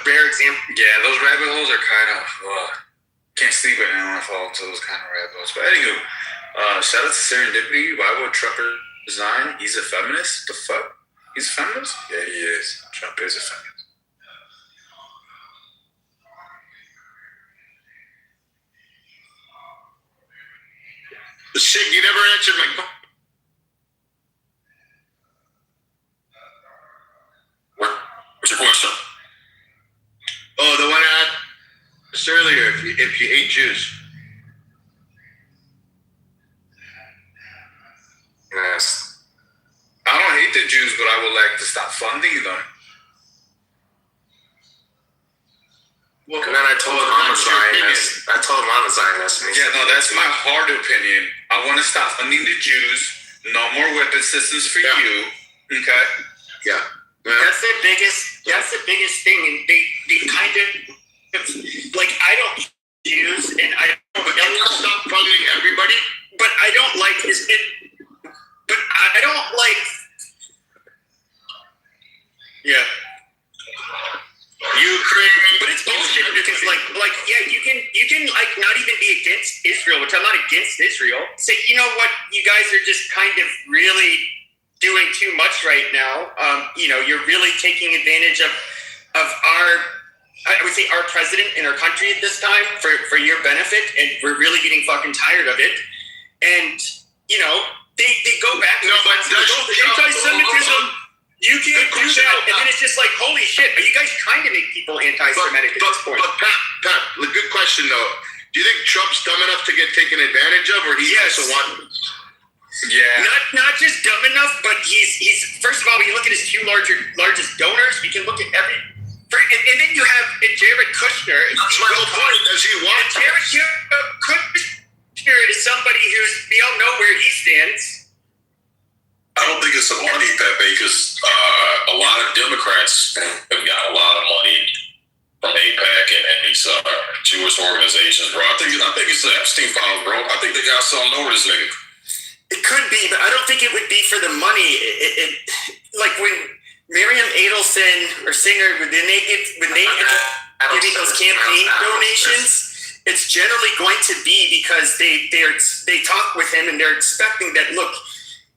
rare examples. Yeah, those rabbit holes are kind of can't sleep at night when I fall into those kind of rabbit holes. But anywho, shout out to Serendipity, Bible Trapper Zion, he's a feminist? The fuck? He's a feminist? Yeah, he is. Trump is a feminist. Sig, you never answered my question. What's your question? Oh, the one I asked earlier, if you hate Jews. Yes. I don't hate the Jews, but I would like to stop funding them. Well, and then I told him I'm a Zionist. Yeah, no, that's my hard opinion. I want to stop funding the Jews. No more weapon systems for you. Okay? Yeah. That's the biggest thing, and they kind of like, I don't Jews, and I don't. But you want to stop funding everybody? But I don't like this. But I don't like. Yeah. Ukraine. But it's bullshit because like yeah, you can like not even be against Israel, which I'm not against Israel. Say, you know what, you guys are just kind of really doing too much right now. You're really taking advantage of our, I would say, our president and our country at this time for your benefit, and we're really getting fucking tired of it. And they go back to anti-Semitism. You can't do that, and then it's just like, holy shit, are you guys trying to make people anti-Semitic at this point? But Pat, good question though. Do you think Trump's dumb enough to get taken advantage of, or do you also want? Yeah. Not just dumb enough, but he's first of all, when you look at his two largest donors, we can look at every. And then you have Jared Kushner. That's my whole point. Does he want? Jared Kushner is somebody we all know where he stands. I don't think it's a money, Pepe, because a lot of Democrats have got a lot of money from AIPAC and these Jewish organizations, bro. I think it's the Epstein files, bro. I think they got something over this nigga. It could be, but I don't think it would be for the money. Like when Miriam Adelson or Singer, when they end up giving those campaign donations, it's generally going to be because they talk with him and they're expecting that, look,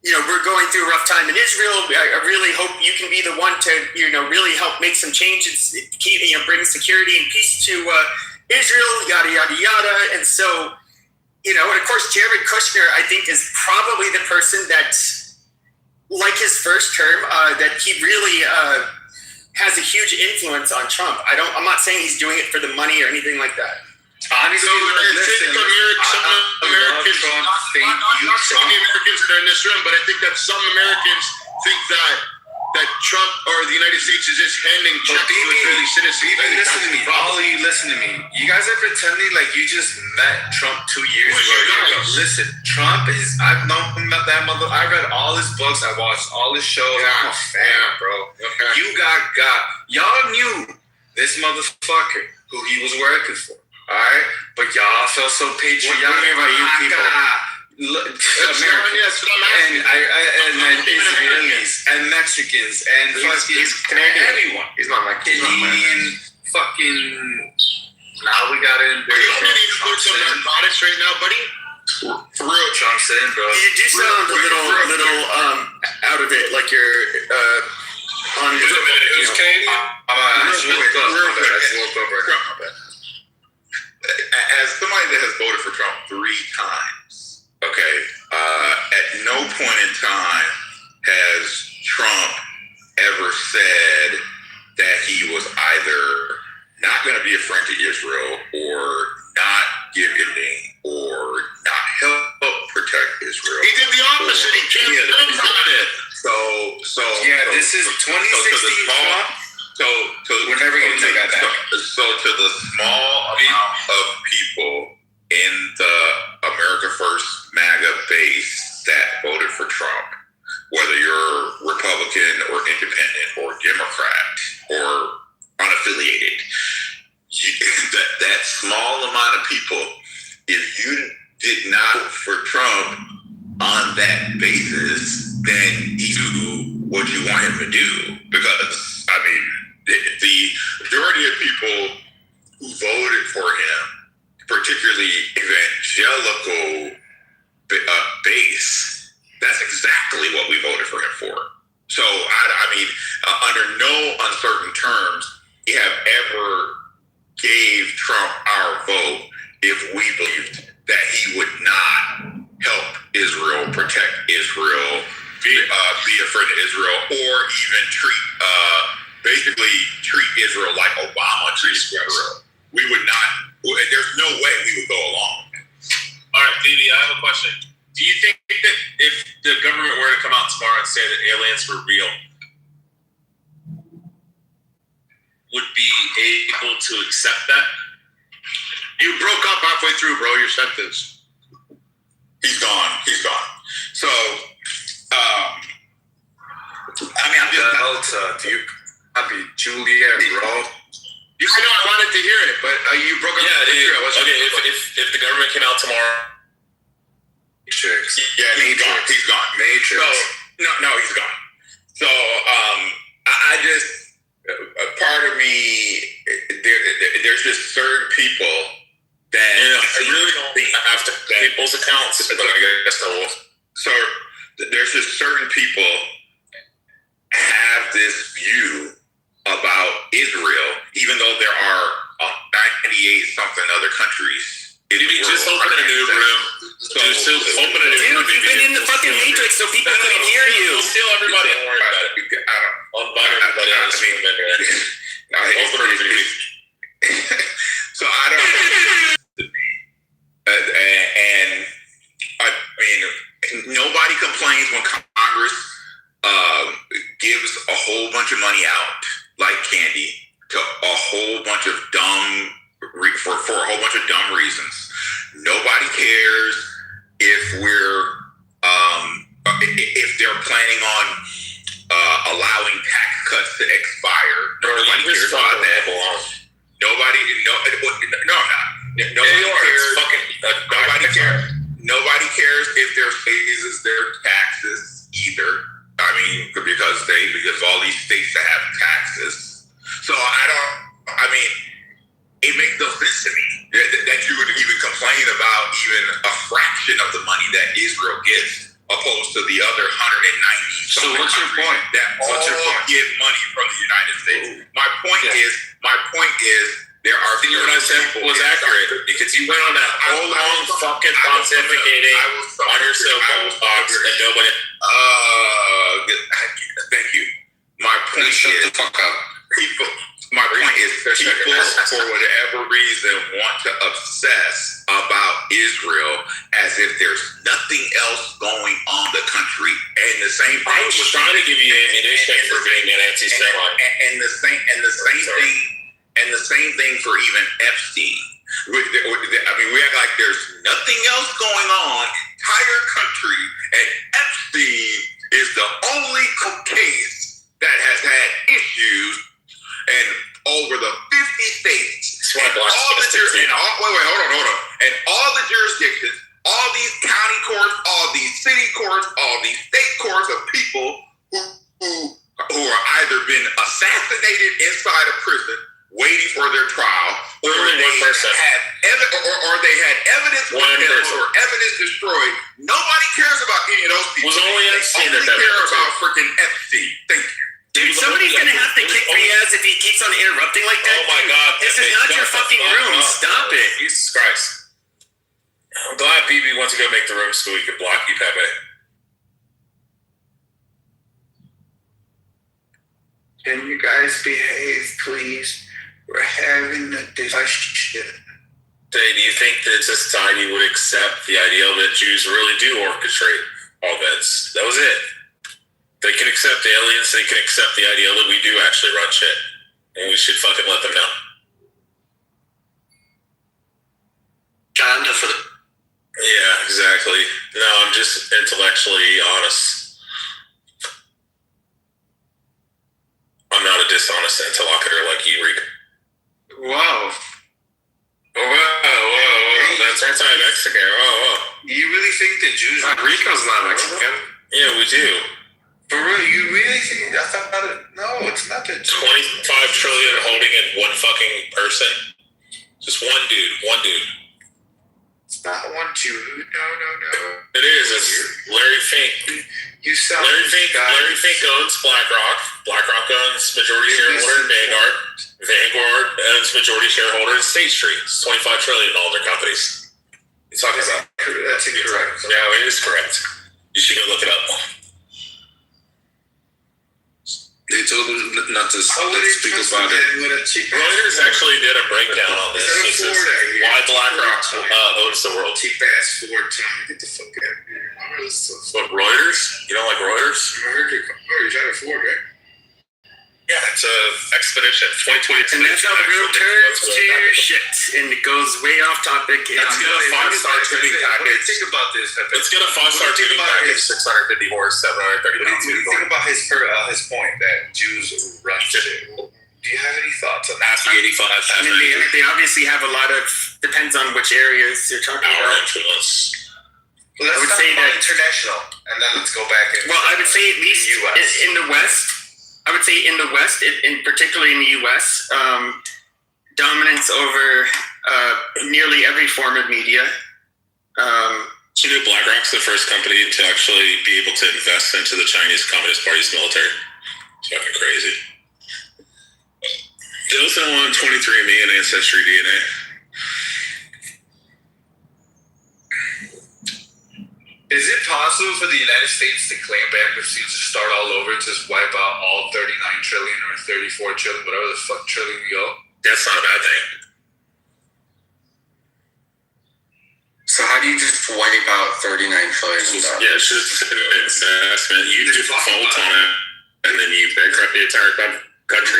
we're going through a rough time in Israel. I really hope you can be the one to, really help make some changes, bring security and peace to Israel, yada, yada, yada. And so, and of course, Jared Kushner, I think, is probably the person that, like his first term, that he really has a huge influence on Trump. I'm not saying he's doing it for the money or anything like that. Honestly, some Americans, not the Americans that are in this room, but I think that some Americans think that Trump or the United States is just handing checks to Israeli citizens. Listen to me. All of you, listen to me. You guys are pretending like you just met Trump 2 years ago. Listen, Trump is. I've known about that mother. I read all his books. I watched all his shows. I'm a fan, bro. Okay. You got. Y'all knew this motherfucker who he was working for. All right, but y'all felt so patriotic. What do you mean by you people? Americans and Israelis and Mexicans and he's Canadian. Everyone. He's not like Canadian. Fucking. Now we got it. Are you need to put some narcotics right now, buddy? For real, Trump's in, bro. You do sound a little out of it, like you're on. Who's Canadian? I just woke up right now. As somebody that has voted for Trump 3 times, okay, at no point in time has Trump ever said that he was either not going to be a friend to Israel or not give anything or not help protect Israel. He did the opposite. He can't it. So yeah, this is 2016 Trump. So whenever you take that back. So to the small amount of people in the America First MAGA base that voted for Trump, whether you're Republican or independent or Democrat or unaffiliated, that small amount of people, if you did not vote for Trump on that basis, then you do what you want him to do. Because, I mean, the majority of people who voted for him, particularly evangelical base, that's exactly what uncertain terms have ever gave Trump our vote if we believed that he would not help Israel, protect Israel, be a friend of Israel, or even basically treat Israel like Obama treats Israel. We would not. There's no way we would go along. All right, Didi, I have a question. Do you think that if the government were to come out tomorrow and say that aliens were real, would be able to accept that? You broke up halfway through, bro, your sentence. He's gone. So, I mean, I'm just... do you copy Julia, bro? You said I wanted to hear it, but you broke up. Okay, if the government came out tomorrow... Matrix. Yeah, he's gone. Matrix. So, no, he's gone. So, I just... part of me, there's just certain people that I really don't think I have to people's accounts, but I guess I will. So there's just certain people have this view about Israel, even though there are 98 something other countries. Just open a new room. Just open a new room. You've been in the fucking Matrix so people couldn't hear you. Steal everybody. Don't worry about it. I'll invite everybody else. So I don't. And I mean, nobody complains when Congress gives a whole bunch of money out like candy to a whole bunch of for a whole bunch of dumb reasons. Nobody cares if if they're planning on allowing tax cuts to expire. Nobody cares about that. Nobody cares. Nobody cares if there raises their taxes either. I mean, because all these states that have taxes. So it makes no sense to me that you would even complain about even a fraction of the money that Israel gets, opposed to the other 190. So what's your point? That all get money from the United States. My point is there are. I think what I said was accurate because you went on that whole long fucking pontificating on your soapbox that nobody. Thank you. My point is people. My point is people, for whatever reason, want to obsess about Israel as if there's nothing else going on in the country. And the same thing. I was trying to give you ammunition for being an anti-Semite. And the same thing for even Epstein. I mean, we act like there's nothing else going on in the entire country, and Epstein is the only case that has had issues. And over the 50 states, and all the and all the jurisdictions, all these county courts, all these city courts, all these state courts of people who are either been assassinated inside a prison, waiting for their trial, or they had evidence or evidence destroyed. Nobody cares about any of those people. Was only Epstein that care about freaking Epstein. Thank you. Dude, somebody's gonna have to kick Riaz if he keeps on interrupting like that. Oh my God. This is not your fucking room. Stop it. Jesus Christ. I'm glad BB wants to go make the room so we can block you, Pepe. Can you guys behave, please? We're having a discussion. Say, do you think that society would accept the idea that Jews really do orchestrate all this? That was it. They can accept aliens. They can accept the idea that we do actually run shit. And we should fucking let them know. Yeah, exactly. No, I'm just intellectually honest. I'm not a dishonest interlocutor like you, Rico. Wow. Whoa. That's anti-Mexican. Whoa. You really think the Jews... Rico's not Mexican. Yeah, we do. For real, you really think... I thought about it. No, it's not that. 25 trillion holding in one fucking person. Just one dude. It's not one Jew. No. It is. It's Larry Fink. You sound Larry Fink owns BlackRock. BlackRock owns majority shareholder in Vanguard. Vanguard owns majority shareholder in State Street. It's $25 trillion in all their companies. You're talking about that's incorrect. Yeah, it is correct. You should go look it up. They told them not to speak about it. Reuters actually did a breakdown on this. This is why BlackRock owns the world. Cheap ass Ford time. Get the fuck out of here. What, Reuters? You don't like Reuters? I heard you're trying to Ford, right? Yeah, it's a expedition. 2022. And that's how the real turns to shit. And it goes way off topic. Let's get a 5-star tuning package. Think about this. Let's get a 5-star tuning package. 650 horse, 730 pounds. Think about his point that Jews run shit. Do you have any thoughts on that? After 85, I mean, they obviously have a lot of, depends on which areas you're talking about. Influence. Well, I would say that international, and then let's go back. Well, I would say at least in the West. I would say in the West, in particularly in the U.S., dominance over nearly every form of media. So you know, BlackRock's the first company to actually be able to invest into the Chinese Communist Party's military. It's fucking crazy. They also own 23andMe and Ancestry DNA. Is it possible for the United States to claim bankruptcy to start all over, just wipe out all 39 trillion or 34 trillion, whatever the fuck trillion we owe? That's not a bad thing. So how do you just wipe out 39 trillion? Yeah, it's just an investment. You default on it, and then you bankrupt the entire country.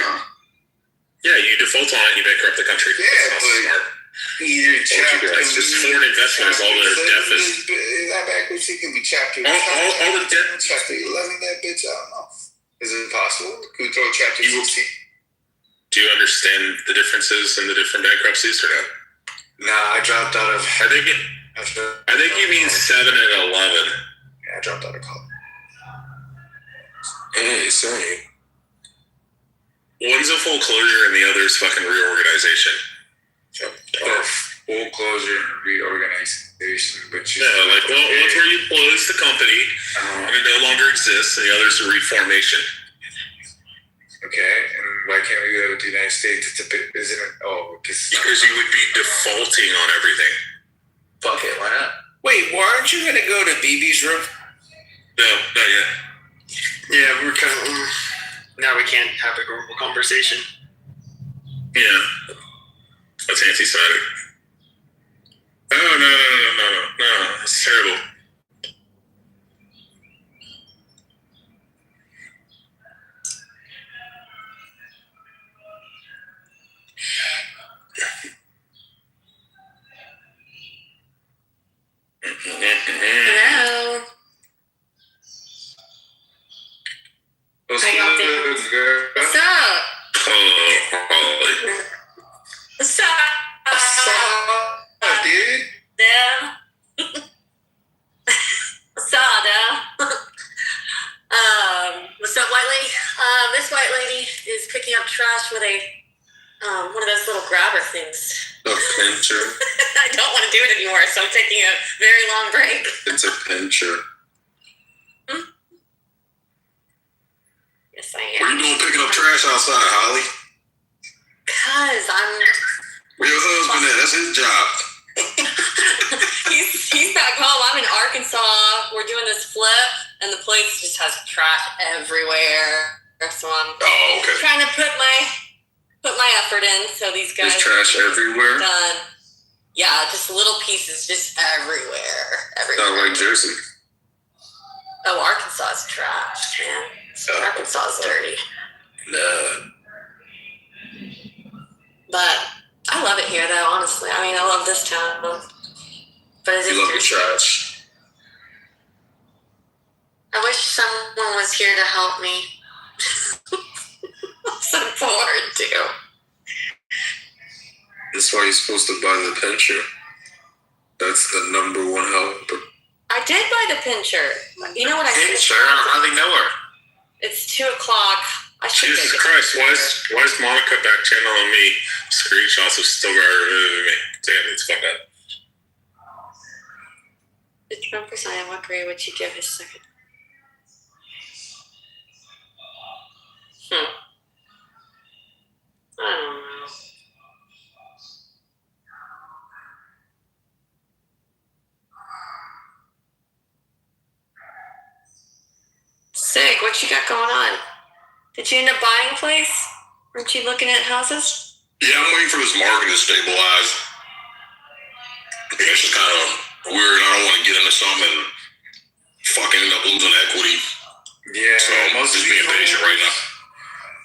Yeah, you default on it, and you bankrupt the country. Yeah, but either chapter. It's just foreign investment is all their debt is. That bankruptcy can be chapter. All the debt. Chapter 11, that bitch. I don't know. Is it possible? Could we throw chapter 16? Do you understand the differences in the different bankruptcies or not? Nah, I dropped out of. I think you mean 7 and 11. Yeah, I dropped out of college. Hey, sorry. One's a full closure and the other is fucking reorganization. Full closure and reorganization, but yeah, like one's where you close the company and it no longer exists, and the other's a reformation. Okay, and why can't we go to the United States? Isn't it? Because you would be defaulting on everything. Fuck it, why not? Wait, aren't you gonna go to BB's room? No, not yet. Yeah, we're kind of now we can't have a normal conversation. Yeah. That's anti-Semitic. Oh, no. It's terrible. Hello. How y'all doing? What's up? What's up? Dude? Yeah. What's up, what's up, white lady? This white lady is picking up trash with a one of those little grabber things. A pincher. I don't want to do it anymore, so I'm taking a very long break. It's a pincher. Yes, I am. What are you doing picking up trash outside, Holly? Cause I'm. Where your husband at? That's his job. he's back home. I'm in Arkansas. We're doing this flip, and the place just has trash everywhere. So I'm trying to put my effort in. So these guys. There's trash everywhere. Done. Yeah, just little pieces, just everywhere. Not like Jersey. Oh, Arkansas is trash, man. Arkansas is dirty. Nah. But I love it here, though, honestly. I mean, I love this town. But it is You love the trash. I wish someone was here to help me. I'm so bored, too. That's why you're supposed to buy the pincher. That's the number one helper. I did buy the pincher. You know what I said? Pincher? I hardly know her. It's 2 o'clock. I should Jesus Christ, why is Monica back channeling me screenshots of Stilgar removing me? Damn, it's fucked up. The Trump president, what grade would you give his second? I don't know. Sig, what you got going on? Did you end up buying a place? Weren't you looking at houses? Yeah, I'm waiting for this market to stabilize. It's just kind of weird. I don't want to get into something and fucking end up losing equity. Yeah, So most just being patient right now.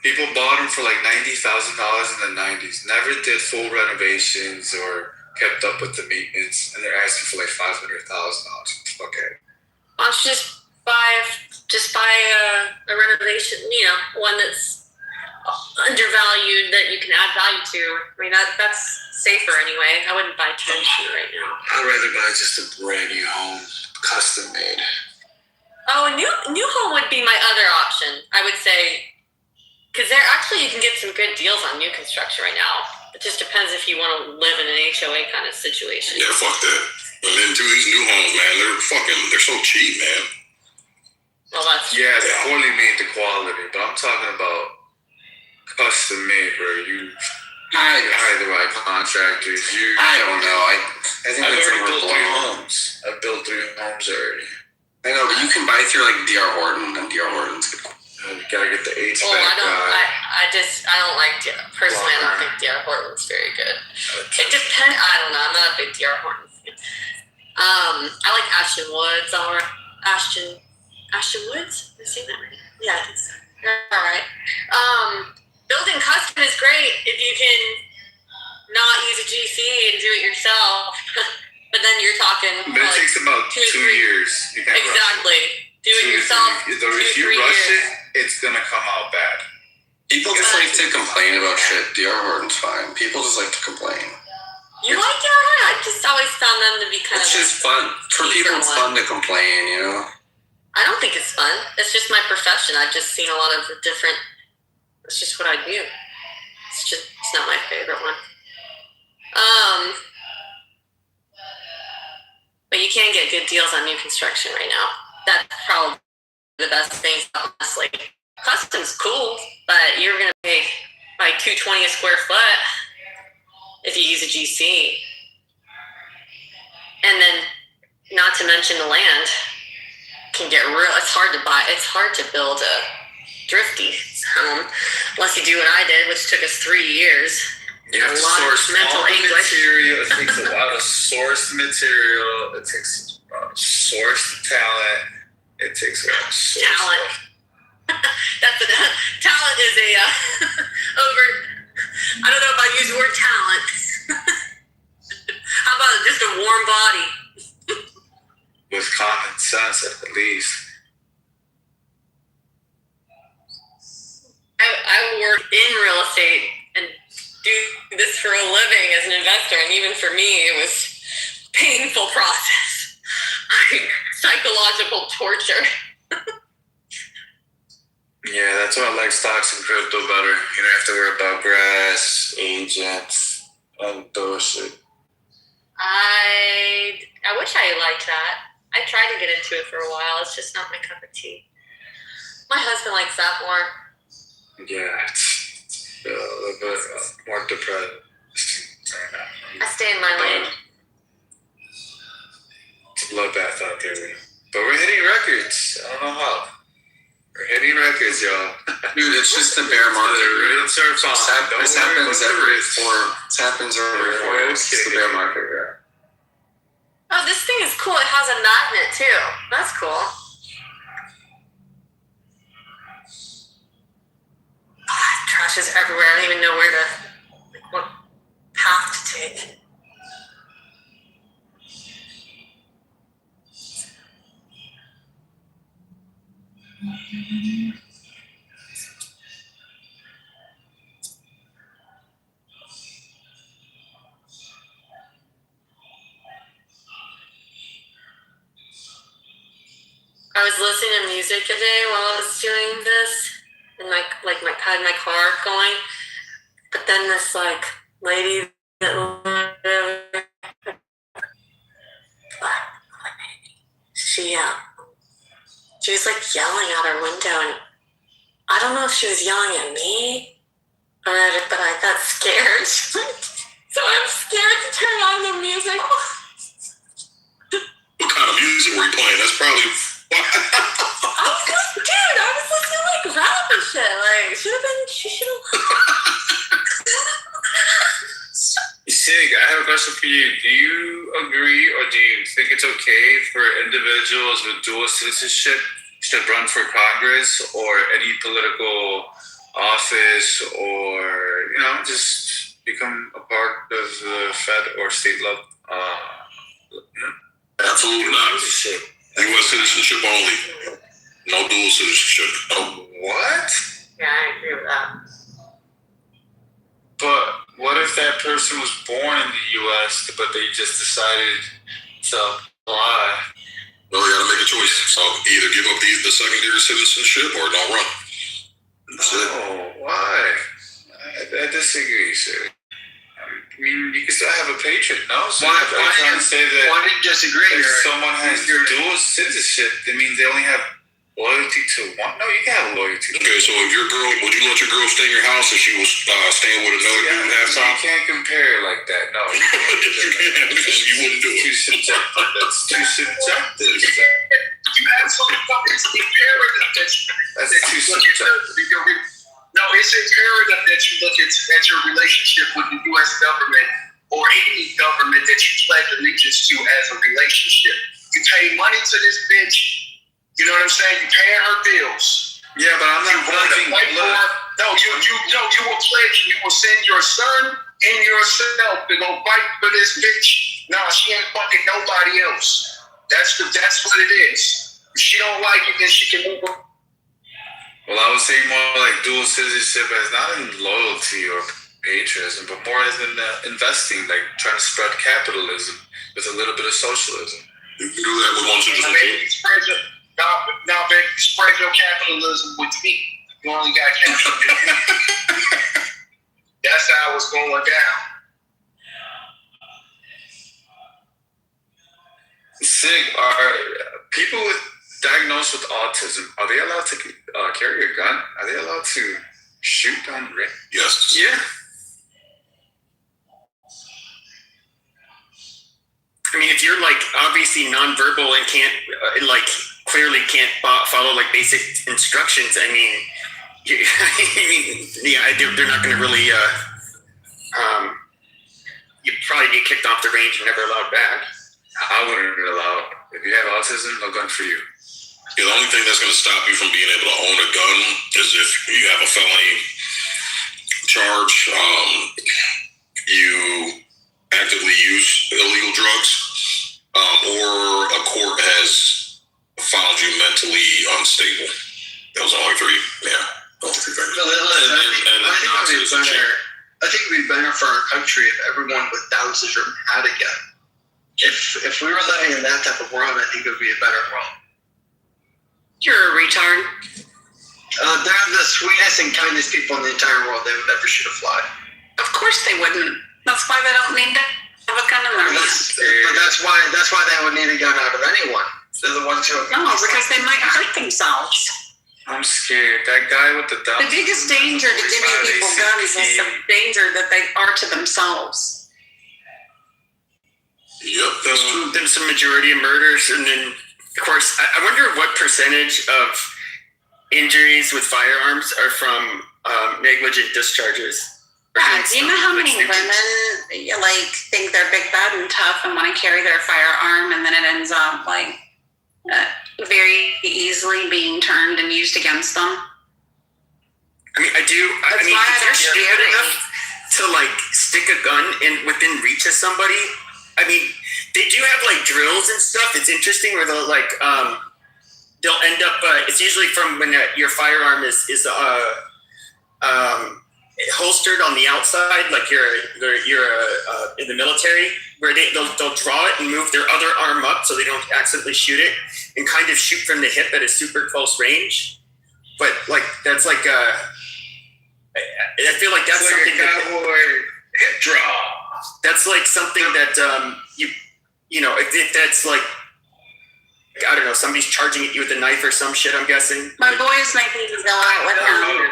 people bought them for like $90,000 in the 90s. Never did full renovations or kept up with the maintenance, and they're asking for like $500,000. Okay. Why don't you just buy a renovation, one that's undervalued that you can add value to. I mean, that's safer anyway. I wouldn't buy turnkey right now. I'd rather buy just a brand new home, custom made. Oh, a new home would be my other option, I would say, because you can get some good deals on new construction right now. It just depends if you want to live in an HOA kind of situation. Yeah, fuck that. And then too, these new homes, man, they're so cheap, man. Well, that's yeah, they poorly made the quality, but I'm talking about custom made, bro. You hire the right contractors. I don't know. I think I've that's already built 3 overblown. homes. I've built 3 homes already. I know, but you can buy through like D.R. Horton, and D.R. Horton's good. You gotta get the HVAC Well, I guy. don't like personally. I don't think D.R. Horton's very good. It depends. I don't know. I'm not a big D.R. Horton fan. I like Ashton Woods. Ashton Woods. Am I saying that right? Yeah, I think so. All right. Building custom is great if you can not use a GC and do it yourself. But then you're talking. But it takes about 2 years. You can't exactly. Do it yourself. If you rush it, it's gonna come out bad. People just like to complain about shit. D.R. Horton's fine. People just like to complain. You like D.R. Horton? I just always found them to be kind It's of. just fun. For people, it's fun to complain, you know? I don't think it's fun. It's just my profession. I've just seen a lot of the different. It's just what I do. It's not my favorite one. But you can get good deals on new construction right now. That's probably the best thing, honestly. Custom's cool, but you're gonna pay like $220 a square foot if you use a GC. And then, not to mention the land can get real. It's hard to buy. It's hard to build a thrifty home unless you do what I did, which took us 3 years. You have to source all the material. It takes a while to source the material. It takes a while to source the talent. It takes a while to source talent. Talent is a I don't know if I'd use the word talent. How about just a warm body? with common sense at least. I work in real estate and do this for a living as an investor, and even for me, it was a painful process. Psychological torture. Yeah, that's why I like stocks and crypto better. You don't have to worry about grass, agents, and those shit. I wish I liked that. I tried to get into it for a while. It's just not my cup of tea. My husband likes that more. Yeah, it's a little bit more depressing right now. I stay in my lane. It's a bloodbath out there. But we're hitting records. I don't know how. We're hitting records, y'all. Dude, it's just the bear market. This happens every 4 years. It's the bear market, yeah. Oh, this thing is cool. It has a magnet, too. That's cool. Trash is everywhere. I don't even know what path to take. I was listening to music today while I was doing this, and had my car going. But then this lady that she was yelling out her window, and I don't know if she was yelling at me but I got scared. So I'm scared to turn on the music. What kind of music were you playing? That's probably. I was listening to like rap and shit. Like, she should have. Sig, I have a question for you. Do you agree or do you think it's okay for individuals with dual citizenship to run for Congress or any political office or, just become a part of the Fed or state level? Absolutely not. U.S. citizenship only. No dual citizenship. No. What? Yeah, I agree with that. But what if that person was born in the U.S., but they just decided to apply? Well, you gotta make a choice. So either give up the secondary citizenship or don't run. That's it. Why? I disagree, sir. I mean, you can still have a patron, no? So why trying to say that why do you disagree? If someone has dual citizenship, that means they only have loyalty to one. No, you can have loyalty. Okay, so if your girl, would you let your girl stay in your house if she was staying with another dude half time? You can't compare it like that. No, you can't because you wouldn't do it. Too subjective. That's too subjective. You absolutely fucking imperative that you look at no, it's imperative that you look at your relationship with the U.S. government or any government that you pledge allegiance to as a relationship. You pay money to this bitch. You know what I'm saying? You paying her bills. Yeah, but I'm not pledging. You will pledge. You will send your son and yourself to go fight for this bitch. Nah, she ain't fucking nobody else. That's what it is. If she don't like it, then she can move on. Well, I would say more like dual citizenship as not in loyalty or patriotism, but more as in investing, like trying to spread capitalism with a little bit of socialism. You can do that with one citizenship. Now, baby, spread your capitalism with me. You only got capitalism. That's how it's going down. Sig, are people diagnosed with autism, are they allowed to carry a gun? Are they allowed to shoot down range? Yes. Yeah. I mean, if you're like obviously nonverbal and can't clearly can't follow like basic instructions, I mean, they're not going to really. You probably get kicked off the range and never allowed back. I wouldn't allow. If you have autism, no gun for you. Yeah, the only thing that's going to stop you from being able to own a gun is if you have a felony charge, you actively use illegal drugs, or a court has found you mentally unstable. Those are only three. Yeah. Those three things. I think it would be better for our country if everyone with Down syndrome had a gun. If we were living in that type of world, I think it would be a better world. You're a retard. They're the sweetest and kindest people in the entire world. They would never shoot a fly. Of course they wouldn't. That's why they don't need to have a gun in their hand. But that's why they would need a gun out of anyone. They're the ones who. No, because they might hurt themselves. I'm scared. That guy with the Down. The biggest danger to giving people guns is the danger that they are to themselves. Yep, that's true. There's some majority of murders, and then, of course, I wonder what percentage of injuries with firearms are from negligent discharges. Yeah, do you know how many women think they're big, bad, and tough and want to carry their firearm, and then it ends up very easily being turned and used against them? I mean, I mean, if you're scared enough to stick a gun within reach of somebody, I mean, they do have drills and stuff. It's interesting where they'll they'll end up. It's usually from when your firearm is holstered on the outside, like you're in the military, where they'll draw it and move their other arm up so they don't accidentally shoot it, and kind of shoot from the hip at a super close range. But that's I feel like that's something a cowboy hip draw. That's something that if that's I don't know, somebody's charging at you with a knife or some shit, I'm guessing. My boys make me go out with them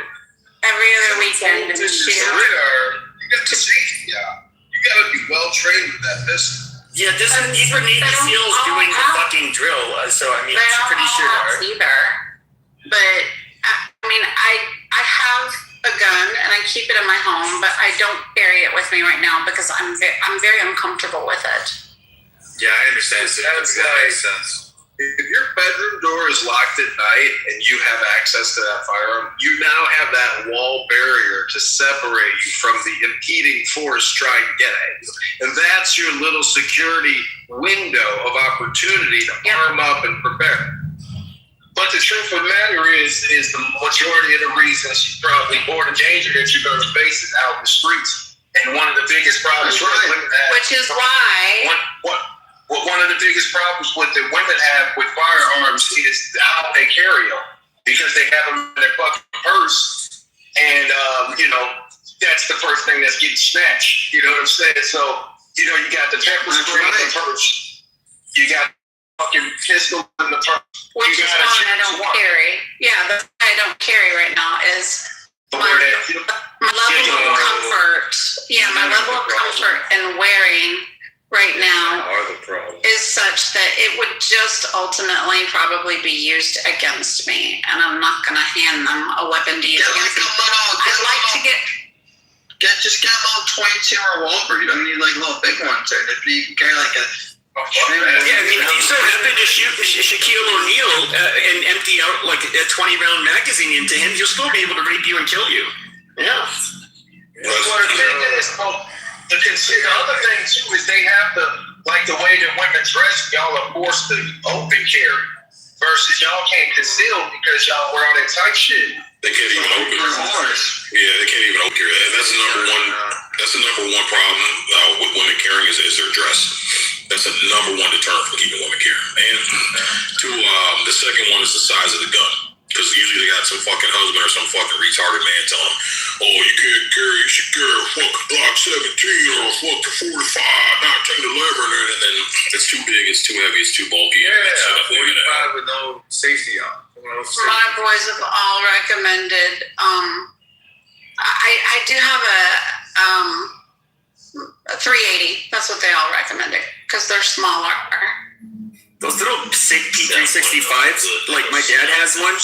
every other weekend and shoot. You got the safety out. You gotta be well trained with that pistol. Yeah, these were Navy SEAls doing the fucking drill, so I mean, I'm pretty sure either. But I mean, I have a gun and I keep it in my home, but I don't carry it with me right now because I'm very uncomfortable with it. Yeah, I understand. That makes sense. If your bedroom door is locked at night and you have access to that firearm, you now have that wall barrier to separate you from the impeding force trying to get at you. And that's your little security window of opportunity to arm up and prepare. But the truth of the matter is the majority of the reasons or the danger that you're going to face is out in the streets. And one of the biggest problems which is why one of the biggest problems with the women have with firearms is how they carry them, because they have them in their fucking purse, and that's the first thing that's getting snatched. You know what I'm saying? So you got the pepper spray in the purse, you got fucking pistol in the purse, which is why I don't carry. Yeah, the I don't carry right now is my level of comfort. Yeah, my level of comfort in wearing right now is such that it would just ultimately probably be used against me, and I'm not going to hand them a weapon to use against me. I'd like to just get a little 22 revolver. You don't need like little big ones. You can carry like a. Yeah, I mean, if you so happen to shoot Shaquille O'Neal and empty out like a 20-round magazine into him, you'll still be able to rape you and kill you. Yeah. The other thing too is they have the way that women dress. Y'all are forced to open carry versus y'all can't conceal because y'all wear all that tight shit. They can't even open. Yeah, they can't even open carry. And that's the number one. That's the number one problem with women carrying is their dress. That's the number one deterrent for keeping women carrying. And two, the second one is the size of the gun. Because usually they got some fucking husband or some fucking retarded man telling them, oh, you can't carry, you should carry a fucking Glock 17 or a fucking 45, not 10 to 11, and then it's too big, it's too heavy, it's too bulky. Yeah, 45 with no safety on. My boys have all recommended, I do have a 380. That's what they all recommended because they're smaller. Those little sick P365s, like my dad has one,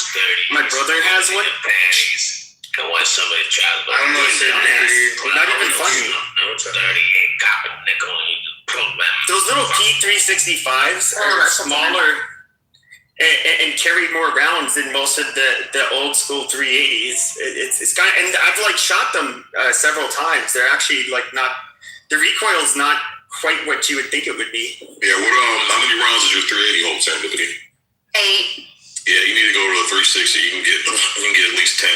my brother has one. I want somebody to try to I don't know if they're not even funny. Those little P365s are smaller and carry more rounds than most of the old school 380s. It's kind of, and I've like shot them several times. They're actually like not, the recoil's not quite what you would think it would be. Yeah, how many rounds does your 380 hold, Sam? 8. Yeah, you need to go to the 360. You can get at least 10.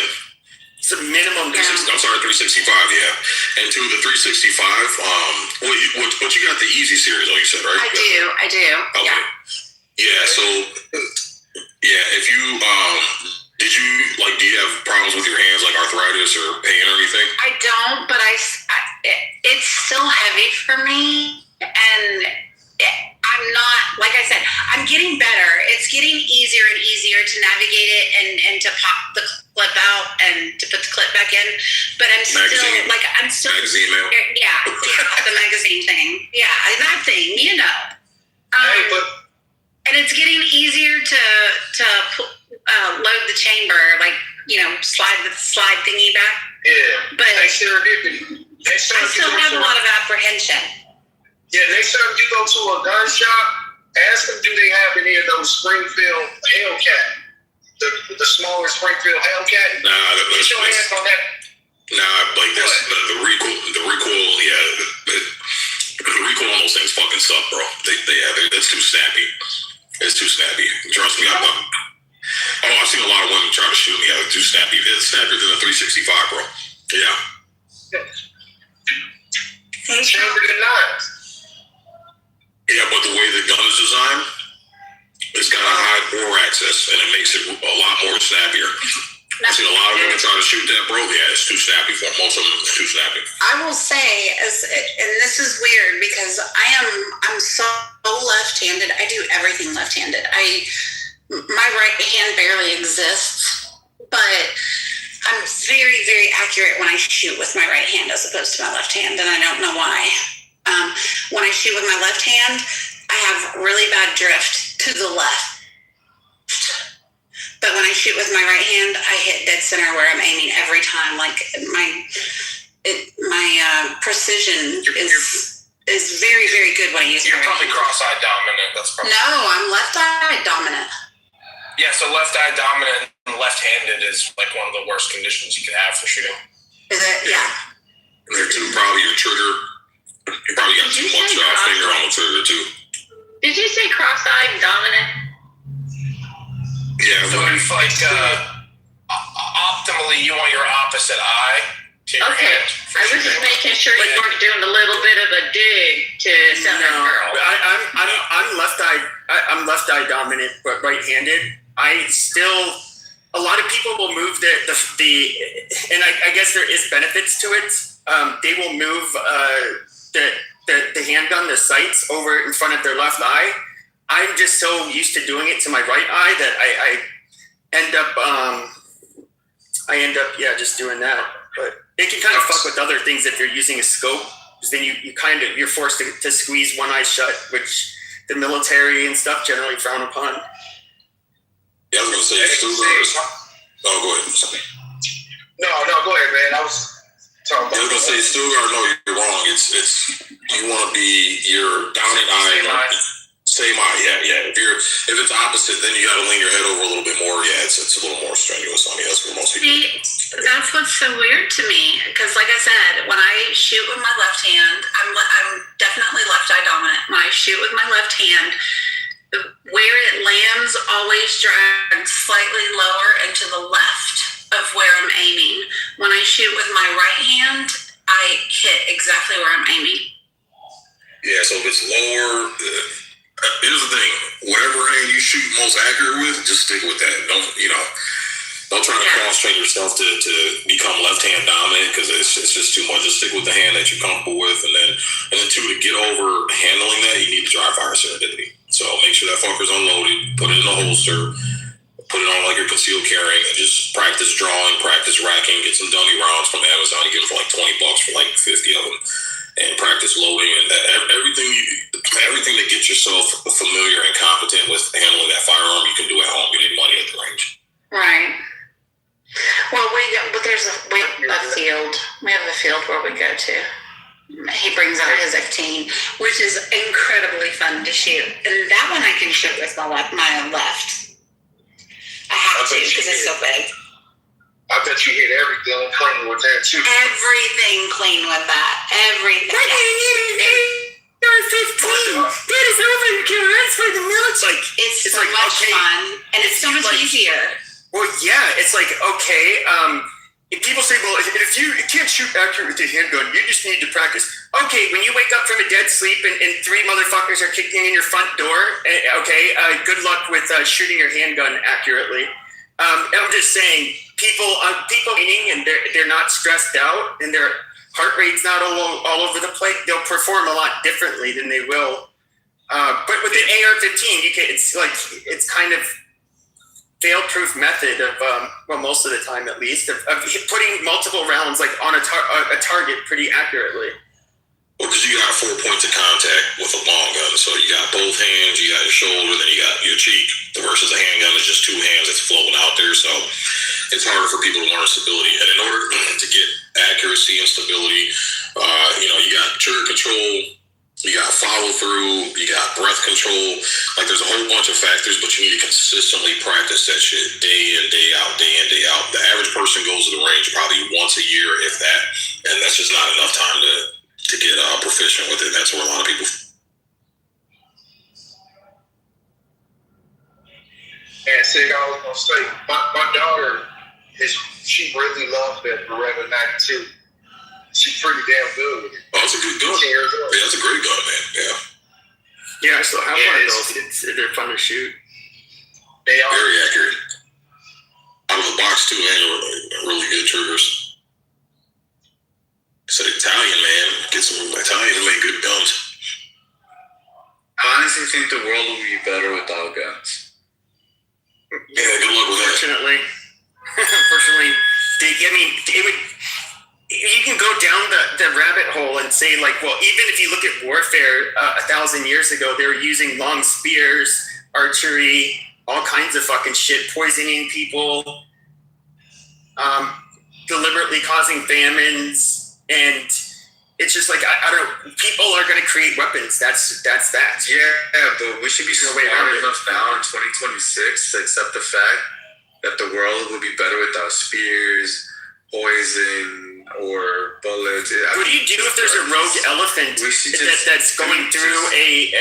It's a minimum. I'm sorry, 365. Yeah, and to the 365. What you got the easy series? Oh, you said right? I do. Okay. Yeah. So if you do you have problems with your hands like arthritis or pain or anything? I don't, but it's still heavy for me, and I'm not, like I said, I'm getting better. It's getting easier and easier to navigate it and to pop the clip out and to put the clip back in, but I'm still magazine mail. Yeah, the magazine thing. Yeah, that thing, and it's getting easier to load the chamber, slide the slide thingy back. Yeah, but I still have a lot of apprehension. Yeah, next time you go to a gun shop, ask them, do they have any of those Springfield Hellcat? The smaller Springfield Hellcat? Get your hands on that. The recoil, the recoil on those things fucking suck, bro. That's too snappy. It's too snappy. Trust me, I've seen a lot of women try to shoot me. Yeah, too snappy. It's snappier than a 365, bro. Yeah. Chamber to knives. Yeah, but the way the gun is designed, it's got a high bore access, and it makes it a lot more snappier. I've seen a lot of women trying to shoot that, bro. Yeah, it's too snappy for most of them. It's too snappy. I will say, and this is weird because I'm so left-handed. I do everything left-handed. My right hand barely exists, but I'm very, very accurate when I shoot with my right hand as opposed to my left hand, and I don't know why. When I shoot with my left hand, I have really bad drift to the left. But when I shoot with my right hand, I hit dead center where I'm aiming every time. Like my precision is very, very good when I use my right hand. You're probably cross-eyed dominant. That's probably. No, I'm left-eye dominant. Yeah, so left-eye dominant and left-handed is like one of the worst conditions you can have for shooting. Is it? Yeah. Probably your trigger. You probably got too much finger on the trigger too. Did you say cross-eyed dominant? Yeah. So if like optimally you want your opposite eye to your hand. I was just making sure you weren't doing a little bit of a dig to Southern Girl. I'm left-eye dominant, but right-handed. A lot of people will move and I guess there is benefits to it. They will move the handgun, the sights, over in front of their left eye. I'm just so used to doing it to my right eye that I end up just doing that. But it can kind of fuck with other things if you're using a scope, because then you're forced to squeeze one eye shut, which the military and stuff generally frown upon. Yeah, I was gonna say go ahead. No, go ahead, man. I was talking about. I was gonna say Stuttgart. No, you're wrong. It's you want to be your dominant eye. Same eye, yeah. If it's opposite, then you got to lean your head over a little bit more. Yeah, it's a little more strenuous on you. That's what most people. See, that's what's so weird to me. Because, like I said, when I shoot with my left hand, I'm definitely left-eye dominant. When I shoot with my left hand, where it lands always drags slightly lower and to the left of where I'm aiming. When I shoot with my right hand, I hit exactly where I'm aiming. Yeah, so if it's lower. Here's the thing: whatever hand you shoot most accurate with, just stick with that. Don't try to cross-train yourself to become left-hand dominant, because it's just too much. Just stick with the hand that you're comfortable with, and then two, to get over handling that, you need to dry fire serendipity. So make sure that fucker's unloaded, put it in a holster, put it on like your concealed carrying, and just practice drawing, practice racking. Get some dummy rounds from Amazon. You get them for like $20 for like 50 of them. And practice loading and everything to get yourself familiar and competent with handling that firearm, you can do at home. You need money at the range. Right. Well, we have a field. We have a field where we go to. He brings out his F-18, which is incredibly fun to shoot. And that one I can shoot with my left. I have to because it's so big. I bet you hit everything clean with that too. Everything clean with that. Everything. What do you need an AR-15? That is over the clearance for the military. It's so much fun, and it's so much easier. Well, yeah, it's like, okay, if people say, well, if you can't shoot accurate with your handgun, you just need to practice. Okay, when you wake up from a dead sleep and three motherfuckers are kicking in your front door, good luck with shooting your handgun accurately. I'm just saying, people eating and they're not stressed out and their heart rate's not all over the place, they'll perform a lot differently than they will. But with the AR-15, it's kind of fail-proof method of most of the time at least of putting multiple rounds like on a target pretty accurately. Well, because you got 4 points of contact with a long gun, so you got both hands, you got your shoulder, then you got your cheek. Versus a handgun is just two hands that's floating out there, so it's harder for people to learn stability. And in order to get accuracy and stability, you got trigger control, you got follow through, you got breath control. Like there's a whole bunch of factors, but you need to consistently practice that shit day in, day out, day in, day out. The average person goes to the range probably once a year, if that, and that's just not enough time to get proficient with it. That's where a lot of people. And see, I was gonna say, my daughter she really loves that Beretta 92. She's pretty damn good with it. Oh, it's a good gun. Yeah, that's a great gun, man. Yeah. Yeah, I still have one of those. They're fun to shoot. They are very accurate. I from the box too, man. Really good triggers. Said Italian, man. Get some Italians to make good guns. I honestly think the world will be better without guns. Yeah, good luck with that. Unfortunately, it would. You can go down the rabbit hole and say, like, well, even if you look at warfare 1,000 years ago, they were using long spears, archery, all kinds of fucking shit, poisoning people, deliberately causing famines, and it's just like, I don't know, people are going to create weapons. That's that. Yeah, but we should be smart enough now in 2026 to accept the fact that the world will be better without spears, poison, or bullets. What do you do if there's a rogue elephant that's going through a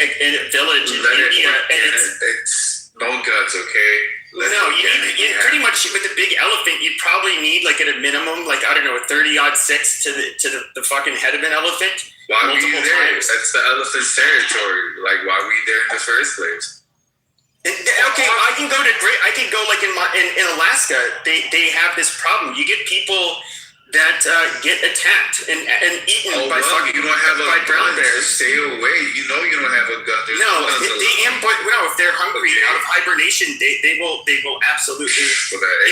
village in India and it's no guns, okay? You pretty much with the big elephant, you'd probably need like at a minimum, like I don't know, a 30-06 to the fucking head of an elephant. Why were you multiple there? times. That's the elephant's territory. Like, why were you there in the first place? Okay, I can go like in Alaska. They have this problem. You get people that get attacked and eaten by brown bears. Stay away. You know you don't have a gun. If they're hungry out of hibernation, they will absolutely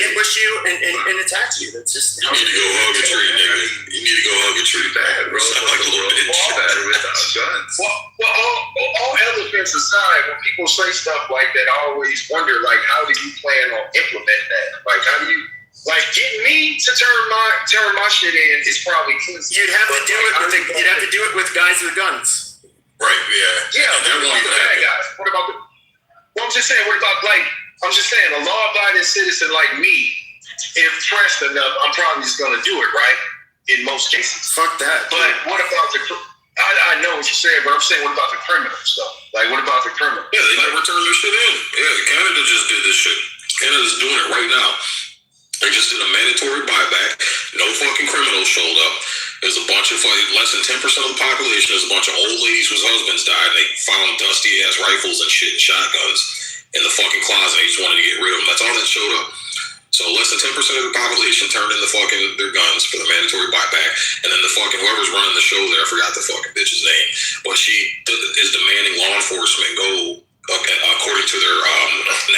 ambush you and attack you. That's just you need to go hug a tree, nigga. You need to go hug a tree. Bad, bro. Like a little bitch. Better without guns. Well, all elephants aside, when people say stuff like that, I always wonder, like, how do you plan on implementing that? Like, how do you? Like, getting me to turn my shit in is probably clean. You'd have to do it with guys with guns. Right, yeah. Yeah, what about the bad guys? What about the... Well, I'm just saying, a law-abiding citizen like me, if pressed enough, I'm probably just going to do it, right? In most cases. Fuck that. But what about the... I know what you're saying, but I'm saying, what about the criminal stuff? Like, what about the criminal? Yeah, they never turned their shit in. Yeah, Canada just did this shit. Canada's doing it right now. They just did a mandatory buyback. No fucking criminals showed up. There's a bunch of less than 10% of the population. There's a bunch of old ladies whose husbands died. They found dusty ass rifles and shit and shotguns in the fucking closet. They just wanted to get rid of them. That's all that showed up. So less than 10% of the population turned in their guns for the mandatory buyback. And then the fucking whoever's running the show there, I forgot the fucking bitch's name, but she is demanding law enforcement go according to their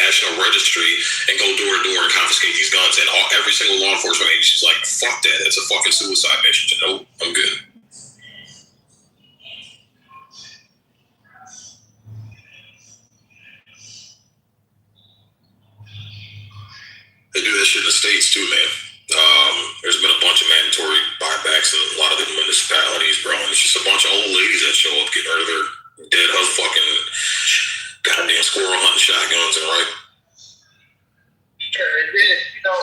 national registry and go door to door and confiscate these guns. And every single law enforcement agency is like, fuck that. That's a fucking suicide mission. Nope, I'm good. They do that shit in the States too, man. There's been a bunch of mandatory buybacks in a lot of the municipalities, bro. And it's just a bunch of old ladies that show up getting rid of their dead fucking goddamn squirrel hunting shotguns and right. And then,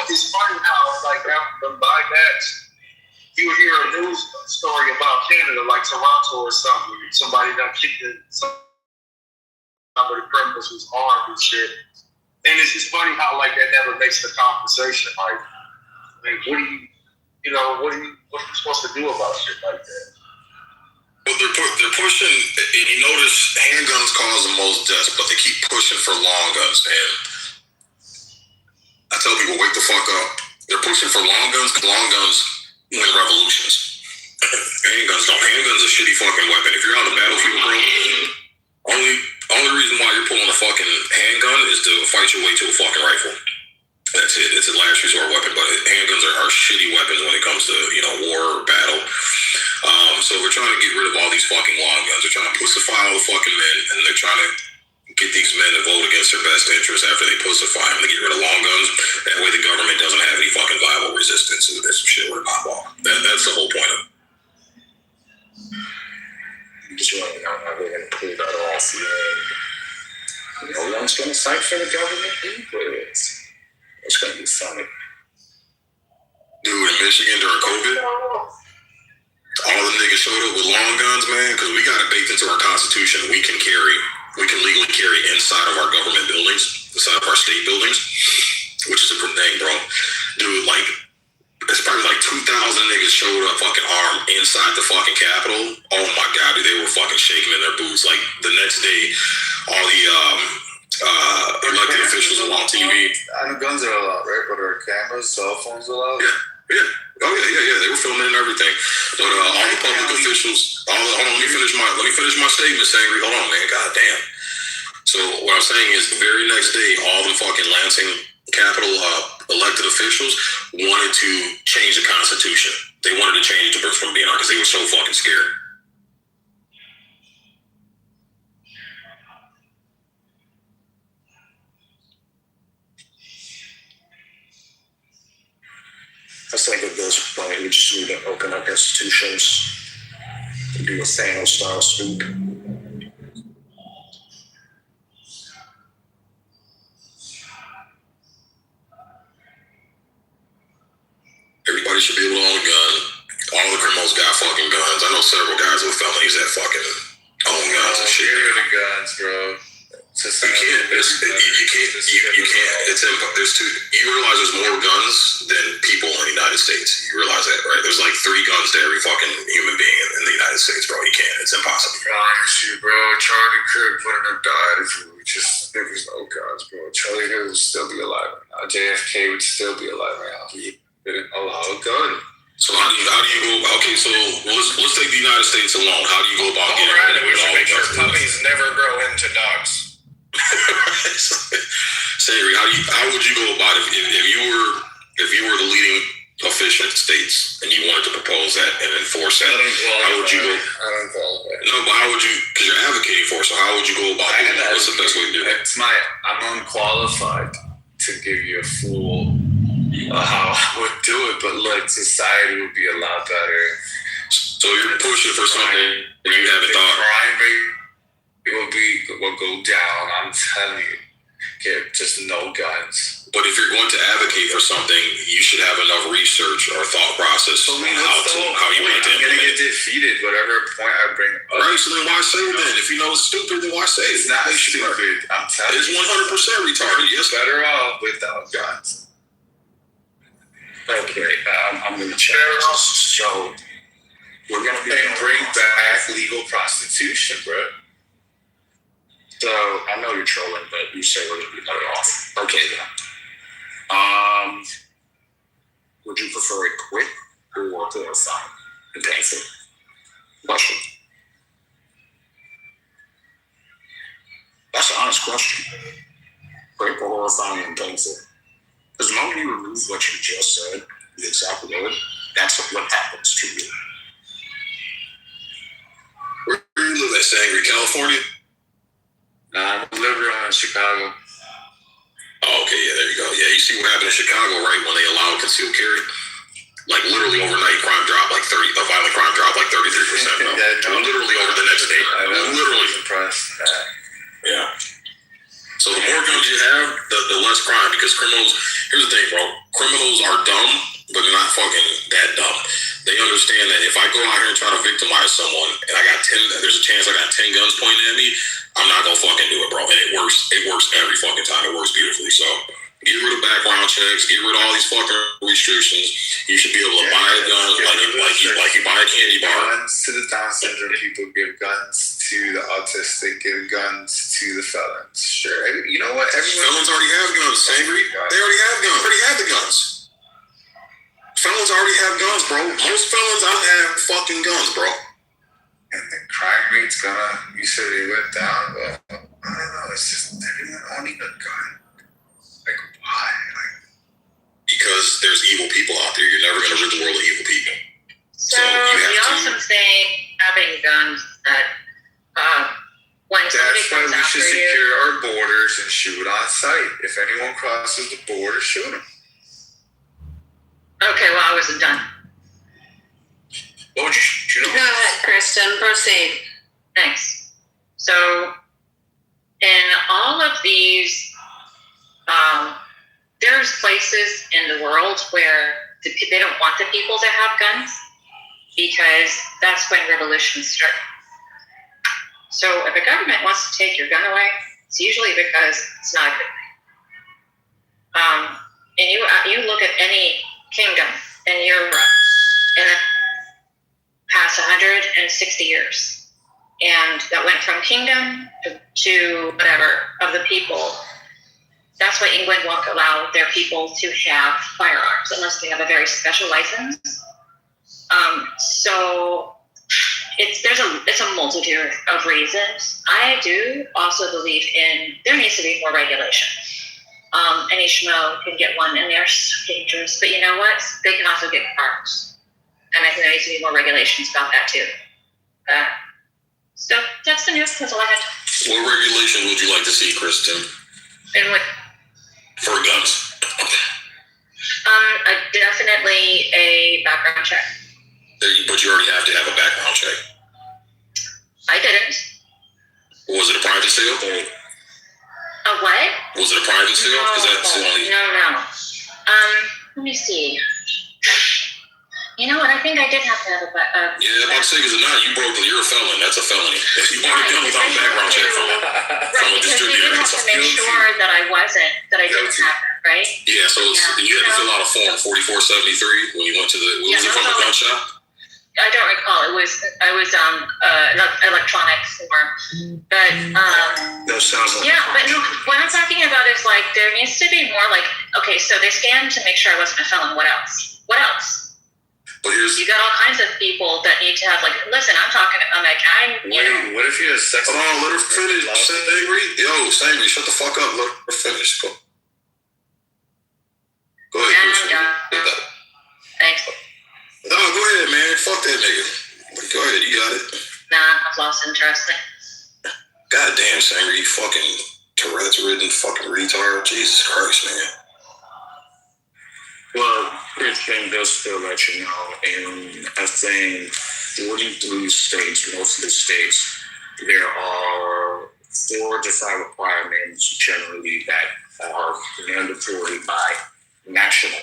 it's funny how, like, after the buybacks, you hear a news story about Canada, like Toronto or something. Somebody done kicked some of the criminals who's armed and shit. And it's just funny how, like, that never makes the conversation. Like what are you supposed to do about shit like that? Well, they're pushing, and you notice handguns cause the most deaths, but they keep pushing for long guns, man. I tell people, wake the fuck up. They're pushing for long guns because long guns win revolutions. Handguns don't. Handguns are a shitty fucking weapon. If you're on the battlefield, bro, only reason why you're pulling a fucking handgun is to fight your way to a fucking rifle. That's it. It's a last resort weapon, but handguns are shitty weapons when it comes to, war or battle. So we're trying to get rid of all these fucking long guns. They're trying to pussify all the fucking men, and they're trying to get these men to vote against their best interests after they pussify them to get rid of long guns. That way the government doesn't have any fucking viable resistance to this shit with a pop off. That's the whole point of it. Just want to know how they're going to pull that off. No one's going to fight for the government either. It's going to be funny. Dude, in Michigan during COVID, all the niggas showed up with long guns, man, because we got it baked into our constitution. We can legally carry inside of our government buildings, inside of our state buildings, which is a good thing, bro. Dude, like, it's probably like 2,000 niggas showed up fucking armed inside the fucking Capitol. Oh my God, dude, they were fucking shaking in their boots. Like, the next day, all the elected officials were on TV. I know guns are allowed, right? But okay. cameras, cell phones allowed? Yeah. Oh yeah. They were filming and everything. But all the public officials, hold on, let me finish my statement, Sangre. Hold on, man. God damn. So what I'm saying is, the very next day, all the fucking Lansing Capitol elected officials wanted to change the Constitution. They wanted to change it from being on because they were so fucking scared. I think at this point we just need to open up institutions and do a Thanos-style sweep. Everybody should be able to own a gun. All the criminals got fucking guns. I know several guys with felonies that fucking own guns and shit. Get rid of guns, bro. You can't. You can't. There's two. You realize there's more guns than people in the United States. You realize that, right? There's like 3 guns to every fucking human being in the United States, bro. You can't. It's impossible. I promise you, bro. Charlie Kirk wouldn't have died if there was no guns, bro. Charlie Kirk would still be alive right now. JFK would still be alive right now. He didn't allow a gun. So how do you go? Okay, so let's take the United States alone. How do you go about getting rid of we should all make the sure guns? puppies never grow into dogs. Savory, how would you go about it if you were the leading official in states and you wanted to propose that and enforce that? How would you go? I don't qualify. No, but how would you? Because you're advocating for it. So how would you go about it? What's the best way to do it? I'm unqualified to give you a full how I would do it, but like society would be a lot better. So you're pushing for something and you haven't thought. Crime rate will go down. I'm telling you. Get just no guns. But if you're going to advocate for something, you should have enough research or thought process on how you want to I'm gonna implement get it. defeated whatever point I bring up. Right, so then why say it then? If you know it's stupid, then why say it? It's not stupid. I'm telling you. It's 100% retarded. Yes, better off without guns. Okay, I'm going to check this. So we're going to be bring back legal prostitution, bro. So I know you're trolling, but you say we're going to be better off. Okay, then. Would you prefer it quick or horrifying and painful? Question. That's an honest question. Quick or horrifying and painful? Because the moment you remove what you just said, the exact word, that's what happens to you. Where do you live at, Sangre, California? Nah, I'm living in Chicago. Oh, okay, yeah, there you go. Yeah, you see what happened in Chicago, right, when they allowed concealed carry? Like, literally overnight, violent crime dropped like 33%. Literally over the next day. Literally. Impressed. Yeah. So the more guns you have, the less crime, because criminals, here's the thing, bro. Criminals are dumb, but not fucking that dumb. They understand that if I go out here and try to victimize someone, and there's a chance I got 10 guns pointed at me, I'm not gonna fucking do it, bro. And it works every fucking time. It works beautifully. So get rid of background checks, get rid of all these fucking restrictions. You should be able to buy a gun like you buy a candy bar. Guns to the Down syndrome people, give guns to the autistic, give guns to the felons. Sure. You know what? Felons already have guns, Sangre. They already have guns. Already have the guns. Felons already have guns, bro. Most felons out have fucking guns, bro. And the crime rate's you said it went down, but I don't know, it's just everyone owning a gun. Like, why? Because there's evil people out there. You're never going to rid the world of evil people. So the awesome thing having guns that when somebody that's why comes we after should you, secure our borders and shoot on sight. If anyone crosses the border, shoot them. okay, well I wasn't done. What would you shoot on? Go ahead, Kristen. Proceed. Thanks. So, in all of these, there's places in the world where they don't want the people to have guns because that's when revolutions start. So, if a government wants to take your gun away, it's usually because it's not a good thing. And you look at any kingdom in Europe in the past 160 years, and that went from kingdom to whatever of the people. That's why England won't allow their people to have firearms unless they have a very special license. So it's a multitude of reasons. I do also believe there needs to be more regulation. Any schmo can get one, and they're so dangerous. But you know what? They can also get parks, and I think there needs to be more regulations about that too. So that's the news. That's all I had. What regulations would you like to see, Kristen? And what? For guns. Definitely a background check. But you already have to have a background check. I didn't. Was it a private sale? A what? Was it a private sale? Because that's the only. No. Let me see. You know what? I think I did have to have a. Yeah, I'm saying because if not, you're a felon. That's a felony. If you want to come without a background check from a distributor. Because we did have to make sure that I didn't have it, right? Yeah, so you had to fill out a form 4473 when you went to the. Was it from a gun shop? I don't recall. I was an electronic form, but that sounds like but no, what I'm talking about is like there needs to be more like, okay, so they scanned to make sure I wasn't a felon. What else? But you got all kinds of people that need to have like, listen, Wait, what if you're a sex? Oh, let her finish. Sangry, shut the fuck up. Let her finish. Go ahead. Thanks. No, go ahead, man. Fuck that nigga. Go ahead, you got it. Nah, I've lost interest. Goddamn, Sangry, you fucking Tourette's-ridden fucking retard. Jesus Christ, man. Well, Christian does still let you know, and I think 43 states, most of the states, there are 4 to 5 requirements generally that are mandatory by national,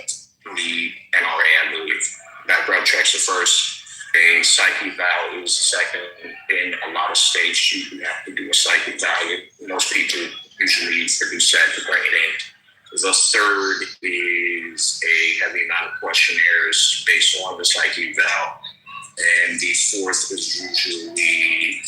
the NRA, I believe. Background checks are first. A psych eval is second. In a lot of states, you have to do a psych eval. Most people usually produce that to bring it in. The third is a heavy amount of questionnaires based on the psych eval. And the fourth is usually,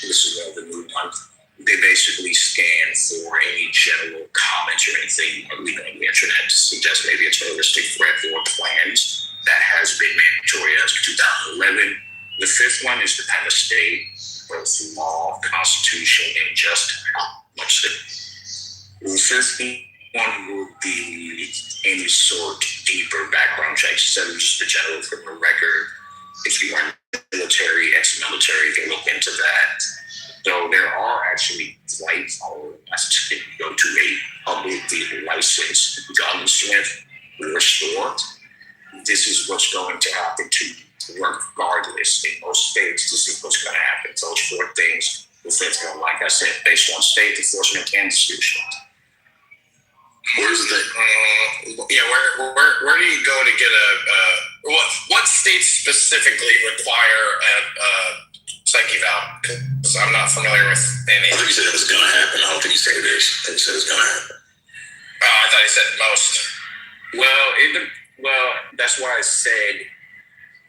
this is the new one. They basically scan for any general comments or anything on the internet to suggest maybe a terroristic threat or plans. That has been mandatory as of 2011. The fifth one is depend on state, both law, constitution, and just how much the fifth one would be any sort deeper background checks instead of just the general criminal record. If you are military, ex-military, they look into that. So there are actually flights to go to a publicly licensed gunsmith or store. This is what's going to happen to regardless. In most states, this is what's going to happen. Those 4 things, the fifth one, like I said, based on state enforcement and decision. Where's the where do you go to get what states specifically require a psych eval? Because I'm not familiar with any. I think he said it's going to happen. I don't think he said it is. I think he said it's going to happen. I thought he said most. Well, that's why I said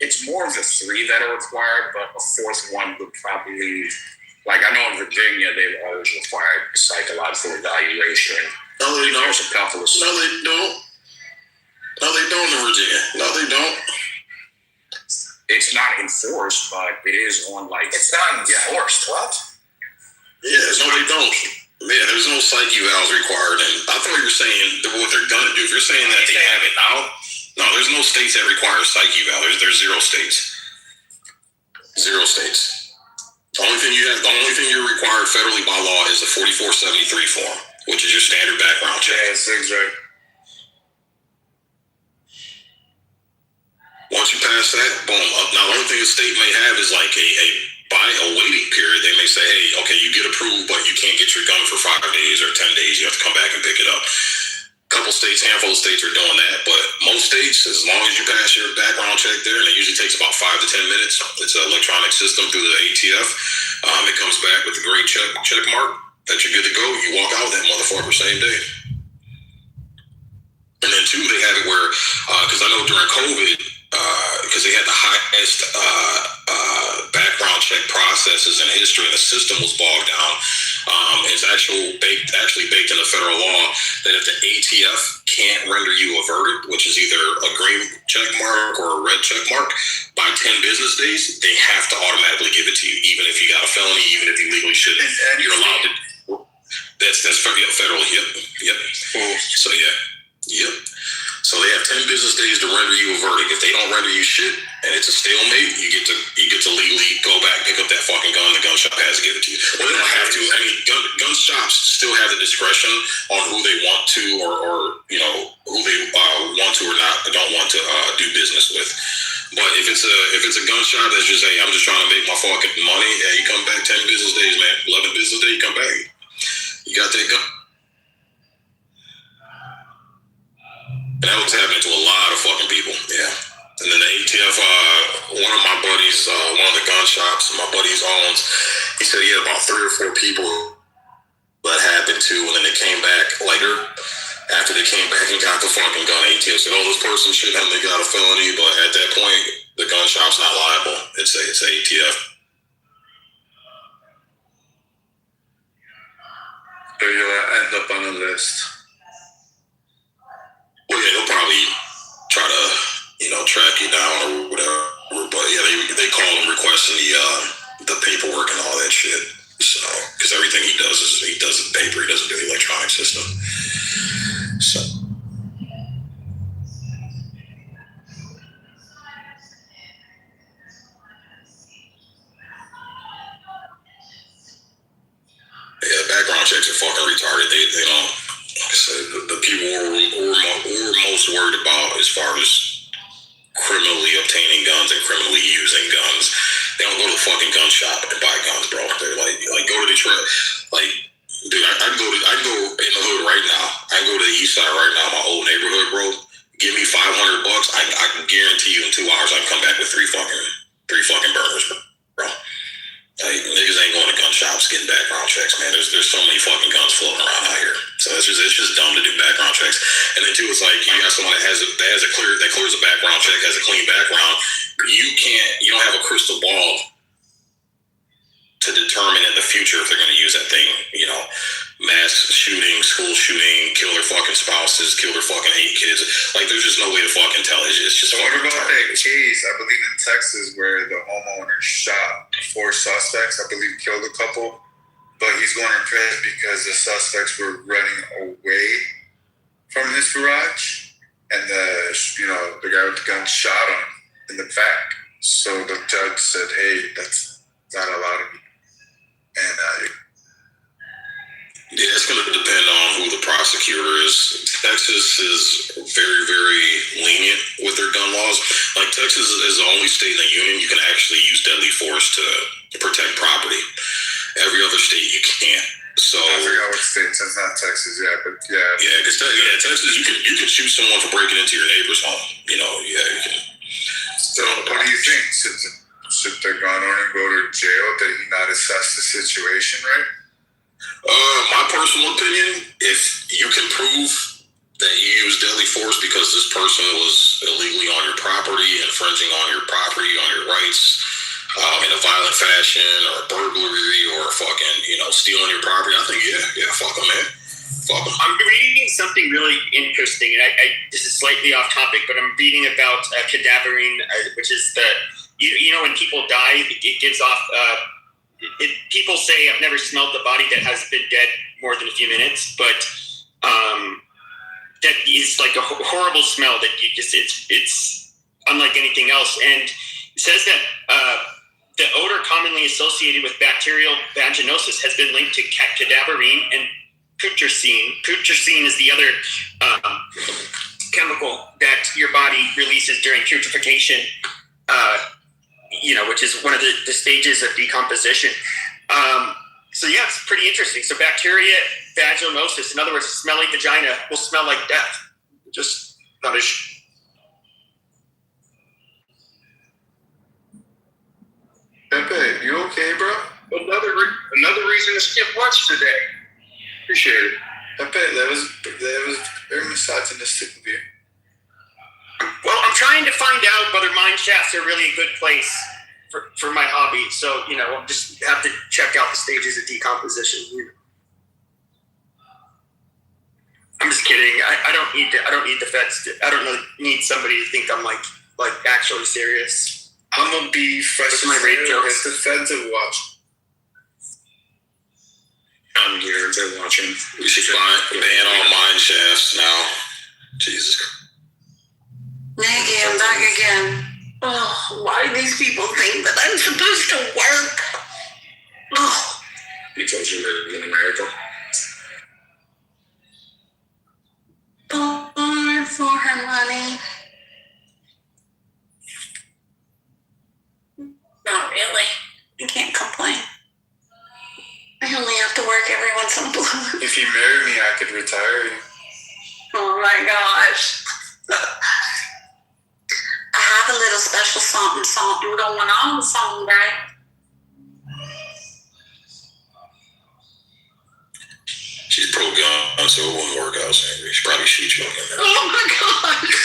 it's more of the 3 that are required, but a 4th one would probably, like I know in Virginia, they've always required psychological evaluation. No, they don't. There's a couple of No, they don't. No, they don't in Virginia. No, they don't. It's not enforced, but it is on like. It's not enforced. What? Yeah, no, they don't. Yeah, there's no psych evals required, and I thought you were saying what they're gonna do. If you're saying that they have it now, no, there's no states that require psych eval. There's 0 states. 0 states. The only thing you're required federally by law is the 4473 form, which is your standard background check. Yeah, it's right. Once you pass that, boom. Now, the only thing the state may have is like a waiting period. They may say, hey, okay, you get approved, but you can't get your gun for 5 days or 10 days. You have to come back and pick it up. Handful of states are doing that, but most states, as long as you pass your background check there, and it usually takes about 5 to 10 minutes. It's an electronic system through the ATF. It comes back with a green check mark that you're good to go. You walk out that motherfucker same day. And then 2, they have it where, because I know during COVID, because they had the highest background check processes in history, and the system was bogged down. It's actually baked into federal law that if the ATF can't render you a verdict, which is either a green check mark or a red check mark, by 10 business days, they have to automatically give it to you, even if you got a felony, even if you legally shouldn't. You're allowed to. That's federal. Yep. So yep. So they have 10 business days to render you a verdict. If they don't render you shit and it's a stalemate, you get to legally go back, pick up that fucking gun. The gun shop has to give it to you. Well, they don't have to. I mean, gun shops still have the discretion on who they want to, or who they want to or not don't want to do business with. But if it's a gun shop that's just, hey, I'm just trying to make my fucking money, you come back 10 business days, man. 11 business days, you come back. You got that gun. And that was happening to a lot of fucking people, yeah. And then the ATF, one of my buddies, one of the gun shops my buddies owns, he said he had about 3 or 4 people that happened to, and then they came back later. After they came back and got the fucking gun, ATF said, this person shouldn't have got a felony, but at that point, the gun shop's not liable. It's ATF. So you'll end up on a list. Well, yeah, they'll probably try to, track you down or whatever. But yeah, they call him requesting the paperwork and all that shit. So, because everything he does in paper, he doesn't do the electronic system. So. Yeah, background checks are fucking retarded. They don't. Like I said, the people we're most worried about as far as criminally obtaining guns and criminally using guns, they don't go to the fucking gun shop and buy guns, bro. They're like go to Detroit. Like, dude, I can go in the hood right now. I can go to the east side right now, my old neighborhood, bro. Give me $500. I can guarantee you in 2 hours I can come back with three fucking burners, bro. Like, niggas ain't going to gun shops getting background checks, man. There's so many fucking guns floating around out here. So it's just dumb to do background checks. And then too, it's like you got someone that clears a background check, has a clean background. You don't have a crystal ball to determine in the future if they're going to use that thing, mass shooting, school shooting, kill their fucking spouses, kill their fucking 8 kids. Like, there's just no way to fucking tell. It's just. So what about that case, I believe in Texas, where the homeowner shot 4 suspects, I believe killed a couple, but he's going to prison because the suspects were running away from his garage, and the guy with the gun shot him in the back. So the judge said, hey, that's not allowed to be. And yeah, it's going to depend on who the prosecutor is. Texas is very, very lenient with their gun laws. Like, Texas is the only state in the union you can actually use deadly force to protect property. Every other state you can't. So I forgot what state. It's not Texas, but yeah. Yeah, because Texas, you can shoot someone for breaking into your neighbor's home. You can. So what do you think? Should the gun owner go to jail? Did he not assess the situation right? My personal opinion, if you can prove that you used deadly force because this person was illegally on your property, infringing on your property, on your rights, in a violent fashion, or burglary, or fucking, stealing your property, I think, yeah, fuck them, man. Fuck them. I'm reading something really interesting, and I this is slightly off topic, but I'm reading about cadaverine, which is when people die, it gives off. People say, I've never smelled the body that has been dead more than a few minutes, but that is like a horrible smell that it's unlike anything else. And it says that the odor commonly associated with bacterial vaginosis has been linked to cadaverine and putrescine. Putrescine is the other chemical that your body releases during putrefaction, which is one of the stages of decomposition. So yeah, it's pretty interesting. So bacteria vaginosis, in other words, smelly vagina will smell like death. Just rubbish. Pepe, you okay, bro? Another reason to skip lunch today. Appreciate it. Pepe, that was very misogynistic of you. Well, I'm trying to find out whether mine shafts are really a good place for my hobby. So, I'll just have to check out the stages of decomposition. kidding. I don't need the feds. I don't need somebody to think I'm like actually serious. I'm gonna be fresh. With my rape jokes. The feds are watching. I'm here. They're watching. We should ban all mine shafts now. Jesus. Nikki, I'm back again. Oh, why do these people think that I'm supposed to work? Oh. Because you live in America. Born for her money. Not really. I can't complain. I only have to work every once in a blue. If you marry me, I could retire you. Oh my gosh. I have a little special something going on someday. She's pro-gun, so it wouldn't work out. So she probably shoot you on that. Oh my gosh.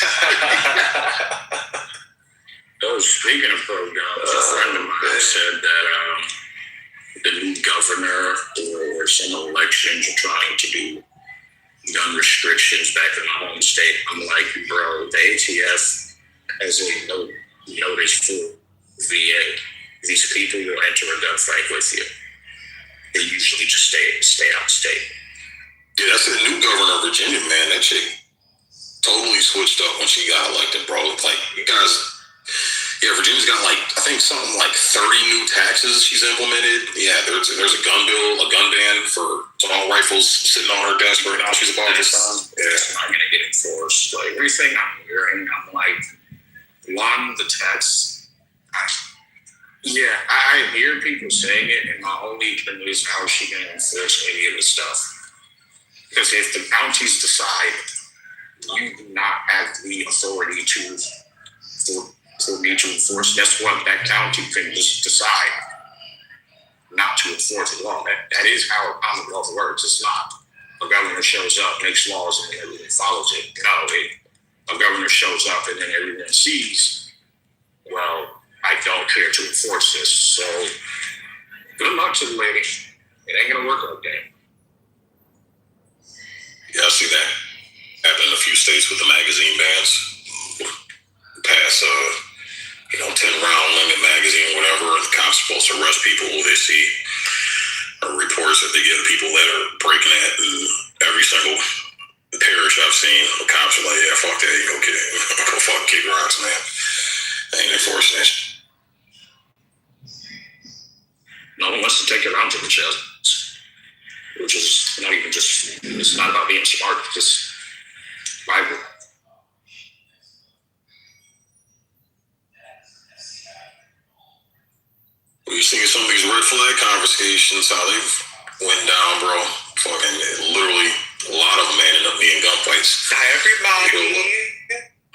Oh, speaking of pro-guns, a friend of mine said that the new governor or some elections are trying to do gun restrictions back in my home state. I'm like, bro, the ATF has a notice for VA. These people will enter a gunfight with you. They usually just stay out of state. Yeah, that's the new governor of Virginia, man. That chick totally switched up when she got elected, bro. Like, you guys, yeah, Virginia's got I think something like 30 new taxes she's implemented. Yeah, there's a gun bill, a gun ban for all rifles sitting on her desk right now. She's about this time. Yeah, it's not going to get enforced. Like, everything I'm hearing, I'm like, one, the tax. Yeah, I hear people saying it, and my only thing is how is she going to enforce any of the stuff? Because if the counties decide you do not have the authority for me to enforce, guess what? That county can just decide not to enforce the law. That is how a Commonwealth works. It's not a governor shows up, makes laws, and then everyone follows it. No, a governor shows up, and then everyone sees, well, I don't care to enforce this. So good luck to the lady. It ain't going to work like that. Yeah, I see that happen in a few states with the magazine bans. Pass 10 round limit magazine, whatever, and the cops are supposed to arrest people who they see, or reports that they get of people that are breaking it. And every single parish I've seen, the cops are like, yeah, fuck that, you go fucking kick rocks, man. They ain't enforcing that shit. No one wants to take it around to the chest, which is not even just, it's not about being smart, it's just Bible. We've seen some of these red flag conversations, how they've went down, bro. Fucking literally, a lot of them ended up being gunfights.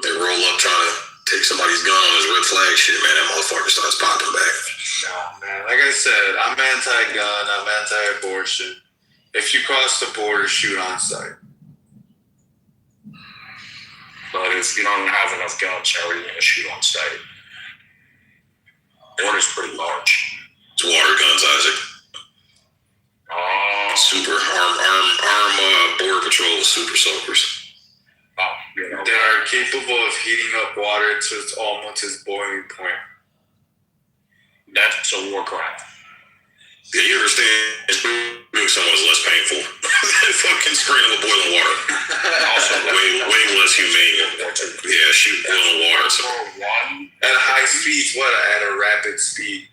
They roll up trying to take somebody's gun on this red flag shit, man. That motherfucker starts popping back. Nah, man. Like I said, I'm anti-gun. I'm anti-abortion. If you cross the border, shoot on sight. But if you don't have enough guns, how are you going to shoot on sight? Border's pretty large. It's water guns, Isaac. Oh. Super arm border patrol super soakers. They are capable of heating up water to almost its boiling point. That's a war crime. Yeah, you understand? Doing someone is less painful than fucking spraying them with boiling water. Also, way less humane. Yeah, shoot boiling water. So. At a high speed, at a rapid speed.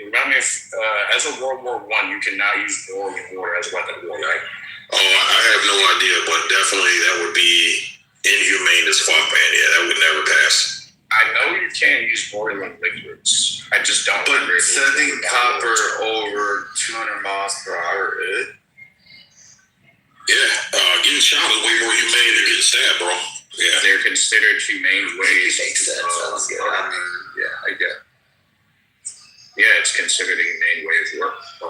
Remember, as a World War I, you cannot use boiling water as a weapon of war, right? Oh, I have no idea, but definitely that would be inhumane as fuck, man. Yeah, that would never pass. I know you can't use boiling liquids. I just don't. But sending copper over 200 miles per hour, Yeah, getting shot is way more humane than getting stabbed, bro. Yeah. They're considered humane ways. Makes sense. I get it. Yeah, it's considered a humane way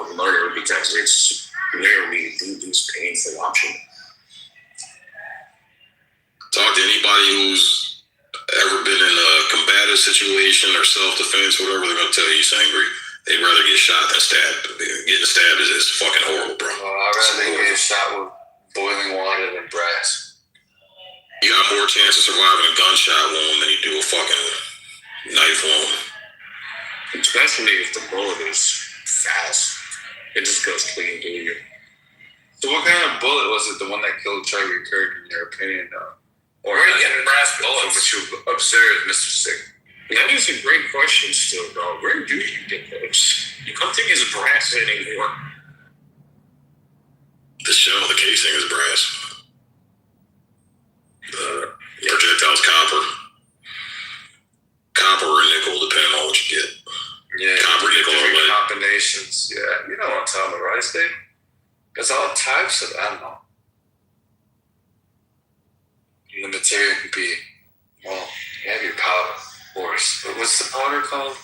of murder because it's literally the least painful option. Talk to anybody who's ever been in a combative situation or self-defense, whatever, they're going to tell you, Sangry. They'd rather get shot than stabbed. Getting stabbed is fucking horrible, bro. I'd rather get shot with boiling water than brass. You got more chance of surviving a gunshot wound than you do a fucking knife wound. Especially if the bullet is fast. It just goes clean through you. So what kind of bullet was it? The one that killed Charlie Kirk, in your opinion, though? Or where are you getting brass bullets? What you observed, Mr. Sick. That is a great question still, dog. Where do you get those? You don't think it's brass anymore. The shell, the casing is brass. The projectile's copper. Copper or nickel, depending on what you get. Yeah, copper, nickel, or lead. Combinations. Yeah, you know what I'm talking about, right, Steve? There's all types of ammo. The material could be, well, you have your powder, of course. But what's the powder called?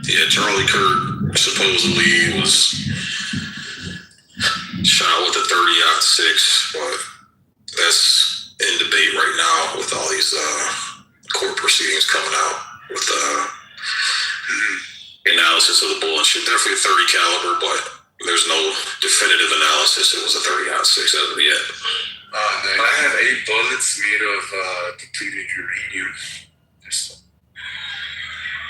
Yeah, Charlie Kirk supposedly was shot with a 30-06, but that's in debate right now with all these court proceedings coming out with analysis of the bullet. Shit, definitely a 30 caliber, but there's no definitive analysis. It was a 30-06 as of yet. I have 8 bullets made of depleted uranium.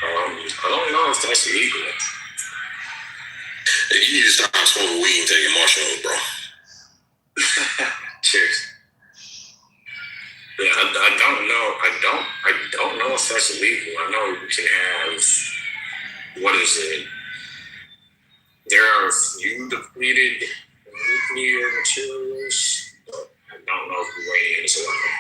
I don't know if that's legal. Hey, you need to stop smoking weed and taking mushrooms, bro. Cheers. Yeah, I don't know. I don't know if that's illegal. I know you can have, what is it? There are a few depleted nuclear materials, but I don't know if uranium is one of them.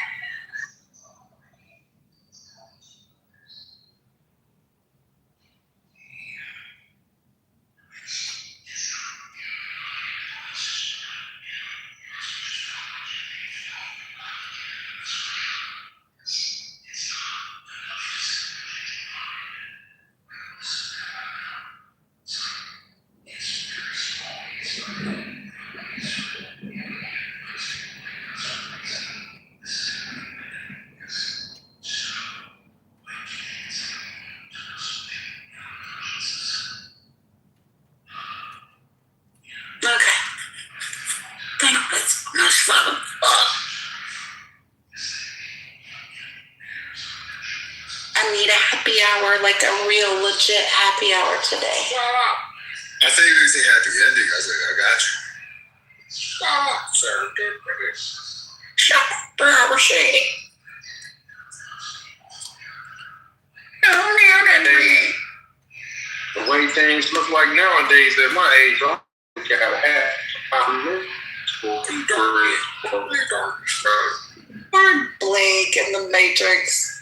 Hour, like a real legit happy hour today. I thought you were going to say happy ending. I was like, I got you. Shut up, Brother Shady. The way things look like nowadays at my age, I got a hat. I'm Blake in the Matrix.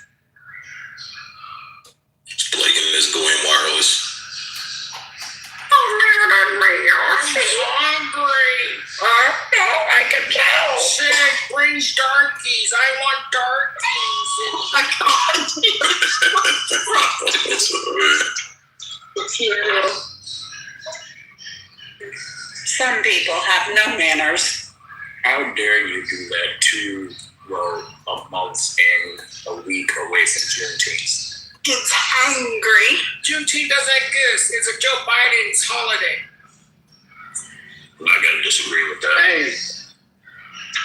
Blake and his going wireless. I'm hungry. I can tell. Sick, brings darkies. I want darkies. Oh my God. Some people have no manners. How dare you do that a month and a week away from Juneteenth? Gets hungry. Juneteenth doesn't exist. It's a Joe Biden's holiday. I'm not gonna disagree with that.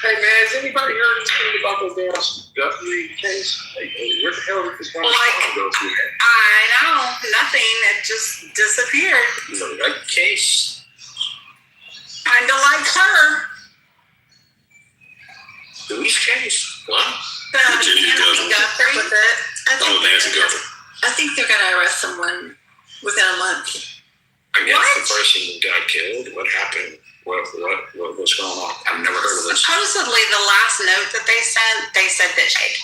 Hey man, has anybody heard anything about the damn Guthrie case? Where the hell did this guy go to? I know, nothing. It just disappeared. No, that case. Kinda like her. Whose case? What? Nancy Guthrie with it. Nancy Guthrie. I think they're gonna arrest someone within a month. I guess the person got killed. What happened? What's going on? I've never heard of this. Supposedly, the last note that they sent, they said that she.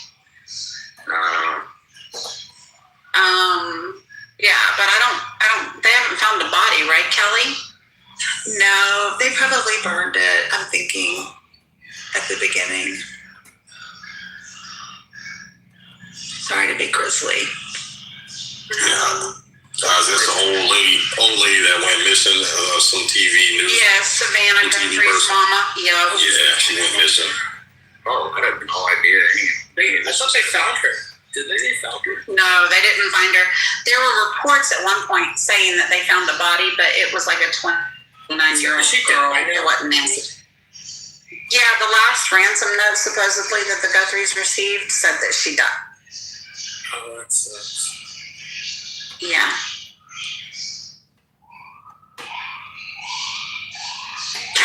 Yeah, but I don't. They haven't found a body, right, Kelly? No, they probably burned it. I'm thinking at the beginning. Sorry to be grisly. That's the old lady that went missing. Some TV news. Yeah, Savannah Guthrie's mama. Yeah. Yeah, she went missing. Oh, I had no idea. I thought they found her. Did they found her? No, they didn't find her. There were reports at one point saying that they found the body, but it was like a 9-year-old girl. It wasn't Nancy. Yeah, the last ransom note supposedly that the Guthries received said that she died. Oh, that sucks. Yeah.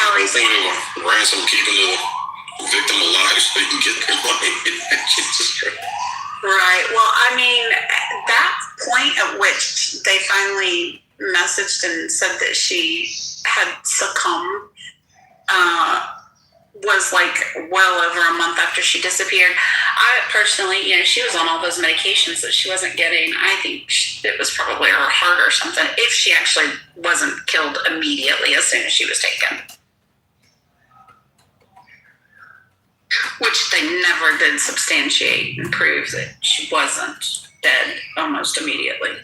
I think they were ransom keeping the victim alive so they can get their money. Right. Well, I mean, that point at which they finally messaged and said that she had succumbed was like well over a month after she disappeared. I personally, she was on all those medications that she wasn't getting. I think it was probably her heart or something, if she actually wasn't killed immediately as soon as she was taken. Which they never did substantiate and prove that she wasn't dead almost immediately.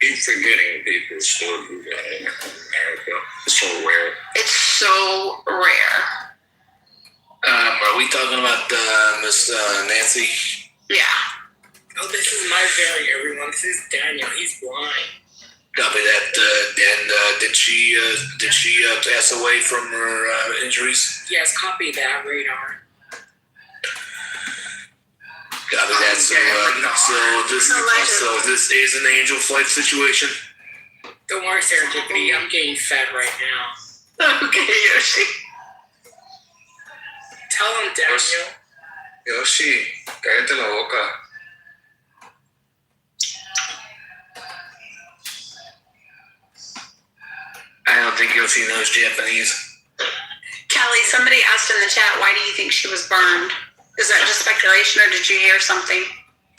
Keep forgetting people still do that in America. It's so rare. It's so rare. Are we talking about Miss Nancy? Yeah. Oh, this is my fairy, everyone. This is Daniel. He's blind. Copy that. And did she pass away from her injuries? Yes, copy that, radar. Copy that. So this is an angel flight situation. Don't worry, Serendipity. I'm getting fed right now. Okay, Yoshi. Tell him, Daniel. Yoshi, cállate la boca. I don't think Yoshi knows Japanese. Kelly, somebody asked in the chat, why do you think she was burned? Is that just speculation, or did you hear something?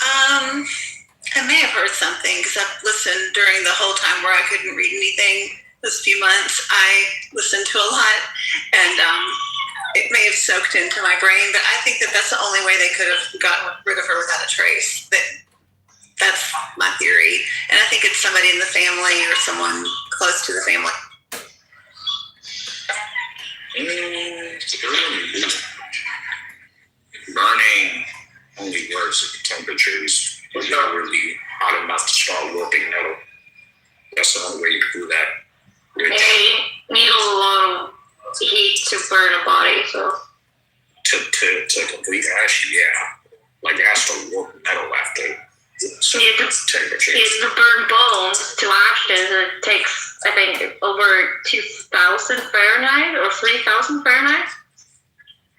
I may have heard something because I've listened during the whole time where I couldn't read anything this few months. I listened to a lot, and it may have soaked into my brain, but I think that that's the only way they could have gotten rid of her without a trace. That's my theory. And I think it's somebody in the family or someone close to the family. Burning only works if the temperatures are not really hot enough to start warping metal. That's the only way you can do that. They need a lot of heat to burn a body, so. To complete ash, yeah. Like it has to warp metal after temperature. To burn bones to ashes, it takes, I think, over 2,000 Fahrenheit or 3,000 Fahrenheit.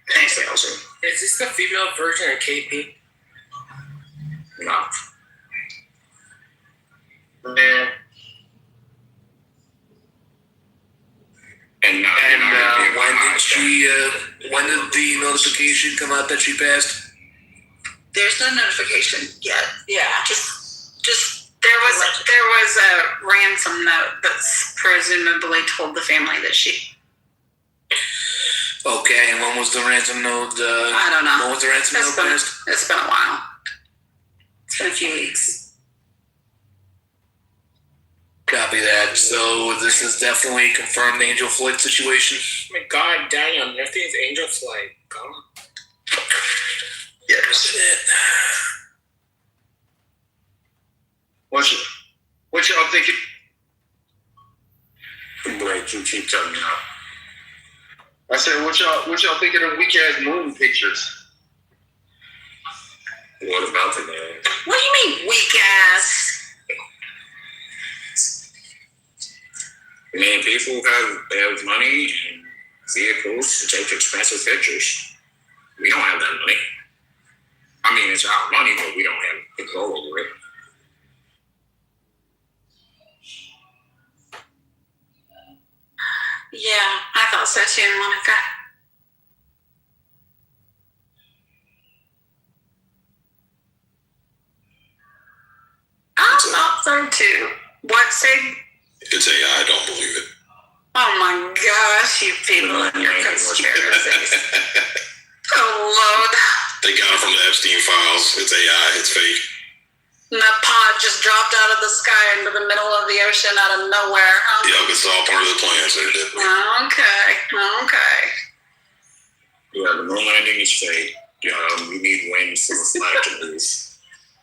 10,000. Is this the female version of KP? No. Yeah. And when did the notification come out that she passed? There's no notification yet. Yeah. Just there was a ransom note that's presumably told the family that she. Okay, and when was the ransom note? I don't know. When was the ransom note passed? It's been a while. It's been a few weeks. Copy that. So this is definitely a confirmed angel flight situation. Oh my God, Daniel, nothing is angel flight. Come on. Yes. What y'all thinking? Like you keep telling me now. I said, what y'all thinking of weak ass moon pictures? What about the man? What do you mean weak ass? I mean, people have money and vehicles to take expensive pictures. We don't have that money. I mean, it's our money, but we don't have control over it. Yeah, I thought so too, Monica. I thought so too. What, Sig? It's AI, don't believe it. Oh my gosh, you people and your conspiracies. Oh Lord. They got it from the Epstein files. It's AI, it's fake. And that pod just dropped out of the sky into the middle of the ocean out of nowhere, huh? Yep, it's all part of the plan, so it Okay. Yeah, the moon landing is fake. We need winds for the flag to move.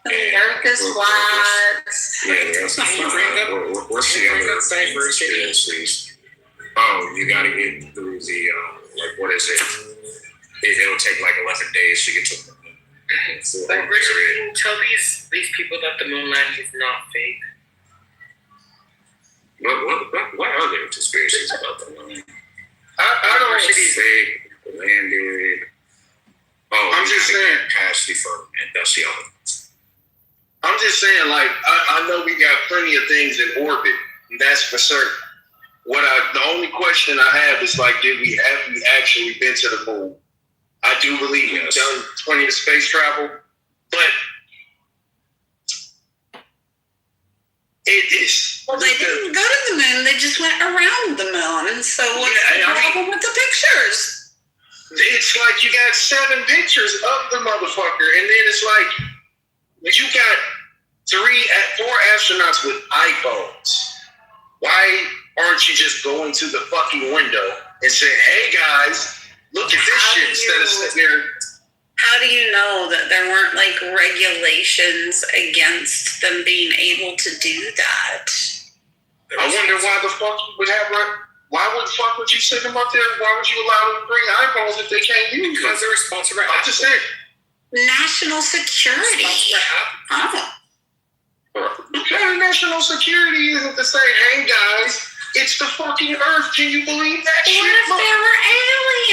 America's flags. Yeah, what's the other experiences? Oh, you gotta get through the like what is it? It'll take like 11 days to get to the moon. But Richard, can you tell these people that the moon landing is not fake? What other conspiracies about the moon? I don't fake landed. Oh, I'm just saying past the firmament. That's the other. I'm just saying, like, I know we got plenty of things in orbit, and that's for certain. The only question I have is, like, have we actually been to the moon? I do believe we've done plenty of space travel, but it is. Well, they didn't go to the moon, they just went around the moon. So what's the problem with the pictures? It's like you got 7 pictures of the motherfucker, and then it's like you got 4 astronauts with iPhones. Why aren't you just going to the fucking window and saying, "Hey guys, look at this shit," instead of sitting there? How do you know that there weren't like regulations against them being able to do that? I wonder why the fuck you would have. Why would the fuck would you send them up there? Why would you allow them to bring iPhones if they can't use them? Because they're responsible. I'm just saying. National security. Okay, national security isn't to say, "Hey guys, it's the fucking Earth." Can you believe that shit? What if there were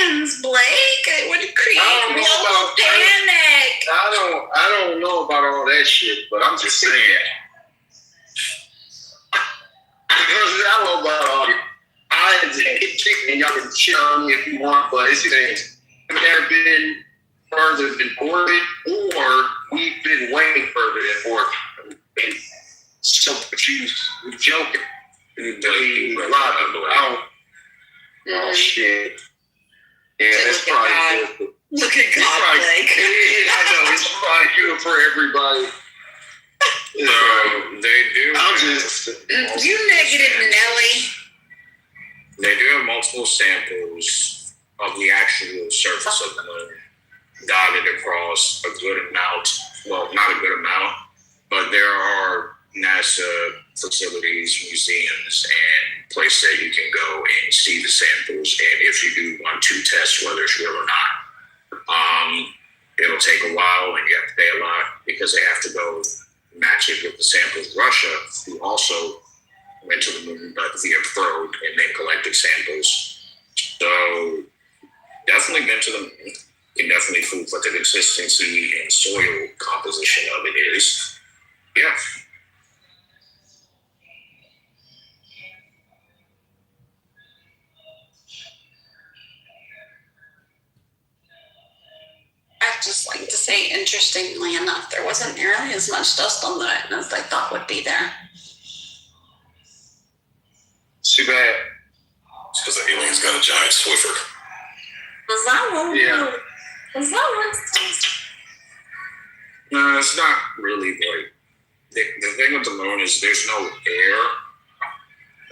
aliens, Blake? It would create global panic. I don't know about all that shit, but I'm just saying. I don't know about all it. And y'all can shit on me if you want, but it's either never been further than orbit, or we've been way further than orbit. So, but you're joking. Oh shit. Yeah, that's probably good. Look at God, Blake. I know, it's probably good for everybody. They do. You negative Nelly. They do have multiple samples of the actual surface of the moon dotted across a good amount. Well, not a good amount, but there are NASA facilities, museums, and places that you can go and see the samples. And if you do want to test whether it's real or not, it'll take a while and you have to pay a lot because they have to go match it with the samples. Russia, who also went to the moon but via probe and then collected samples. So definitely been to the moon. Can definitely prove what the consistency and soil composition of it is. Yeah. I'd just like to say, interestingly enough, there wasn't nearly as much dust on the moon as they thought would be there. Too bad. It's because the aliens got a giant Swiffer. Was that one? Yeah. Was that one? No, it's not really like the thing with the moon is there's no air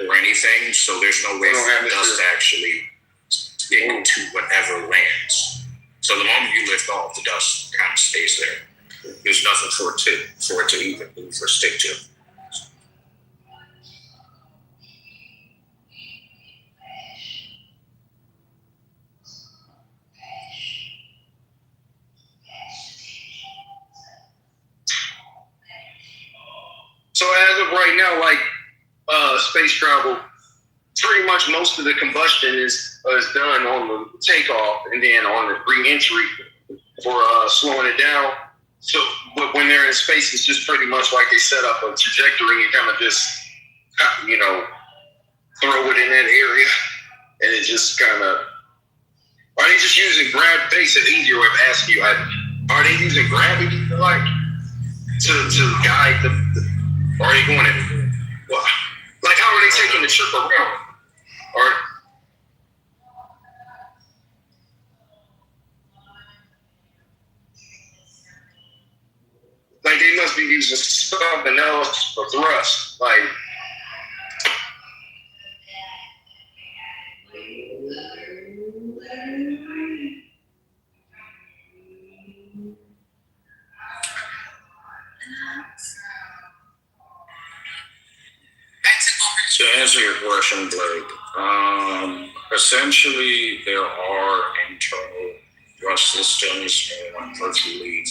or anything, so there's no way for the dust to actually stick to whatever lands. So the moment you lift off, the dust kind of stays there. There's nothing for it to even move or stick to. So as of right now, like space travel, pretty much most of the combustion is done on the takeoff and then on the re-entry for slowing it down. So, but when they're in space, it's just pretty much like they set up a trajectory and kind of just, throw it in that area, and it just kind of. Are they just using gravity? It's an easier way of asking you. Are they using gravity to guide the or are they going in? Well, like, how are they taking the trip around? Or like they must be using something else for thrust, like. To answer your question, Blake, essentially there are internal thrust systems on virtually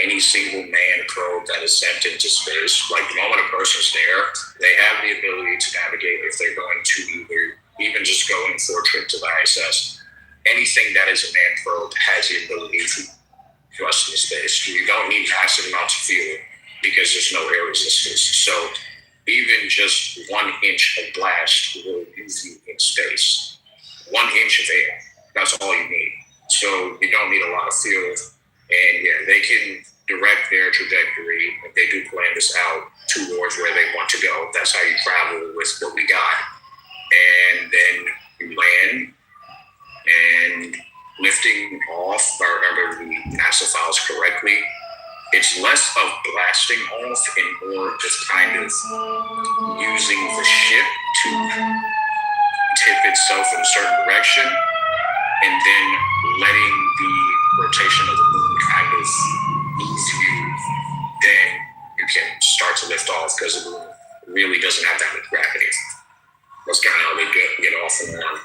any single manned probe that is sent into space. Like the moment a person's there, they have the ability to navigate if they're going to either even just going for a trip to the ISS. Anything that is a manned probe has the ability to thrust into space. You don't need massive amounts of fuel because there's no air resistance. So even just 1 inch of blast will use you in space. 1 inch of air, that's all you need. So you don't need a lot of fuel. And yeah, they can direct their trajectory if they do plan this out towards where they want to go. That's how you travel with what we got. And then you land and lifting off, if I remember the NASA files correctly, it's less of blasting off and more just kind of using the ship to tip itself in a certain direction and then letting the rotation of the moon kind of move you. Then you can start to lift off because the moon really doesn't have that much gravity. That's kind of how they get off and on.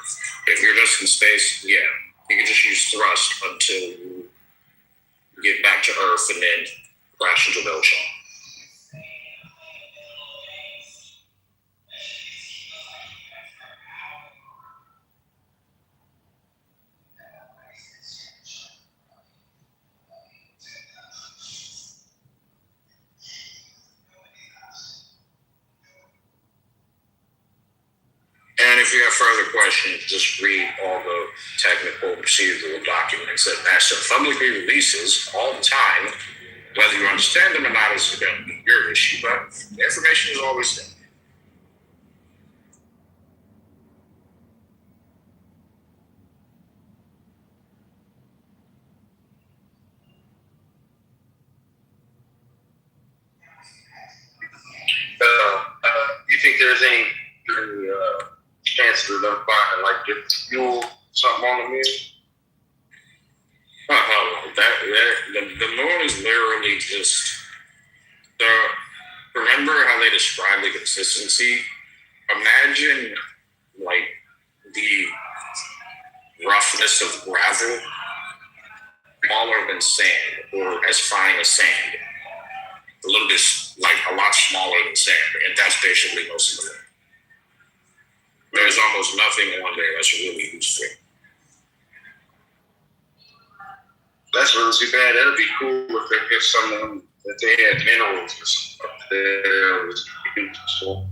If you're just in space, yeah, you can just use thrust until you get back to Earth and then crash into the ocean. And if you have further questions, just read all the technical procedural documents that NASA publicly releases all the time. Whether you understand them or not is going to be your issue, but the information is always there. You think there's any chance of them finding like different fuel, something on the moon? The moon is literally just remember how they describe the consistency? Imagine like the roughness of gravel, smaller than sand, or as fine as sand. A little bit, like a lot smaller than sand, and that's basically most of it. There's almost nothing on there that's really useful. That's really too bad. That'd be cool if someone that they had minerals or something up there was useful.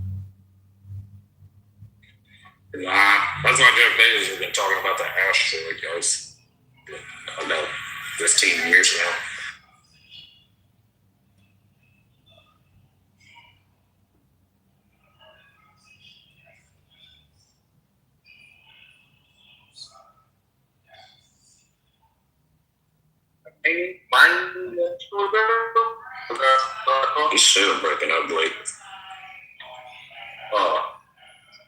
Nah, that's why Jeff Bezos has been talking about the asteroid, guys. I know, 15 years now. You still breaking up, Blake.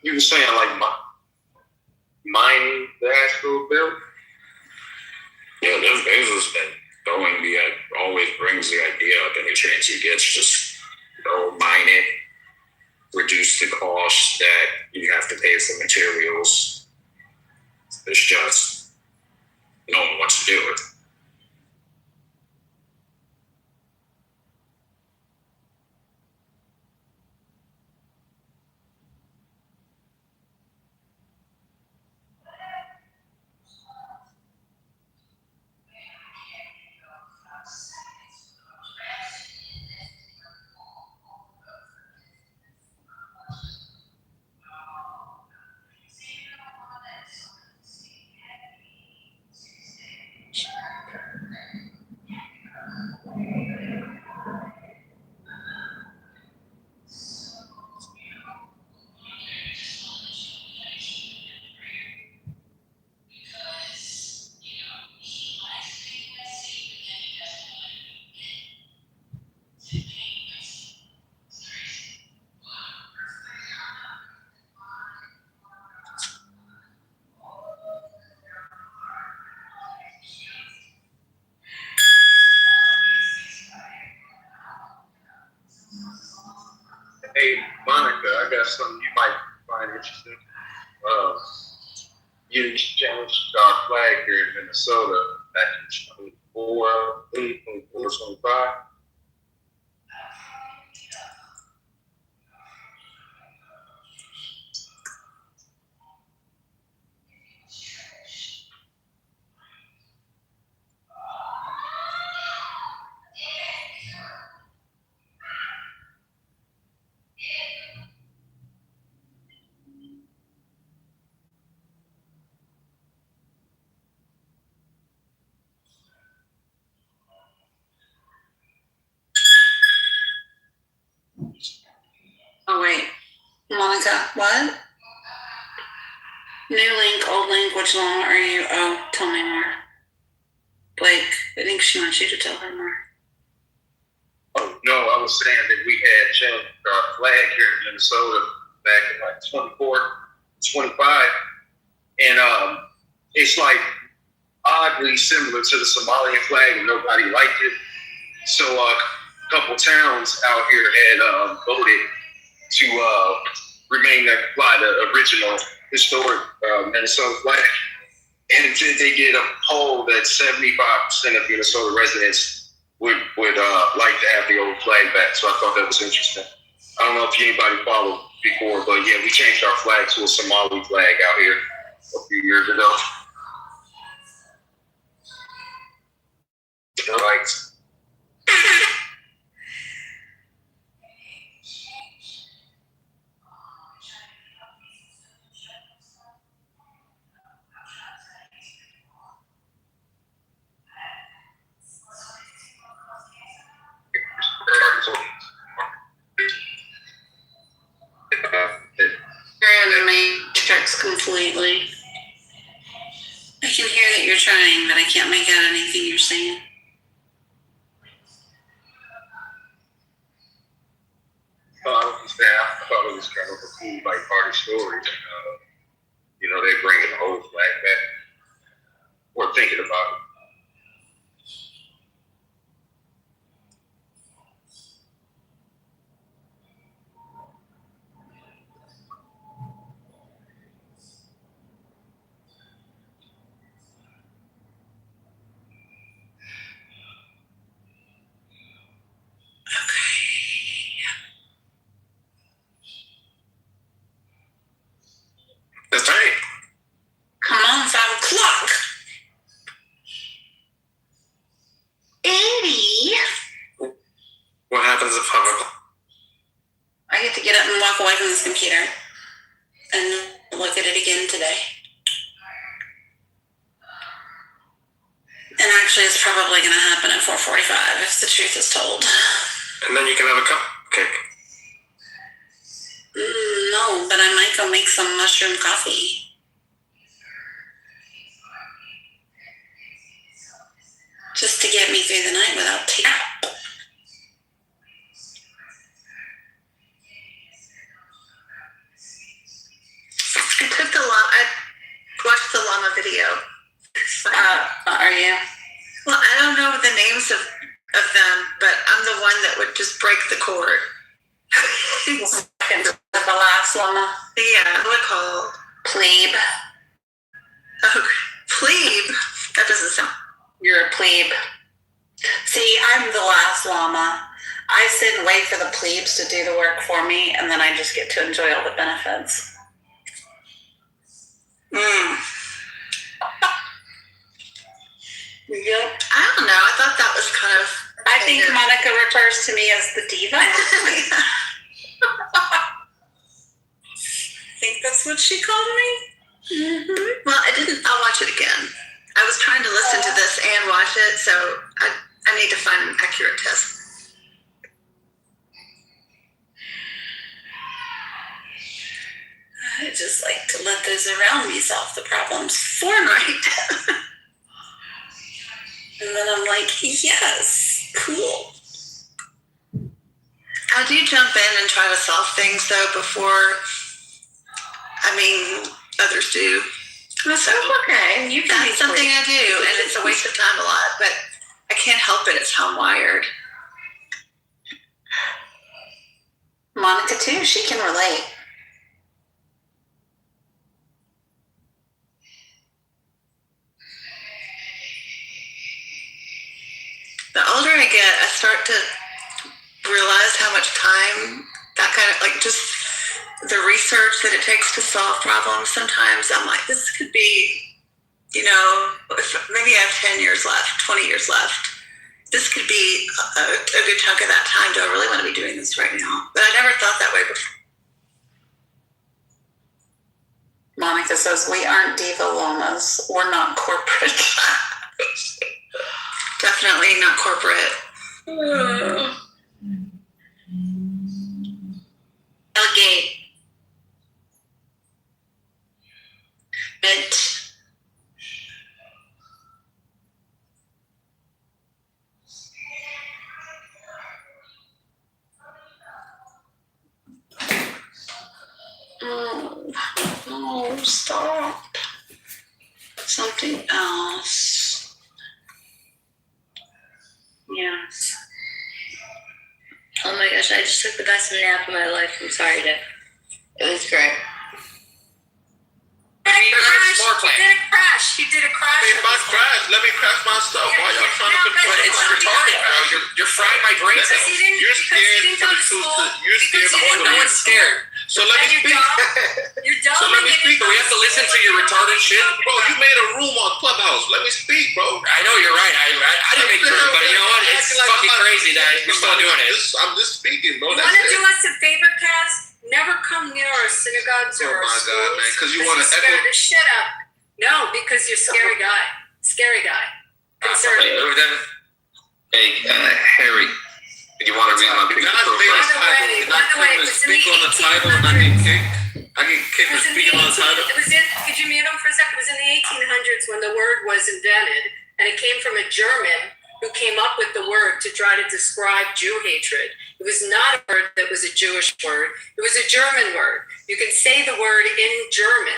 You were saying like mining the asteroid belt? Yeah, Jeff Bezos been going always brings the idea up any chance he gets, just go mine it, reduce the cost that you have to pay for materials. It's just no one wants to do it. somebody interested. You changed our flag here in Minnesota back in 25. Oh wait, Monica, what? New link, old link, which one are you? Oh, tell me more. Blake, I think she wants you to tell her more. Oh, no, I was saying that we had changed our flag here in Minnesota back in like 24, 25. And it's like oddly similar to the Somalian flag and nobody liked it. So a couple towns out here had voted to remain that fly, the original historic Minnesota flag. And they did a poll that 75% of Minnesota residents would like to have the old flag back. So I thought that was interesting. I don't know if anybody followed before, but yeah, we changed our flag to a Somali flag out here a few years ago. Right. You're in the matrix completely. I can hear that you're trying, but I can't make out anything you're saying. I thought it was kind of a cool like party story. You know, they bringing the old flag back. Or thinking about it. That's right. Come on, 5 o'clock. 80. What happens at 5 o'clock? I get to get up and walk away from this computer and look at it again today. And actually, it's probably going to happen at 4:45 if the truth is told. And then you can have a cupcake. No, but I might go make some mushroom coffee. Just to get me through the night without tape. I watched the llama video. Are you? Well, I don't know the names of them, but I'm the one that would just break the cord. The last llama? Yeah, what called? Plebe. Oh, plebe? That doesn't sound... You're a plebe. See, I'm the last llama. I sit and wait for the plebes to do the work for me, and then I just get to enjoy all the benefits. Yep. I don't know. I thought that was kind of... I think Monica refers to me as the diva. I think that's what she called me. Mm-hmm. Well, I'll watch it again. I was trying to listen to this and watch it, so I need to find an accurate test. I just like to let those around me solve the problems for me. And then I'm like, yes, cool. I do jump in and try to solve things, though, before, others do. So okay. That's something I do, and it's a waste of time a lot, but I can't help it. It's how I'm wired. Monica, too, she can relate. I start to realize how much time that kind of, like, just the research that it takes to solve problems. Sometimes I'm like, this could be, maybe I have 10 years left, 20 years left. This could be a good chunk of that time. Do I really want to be doing this right now? But I never thought that way before. Monica says, we aren't diva lomas. We're not corporate. Definitely not corporate. Delegate. It. No, stop. Something else. Yes. Oh my gosh, I just took the best nap of my life. I'm sorry, Dick. It was great. He did a crash. Hey, my crash. Let me crash my stuff. Why y'all trying to control it? It's retarded, bro. You're frying my brain cells. You're scared for the truth. You're scared for No one's scared. So let me speak. You're dumb. So let me speak. Do we have to listen to your retarded shit? Bro, you made a room on Clubhouse. Let me speak, bro. I know you're right. I didn't make the room, but you know what? It's fucking crazy that you're still doing it. I'm just speaking, bro. You want to do us a favor, Cass? Never come near our synagogues or our schools. Oh my God, man. Because you want to scare the shit up. No, because you're a scary guy. Scary guy. Conservative. Hey, Harry, do you want to read my picture? By the way, it was in the 1800s. I get kicked for speaking on the title. Could you mute him for a second? It was in the 1800s when the word was invented, and it came from a German who came up with the word to try to describe Jew hatred. It was not a word that was a Jewish word. It was a German word. You can say the word in German.